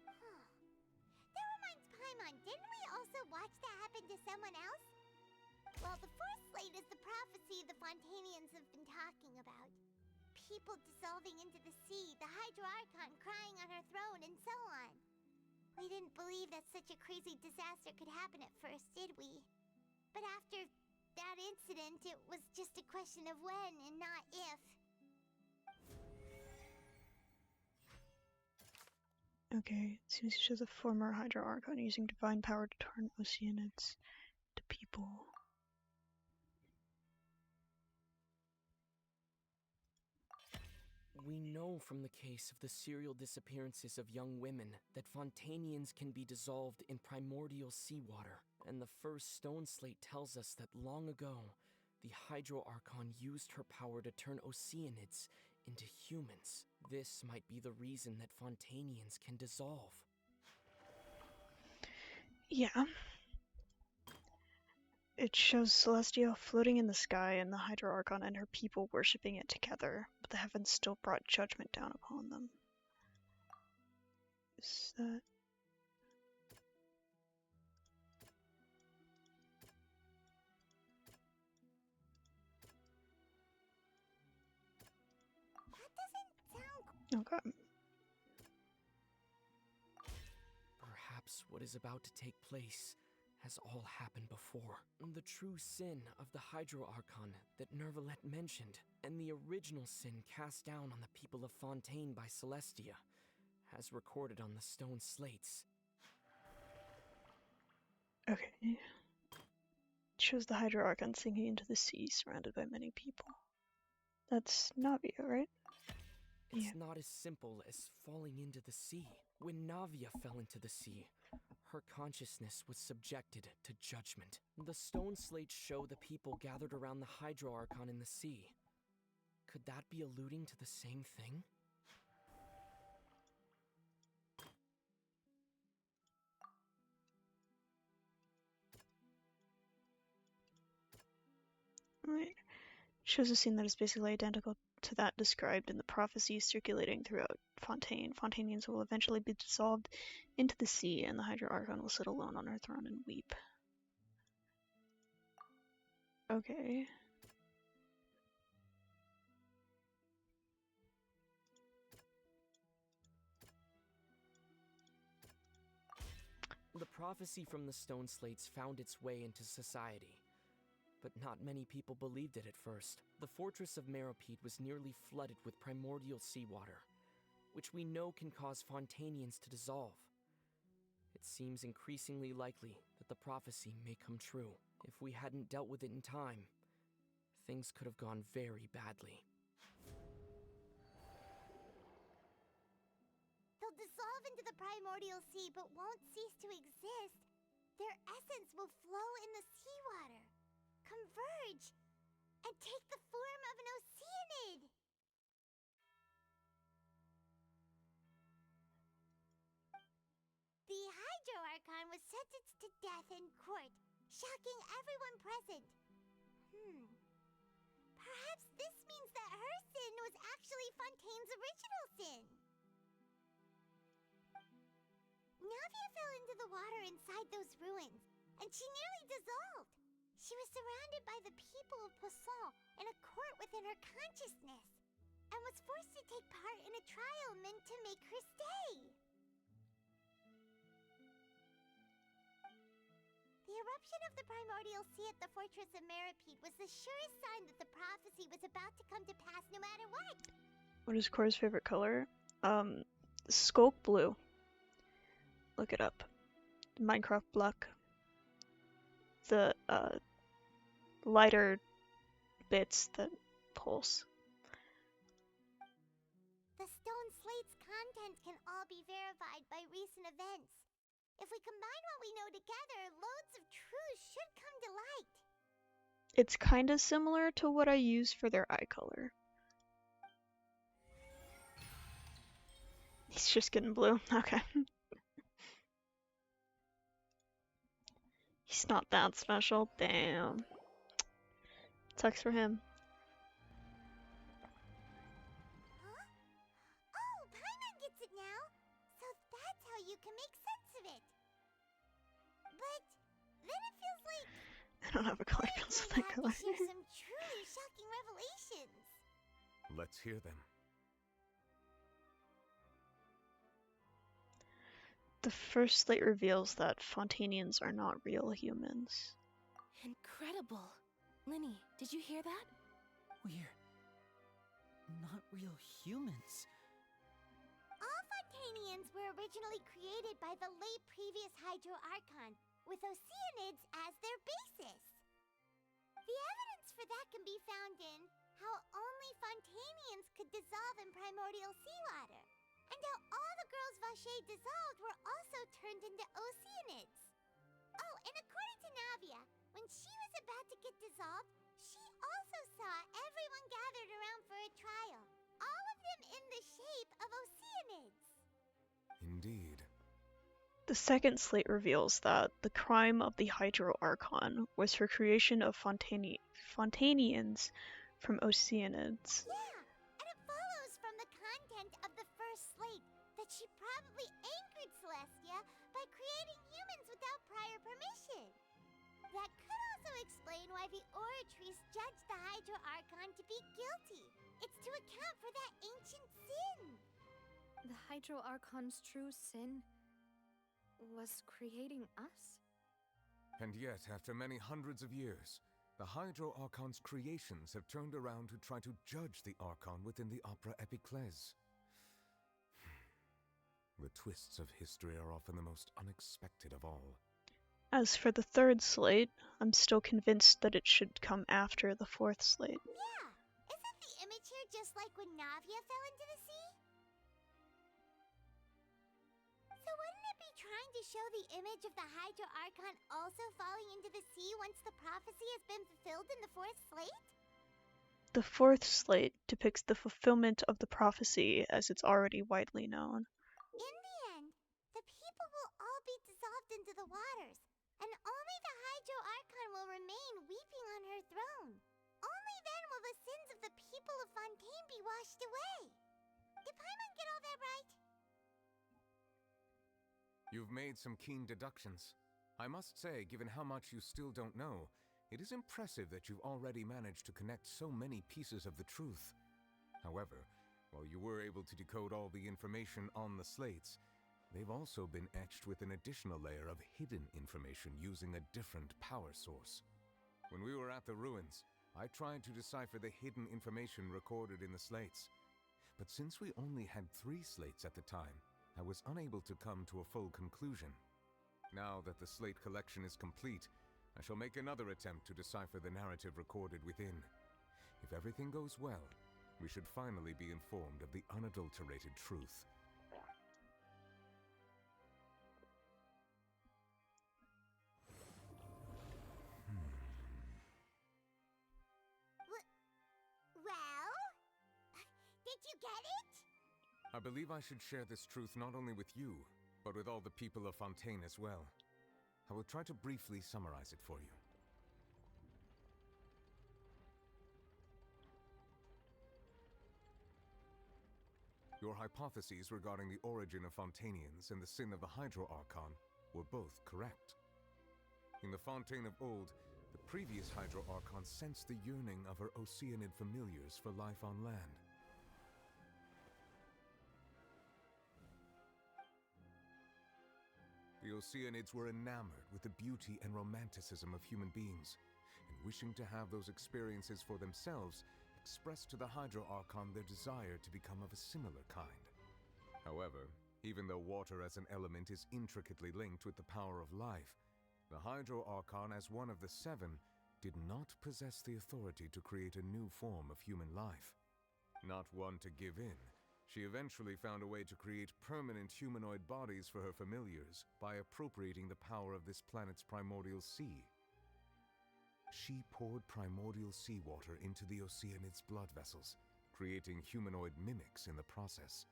That reminds Paimon, didn't we also watch that happen to someone else? Well, the fourth slate is the prophecy the Fontainians have been talking about. People dissolving into the sea, the Hydro Archon crying on her throne, and so on. We didn't believe that such a crazy disaster could happen at first, did we? But after that incident, it was just a question of when and not if. Okay, it seems to show the former Hydro Archon using divine power to turn Oceanids to people. We know from the case of the serial disappearances of young women that Fontainians can be dissolved in primordial seawater, and the first stone slate tells us that long ago, the Hydro Archon used her power to turn Oceanids into humans. This might be the reason that Fontainians can dissolve. Yeah. It shows Celestia floating in the sky and the Hydro Archon and her people worshipping it together, but the heavens still brought judgment down upon them. Is that... Okay. Perhaps what is about to take place has all happened before. The true sin of the Hydro Archon that Nervalet mentioned, and the original sin cast down on the people of Fontaine by Celestia, as recorded on the stone slates. Okay. It shows the Hydro Archon sinking into the sea, surrounded by many people. That's Navia, right? It's not as simple as falling into the sea. When Navia fell into the sea, her consciousness was subjected to judgment. The stone slates show the people gathered around the Hydro Archon in the sea. Could that be alluding to the same thing? Right. Shows a scene that is basically identical to that described in the prophecies circulating throughout Fontaine. Fontainians will eventually be dissolved into the sea, and the Hydro Archon will sit alone on her throne and weep. Okay. The prophecy from the stone slates found its way into society, but not many people believed it at first. The fortress of Meropide was nearly flooded with primordial seawater, which we know can cause Fontainians to dissolve. It seems increasingly likely that the prophecy may come true. If we hadn't dealt with it in time, things could have gone very badly. They'll dissolve into the primordial sea but won't cease to exist. Their essence will flow in the seawater, converge, and take the form of an oceanid. The Hydro Archon was sentenced to death in court, shocking everyone present. Perhaps this means that her sin was actually Fontaine's original sin. Navia fell into the water inside those ruins, and she nearly dissolved. She was surrounded by the people of Poisson in a court within her consciousness, and was forced to take part in a trial meant to make her stay. The eruption of the primordial sea at the fortress of Meropide was the surest sign that the prophecy was about to come to pass no matter what. What is Cora's favorite color? Skulk blue. Look it up. Minecraft block. The lighter bits that pulse. The stone slate's contents can all be verified by recent events. If we combine what we know together, loads of truths should come to light. It's kinda similar to what I use for their eye color. He's just getting blue. Okay. He's not that special. Damn. Sucks for him. Huh? Oh, Paimon gets it now! So that's how you can make sense of it. But then it feels like I don't have a color pencil with that color. share some truly shocking revelations. Let's hear them. The first slate reveals that Fontainians are not real humans. Incredible. Linny, did you hear that? We're not real humans. All Fontainians were originally created by the late previous Hydro Archon, with oceanids as their basis. The evidence for that can be found in how only Fontainians could dissolve in primordial seawater, and how all the girls Vacher dissolved were also turned into oceanids. Oh, and according to Navia, when she was about to get dissolved, she also saw everyone gathered around for a trial, all of them in the shape of oceanids. Indeed. The second slate reveals that the crime of the Hydro Archon was her creation of Fontainians from oceanids. Yeah, and it follows from the content of the first slate that she probably angered Celestia by creating humans without prior permission. That could also explain why the Oratrice judged the Hydro Archon to be guilty. It's to account for that ancient sin. The Hydro Archon's true sin was creating us? And yet, after many hundreds of years, the Hydro Archon's creations have turned around to try to judge the Archon within the Opera Epiclese. The twists of history are often the most unexpected of all. As for the third slate, I'm still convinced that it should come after the fourth slate. Yeah, isn't the image here just like when Navia fell into the sea? So wouldn't it be trying to show the image of the Hydro Archon also falling into the sea once the prophecy has been fulfilled in the fourth slate? The fourth slate depicts the fulfillment of the prophecy as it's already widely known. In the end, the people will all be dissolved into the waters, and only the Hydro Archon will remain weeping on her throne. Only then will the sins of the people of Fontaine be washed away. Did Paimon get all that right? You've made some keen deductions. I must say, given how much you still don't know, it is impressive that you've already managed to connect so many pieces of the truth. However, while you were able to decode all the information on the slates, they've also been etched with an additional layer of hidden information using a different power source. When we were at the ruins, I tried to decipher the hidden information recorded in the slates. But since we only had 3 slates at the time, I was unable to come to a full conclusion. Now that the slate collection is complete, I shall make another attempt to decipher the narrative recorded within. If everything goes well, we should finally be informed of the unadulterated truth. Well? Did you get it? I believe I should share this truth not only with you, but with all the people of Fontaine as well. I will try to briefly summarize it for you. Your hypotheses regarding the origin of Fontainians and the sin of the Hydro Archon were both correct. In the Fontaine of old, the previous Hydro Archon sensed the yearning of her Oceanid familiars for life on land. The Oceanids were enamored with the beauty and romanticism of human beings, and wishing to have those experiences for themselves, expressed to the Hydro Archon their desire to become of a similar kind. However, even though water as an element is intricately linked with the power of life, the Hydro Archon, as one of the 7, did not possess the authority to create a new form of human life. Not one to give in, she eventually found a way to create permanent humanoid bodies for her familiars by appropriating the power of this planet's primordial sea. She poured primordial seawater into the Oceanids' blood vessels, creating humanoid mimics in the process.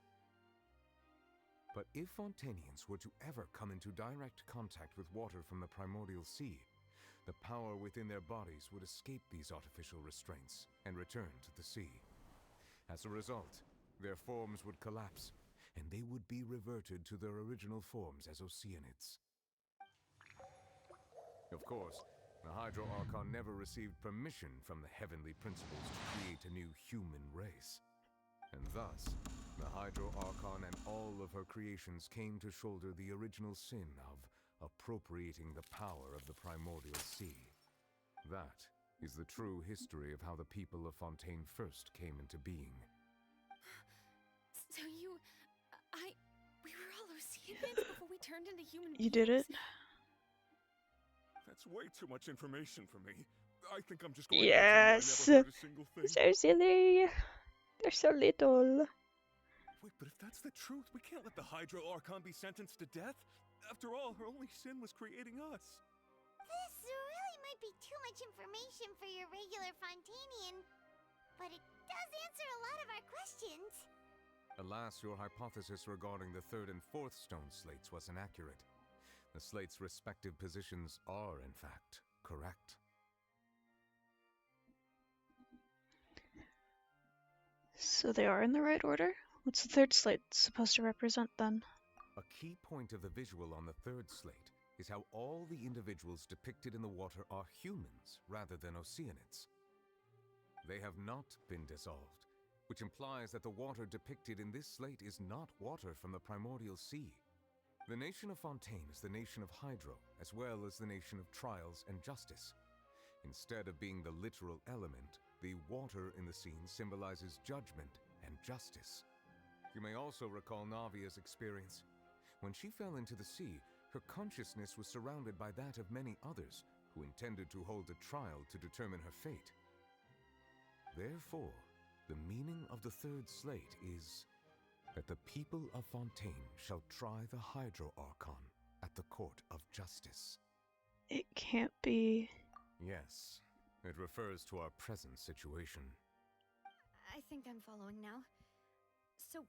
But if Fontainians were to ever come into direct contact with water from the primordial sea, the power within their bodies would escape these artificial restraints and return to the sea. As a result, their forms would collapse, and they would be reverted to their original forms as Oceanids. Of course, the Hydro Archon never received permission from the heavenly principles to create a new human race. And thus, the Hydro Archon and all of her creations came to shoulder the original sin of appropriating the power of the primordial sea. That is the true history of how the people of Fontaine first came into being. So we were all Oceanids before we turned into human beings? You did it? That's way too much information for me. I think I'm just going Yes! to pretend I never heard a single thing. So silly. They're so little. Wait, but if that's the truth, we can't let the Hydro Archon be sentenced to death. After all, her only sin was creating us. This really might be too much information for your regular Fontainian, but it does answer a lot of our questions. Alas, your hypothesis regarding the 3rd and 4th stone slates was inaccurate. The slates' respective positions are, in fact, correct. So they are in the right order? What's the 3rd slate supposed to represent then? A key point of the visual on the 3rd slate is how all the individuals depicted in the water are humans rather than Oceanids. They have not been dissolved, which implies that the water depicted in this slate is not water from the primordial sea. The nation of Fontaine is the nation of Hydro, as well as the nation of trials and justice. Instead of being the literal element, the water in the scene symbolizes judgment and justice. You may also recall Navia's experience. When she fell into the sea, her consciousness was surrounded by that of many others who intended to hold a trial to determine her fate. Therefore, the meaning of the 3rd slate is that the people of Fontaine shall try the Hydro Archon at the court of justice. It can't be... Yes, it refers to our present situation. I think I'm following now. So,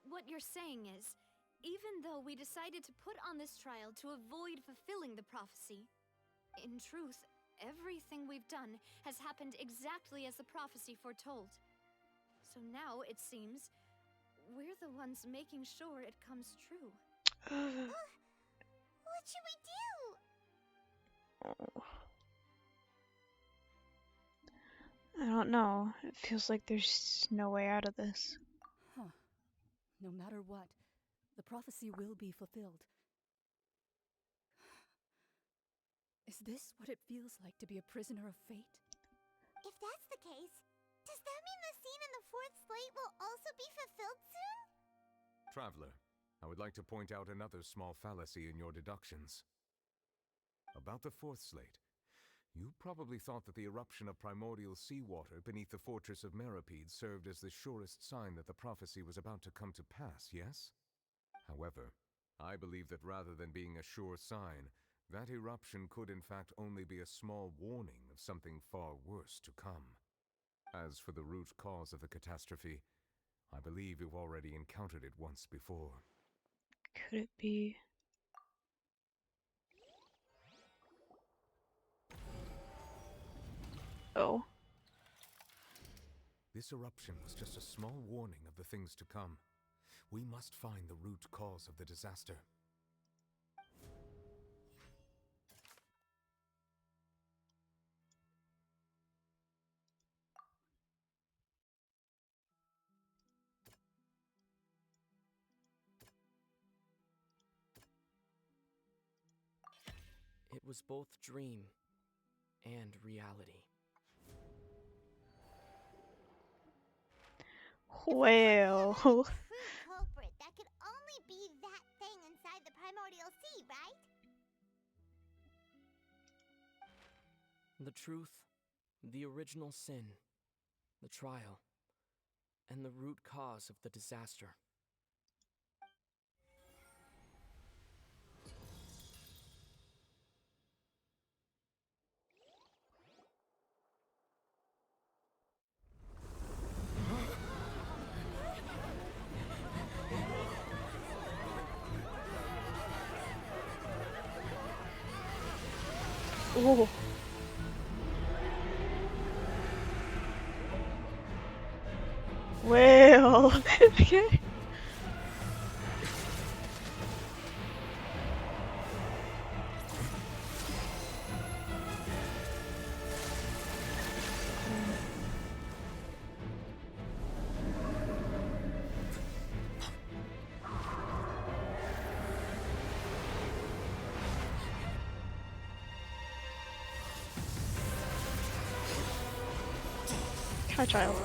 what you're saying is, even though we decided to put on this trial to avoid fulfilling the prophecy, in truth, everything we've done has happened exactly as the prophecy foretold. So now, it seems, we're the ones making sure it comes true. What should we do? I don't know. It feels like there's no way out of this. Huh. No matter what, The prophecy will be fulfilled. Is this what it feels like to be a prisoner of fate? If that's the case, does that mean the scene in the fourth slate will also be fulfilled soon? Traveler, I would like to point out another small fallacy in your deductions. About the fourth slate, you probably thought that the eruption of primordial seawater beneath the fortress of Meropide served as the surest sign that the prophecy was about to come to pass, yes? However, I believe that rather than being a sure sign, that eruption could in fact only be a small warning of something far worse to come. As for the root cause of the catastrophe, I believe you've already encountered it once before. Could it be? Oh. This eruption was just a small warning of the things to come. We must find the root cause of the disaster. It was both dream and reality. Well. True culprit, that could only be that thing inside the primordial sea, right? The truth, the original sin, the trial, and the root cause of the disaster. Oh. Well. Okay. Hi, child.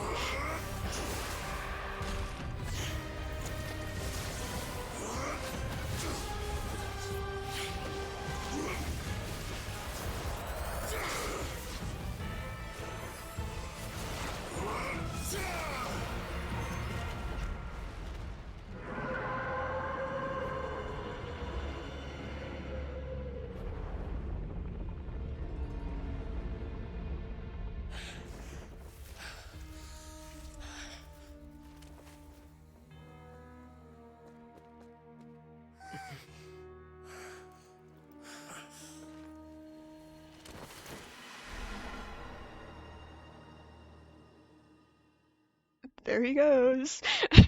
There he goes. As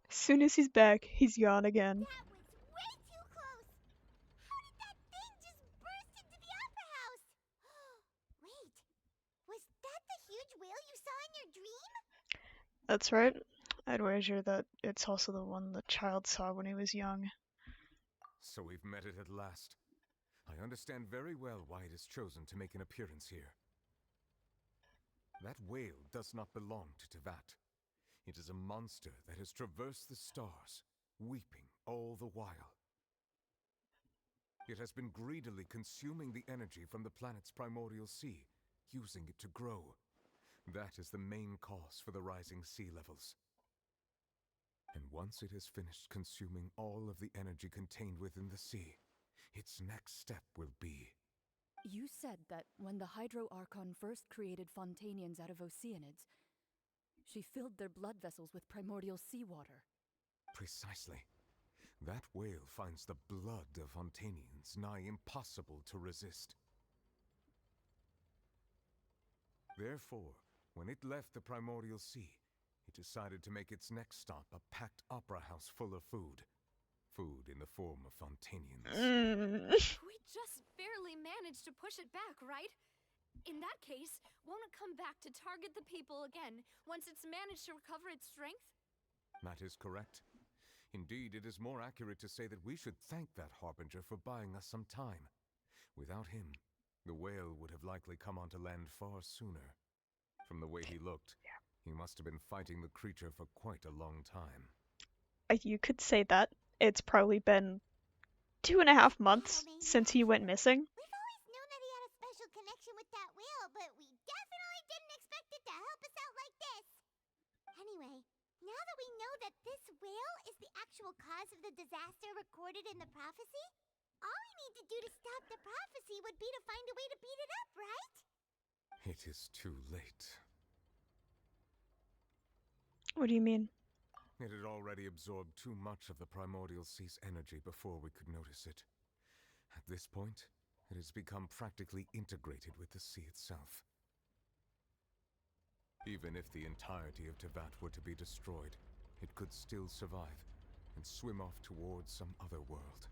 soon as he's back, he's gone again. That was way too close! How did that thing just burst into the opera house? Wait, was that the huge whale you saw in your dream? That's right. I'd wager that it's also the one the child saw when he was young. So we've met it at last. I understand very well why it has chosen to make an appearance here. That whale does not belong to Tevat. It is a monster that has traversed the stars, weeping all the while. It has been greedily consuming the energy from the planet's primordial sea, using it to grow. That is the main cause for the rising sea levels. And once it has finished consuming all of the energy contained within the sea, its next step will be... You said that when the Hydro Archon first created Fontainians out of Oceanids, she filled their blood vessels with primordial seawater. Precisely. That whale finds the blood of Fontainians nigh impossible to resist. Therefore, when it left the primordial sea, it decided to make its next stop a packed opera house full of food. Food in the form of Fontainians. We just barely managed to push it back, right? In that case, won't it come back to target the people again once it's managed to recover its strength? That is correct. Indeed, it is more accurate to say that we should thank that harbinger for buying us some time. Without him, the whale would have likely come onto land far sooner. From the way he looked, he must have been fighting the creature for quite a long time. You could say that. It's probably been 2.5 months since he went missing. We've always known that he had a special connection with that whale, but we definitely didn't expect it to help us out like this. Anyway, now that we know that this whale is the actual cause of the disaster recorded in the prophecy, all we need to do to stop the prophecy would be to find a way to beat it up, right? It is too late. What do you mean? It had already absorbed too much of the primordial sea's energy before we could notice it. At this point, it has become practically integrated with the sea itself. Even if the entirety of Tevat were to be destroyed, it could still survive and swim off towards some other world.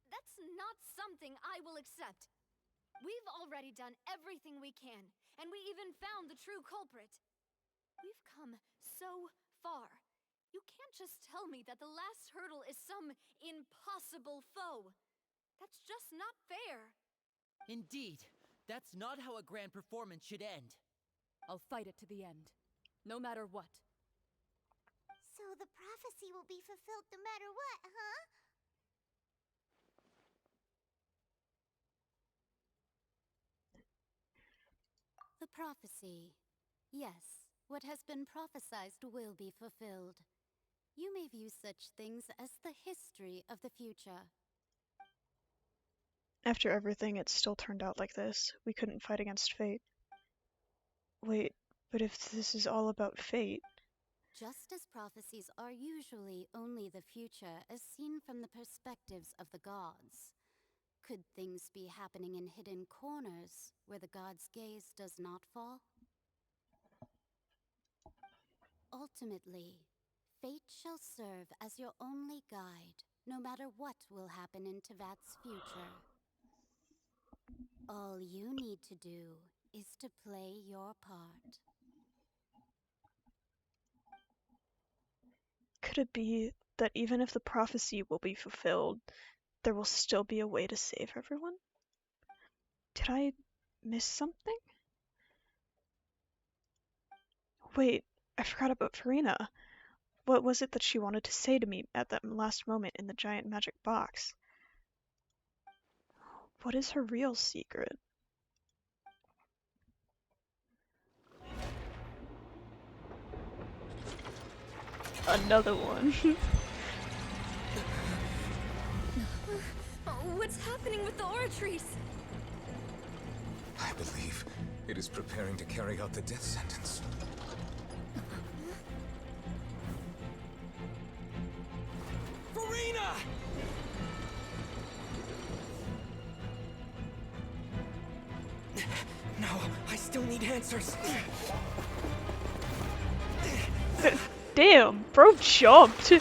That's not something I will accept. We've already done everything we can, and we even found the true culprit. We've come so far. You can't just tell me that the last hurdle is some impossible foe. That's just not fair. Indeed, that's not how a grand performance should end. I'll fight it to the end, no matter what. So the prophecy will be fulfilled no matter what, huh? The prophecy. Yes, what has been prophesied will be fulfilled. You may view such things as the history of the future. After everything, it still turned out like this. We couldn't fight against fate. Wait, but if this is all about fate... Just as prophecies are usually only the future as seen from the perspectives of the gods, could things be happening in hidden corners where the gods' gaze does not fall? Ultimately, fate shall serve as your only guide, no matter what will happen in Tevat's future. All you need to do is to play your part. Could it be that even if the prophecy will be fulfilled, there will still be a way to save everyone? Did I miss something? Wait, I forgot about Farina. What was it that she wanted to say to me at that last moment in the giant magic box? What is her real secret? Another one. What's happening with the oratories? I believe it is preparing to carry out the death sentence. Farina! No, I still need answers. Damn, bro jumped.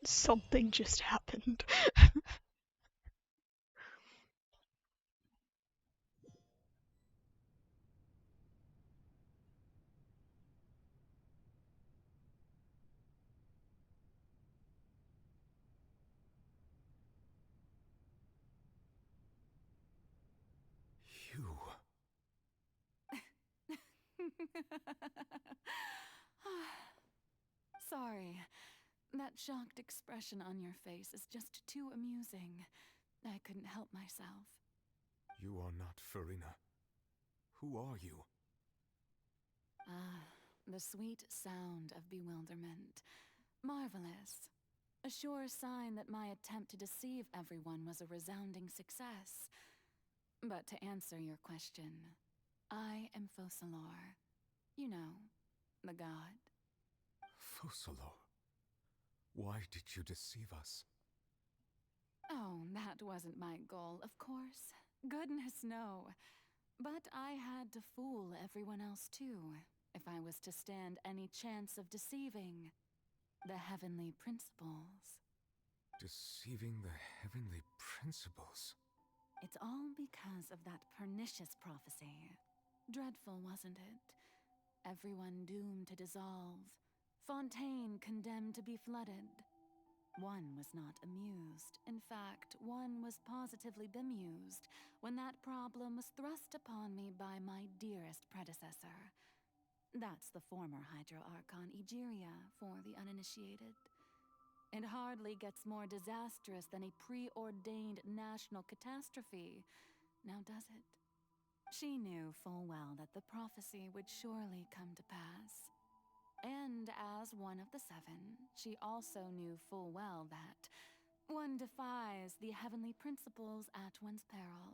Something just happened. Sorry. That shocked expression on your face is just too amusing. I couldn't help myself. You are not Farina. Who are you? Ah, the sweet sound of bewilderment. Marvelous. A sure sign that my attempt to deceive everyone was a resounding success. But to answer your question, I am Focalor. You know, the god. Focalor? Why did you deceive us? Oh, that wasn't my goal, of course. Goodness, no. But I had to fool everyone else too, if I was to stand any chance of deceiving the heavenly principles. Deceiving the heavenly principles? It's all because of that pernicious prophecy. Dreadful, wasn't it? Everyone doomed to dissolve. Fontaine condemned to be flooded. One was not amused. In fact, one was positively bemused when that problem was thrust upon me by my dearest predecessor. That's the former Hydro Archon Egeria for the uninitiated. It hardly gets more disastrous than a preordained national catastrophe, now does it? She knew full well that the prophecy would surely come to pass. And as one of the seven, she also knew full well that one defies the heavenly principles at one's peril.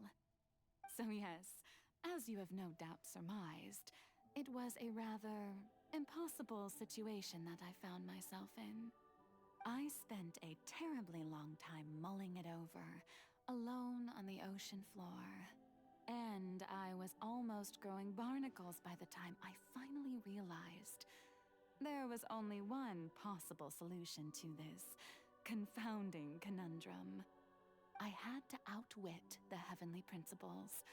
So yes, as you have no doubt surmised, it was a rather impossible situation that I found myself in. I spent a terribly long time mulling it over, alone on the ocean floor. And I was almost growing barnacles by the time I finally realized there was only one possible solution to this confounding conundrum. I had to outwit the heavenly principles,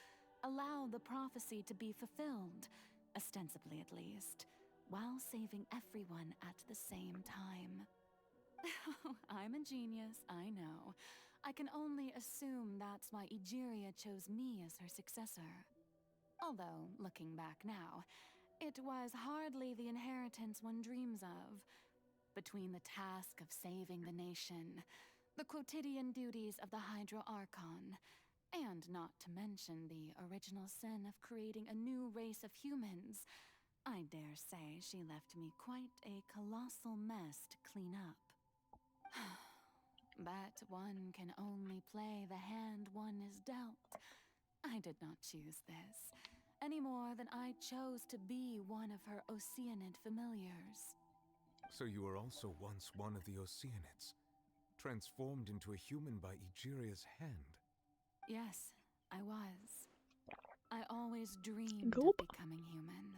allow the prophecy to be fulfilled, ostensibly at least, while saving everyone at the same time. I'm a genius, I know. I can only assume that's why Egeria chose me as her successor. Although, looking back now, it was hardly the inheritance one dreams of. Between the task of saving the nation, the quotidian duties of the Hydro Archon, and not to mention the original sin of creating a new race of humans, I dare say she left me quite a colossal mess to clean up. But one can only play the hand one is dealt. I did not choose this, any more than I chose to be one of her Oceanid familiars. So you were also once one of the Oceanids, transformed into a human by Egeria's hand? Yes, I was. I always dreamed Gulp. of becoming human.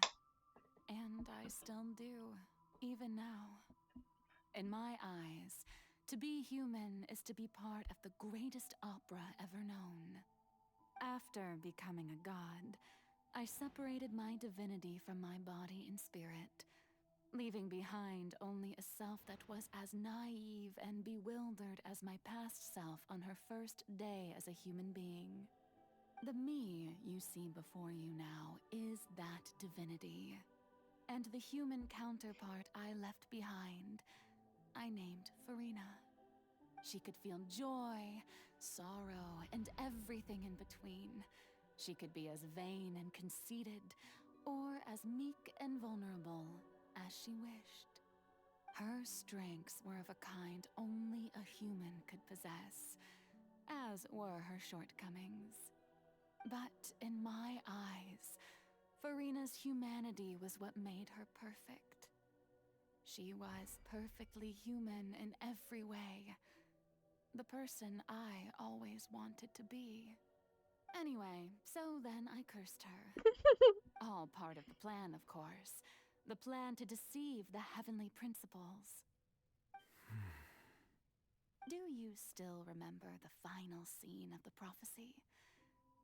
And I still do, even now. In my eyes, to be human is to be part of the greatest opera ever known. After becoming a god, I separated my divinity from my body and spirit, leaving behind only a self that was as naive and bewildered as my past self on her first day as a human being. The me you see before you now is that divinity. And the human counterpart I left behind, I named Farina. She could feel joy, sorrow, and everything in between. She could be as vain and conceited, or as meek and vulnerable as she wished. Her strengths were of a kind only a human could possess, as were her shortcomings. But in my eyes, Farina's humanity was what made her perfect. She was perfectly human in every way. The person I always wanted to be. Anyway, so then I cursed her. All part of the plan, of course. The plan to deceive the heavenly principles. Do you still remember the final scene of the prophecy?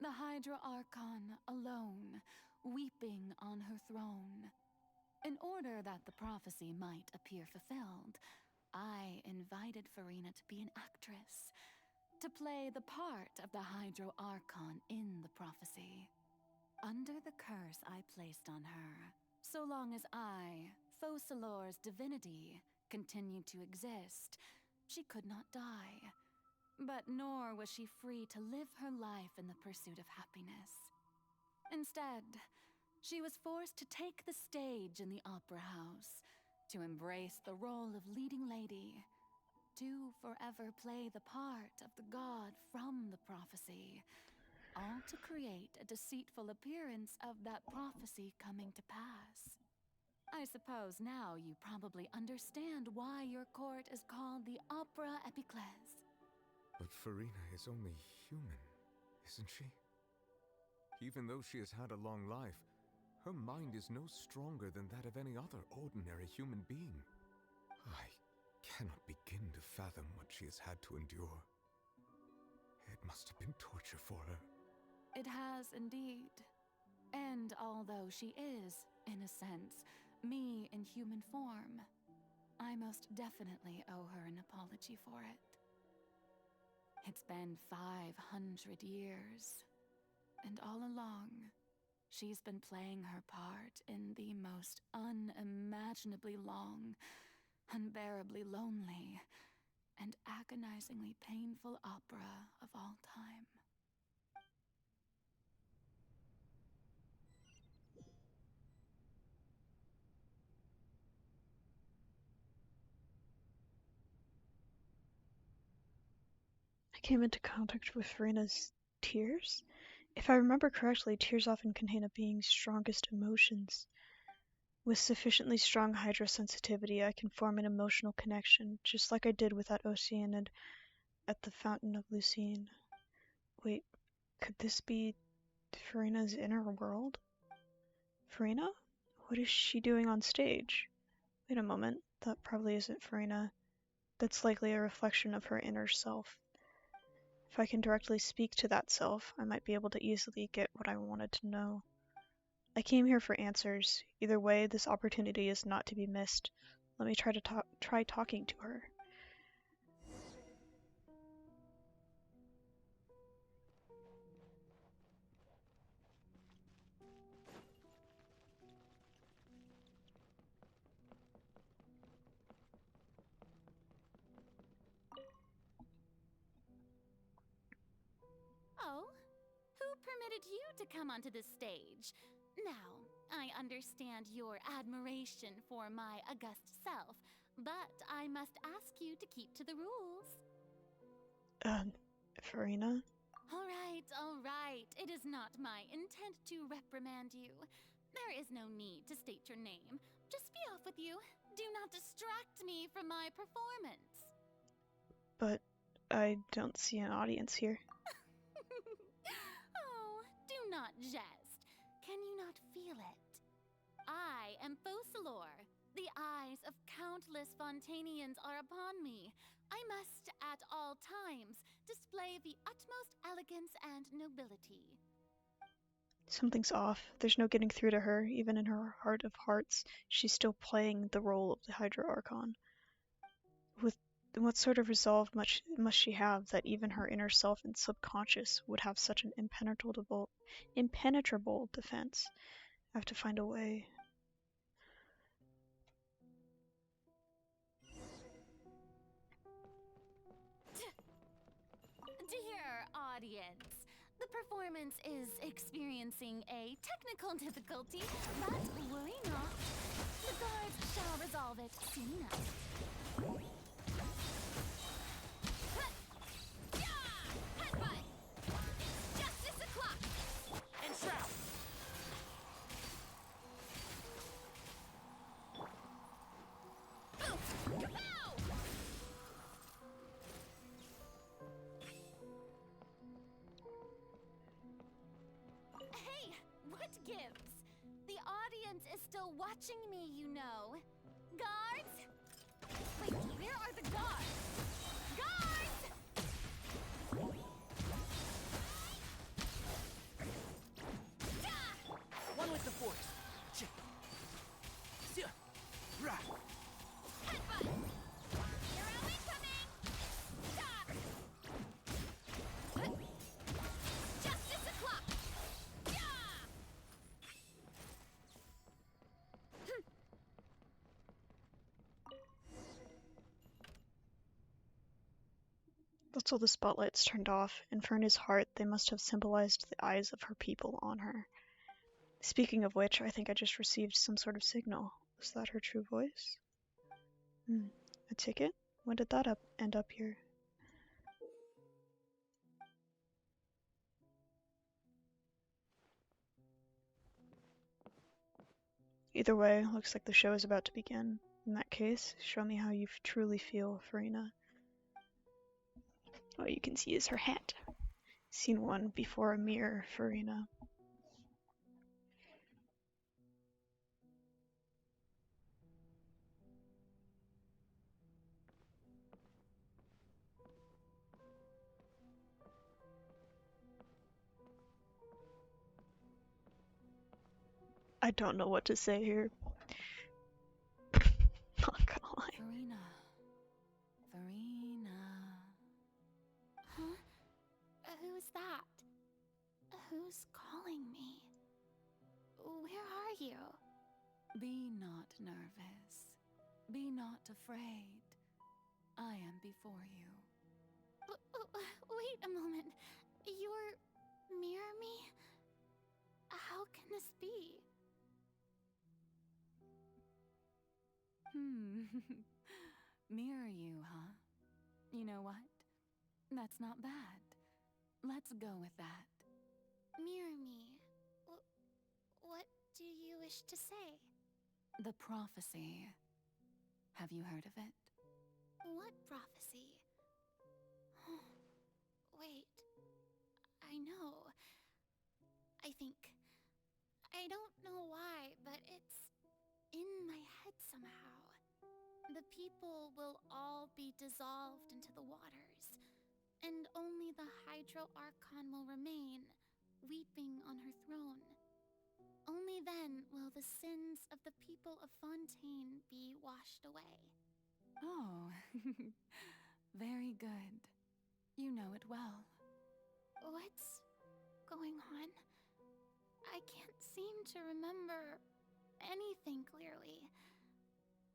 The Hydra Archon alone, weeping on her throne. In order that the prophecy might appear fulfilled, I invited Farina to be an actress, to play the part of the Hydro Archon in the prophecy. Under the curse I placed on her, so long as I, Focalor's divinity, continued to exist, she could not die. But nor was she free to live her life in the pursuit of happiness. Instead, she was forced to take the stage in the opera house, to embrace the role of leading lady, to forever play the part of the god from the prophecy, all to create a deceitful appearance of that prophecy coming to pass. I suppose now you probably understand why your court is called the Opera Epiclese. But Farina is only human, isn't she? Even though she has had a long life, her mind is no stronger than that of any other ordinary human being. I cannot begin to fathom what she has had to endure. It must have been torture for her. It has indeed. And although she is, in a sense, me in human form, I most definitely owe her an apology for it. It's been 500 years, and all along, she's been playing her part in the most unimaginably long, unbearably lonely, and agonizingly painful opera of all time. I came into contact with Farina's tears? If I remember correctly, tears often contain a being's strongest emotions. With sufficiently strong hydrosensitivity, I can form an emotional connection, just like I did with that Oceanid at the Fountain of Lucine. Wait, could this be Farina's inner world? Farina? What is she doing on stage? Wait a moment, that probably isn't Farina. That's likely a reflection of her inner self. If I can directly speak to that self, I might be able to easily get what I wanted to know. I came here for answers. Either way, this opportunity is not to be missed. Let me try talking to her. Oh, who permitted you to come onto the stage? Now, I understand your admiration for my august self, but I must ask you to keep to the rules. Farina? All right. It is not my intent to reprimand you. There is no need to state your name. Just be off with you. Do not distract me from my performance. But I don't see an audience here. Oh, do not jest. Can you not feel it? I am Focalor. The eyes of countless Fontanians are upon me. I must, at all times, display the utmost elegance and nobility. Something's off. There's no getting through to her. Even in her heart of hearts, she's still playing the role of the Hydra Archon. With what sort of resolve must she have that even her inner self and subconscious would have such an impenetrable defense? I have to find a way. Dear audience, the performance is experiencing a technical difficulty, but worry not. The guards shall resolve it soon enough. Headbutt! It's justice o'clock! And shroud! Hey, what gives? The audience is still watching me, you know. Guards? Wait, where are the guards? Guards! One with the force. Chip. Right. Headbutt! Hero incoming! Stop! Justice o'clock! That's all the spotlights turned off. In Ferna's heart, they must have symbolized the eyes of her people on her. Speaking of which, I think I just received some sort of signal. Was that her true voice? A ticket? When did that end up here? Either way, looks like the show is about to begin. In that case, show me how you truly feel, Farina. All you can see is her hat. Scene 1, before a mirror, Farina. I don't know what to say here. Not gonna lie. Farina. Farina. Huh? Who's that? Who's calling me? Where are you? Be not nervous. Be not afraid. I am before you. Wait a moment. You're mirror me? How can this be? Mirror you, huh? You know what? That's not bad. Let's go with that. Mirror me. What do you wish to say? The prophecy. Have you heard of it? What prophecy? Wait. I know. I think. I don't know why, but it's in my head somehow. The people will all be dissolved into the waters, and only the Hydro Archon will remain, weeping on her throne. Only then will the sins of the people of Fontaine be washed away. Oh, very good. You know it well. What's going on? I can't seem to remember anything clearly.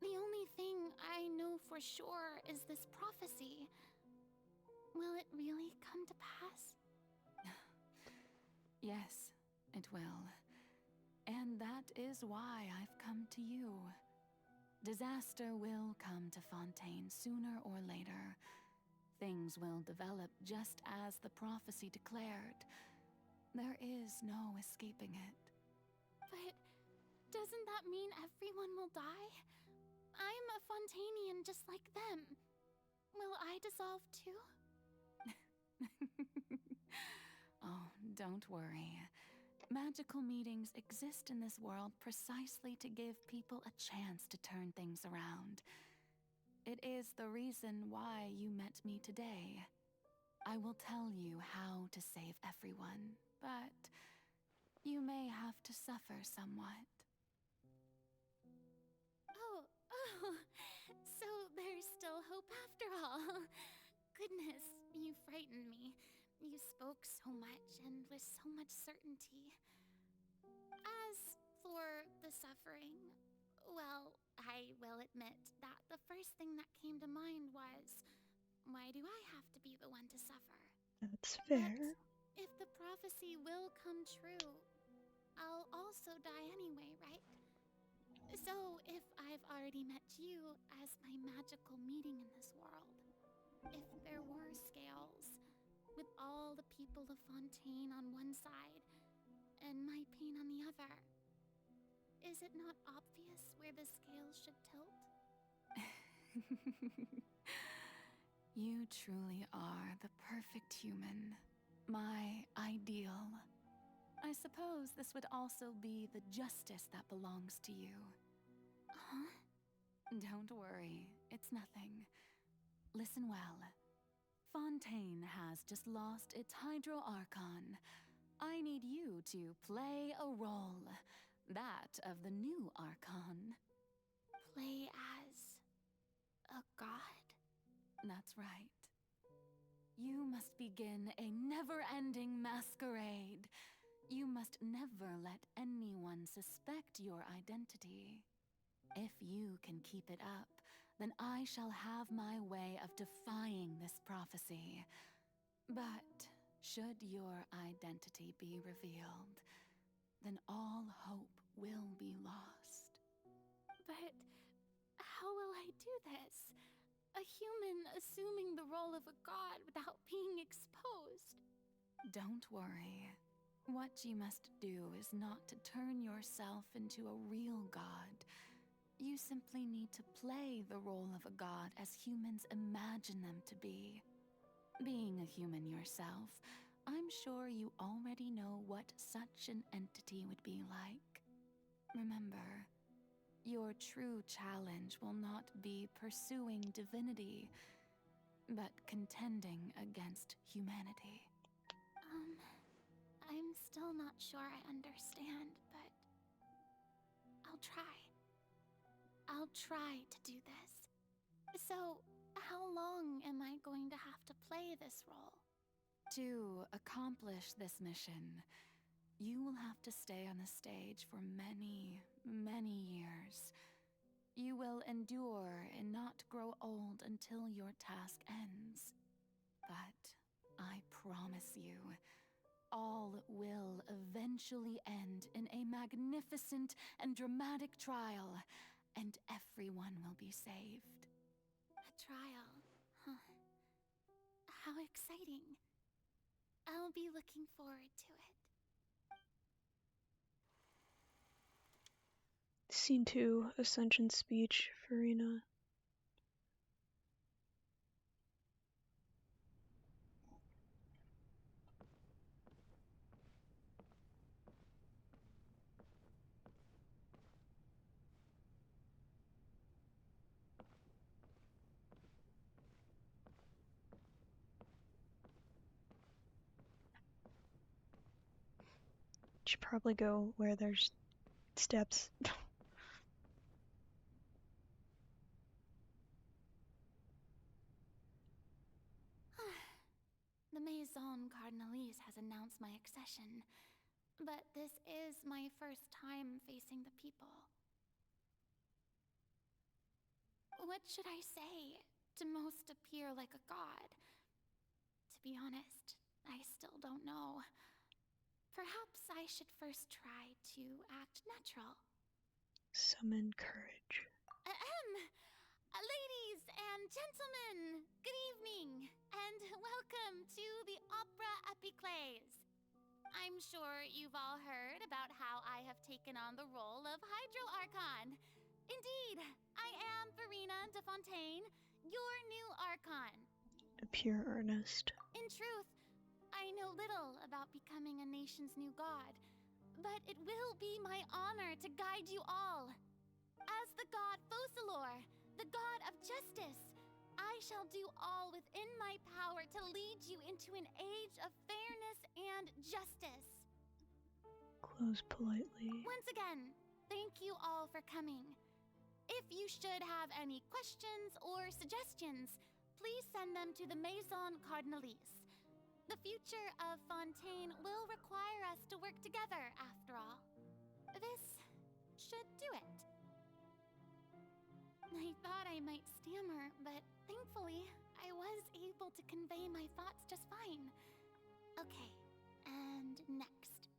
The only thing I know for sure is this prophecy. Will it really come to pass? Yes, it will. And that is why I've come to you. Disaster will come to Fontaine sooner or later. Things will develop just as the prophecy declared. There is no escaping it. But doesn't that mean everyone will die? I'm a Fontainian just like them. Will I dissolve too? Oh, don't worry. Magical meetings exist in this world precisely to give people a chance to turn things around. It is the reason why you met me today. I will tell you how to save everyone, but you may have to suffer somewhat. Oh, so there's still hope after all. Goodness, you frightened me. You spoke so much and with so much certainty. As for the suffering, well, I will admit that the first thing that came to mind was, why do I have to be the one to suffer? That's fair. But if the prophecy will come true, I'll also die anyway, right? So if I've already met you as my magical meeting in this world, if there were scales, with all the people of Fontaine on one side, and my pain on the other, is it not obvious where the scales should tilt? You truly are the perfect human. My ideal. I suppose this would also be the justice that belongs to you. Huh? Don't worry, it's nothing. Listen well. Fontaine has just lost its Hydro Archon. I need you to play a role. That of the new Archon. Play as a god? That's right. You must begin a never-ending masquerade. You must never let anyone suspect your identity. If you can keep it up, then I shall have my way of defying this prophecy. But should your identity be revealed, then all hope will be lost. But how will I do this? A human assuming the role of a god without being exposed. Don't worry. What you must do is not to turn yourself into a real god. You simply need to play the role of a god as humans imagine them to be. Being a human yourself, I'm sure you already know what such an entity would be like. Remember, your true challenge will not be pursuing divinity, but contending against humanity. I'm still not sure I understand, but I'll try to do this. So, how long am I going to have to play this role? To accomplish this mission, you will have to stay on the stage for many, many years. You will endure and not grow old until your task ends. But I promise you, all will eventually end in a magnificent and dramatic trial, and everyone will be saved. A trial, huh? How exciting. I'll be looking forward to it. Scene 2, Ascension Speech, Farina. Should probably go where there's steps. The Maison Cardinalise has announced my accession, but this is my first time facing the people. What should I say to most appear like a god? To be honest, I still don't know. Perhaps I should first try to act natural. Summon courage. Ladies and gentlemen, good evening, and welcome to the Opera Epiclese. I'm sure you've all heard about how I have taken on the role of Hydro Archon. Indeed, I am Farina de Fontaine, your new Archon. A pure earnest. In truth, I know little about becoming a nation's new god, but it will be my honor to guide you all. As the god Focalor, the god of justice, I shall do all within my power to lead you into an age of fairness and justice. Close politely. Once again, thank you all for coming. If you should have any questions or suggestions, please send them to the Maison Cardinalise. The future of Fontaine will require us to work together, after all. This should do it. I thought I might stammer, but thankfully, I was able to convey my thoughts just fine. Okay, and next.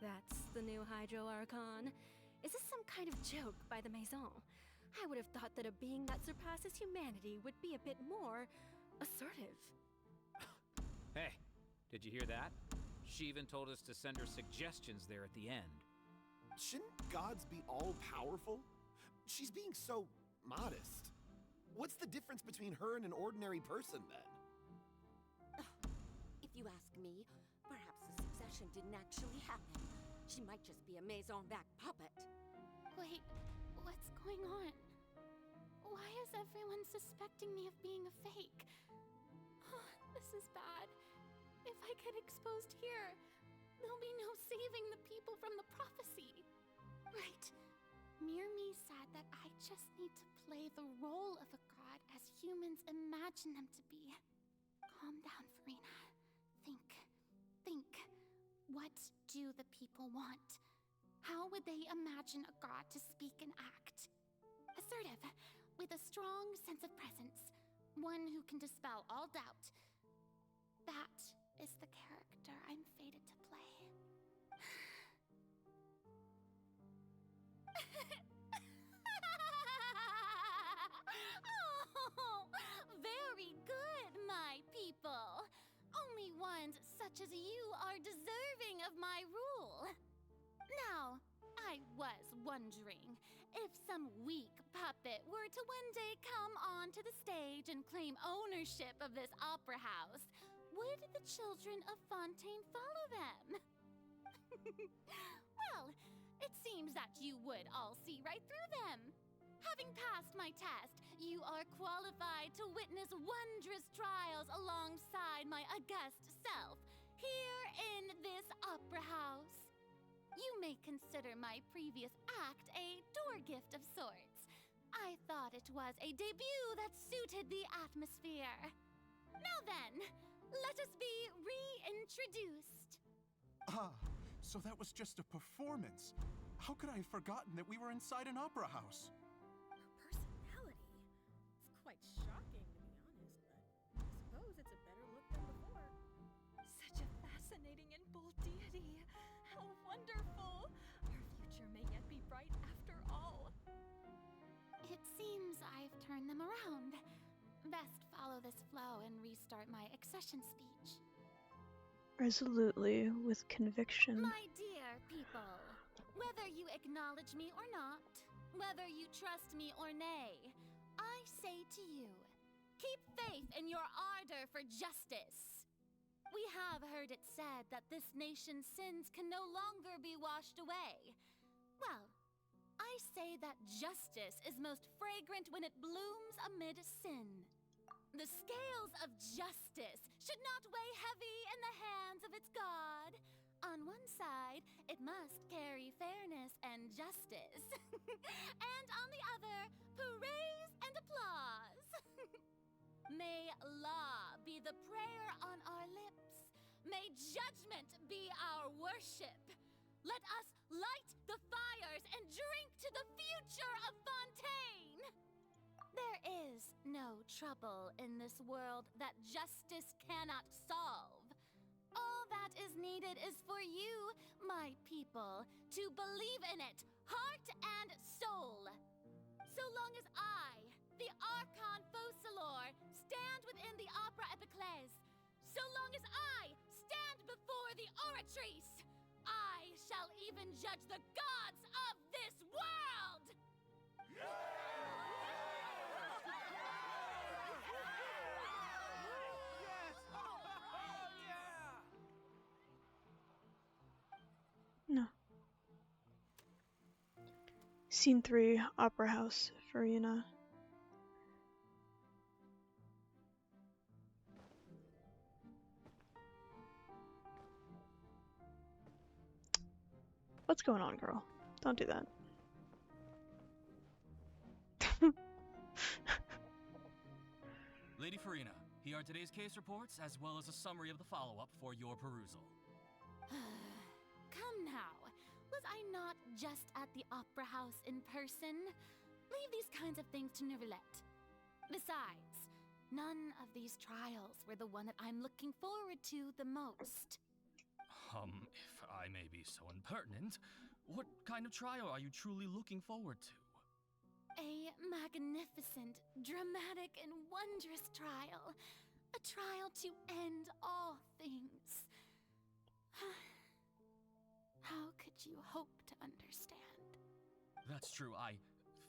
That's the new Hydro Archon. Is this some kind of joke by the Maison? I would have thought that a being that surpasses humanity would be a bit more assertive. Hey, did you hear that? She even told us to send her suggestions there at the end. Shouldn't gods be all-powerful? She's being so modest. What's the difference between her and an ordinary person, then? If you ask me, perhaps the succession didn't actually happen. She might just be a Maison-back puppet. Wait, what's going on? Why is everyone suspecting me of being a fake? Oh, this is bad. If I get exposed here, there'll be no saving the people from the prophecy. Right. Mirmi said that I just need to play the role of a god as humans imagine them to be. Calm down, Farina. Think. What do the people want? How would they imagine a god to speak and act? Assertive, with a strong sense of presence. One who can dispel all doubt. That is the character I'm fated to play. Oh, very good, my people. Only ones such as you are deserving of my rule. Now, I was wondering if some weak puppet were to one day come onto the stage and claim ownership of this opera house, would the children of Fontaine follow them? Well, it seems that you would all see right through them. Having passed my test, you are qualified to witness wondrous trials alongside my august self, here in this opera house. You may consider my previous act a door gift of sorts. I thought it was a debut that suited the atmosphere. Now then, let us be reintroduced. Ah, so that was just a performance. How could I have forgotten that we were inside an opera house? Personality? It's quite shocking, to be honest, but I suppose it's a better look than before. Such a fascinating and bold deity. How wonderful! Our future may yet be bright after all. It seems I've turned them around. Best follow this flow and restart my accession speech. Resolutely, with conviction. My dear people, whether you acknowledge me or not, whether you trust me or nay, I say to you, keep faith in your ardor for justice. We have heard it said that this nation's sins can no longer be washed away. Well, I say that justice is most fragrant when it blooms amid sin. The scales of justice should not weigh heavy in the hands of its God. On one side, it must carry fairness and justice. And on the other, praise and applause. May law be the prayer on our lips. May judgment be our worship. Let us light the fires and drink to the future of Fontaine. There is no trouble in this world that justice cannot solve. All that is needed is for you, my people, to believe in it, heart and soul. So long as I, the archon Focalor, stand within the opera epiclese, so long as I stand before the oratrice, I shall even judge the gods of this world! No. Scene 3, Opera House, Farina. What's going on, girl? Don't do that. Lady Farina, here are today's case reports as well as a summary of the follow-up for your perusal. Come now, was I not just at the Opera House in person? Leave these kinds of things to Neuvillette. Besides, none of these trials were the one that I'm looking forward to the most. If I may be so impertinent, what kind of trial are you truly looking forward to? A magnificent, dramatic, and wondrous trial. A trial to end all things. How could you hope to understand? That's true. I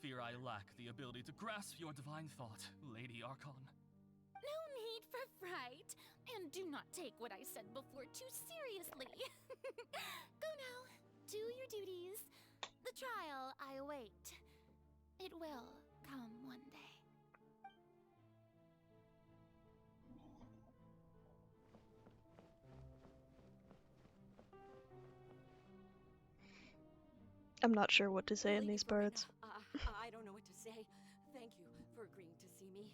fear I lack the ability to grasp your divine thought, Lady Archon. No need for fright, and do not take what I said before too seriously. Go now, do your duties. The trial I await. It will come one day. I'm not sure what to say in these parts. I don't know what to say. Thank you for agreeing to see me.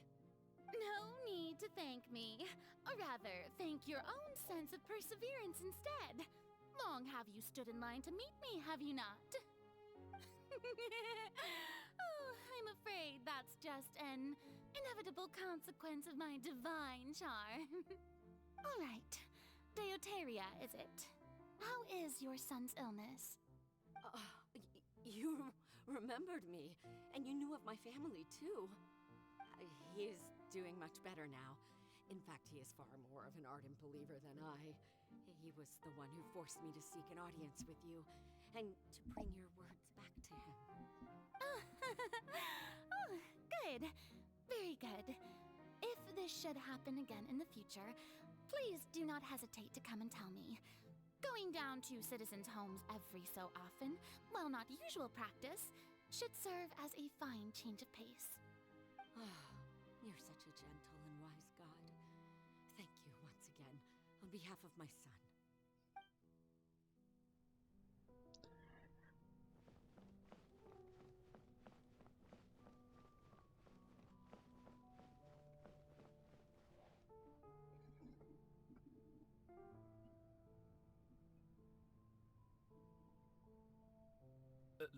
No need to thank me. Or rather, thank your own sense of perseverance instead. Long have you stood in line to meet me, have you not? Oh, I'm afraid that's just an inevitable consequence of my divine charm. All right, Deoteria, is it? How is your son's illness? You remembered me, and you knew of my family, too. He is doing much better now. In fact, he is far more of an ardent believer than I. He was the one who forced me to seek an audience with you, and to bring your words back to him. Oh, good. Very good. If this should happen again in the future, please do not hesitate to come and tell me. Going down to citizens' homes every so often, while not usual practice, should serve as a fine change of pace. You're such a gentle and wise god. Thank you once again, on behalf of my son.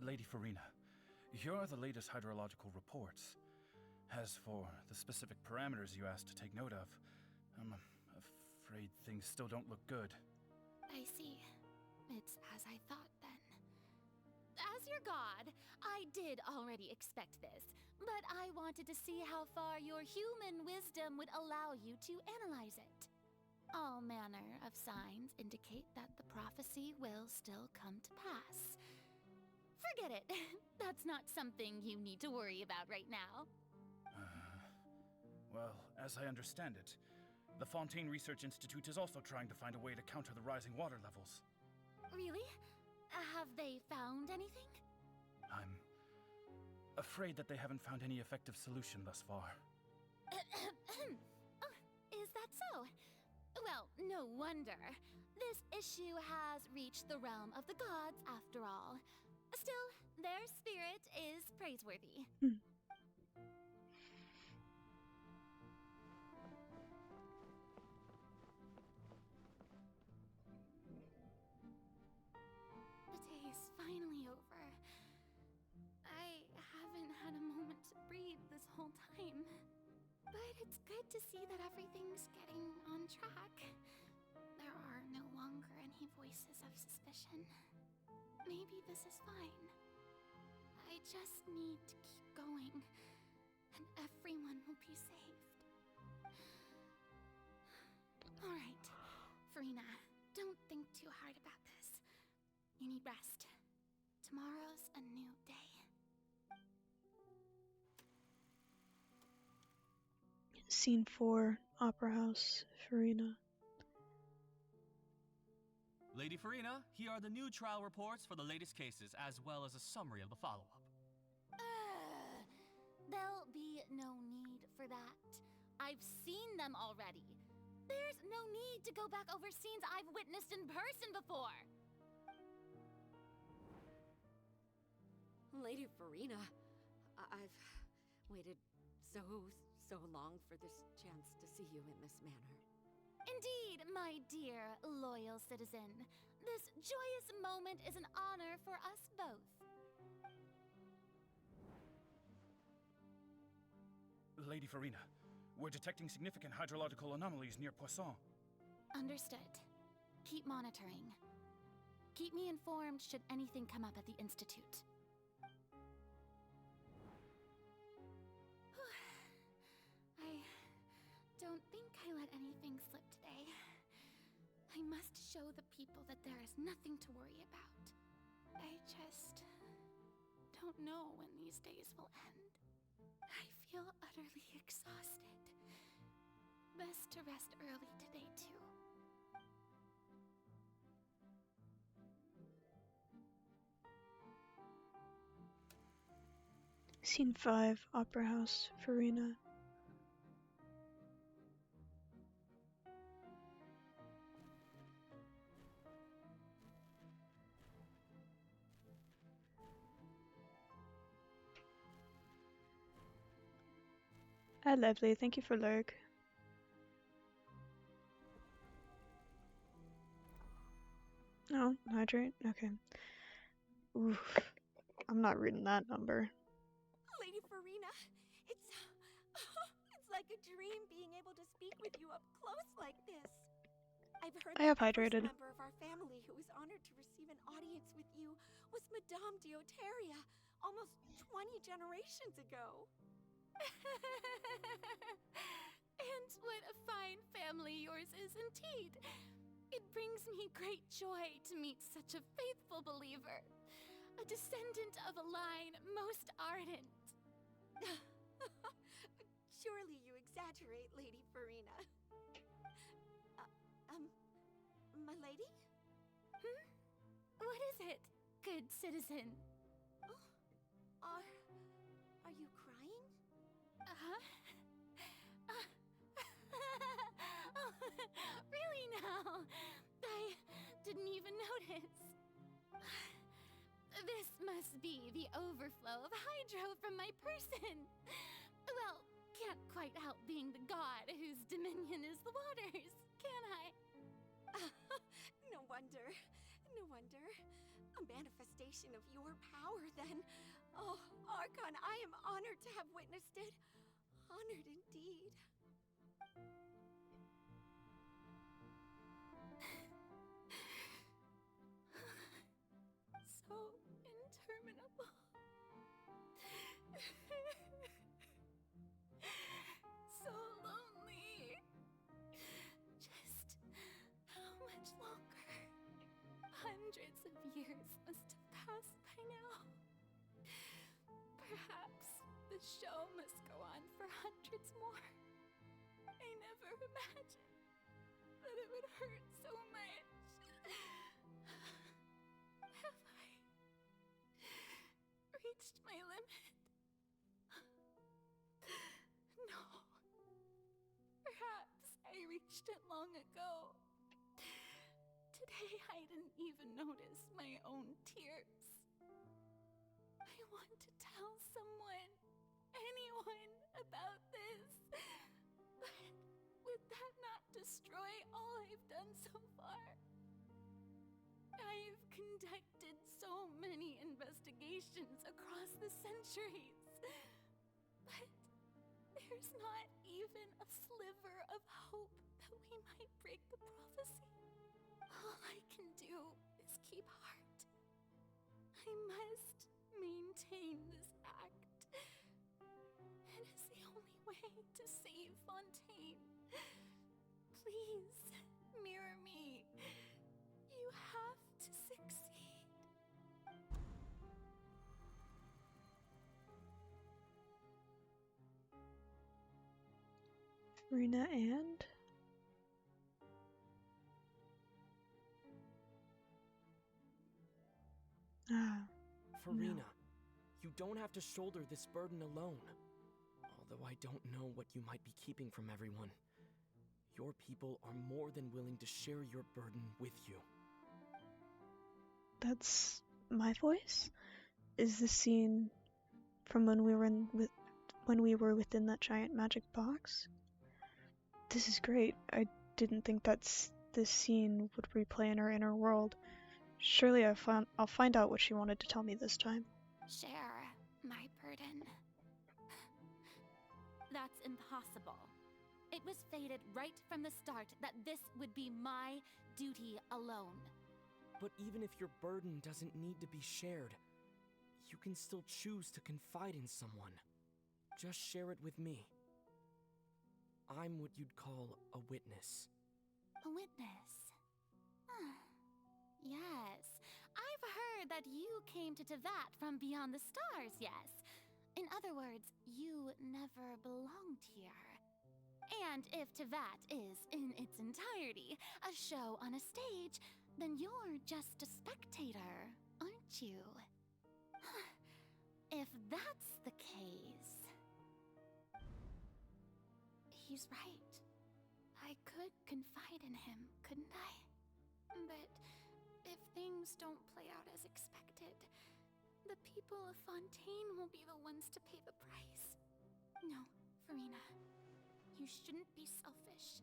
Lady Farina, here are the latest hydrological reports. As for the specific parameters you asked to take note of, I'm afraid things still don't look good. I see. It's as I thought then. As your god, I did already expect this, but I wanted to see how far your human wisdom would allow you to analyze it. All manner of signs indicate that the prophecy will still come to pass. Forget it. That's not something you need to worry about right now. Well, as I understand it, the Fontaine Research Institute is also trying to find a way to counter the rising water levels. Really? Have they found anything? I'm afraid that they haven't found any effective solution thus far. Oh, is that so? Well, no wonder. This issue has reached the realm of the gods after all. Still, their spirit is praiseworthy. The day is finally over. I haven't had a moment to breathe this whole time. But it's good to see that everything's getting on track. There are no longer any voices of suspicion. Maybe this is fine. I just need to keep going, and everyone will be saved. All right, Farina, don't think too hard about this. You need rest. Tomorrow's a new day. Scene 4, Opera House, Farina. Lady Farina, here are the new trial reports for the latest cases, as well as a summary of the follow-up. There'll be no need for that. I've seen them already. There's no need to go back over scenes I've witnessed in person before. Lady Farina, I've waited so long for this chance to see you in this manner. Indeed, my dear, loyal citizen. This joyous moment is an honor for us both. Lady Farina, we're detecting significant hydrological anomalies near Poisson. Understood. Keep monitoring. Keep me informed should anything come up at the Institute. I don't think I let anything slip today. I must show the people that there is nothing to worry about. I just don't know when these days will end. I feel utterly exhausted. Best to rest early today, too. Scene 5, Opera House, Farina. Hi, Lovely. Thank you for lurk. Oh, hydrate? Okay. Oof. I'm not reading that number. Lady Farina, it's like a dream being able to speak with you up close like this. I've heard I that have the hydrated. first member of our family who was honored to receive an audience with you was Madame Deoteria, almost 20 generations ago. And what a fine family yours is indeed. It brings me great joy to meet such a faithful believer, a descendant of a line most ardent. Surely you exaggerate, Lady Farina. My lady? What is it, good citizen? Are you crying? Oh, really now? I didn't even notice. This must be the overflow of hydro from my person. Well, can't quite help being the god whose dominion is the waters, can I? No wonder. No wonder. A manifestation of your power, then. Oh, Archon, I am honored to have witnessed it. Honored indeed. So interminable. So lonely. Just how much longer? Hundreds of years must have passed by now. Perhaps the show must go on for hundreds more. I never imagined that it would hurt so much. Have I reached my limit? No. Perhaps I reached it long ago. Today I didn't even notice my own tears. I want to tell someone, anyone, about this. But would that not destroy all I've done so far? I've conducted so many investigations across the centuries. But there's not even a sliver of hope that we might break the prophecy. All I can do is keep heart. I must maintain this act. It is the only way to save Fontaine. Please, mirror me. You have to succeed. Rena and? Farina, you don't have to shoulder this burden alone. Although I don't know what you might be keeping from everyone. Your people are more than willing to share your burden with you. That's my voice? Is this scene from when we were within that giant magic box? This is great. I didn't think this scene would replay in our inner world. Surely I'll find out what she wanted to tell me this time. Share my burden. That's impossible. It was fated right from the start that this would be my duty alone. But even if your burden doesn't need to be shared, you can still choose to confide in someone. Just share it with me. I'm what you'd call a witness. A witness? Yes. I've heard that you came to Tevat from beyond the stars, yes. In other words, you never belonged here. And if Tevat is, in its entirety, a show on a stage, then you're just a spectator, aren't you? If that's the case... He's right. I could confide in him, couldn't I? But if things don't play out as expected, the people of Fontaine will be the ones to pay the price. No, Farina. You shouldn't be selfish.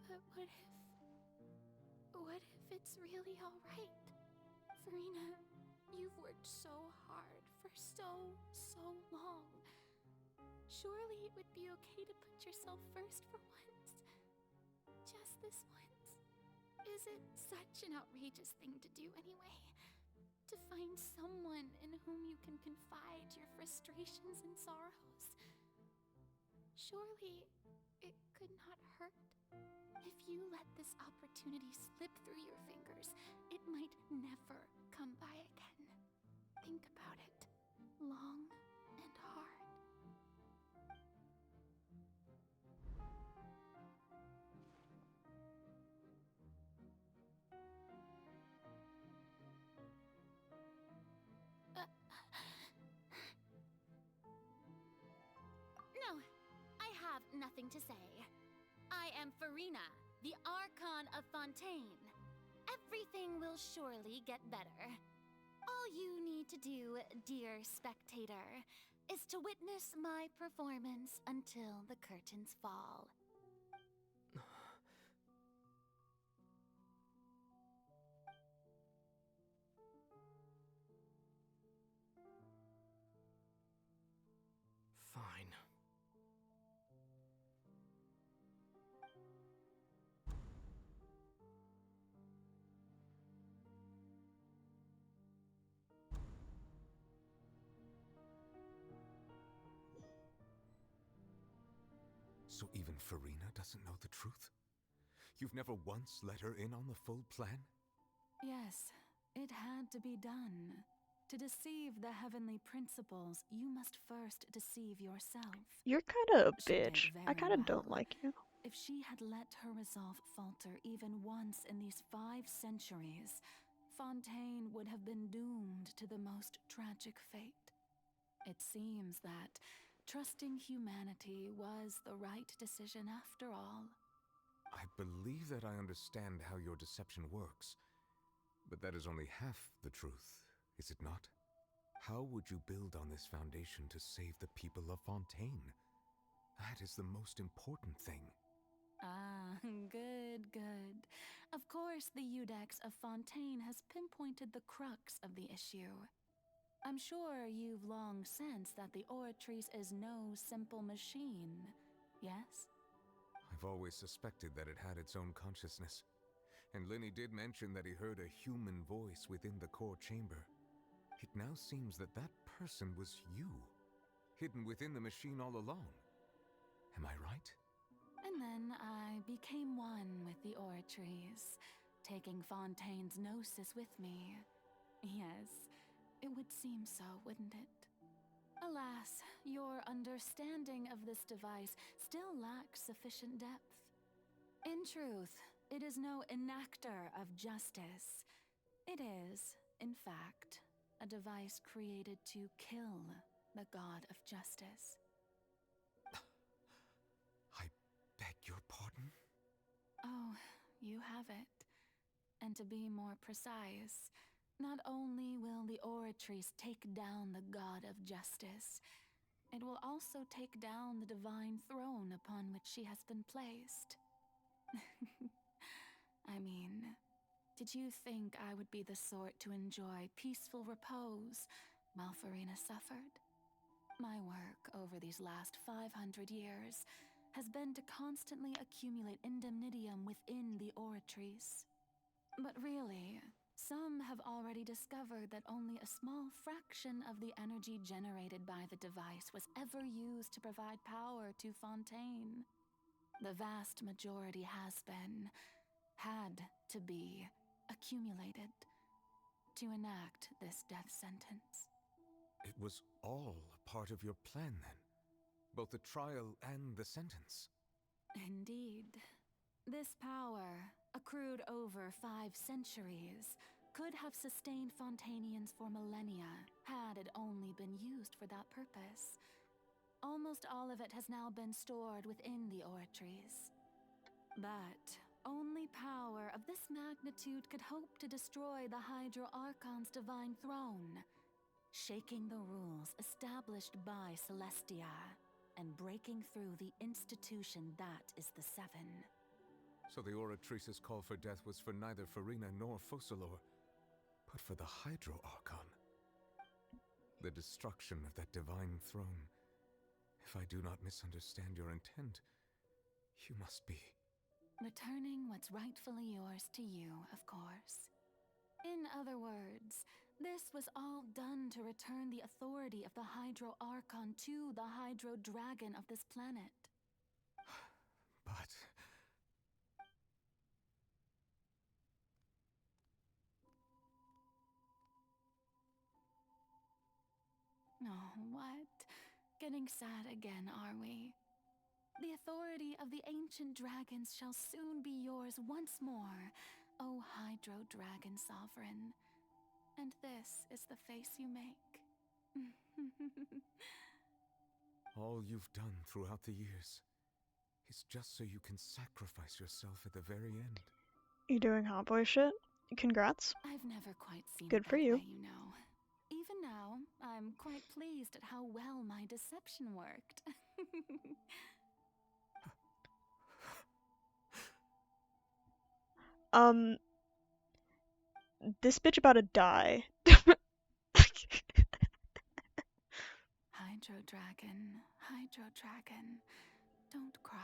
But what if it's really alright? Farina, you've worked so hard for so long. Surely it would be okay to put yourself first for once. Just this once. Is it such an outrageous thing to do anyway? To find someone in whom you can confide your frustrations and sorrows? Surely it could not hurt. If you let this opportunity slip through your fingers, it might never come by again. Think about it long and hard. No, I have nothing to say. I am Farina, the Archon of Fontaine. Everything will surely get better. All you need to do, dear spectator, is to witness my performance until the curtains fall. So even Farina doesn't know the truth? You've never once let her in on the full plan? Yes, it had to be done. To deceive the heavenly principles, you must first deceive yourself. You're kinda a She did bitch. I very kinda don't well. like you. If she had let her resolve falter even once in these 5 centuries, Fontaine would have been doomed to the most tragic fate. It seems that trusting humanity was the right decision after all. I believe that I understand how your deception works, but that is only half the truth, is it not? How would you build on this foundation to save the people of Fontaine? That is the most important thing. Ah, good, good. Of course, the Iudex of Fontaine has pinpointed the crux of the issue. I'm sure you've long sensed that the Oratrice is no simple machine, yes? I've always suspected that it had its own consciousness, and Linny did mention that he heard a human voice within the core chamber. It now seems that that person was you, hidden within the machine all along. Am I right? And then I became one with the Oratrice, taking Fontaine's gnosis with me. Yes, it would seem so, wouldn't it? Alas, your understanding of this device still lacks sufficient depth. In truth, it is no enactor of justice. It is, in fact, a device created to kill the god of justice. I beg your pardon? Oh, you have it. And to be more precise, not only will the Oratrice take down the god of justice, it will also take down the divine throne upon which she has been placed. I mean, did you think I would be the sort to enjoy peaceful repose while Farina suffered? My work over these last 500 years has been to constantly accumulate indemnitium within the Oratrice. But really, some have already discovered that only a small fraction of the energy generated by the device was ever used to provide power to Fontaine. The vast majority had to be, accumulated to enact this death sentence. It was all part of your plan then? Both the trial and the sentence? Indeed. This power, accrued over 5 centuries, could have sustained Fontainians for millennia had it only been used for that purpose. Almost all of it has now been stored within the Oratrice. But only power of this magnitude could hope to destroy the Hydro Archon's divine throne, shaking the rules established by Celestia and breaking through the institution that is the Seven. So the Oratrice's call for death was for neither Farina nor Focalor, but for the Hydro Archon. The destruction of that divine throne. If I do not misunderstand your intent, you must be... Returning what's rightfully yours to you, of course. In other words, this was all done to return the authority of the Hydro Archon to the Hydro Dragon of this planet. But... Oh, what? Getting sad again, are we? The authority of the ancient dragons shall soon be yours once more, O Hydro Dragon Sovereign. And this is the face you make. all you've done throughout the years is just so you can sacrifice yourself at the very end. You doing hot boy shit? Congrats. I've never quite seen Good it for that you. way, you know. Even now, I'm quite pleased at how well my deception worked. This bitch about to die. Hydro Dragon, don't cry.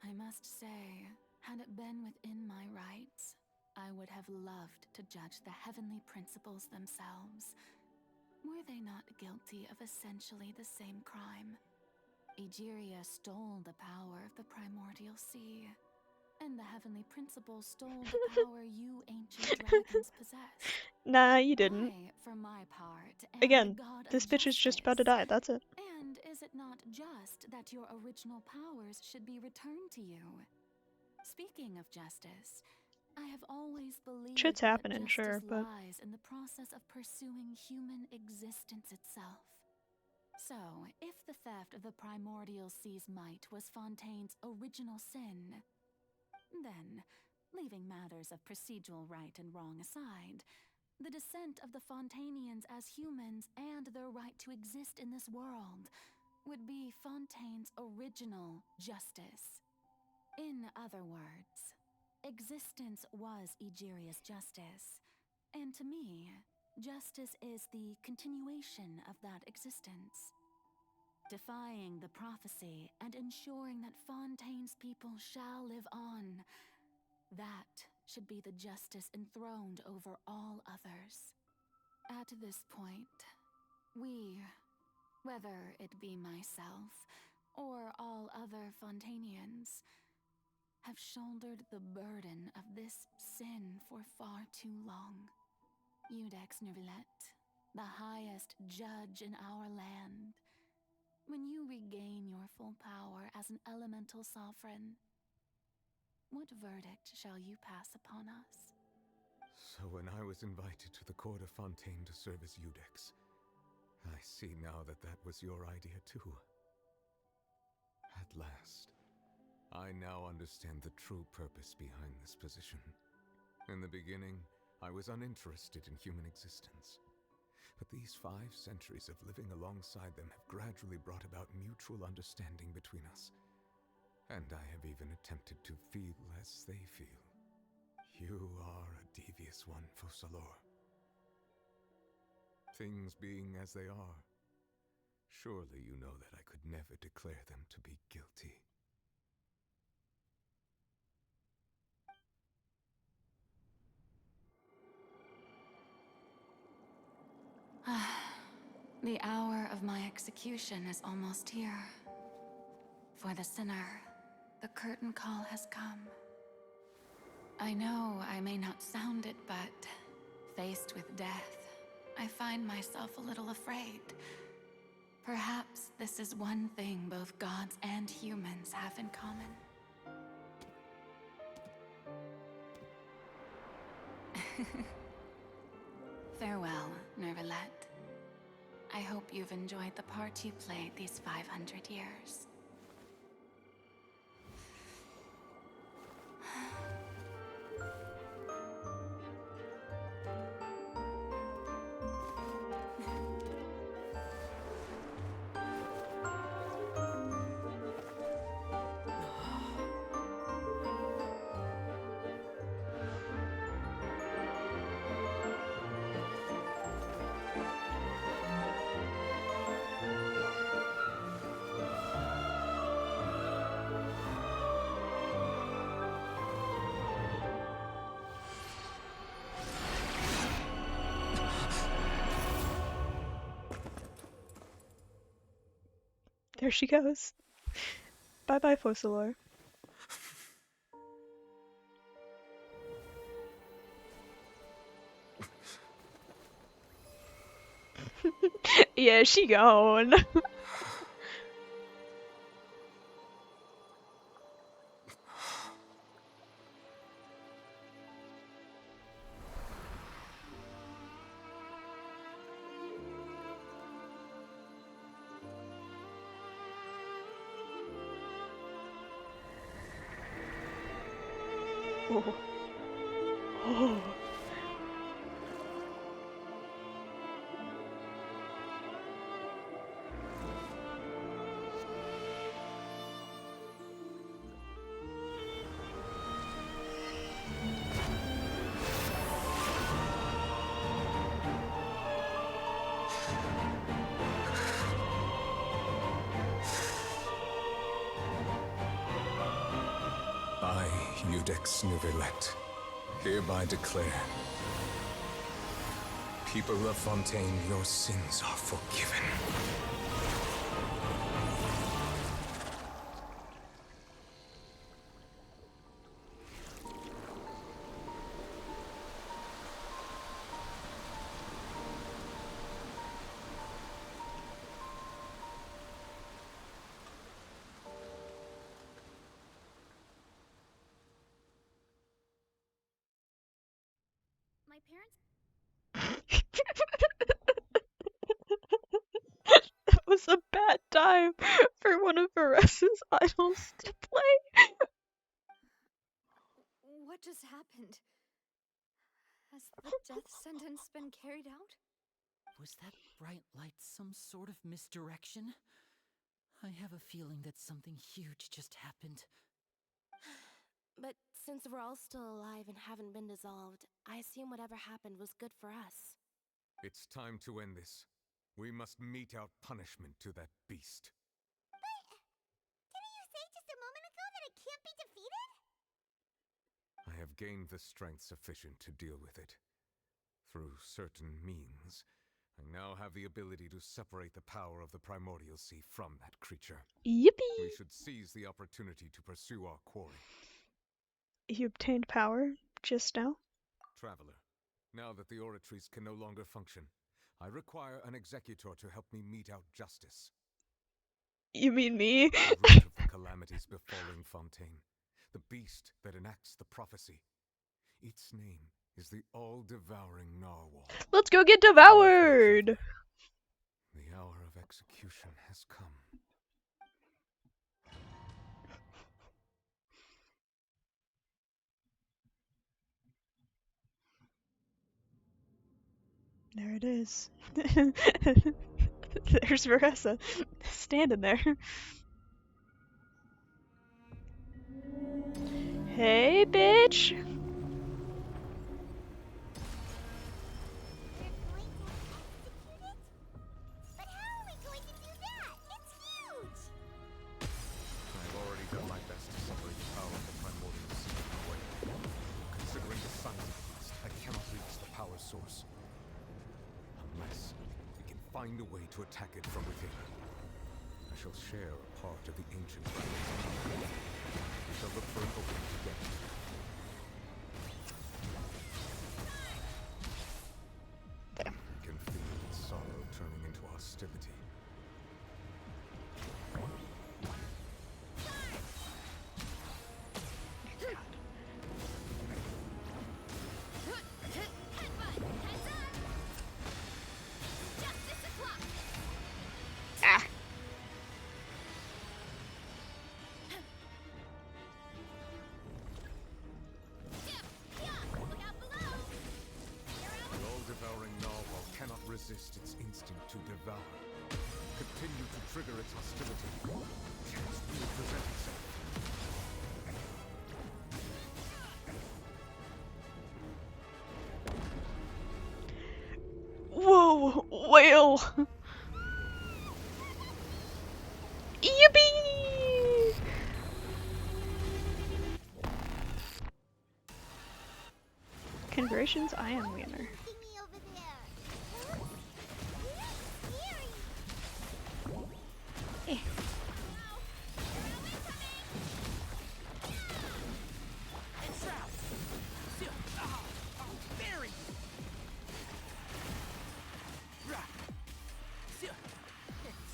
I must say, had it been within my rights, I would have loved to judge the heavenly principles themselves. were they not guilty of essentially the same crime? Egeria stole the power of the primordial sea, and the heavenly principle stole the power you ancient dragons possess. Nah, you didn't. I, for my part, am Again, the god this of bitch is just about to die, that's it. And is it not just that your original powers should be returned to you? Speaking of justice, I have always believed Shit's that happening, justice sure, but lies in the process of pursuing human existence itself. So, if the theft of the primordial sea's might was Fontaine's original sin, then, leaving matters of procedural right and wrong aside, the descent of the Fontainians as humans and their right to exist in this world would be Fontaine's original justice. In other words, existence was Egeria's justice, and to me, justice is the continuation of that existence. Defying the prophecy and ensuring that Fontaine's people shall live on, that should be the justice enthroned over all others. At this point, we, whether it be myself or all other Fontainians, have shouldered the burden of this sin for far too long. Iudex Neuvillette, the highest judge in our land, when you regain your full power as an elemental sovereign, what verdict shall you pass upon us? So when I was invited to the court of Fontaine to serve as Iudex, I see now that that was your idea too. At last, I now understand the true purpose behind this position. In the beginning, I was uninterested in human existence. But these 5 centuries of living alongside them have gradually brought about mutual understanding between us. And I have even attempted to feel as they feel. You are a devious one, Focalors. Things being as they are, surely you know that I could never declare them to be guilty. The hour of my execution is almost here. For the sinner, the curtain call has come. I know I may not sound it, but faced with death, I find myself a little afraid. Perhaps this is one thing both gods and humans have in common. Farewell, Neuvillette. I hope you've enjoyed the part you played these 500 years. There she goes. Bye-bye, Focalors. Yeah, she gone. Oh. Oh. I, Iudex Neuvillette, hereby declare People of Fontaine, your sins are forgiven. My parents. That was a bad time for one of Veresa's idols to play. What just happened? Has the death sentence been carried out? Was that bright light some sort of misdirection? I have a feeling that something huge just happened. But since we're all still alive and haven't been dissolved, I assume whatever happened was good for us. It's time to end this. We must mete out punishment to that beast. Didn't you say just a moment ago that it can't be defeated? I have gained the strength sufficient to deal with it. Through certain means, I now have the ability to separate the power of the Primordial Sea from that creature. Yippee! We should seize the opportunity to pursue our quarry. You obtained power just now? Traveler, now that the oratories can no longer function, I require an executor to help me mete out justice. You mean me? The root of the calamities befalling Fontaine, the beast that enacts the prophecy. Its name is the all-devouring narwhal. Let's go get devoured! The hour of execution has come. There it is. There's Veresa, standing there. Hey, bitch! But how are we going to do that? It's huge! I've already done my best to separate the power of the Primordial Sea from the way. Considering the size of the beast, I cannot reach the power source. Unless we can find a way to attack it from within. I shall share a part of the ancient remnants. We shall look for an opening to get it. Damn. I can feel its sorrow turning into hostility. Ah. The all-devouring narwhal cannot resist its instinct to devour. Continue to trigger its hostility. Chance will present itself. Whoa! Whale! Yippee! Congratulations, I am winner. Eh.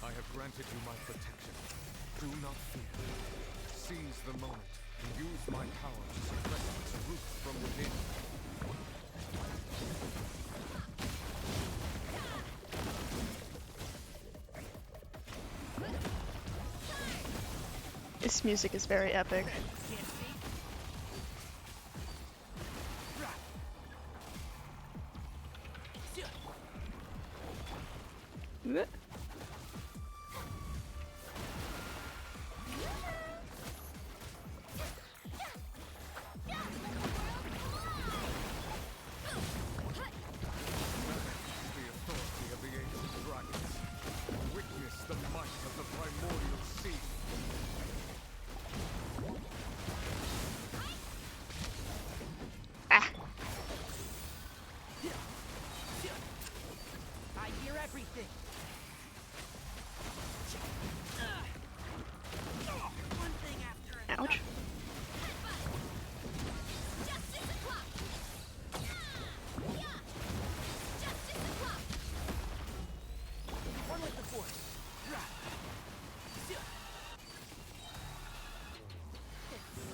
I have granted you my protection. Do not fear. Seize the moment and use my power to suppress its roots from within. This music is very epic. Bleh. The authority of the ancient dragons. Witness the might of the primordial sea. Ah. everything. One thing after another. Ouch. One with the force.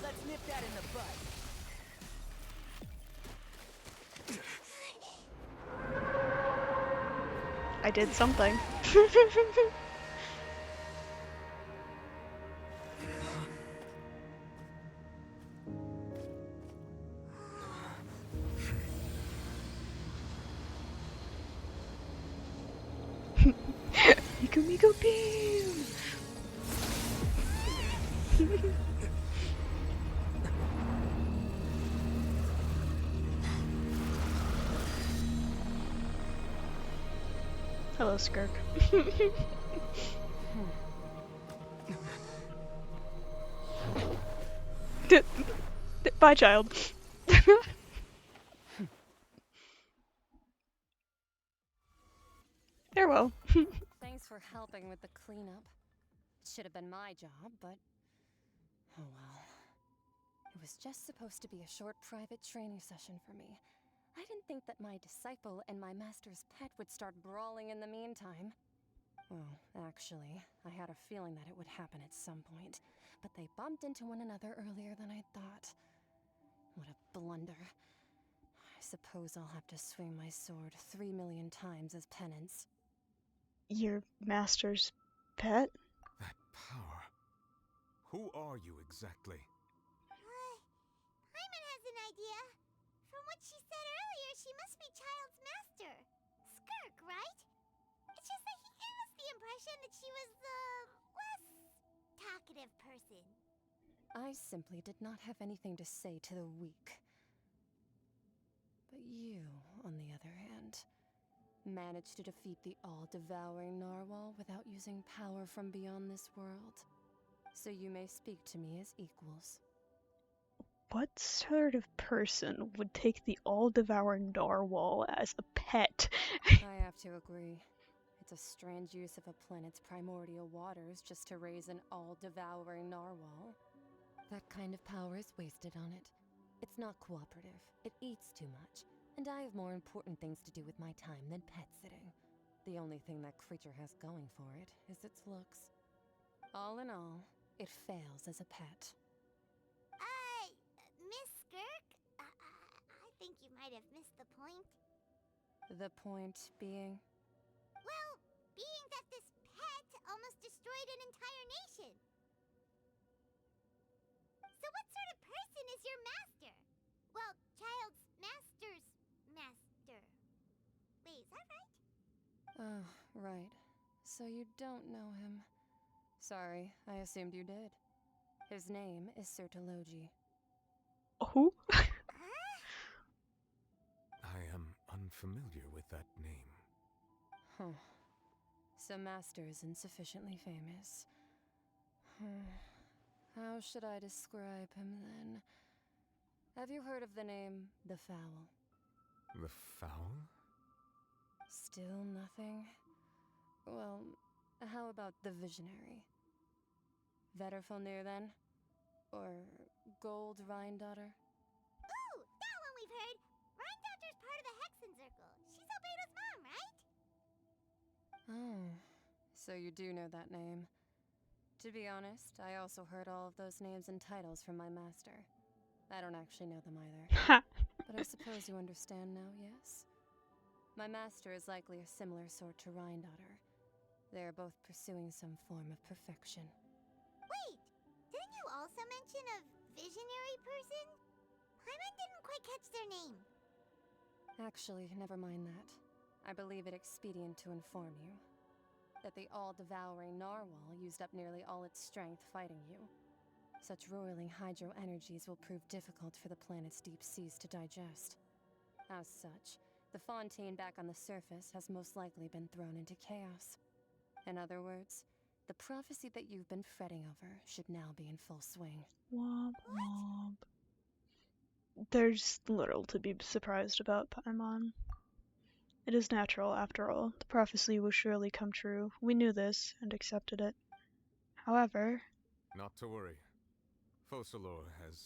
Let's nip that in the bud. I did something. Miku Miku beam! Hello, Skirk. Bye, child. Farewell. Thanks for helping with the cleanup. It should have been my job, but oh well. It was just supposed to be a short private training session for me. I didn't think that my disciple and my master's pet would start brawling in the meantime. Well, actually, I had a feeling that it would happen at some point, but they bumped into one another earlier than I thought. What a blunder. I suppose I'll have to swing my sword 3 million times as penance. Your master's pet? That power. Who are you exactly? Hyman has an idea. From what she said earlier, she must be Child's master. Skirk, right? It's just that he gave us the impression that she was the less talkative person. I simply did not have anything to say to the weak. But you, on the other hand, managed to defeat the all-devouring narwhal without using power from beyond this world. So you may speak to me as equals. What sort of person would take the all-devouring narwhal as a pet? I have to agree. It's a strange use of a planet's primordial waters just to raise an all-devouring narwhal. That kind of power is wasted on it. It's not cooperative, it eats too much, and I have more important things to do with my time than pet sitting. The only thing that creature has going for it is its looks. All in all, it fails as a pet. Miss Skirk? I think you might have missed the point. The point being? Well, being that this pet almost destroyed an entire nation. So what sort of person is your master? Well, Child's master's master. Wait, is that right? Oh, right. So you don't know him. Sorry, I assumed you did. His name is Sertologi. Who? I am unfamiliar with that name. Huh. So Master is insufficiently famous. How should I describe him then? Have you heard of the name The Fowl? The Fowl? Still nothing? Well, how about the Visionary? Vetterfalnir then? Or Gold Rhine-daughter? Ooh, that one we've heard. Rhine-daughter's part of the Hexen Circle. She's Albedo's mom, right? Oh, so you do know that name. To be honest, I also heard all of those names and titles from my master. I don't actually know them either. But I suppose you understand now, yes? My master is likely a similar sort to Rhine-daughter. They are both pursuing some form of perfection. Wait, didn't you also mention a visionary person? Hyman didn't quite catch their name. Actually, never mind that. I believe it expedient to inform you that the all-devouring narwhal used up nearly all its strength fighting you. Such roiling hydro energies will prove difficult for the planet's deep seas to digest. As such, the fontaine back on the surface has most likely been thrown into chaos. In other words, the prophecy that you've been fretting over should now be in full swing. Womp womp. There's little to be surprised about, Paimon. It is natural, after all. The prophecy will surely come true. We knew this and accepted it. However... Not to worry. Focalor has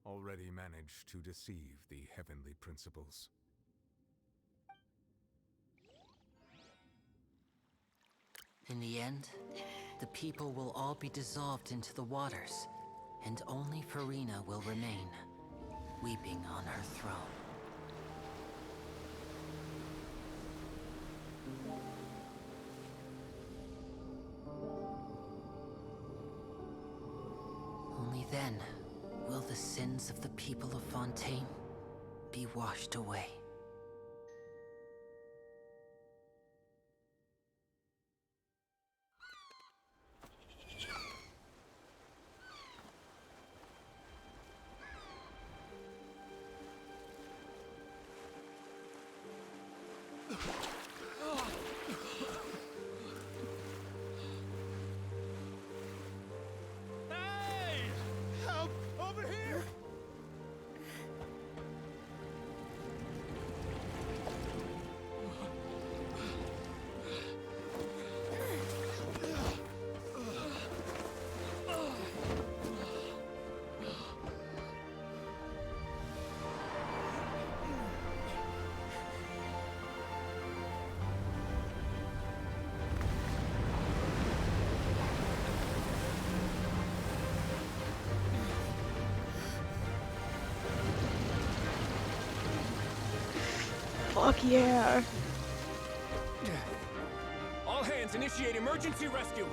already managed to deceive the heavenly principles. In the end, the people will all be dissolved into the waters, and only Farina will remain, weeping on her throne. Only then will the sins of the people of Fontaine be washed away. Hey! Help! Over here! Fuck yeah! All hands, initiate emergency rescue!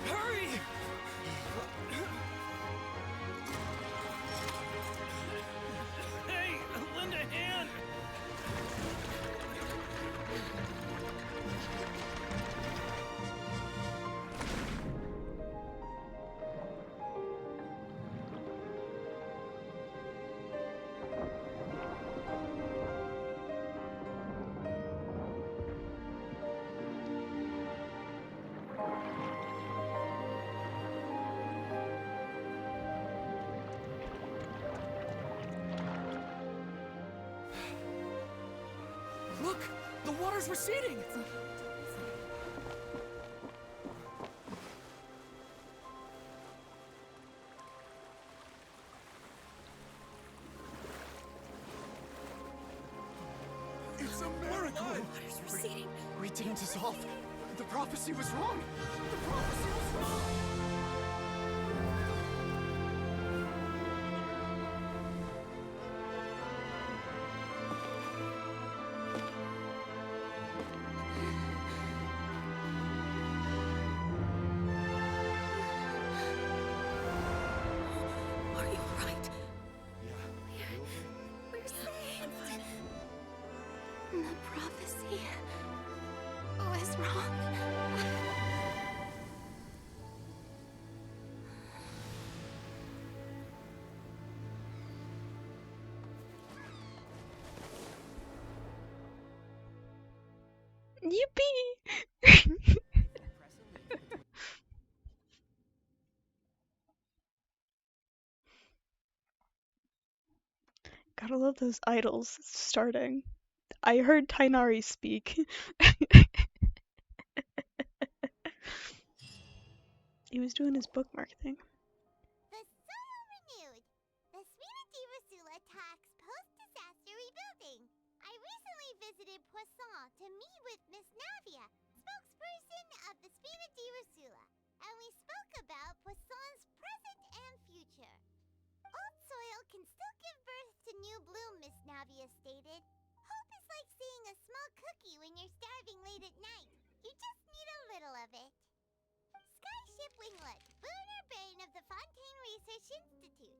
Hurry! Hey, lend a hand! Look! The water's receding! It's a miracle! Water's receding. We didn't dissolve. The prophecy was wrong. The prophecy was wrong. Are you alright? We're safe. The prophecy was wrong. Yippee! Gotta love those idols starting. I heard Tainari speak. He was doing his bookmark thing. The soil renewed. The Spina di Rosula talks post-disaster rebuilding. I recently visited Poisson to meet with Miss Navia, spokesperson of the Spina di Rosula, and we spoke about Poisson's present and future. Old soil can still give birth to new bloom, Miss Navia stated. Hope is like seeing a small cookie when you're starving late at night. You just need a little of it. Skyship Winglet, lunar brain of the Fontaine Research Institute.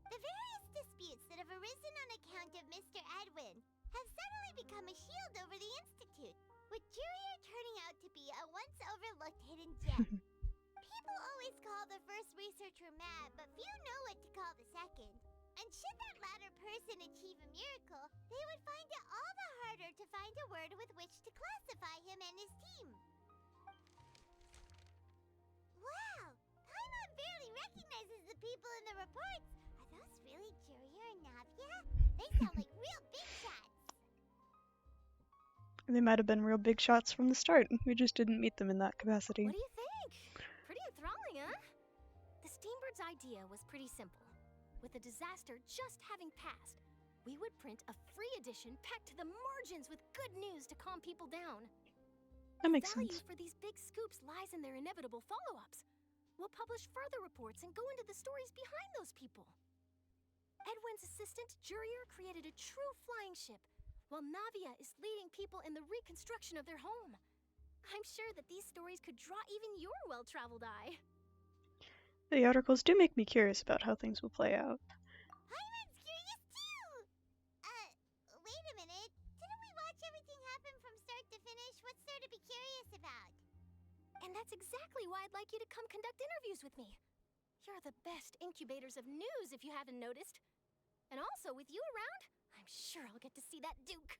The various disputes that have arisen on account of Mr. Edwin have suddenly become a shield over the Institute, with Jurier turning out to be a once overlooked hidden gem. People always call the first researcher mad, but few know what to call the second. And should that latter person achieve a miracle, they would find it all the harder to find a word with which to classify him and his team. Wow! people in the reports. Are those really Jurier and Navia? They sound like real big shots. They might have been real big shots from the start. We just didn't meet them in that capacity. What do you think? Pretty enthralling, huh? The Steambird's idea was pretty simple. With the disaster just having passed, we would print a free edition packed to the margins with good news to calm people down. That makes The value sense. for these big scoops lies in their inevitable follow-ups. We'll publish further reports and go into the stories behind those people. Edwin's assistant, Jurier, created a true flying ship, while Navia is leading people in the reconstruction of their home. I'm sure that these stories could draw even your well-traveled eye. The articles do make me curious about how things will play out. Hyman's curious too! Wait a minute. Didn't we watch everything happen from start to finish? What's there to be curious about? And that's exactly why I'd like you to come conduct interviews with me. You're the best incubators of news, if you haven't noticed. And also, with you around, I'm sure I'll get to see that Duke.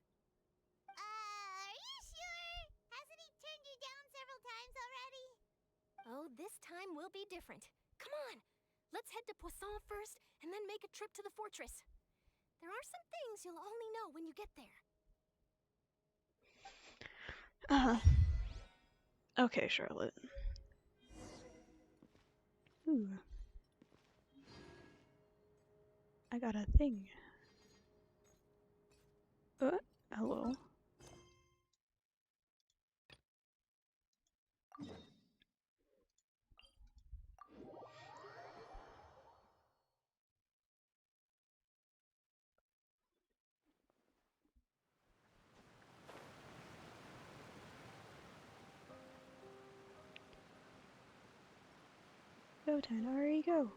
Are you sure? Hasn't he turned you down several times already? Oh, this time will be different. Come on, let's head to Poisson first, and then make a trip to the fortress. There are some things you'll only know when you get there. Okay, Charlotte. Ooh. I got a thing. Hello. Go, Tanari, go.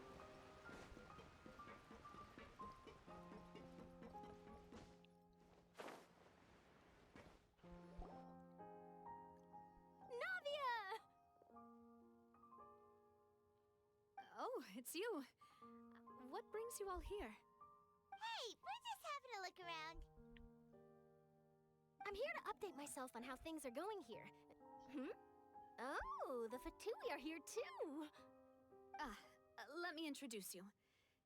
Navia! Oh, it's you. What brings you all here? Hey, we're just having a look around. I'm here to update myself on how things are going here. Oh, the Fatui are here too! Let me introduce you.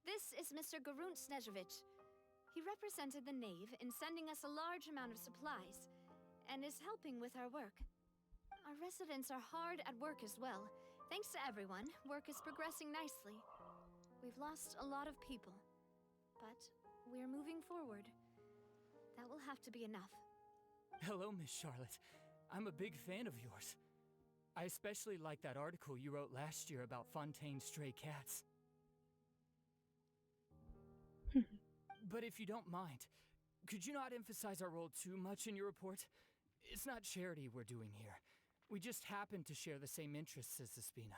This is Mr. Garunt Snezhevich. He represented the Knave in sending us a large amount of supplies, and is helping with our work. Our residents are hard at work as well. Thanks to everyone, work is progressing nicely. We've lost a lot of people, but we're moving forward. That will have to be enough. Hello, Miss Charlotte. I'm a big fan of yours. I especially like that article you wrote last year about Fontaine's stray cats. But if you don't mind, could you not emphasize our role too much in your report? It's not charity we're doing here. We just happen to share the same interests as the Spina.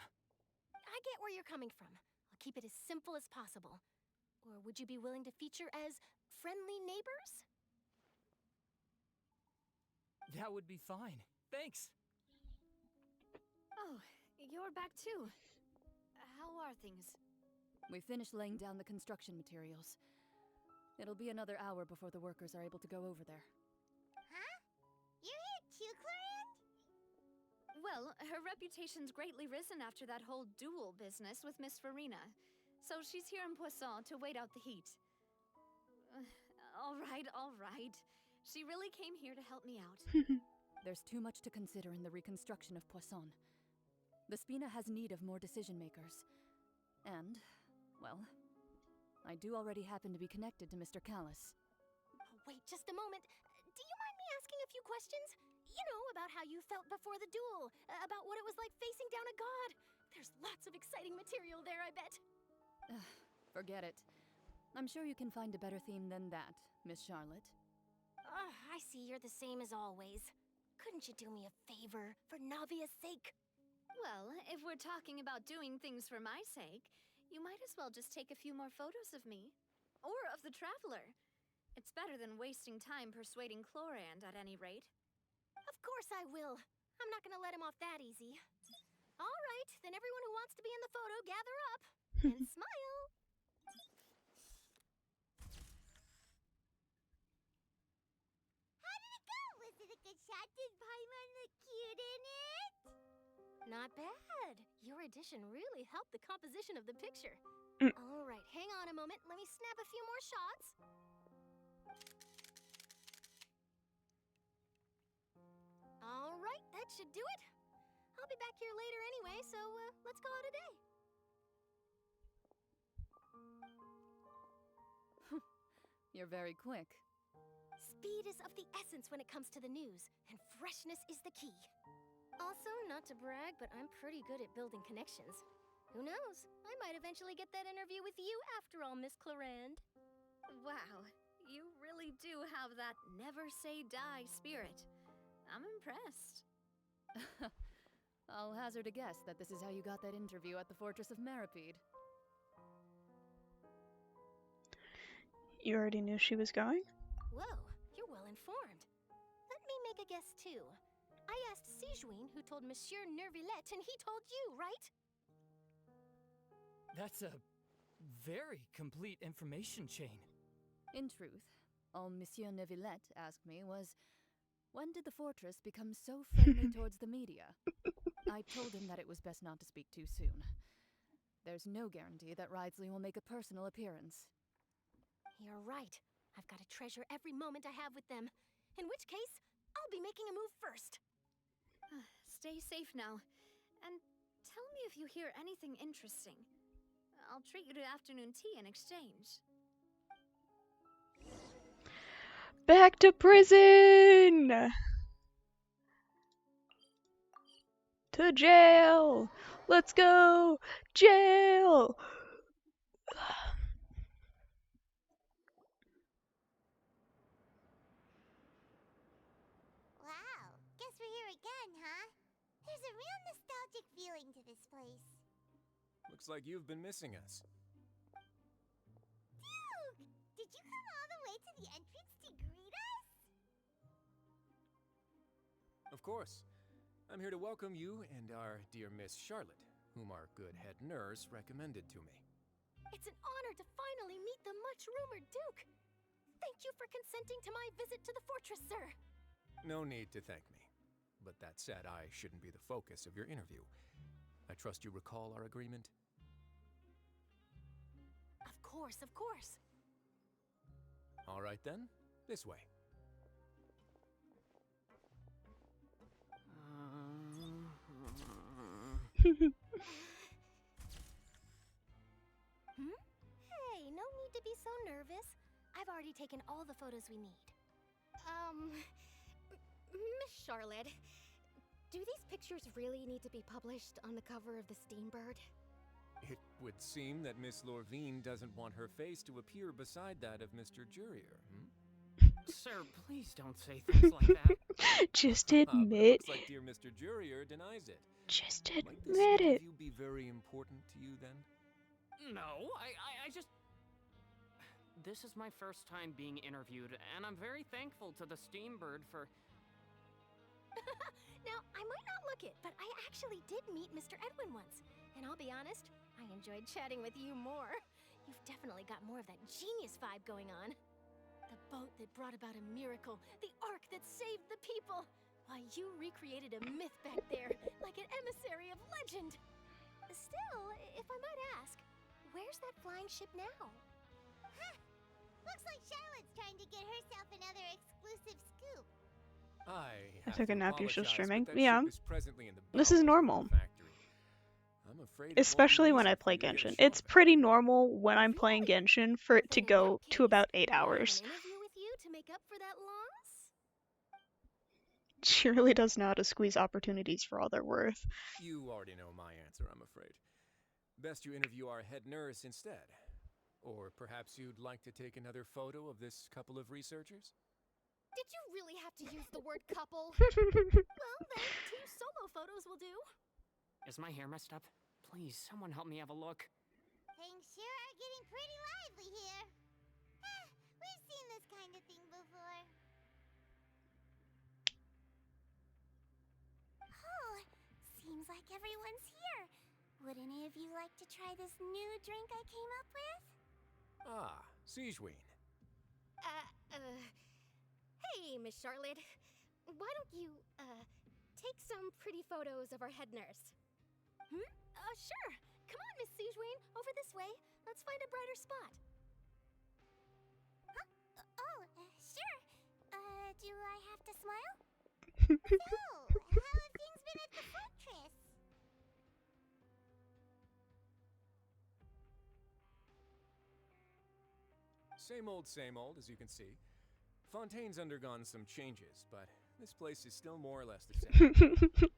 I get where you're coming from. I'll keep it as simple as possible. Or would you be willing to feature as friendly neighbors? That would be fine. Thanks. Oh, you're back too. How are things? We finished laying down the construction materials. It'll be another hour before the workers are able to go over there. Huh? You're here too, Clorinde? Well, her reputation's greatly risen after that whole duel business with Miss Farina. So she's here in Poisson to wait out the heat. All right. She really came here to help me out. There's too much to consider in the reconstruction of Poisson. The Spina has need of more decision-makers. And, well, I do already happen to be connected to Mr. Callis. Oh, wait just a moment. Do you mind me asking a few questions? You know, about how you felt before the duel, about what it was like facing down a god. There's lots of exciting material there, I bet. Forget it. I'm sure you can find a better theme than that, Miss Charlotte. I see you're the same as always. Couldn't you do me a favor, for Navia's sake? Well, if we're talking about doing things for my sake, you might as well just take a few more photos of me. Or of the Traveler. It's better than wasting time persuading Clorinde at any rate. Of course I will. I'm not gonna let him off that easy. All right, then everyone who wants to be in the photo, gather up. And smile. How did it go? Was it a good shot? Did Paimon look cute in it? Not bad. Your addition really helped the composition of the picture. Mm. All right, hang on a moment. Let me snap a few more shots. All right, that should do it. I'll be back here later anyway, so let's call it a day. You're very quick. Speed is of the essence when it comes to the news, and freshness is the key. Also, not to brag, but I'm pretty good at building connections. Who knows? I might eventually get that interview with you after all, Miss Clarand. Wow, you really do have that never say die spirit. I'm impressed. I'll hazard a guess that this is how you got that interview at the Fortress of Meripede. You already knew she was going? Whoa, you're well informed. Let me make a guess too. I asked Sijuin who told Monsieur Nervillette, and he told you, right? That's a very complete information chain. In truth, all Monsieur Nervillette asked me was, when did the fortress become so friendly towards the media? I told him that it was best not to speak too soon. There's no guarantee that Ridesley will make a personal appearance. You're right. I've got to treasure every moment I have with them. In which case, I'll be making a move first. Stay safe now. And tell me if you hear anything interesting. I'll treat you to afternoon tea in exchange. Back to prison! To jail! Let's go! Jail! Wow, guess we're here again, huh? There's a real nostalgic feeling to this place. Looks like you've been missing us. Duke! Did you come all the way to the entrance to greet us? Of course. I'm here to welcome you and our dear Miss Charlotte, whom our good head nurse recommended to me. It's an honor to finally meet the much-rumored Duke. Thank you for consenting to my visit to the fortress, sir. No need to thank me. But that said, I shouldn't be the focus of your interview. I trust you recall our agreement? Of course, of course. All right then, this way. Hey, no need to be so nervous. I've already taken all the photos we need. Miss Charlotte, do these pictures really need to be published on the cover of the Steambird? It would seem that Miss Lorvine doesn't want her face to appear beside that of Mr. Jurier, Sir, please don't say things like that. Just But admit. looks like dear Mr. Jurier denies it. Just Might this admit it. interview be very important to you then? No, I just... This is my first time being interviewed, and I'm very thankful to the Steambird for... Now, I might not look it, but I actually did meet Mr. Edwin once. And I'll be honest, I enjoyed chatting with you more. You've definitely got more of that genius vibe going on. The boat that brought about a miracle, the ark that saved the people. Why, you recreated a myth back there, like an emissary of legend. Still, if I might ask, where's that flying ship now? Huh. Looks like Charlotte's trying to get herself another exclusive scoop. I took a nap, you're still apologize, streaming. but that Yeah. ship is presently in the This is bowels of the normal. factory. I'm afraid it won't be Especially when easy I for play you to get a Genshin. shot It's pretty normal when I'm playing Genshin for it to go to about 8 hours. An interview with you to make up for that loss? She really does know how to squeeze opportunities for all they're worth. You already know my answer, I'm afraid. Best you interview our head nurse instead. Or perhaps you'd like to take another photo of this couple of researchers? Did you really have to use the word couple? Well, then, 2 solo photos will do. Is my hair messed up? Please, someone help me have a look. Things sure are getting pretty lively here. We've seen this kind of thing before. Oh, seems like everyone's here. Would any of you like to try this new drink I came up with? Ah, Sijuin. Hey, Miss Charlotte. Why don't you, take some pretty photos of our head nurse. Sure. Come on, Miss Sijuane, over this way. Let's find a brighter spot. Huh? Sure. Do I have to smile? So, how have things been at the fortress? Same old, as you can see. Fontaine's undergone some changes, but this place is still more or less the same.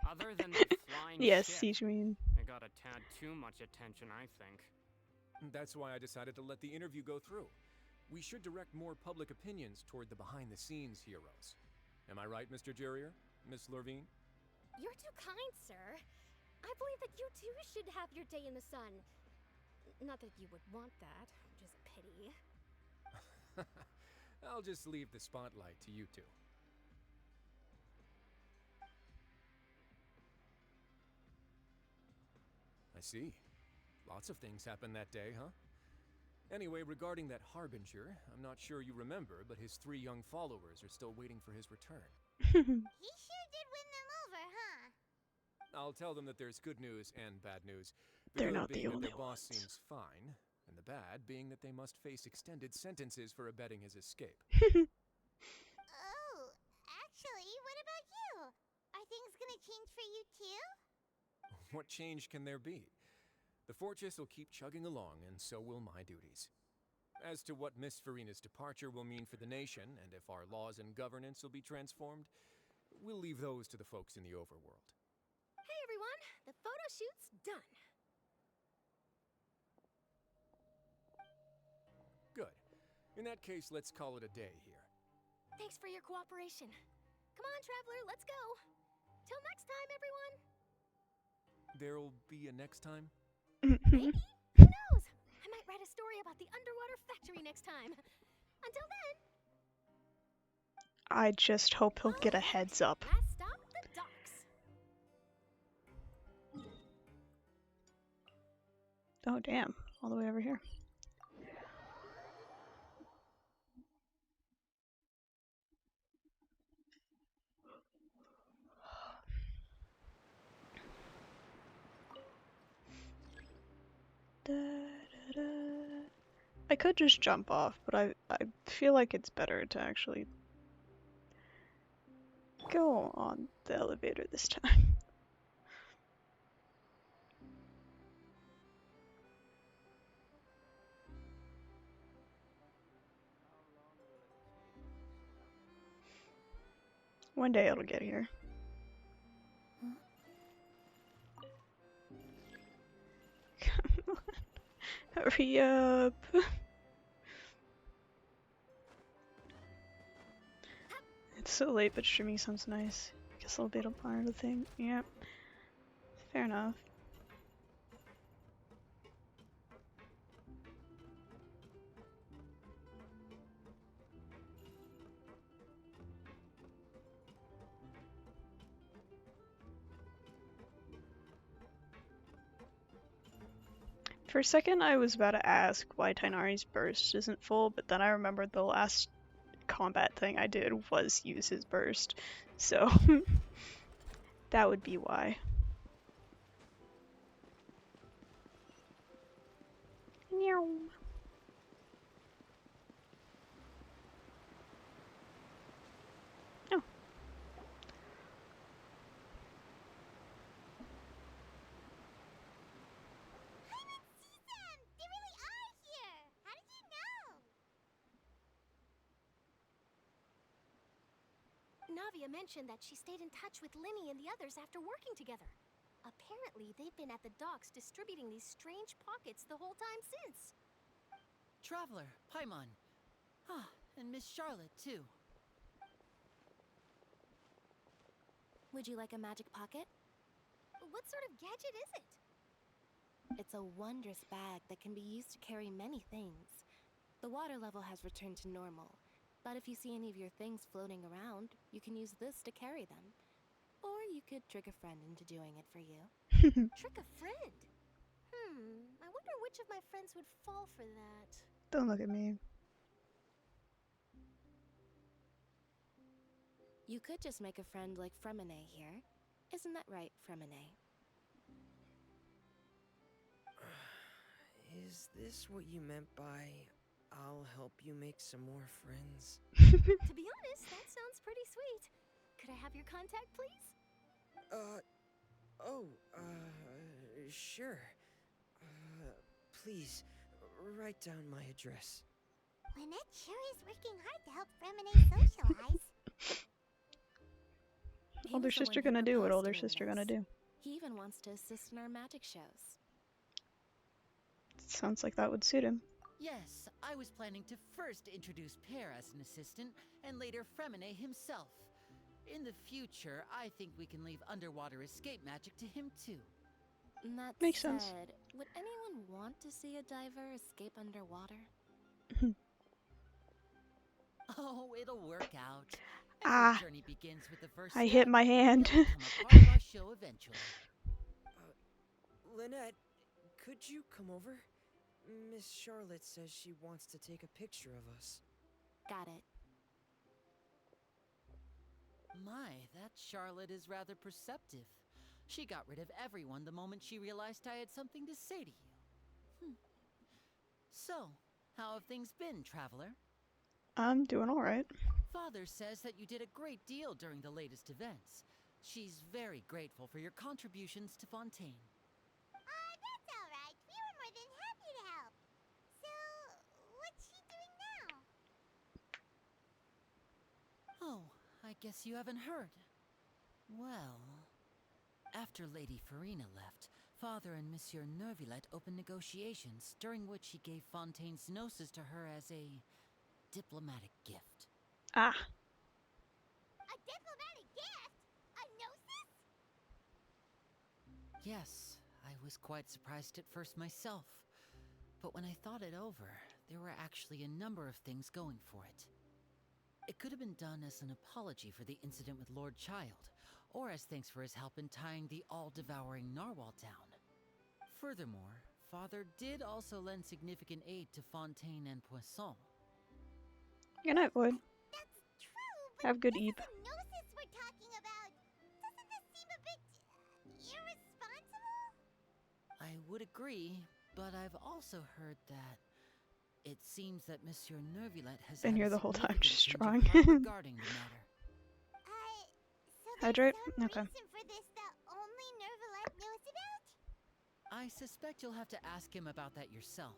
Other than the flying Yes, ship, Sijuane. it got a tad too much attention, I think. That's why I decided to let the interview go through. We should direct more public opinions toward the behind-the-scenes heroes. Am I right, Mr. Jurrier? Miss Lurvine? You're too kind, sir. I believe that you too should have your day in the sun. Not that you would want that, which is a pity. I'll just leave the spotlight to you two. I see. Lots of things happened that day, huh? Anyway, regarding that Harbinger, I'm not sure you remember, but his 3 young followers are still waiting for his return. He sure did win them over, huh? I'll tell them that there's good news and bad news. The They're good not the being that only their boss ones. seems fine, and the bad being that they must face extended sentences for abetting his escape. Oh, actually, what about you? Are things gonna change for you too? What change can there be? The fortress will keep chugging along, and so will my duties. As to what Miss Farina's departure will mean for the nation, and if our laws and governance will be transformed, we'll leave those to the folks in the overworld. Hey everyone, the photo shoot's done. Good. In that case, let's call it a day here. Thanks for your cooperation. Come on, Traveler, let's go. Till next time, everyone. There'll be a next time? Maybe. Who knows? I might write a story about the underwater factory next time. Until then. I just hope he'll get a heads up. Last stop, the docks. Oh, damn. All the way over here. I could just jump off, but I feel like it's better to actually go on the elevator this time. One day it'll get here. Come on. Hurry up. It's so late, but streaming sounds nice. I guess I'll be able to part of the thing. Yep. Fair enough. For a second, I was about to ask why Tainari's burst isn't full, but then I remembered the last combat thing I did was use his burst, so that would be why. Meow. Oh. They really are here! How did you know? Navia mentioned that she stayed in touch with Linny and the others after working together. Apparently, they've been at the docks distributing these strange pockets the whole time since. Traveler, Paimon. Ah, and Miss Charlotte, too. Would you like a magic pocket? What sort of gadget is it? It's a wondrous bag that can be used to carry many things. The water level has returned to normal, but if you see any of your things floating around, you can use this to carry them. Or you could trick a friend into doing it for you. Trick a friend? I wonder which of my friends would fall for that. Don't look at me. You could just make a friend like Fremine here. Isn't that right, Fremine? Is this what you meant by I'll help you make some more friends? To be honest, that sounds pretty sweet. Could I have your contact, please? Sure. Please, write down my address. Lynette sure is working hard to help Fremine socialize. Older sister gonna do what older sister gonna do. He even wants to assist in our magic shows. Sounds like that would suit him. Yes, I was planning to first introduce Pear as an assistant, and later Fremine himself. In the future, I think we can leave underwater escape magic to him too. That Makes said, sense. would anyone want to see a diver escape underwater? Oh, it'll work out. Ah, Every journey begins with the first I step. hit my hand. It'll become a part of our show eventually. Lynette, could you come over? Miss Charlotte says she wants to take a picture of us. Got it. My, that Charlotte is rather perceptive. She got rid of everyone the moment she realized I had something to say to you. So, how have things been, traveler? I'm doing alright. Father says that you did a great deal during the latest events. She's very grateful for your contributions to Fontaine. That's alright. We were more than happy to help. So, what's she doing now? Oh, I guess you haven't heard. Well, after Lady Farina left, Father and Monsieur Neuvillette opened negotiations, during which he gave Fontaine's gnosis to her as a diplomatic gift. Ah. A diplomatic gift? A gnosis? Yes, I was quite surprised at first myself. But when I thought it over, there were actually a number of things going for it. It could have been done as an apology for the incident with Lord Child, or as thanks for his help in tying the all-devouring narwhal down. Furthermore, Father did also lend significant aid to Fontaine and Poisson. Good night, Void. That's true, but Have good this eep. is a gnosis we're talking about. Doesn't this seem a bit irresponsible? I would agree, but I've also heard that it seems that Monsieur Neuvillette has Been had here a the whole time, significant just change of drawing. heart regarding the matter. So Hydrate? there's some Okay. reason for this that only Neuvillette knows about? I suspect you'll have to ask him about that yourself.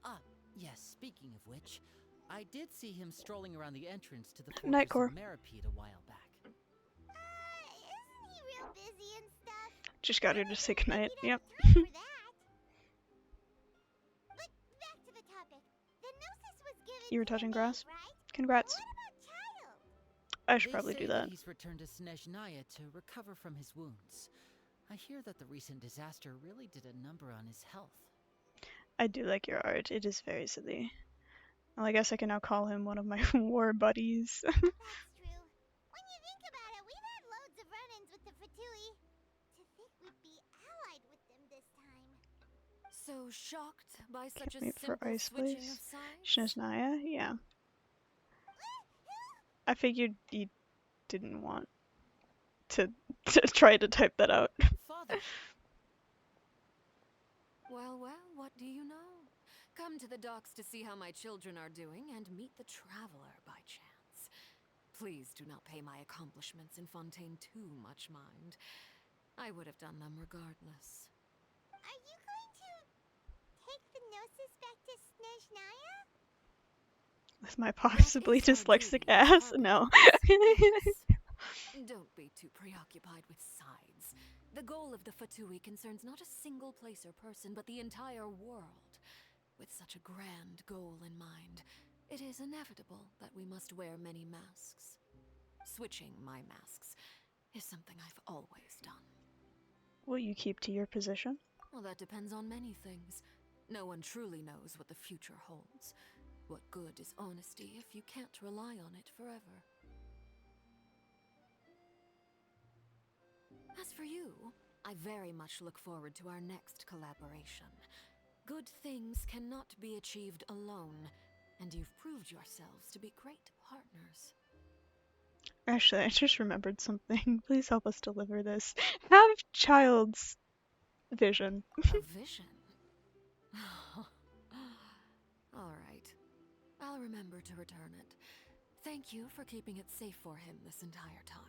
Ah, yes, speaking of which, I did see him strolling around the entrance to the fortress Nightcore. of Meripede a while back. Isn't he real busy and stuff? Just got here to say goodnight. Yep. For that. But back to the topic. The gnosis was given You were to touching the grass? maid, right? Congrats. What about Child? I should They probably say do that. he's returned to Snezhnaya to recover from his wounds. I hear that the recent disaster really did a number on his health. I do like your art. It is very silly. Well, I guess I can now call him one of my war buddies. That's true. When you think about it, we've had loads of run-ins with the Fatui. To think we'd be allied with them this time. So shocked by such a Wait for simple ice, switching please. of sides? Shnezhnaya? Yeah. I figured you didn't want to try to type that out. Father! Well, what do you know? Come to the docks to see how my children are doing and meet the traveler by chance. Please do not pay my accomplishments in Fontaine too much mind. I would have done them regardless. Are you going to take the gnosis back to Snezhnaya? With my possibly dyslexic ass? No. Don't be too preoccupied with sides. The goal of the Fatui concerns not a single place or person, but the entire world. With such a grand goal in mind, it is inevitable that we must wear many masks. Switching my masks is something I've always done. Will you keep to your position? Well, that depends on many things. No one truly knows what the future holds. What good is honesty if you can't rely on it forever? As for you, I very much look forward to our next collaboration. Good things cannot be achieved alone, and you've proved yourselves to be great partners. Actually, I just remembered something. Please help us deliver this. Have child's vision. A vision? All right. I'll remember to return it. Thank you for keeping it safe for him this entire time.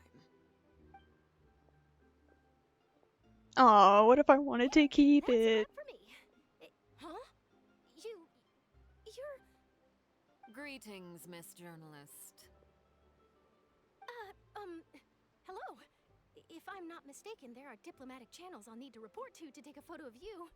Aw, what if I wanted to keep it? For me. Huh? You're... Greetings, Miss Journalist. Hello. If I'm not mistaken, there are diplomatic channels I'll need to report to take a photo of you.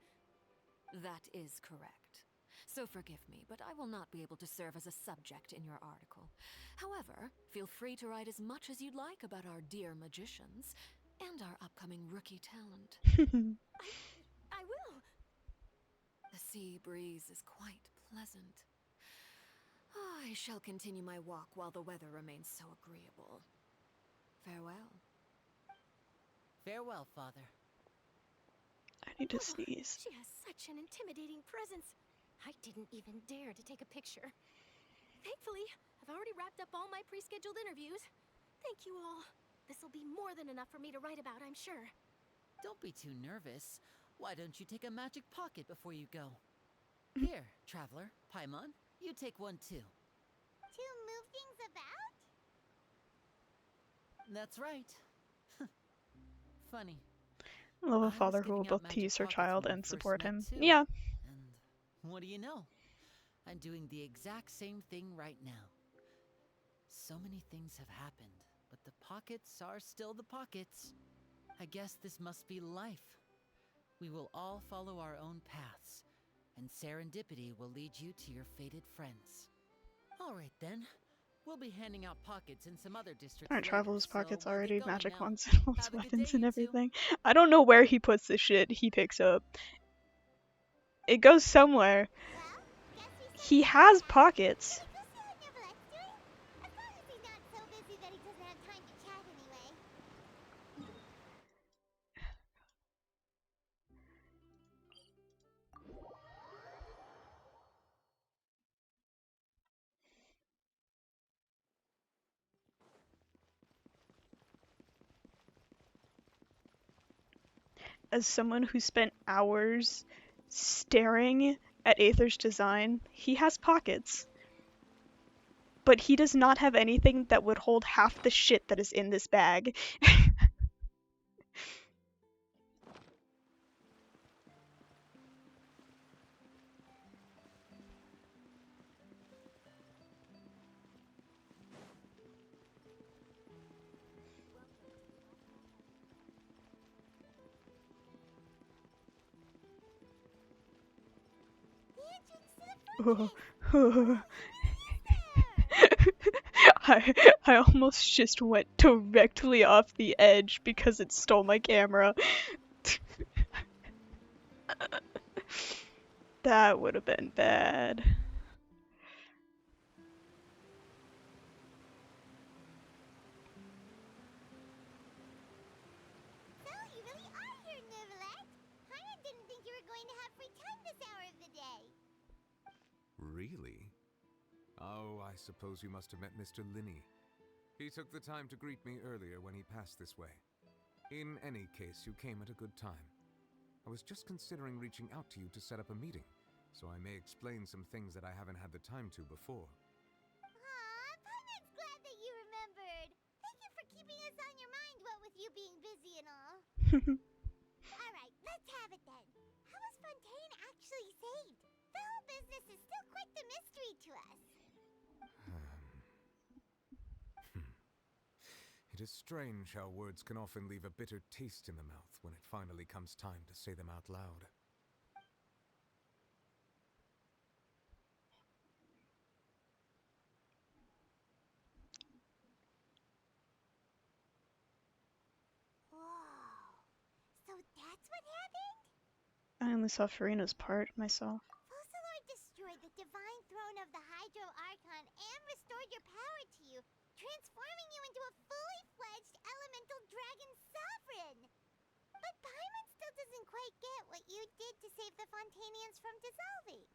That is correct. So forgive me, but I will not be able to serve as a subject in your article. However, feel free to write as much as you'd like about our dear magicians and our upcoming rookie talent. I will. The sea breeze is quite pleasant. I shall continue my walk while the weather remains so agreeable. Farewell. Farewell, Father. I need to sneeze. She has such an intimidating presence. I didn't even dare to take a picture. Thankfully, I've already wrapped up all my pre-scheduled interviews. Thank you all. This'll be more than enough for me to write about, I'm sure. Don't be too nervous. Why don't you take a magic pocket before you go? Here, Traveler, Paimon, you take one too. To move things about? That's right. Funny. I love a I was father who will giving out both tease her magic child pockets when we and first support met, him. too. Yeah. And what do you know? I'm doing the exact same thing right now. So many things have happened, but the pockets are still the pockets. I guess this must be life. We will all follow our own paths, and serendipity will lead you to your fated friends. All right then. We'll be handing out pockets in some other districts Aren't later, Traveler's so pockets we'll already get going magic now. ones and lots Have of a good weapons day, and you two. everything? I don't know where he puts the shit he picks up. It goes somewhere. He has pockets. Of course he's not so busy that he doesn't have time to chat anyway. As someone who spent hours staring at Aether's design, he has pockets. But he does not have anything that would hold half the shit that is in this bag. I almost just went directly off the edge because it stole my camera. That would have been bad. So, you really are here, Neuvillette. Paimon didn't think you were going to have free time this hour of the day. Really? Oh, I suppose you must have met Mr. Linney. He took the time to greet me earlier when he passed this way. In any case, you came at a good time. I was just considering reaching out to you to set up a meeting, so I may explain some things that I haven't had the time to before. Aw, Paimon's glad that you remembered. Thank you for keeping us on your mind, what with you being busy and all. Alright, let's have it then. How was Fontaine actually saved? The whole business is still quite the mystery to us. It is strange how words can often leave a bitter taste in the mouth when it finally comes time to say them out loud. Whoa. So that's what happened? I only saw Farina's part myself. Focalor destroyed the divine throne of the Hydro Archon and restored your power to you, transforming you into a fully fledged elemental dragon sovereign. But Paimon still doesn't quite get what you did to save the Fontainians from dissolving.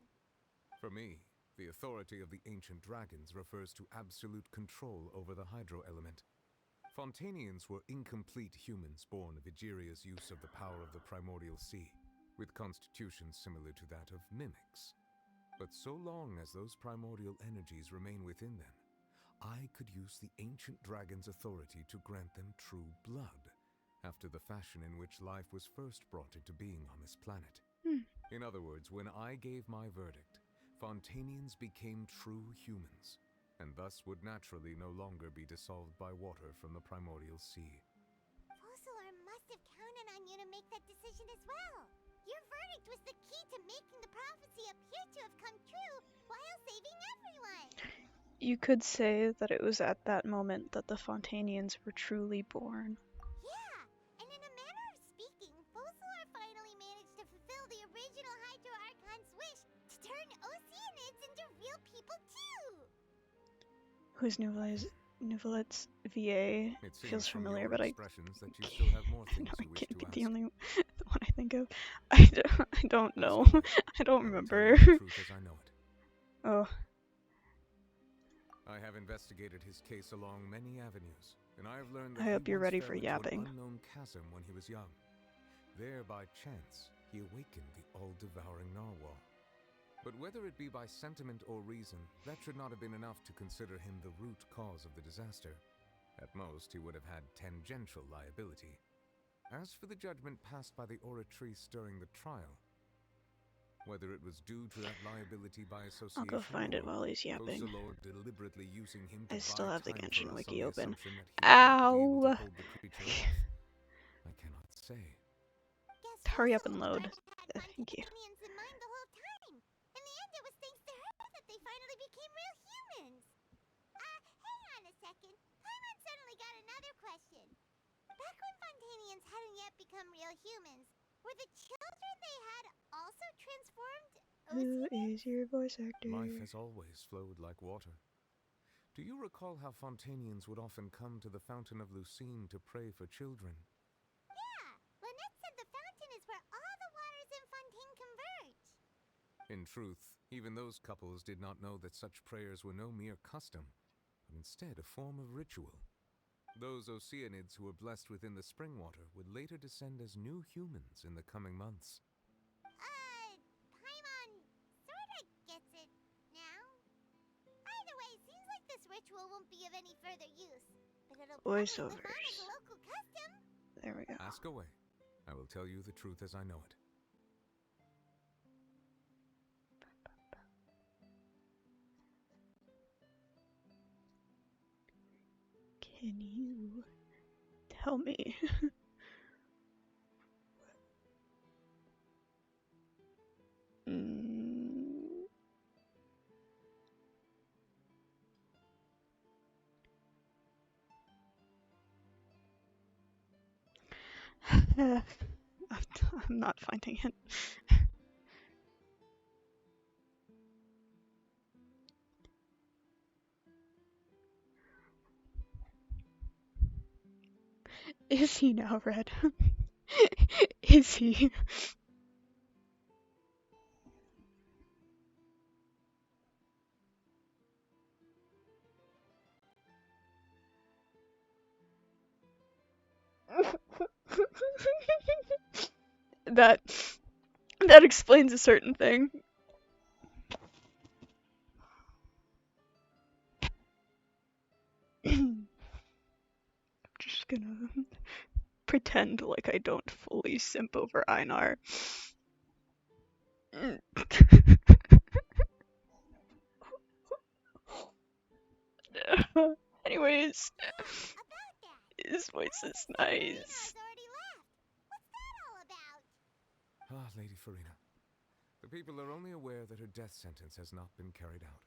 For me, the authority of the ancient dragons refers to absolute control over the hydro element. Fontainians were incomplete humans born of Egeria's use of the power of the primordial sea, with constitutions similar to that of mimics. But so long as those primordial energies remain within them, I could use the ancient dragon's authority to grant them true blood, after the fashion in which life was first brought into being on this planet. In other words, when I gave my verdict, Fontainians became true humans, and thus would naturally no longer be dissolved by water from the primordial sea. Fossilor must have counted on you to make that decision as well. Your verdict was the key to making the prophecy appear to have come true while saving everyone. You could say that it was at that moment that the Fontainians were truly born. Yeah, and in a manner of speaking, Fossilor finally managed to fulfill the original Hydro Archon's wish to turn Oceanids into real people too. Who's Nouvellet's VA feels familiar, but I that you still have more things know you it wish can't to be ask. the only one I think of. I don't know. I don't remember. The truth as I know it. Oh. I have investigated his case along many avenues, and I have learned I that hope he you're once ready fell for into yapping. an unknown chasm when he was young. There, by chance, he awakened the all-devouring narwhal. But whether it be by sentiment or reason, that should not have been enough to consider him the root cause of the disaster. At most, he would have had tangential liability. As for the judgment passed by the oratrice during the trial, whether it was due to that liability by association, I'll go find it while he's yapping. Focalor deliberately using him to I still buy have the time Genshin for us wiki on the open. assumption that he would be able Ow! to hold the creature off, I cannot say. Hurry up and load. Thank you. In mind the whole time. In the end, it was thanks to her that they finally became real humans. Hang on a second. Paimon suddenly got another question. Back when Fontainians hadn't yet become real humans, were the children they had also transformed Who is your voice actor? Life has always flowed like water. Do you recall how Fontainians would often come to the Fountain of Lucine to pray for children? Yeah, Lynette said the fountain is where all the waters in Fontaine converge. In truth, even those couples did not know that such prayers were no mere custom, but instead a form of ritual. Those Oceanids who were blessed within the spring water would later descend as new humans in the coming months. Paimon sorta gets it now. Either way, seems like this ritual won't be of any further use. But it'll probably live on as a local custom. There we go. Ask away. I will tell you the truth as I know it. Can you tell me? I'm not finding it. Is he now red? Is he? That explains a certain thing. I'm just gonna pretend like I don't fully simp over Einar. Anyways, his voice is nice. Ah, Lady Farina. The people are only aware that her death sentence has not been carried out.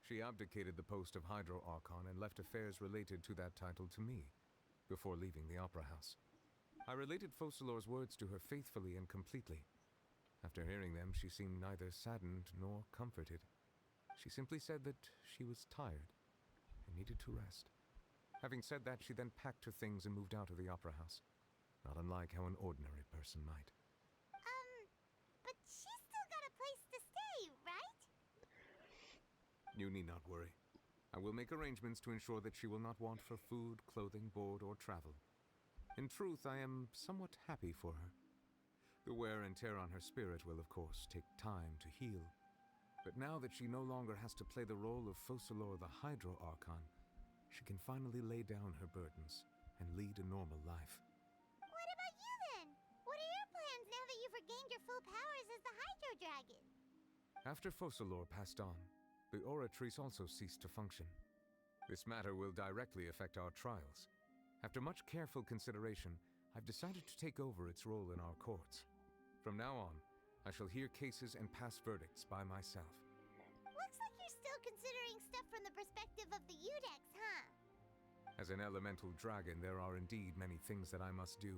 She abdicated the post of Hydro Archon and left affairs related to that title to me, before leaving the Opera House. I related Focalor's words to her faithfully and completely. After hearing them, she seemed neither saddened nor comforted. She simply said that she was tired and needed to rest. Having said that, she then packed her things and moved out of the Opera House, not unlike how an ordinary person might. But she's still got a place to stay, right? You need not worry. I will make arrangements to ensure that she will not want for food, clothing, board, or travel. In truth, I am somewhat happy for her. The wear and tear on her spirit will, of course, take time to heal. But now that she no longer has to play the role of Focalor the Hydro Archon, she can finally lay down her burdens and lead a normal life. What about you then? What are your plans now that you've regained your full powers as the Hydro Dragon? After Focalor passed on, the Oratrice also ceased to function. This matter will directly affect our trials. After much careful consideration, I've decided to take over its role in our courts. From now on, I shall hear cases and pass verdicts by myself. Looks like you're still considering stuff from the perspective of the Udex, huh? As an elemental dragon, there are indeed many things that I must do.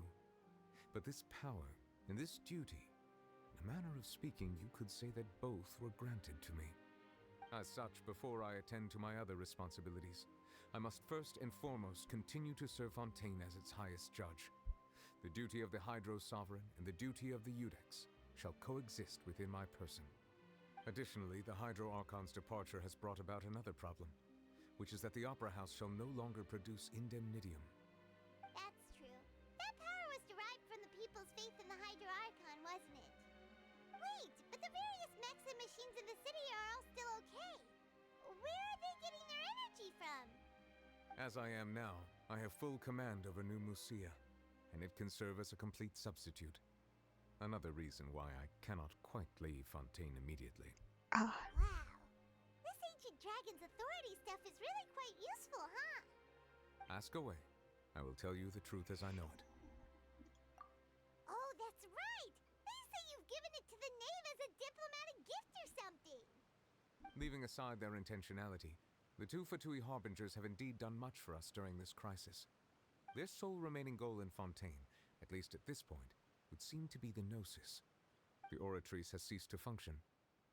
But this power and this duty, in a manner of speaking, you could say that both were granted to me. As such, before I attend to my other responsibilities, I must first and foremost continue to serve Fontaine as its highest judge. The duty of the Hydro Sovereign and the duty of the Udex shall coexist within my person. Additionally, the Hydro Archon's departure has brought about another problem, which is that the Opera House shall no longer produce indemnitium. That's true. That power was derived from the people's faith in the Hydro Archon, wasn't it? Wait, but the various mechs and machines in the city are all still okay. Where are they getting their energy from? As I am now, I have full command over New Musia, and it can serve as a complete substitute. Another reason why I cannot quite leave Fontaine immediately. Wow. This ancient dragon's authority stuff is really quite useful, huh? Ask away. I will tell you the truth as I know it. Oh, that's right! They say you've given it to the knave as a diplomatic gift or something! Leaving aside their intentionality, the two Fatui Harbingers have indeed done much for us during this crisis. Their sole remaining goal in Fontaine, at least at this point, would seem to be the Gnosis. The Oratrice has ceased to function.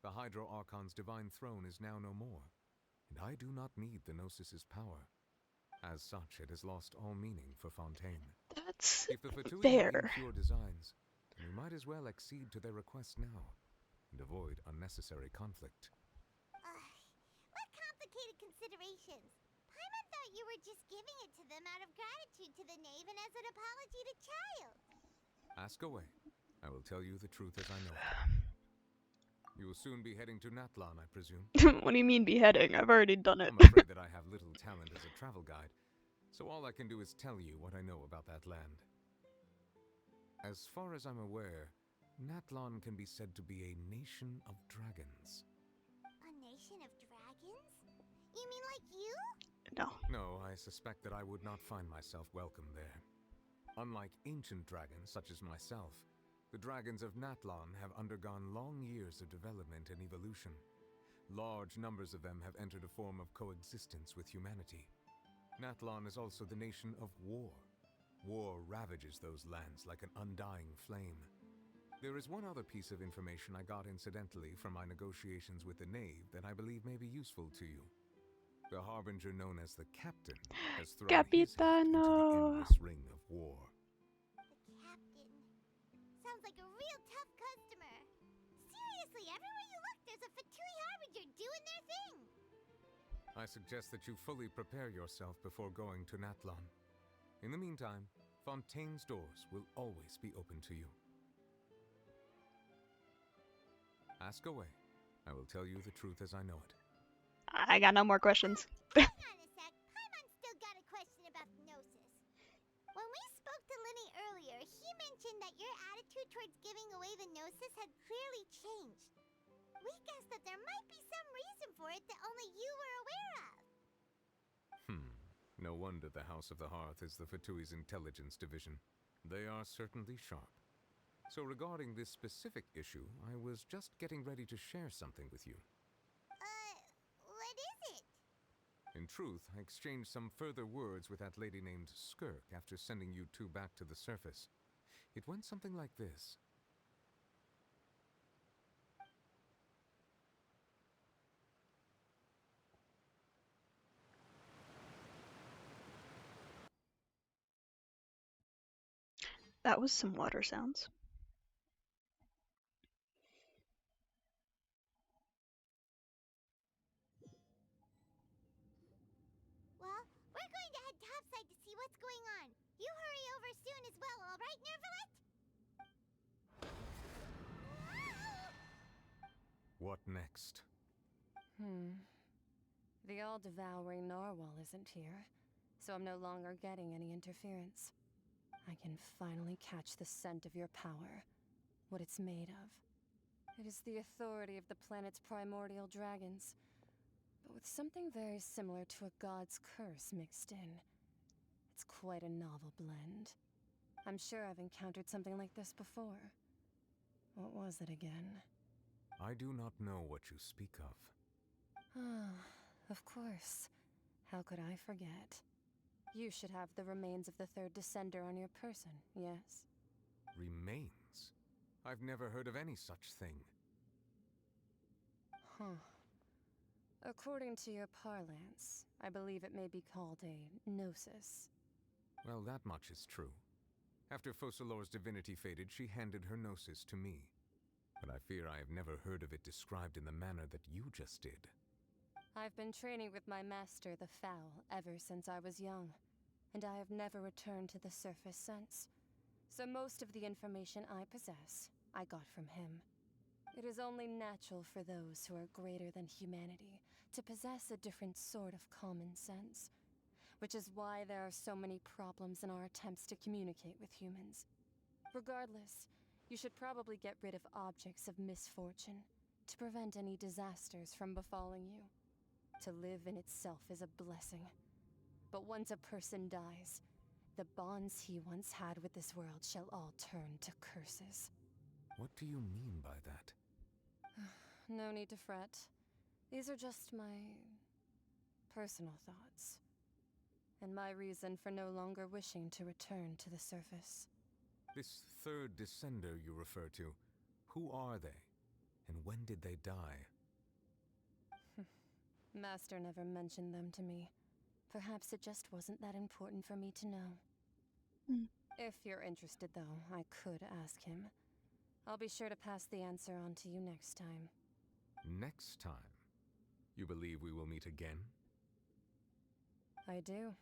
The Hydro Archon's divine throne is now no more, and I do not need the Gnosis's power. As such, it has lost all meaning for Fontaine. That's if the Fatui fair. have impure designs, then we might as well accede to their request now, and avoid unnecessary conflict. What complicated considerations! Paimon thought you were just giving it to them out of gratitude to the knave and as an apology to Child. Ask away. I will tell you the truth as I know it. You will soon be heading to Natlan, I presume? What do you mean beheading? I've already done it. I'm afraid that I have little talent as a travel guide, so all I can do is tell you what I know about that land. As far as I'm aware, Natlan can be said to be a nation of dragons. A nation of dragons? You mean like you? No. No, I suspect that I would not find myself welcome there. Unlike ancient dragons such as myself, the dragons of Natlan have undergone long years of development and evolution. Large numbers of them have entered a form of coexistence with humanity. Natlan is also the nation of war. War ravages those lands like an undying flame. There is one other piece of information I got incidentally from my negotiations with the knave that I believe may be useful to you. The harbinger known as the Captain has thrown his hat into the endless ring of war. The Captain. Sounds like a real tough customer. Seriously, everywhere you look, there's a Fatui Harbinger doing their thing. I suggest that you fully prepare yourself before going to Natlan. In the meantime, Fontaine's doors will always be open to you. Ask away. I will tell you the truth as I know it. I got no more questions. Hang on a sec. Paimon's still got a question about the Gnosis. When we spoke to Linny earlier, he mentioned that your attitude towards giving away the Gnosis had clearly changed. We guessed that there might be some reason for it that only you were aware of. No wonder the House of the Hearth is the Fatui's intelligence division. They are certainly sharp. So regarding this specific issue, I was just getting ready to share something with you. What is it? In truth, I exchanged some further words with that lady named Skirk after sending you two back to the surface. It went something like this. That was some water sounds. what's going on. You hurry over soon as well, alright, Nervalet? What next? The all-devouring narwhal isn't here, so I'm no longer getting any interference. I can finally catch the scent of your power, what it's made of. It is the authority of the planet's primordial dragons, but with something very similar to a god's curse mixed in. It's quite a novel blend. I'm sure I've encountered something like this before. What was it again? I do not know what you speak of. Ah, of course. How could I forget? You should have the remains of the third descender on your person, yes? Remains? I've never heard of any such thing. Huh. According to your parlance, I believe it may be called a gnosis. Well, that much is true. After Focalor's divinity faded, she handed her gnosis to me. But I fear I have never heard of it described in the manner that you just did. I've been training with my master, the Fowl, ever since I was young, and I have never returned to the surface since. So most of the information I possess, I got from him. It is only natural for those who are greater than humanity to possess a different sort of common sense, which is why there are so many problems in our attempts to communicate with humans. Regardless, you should probably get rid of objects of misfortune to prevent any disasters from befalling you. To live in itself is a blessing. But once a person dies, the bonds he once had with this world shall all turn to curses. What do you mean by that? No need to fret. These are just my personal thoughts, and my reason for no longer wishing to return to the surface. This third descender you refer to, who are they? And when did they die? Master never mentioned them to me. Perhaps it just wasn't that important for me to know. If you're interested, though, I could ask him. I'll be sure to pass the answer on to you next time. Next time? You believe we will meet again? I do.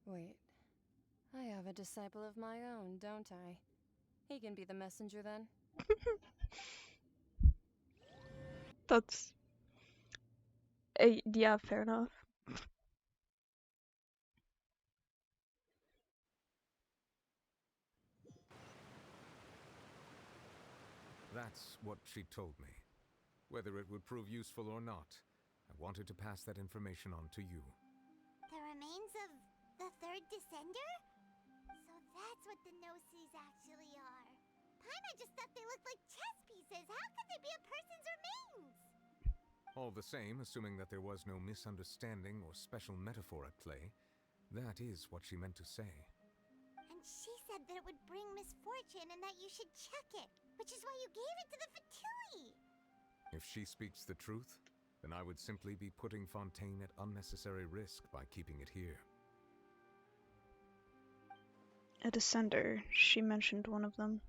Wait. I have a disciple of my own, don't I? He can be the messenger then. That's... yeah, fair enough. That's what she told me. Whether it would prove useful or not, I wanted to pass that information on to you. The remains of the third descender? So that's what the Gnosis actually are. Paimon just thought they looked like chess pieces. How could they be a person's remains? All the same, assuming that there was no misunderstanding or special metaphor at play, that is what she meant to say. And she said that it would bring misfortune and that you should check it, which is why you gave it to the Fatui. If she speaks the truth, then I would simply be putting Fontaine at unnecessary risk by keeping it here. A descender. She mentioned one of them.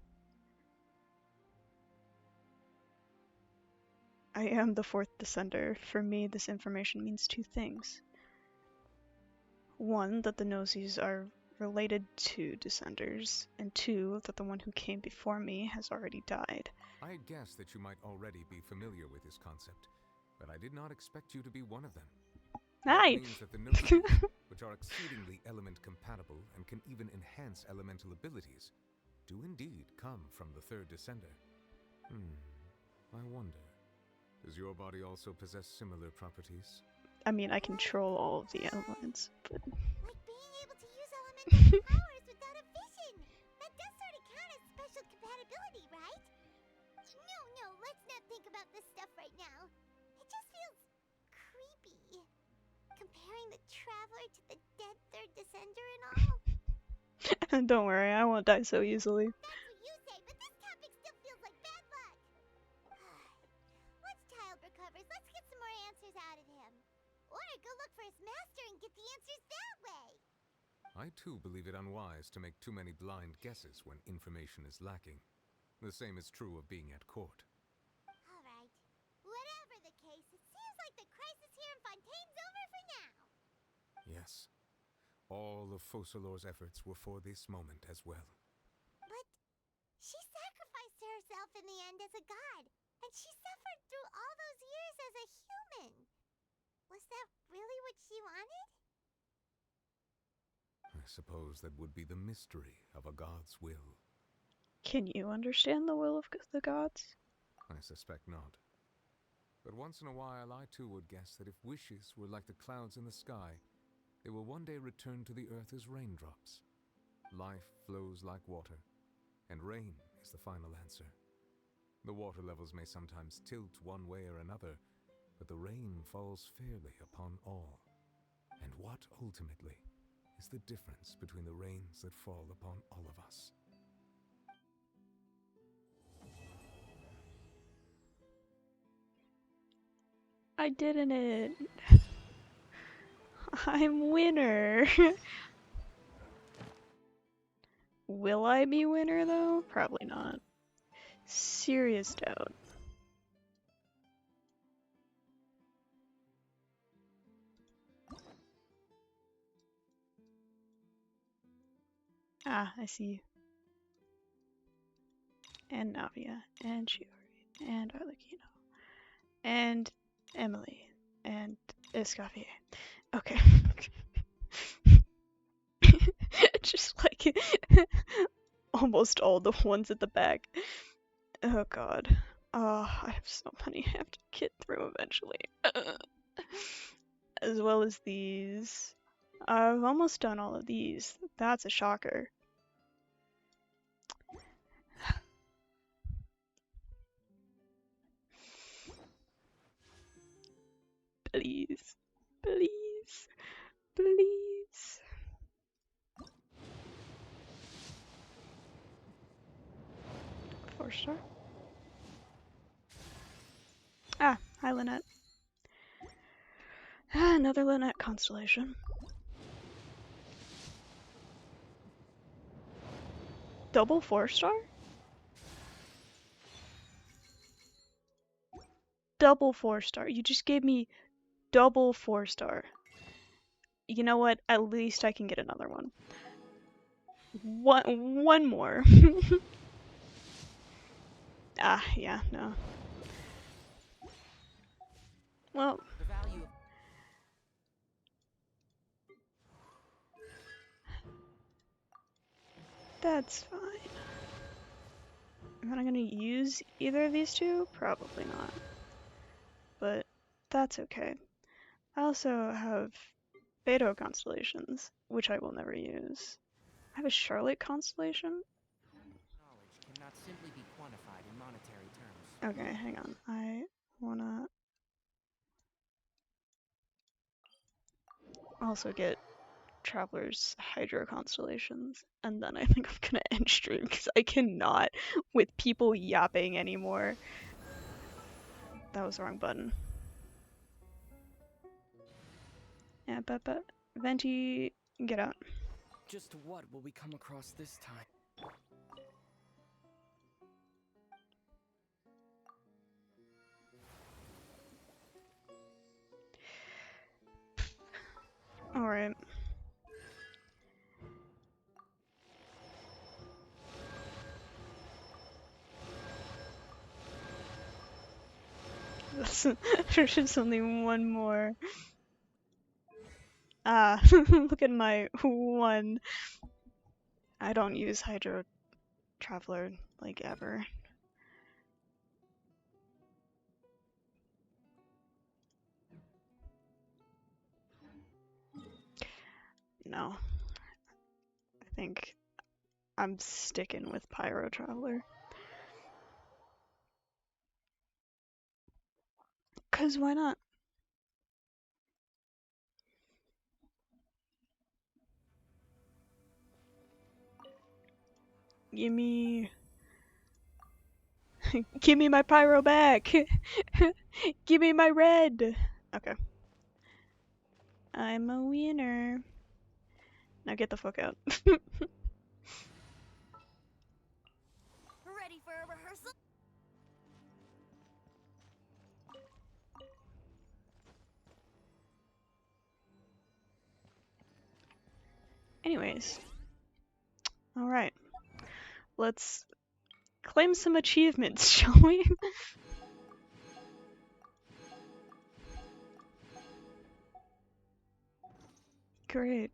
I am the fourth descender. For me, this information means two things. One, that the Gnosis are related to descenders, and two, that the one who came before me has already died. I had guessed that you might already be familiar with this concept, but I did not expect you to be one of them. Hi! That means that the Gnosis, which are exceedingly element compatible and can even enhance elemental abilities, do indeed come from the third descender. I wonder, does your body also possess similar properties? I mean, I control all of the elements, but... Like being able to use elemental powers without a vision! That does sort of count as special compatibility, right? No, let's not think about this stuff right now. It just feels creepy. Comparing the Traveler to the dead third descender and all. Don't worry, I won't die so easily. That's what you say, but this topic still feels like bad luck. Once Child recovers, let's get some more answers out of him. Or go look for his master and get the answers that way. I too believe it unwise to make too many blind guesses when information is lacking. The same is true of being at court. Alright. Whatever the case, it seems like the crisis here in Fontaine's over for now. Yes. All of Focalor's efforts were for this moment as well. But she sacrificed herself in the end as a god, and she suffered through all those years as a human. Was that really what she wanted? I suppose that would be the mystery of a god's will. Can you understand the will of the gods? I suspect not. But once in a while I too would guess that if wishes were like the clouds in the sky, they will one day return to the earth as raindrops. Life flows like water, and rain is the final answer. The water levels may sometimes tilt one way or another, but the rain falls fairly upon all. And what, ultimately, is the difference between the rains that fall upon all of us? I didn't it. I'm winner. Will I be winner though? Probably not. Serious doubt. Ah, I see you. And Navia, and Shiori, and Arlecchino, and Emily, and Escoffier. Okay. Just like almost all the ones at the back. Oh god. Oh, I have so many I have to get through eventually. As well as these. I've almost done all of these. That's a shocker. Please. Please. Please. Four-star. Ah, hi Lynette. Ah, another Lynette constellation. Double 4-star? Double 4-star. You just gave me double 4-star. You know what? At least I can get another one. One more. Ah, yeah, no. Well, that's fine. Am I gonna use either of these two? Probably not. But that's okay. I also have Beto constellations, which I will never use. I have a Charlotte constellation? Knowledge cannot simply be quantified in monetary terms. Okay, hang on. I wanna also get Traveler's Hydro constellations, and then I think I'm gonna end stream because I cannot with people yapping anymore. That was the wrong button. Yeah, but Venti, get out. Just what will we come across this time? Alright. There's just only one more. Ah, look at my one. I don't use Hydro Traveler, like, ever. No. I think I'm sticking with Pyro Traveler. 'Cause why not? Gimme my pyro back! Gimme my red! Okay. I'm a winner. Now get the fuck out. Ready for a rehearsal? Anyways. Alright. Let's claim some achievements, shall we? Great.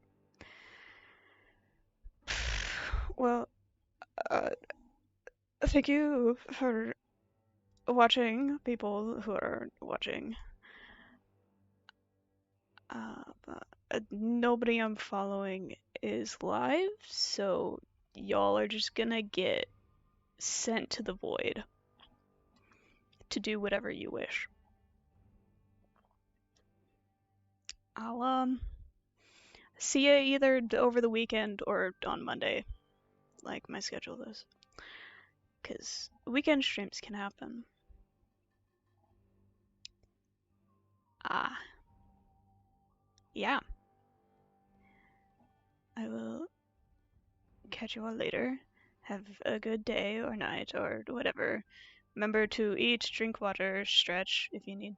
Well, thank you for watching, people who are watching. Nobody I'm following is live, so y'all are just gonna get sent to the void to do whatever you wish. I'll see ya either over the weekend or on Monday, like my schedule is. 'Cause weekend streams can happen. Yeah. I will catch you all later. Have a good day or night or whatever. Remember to eat, drink water, stretch if you need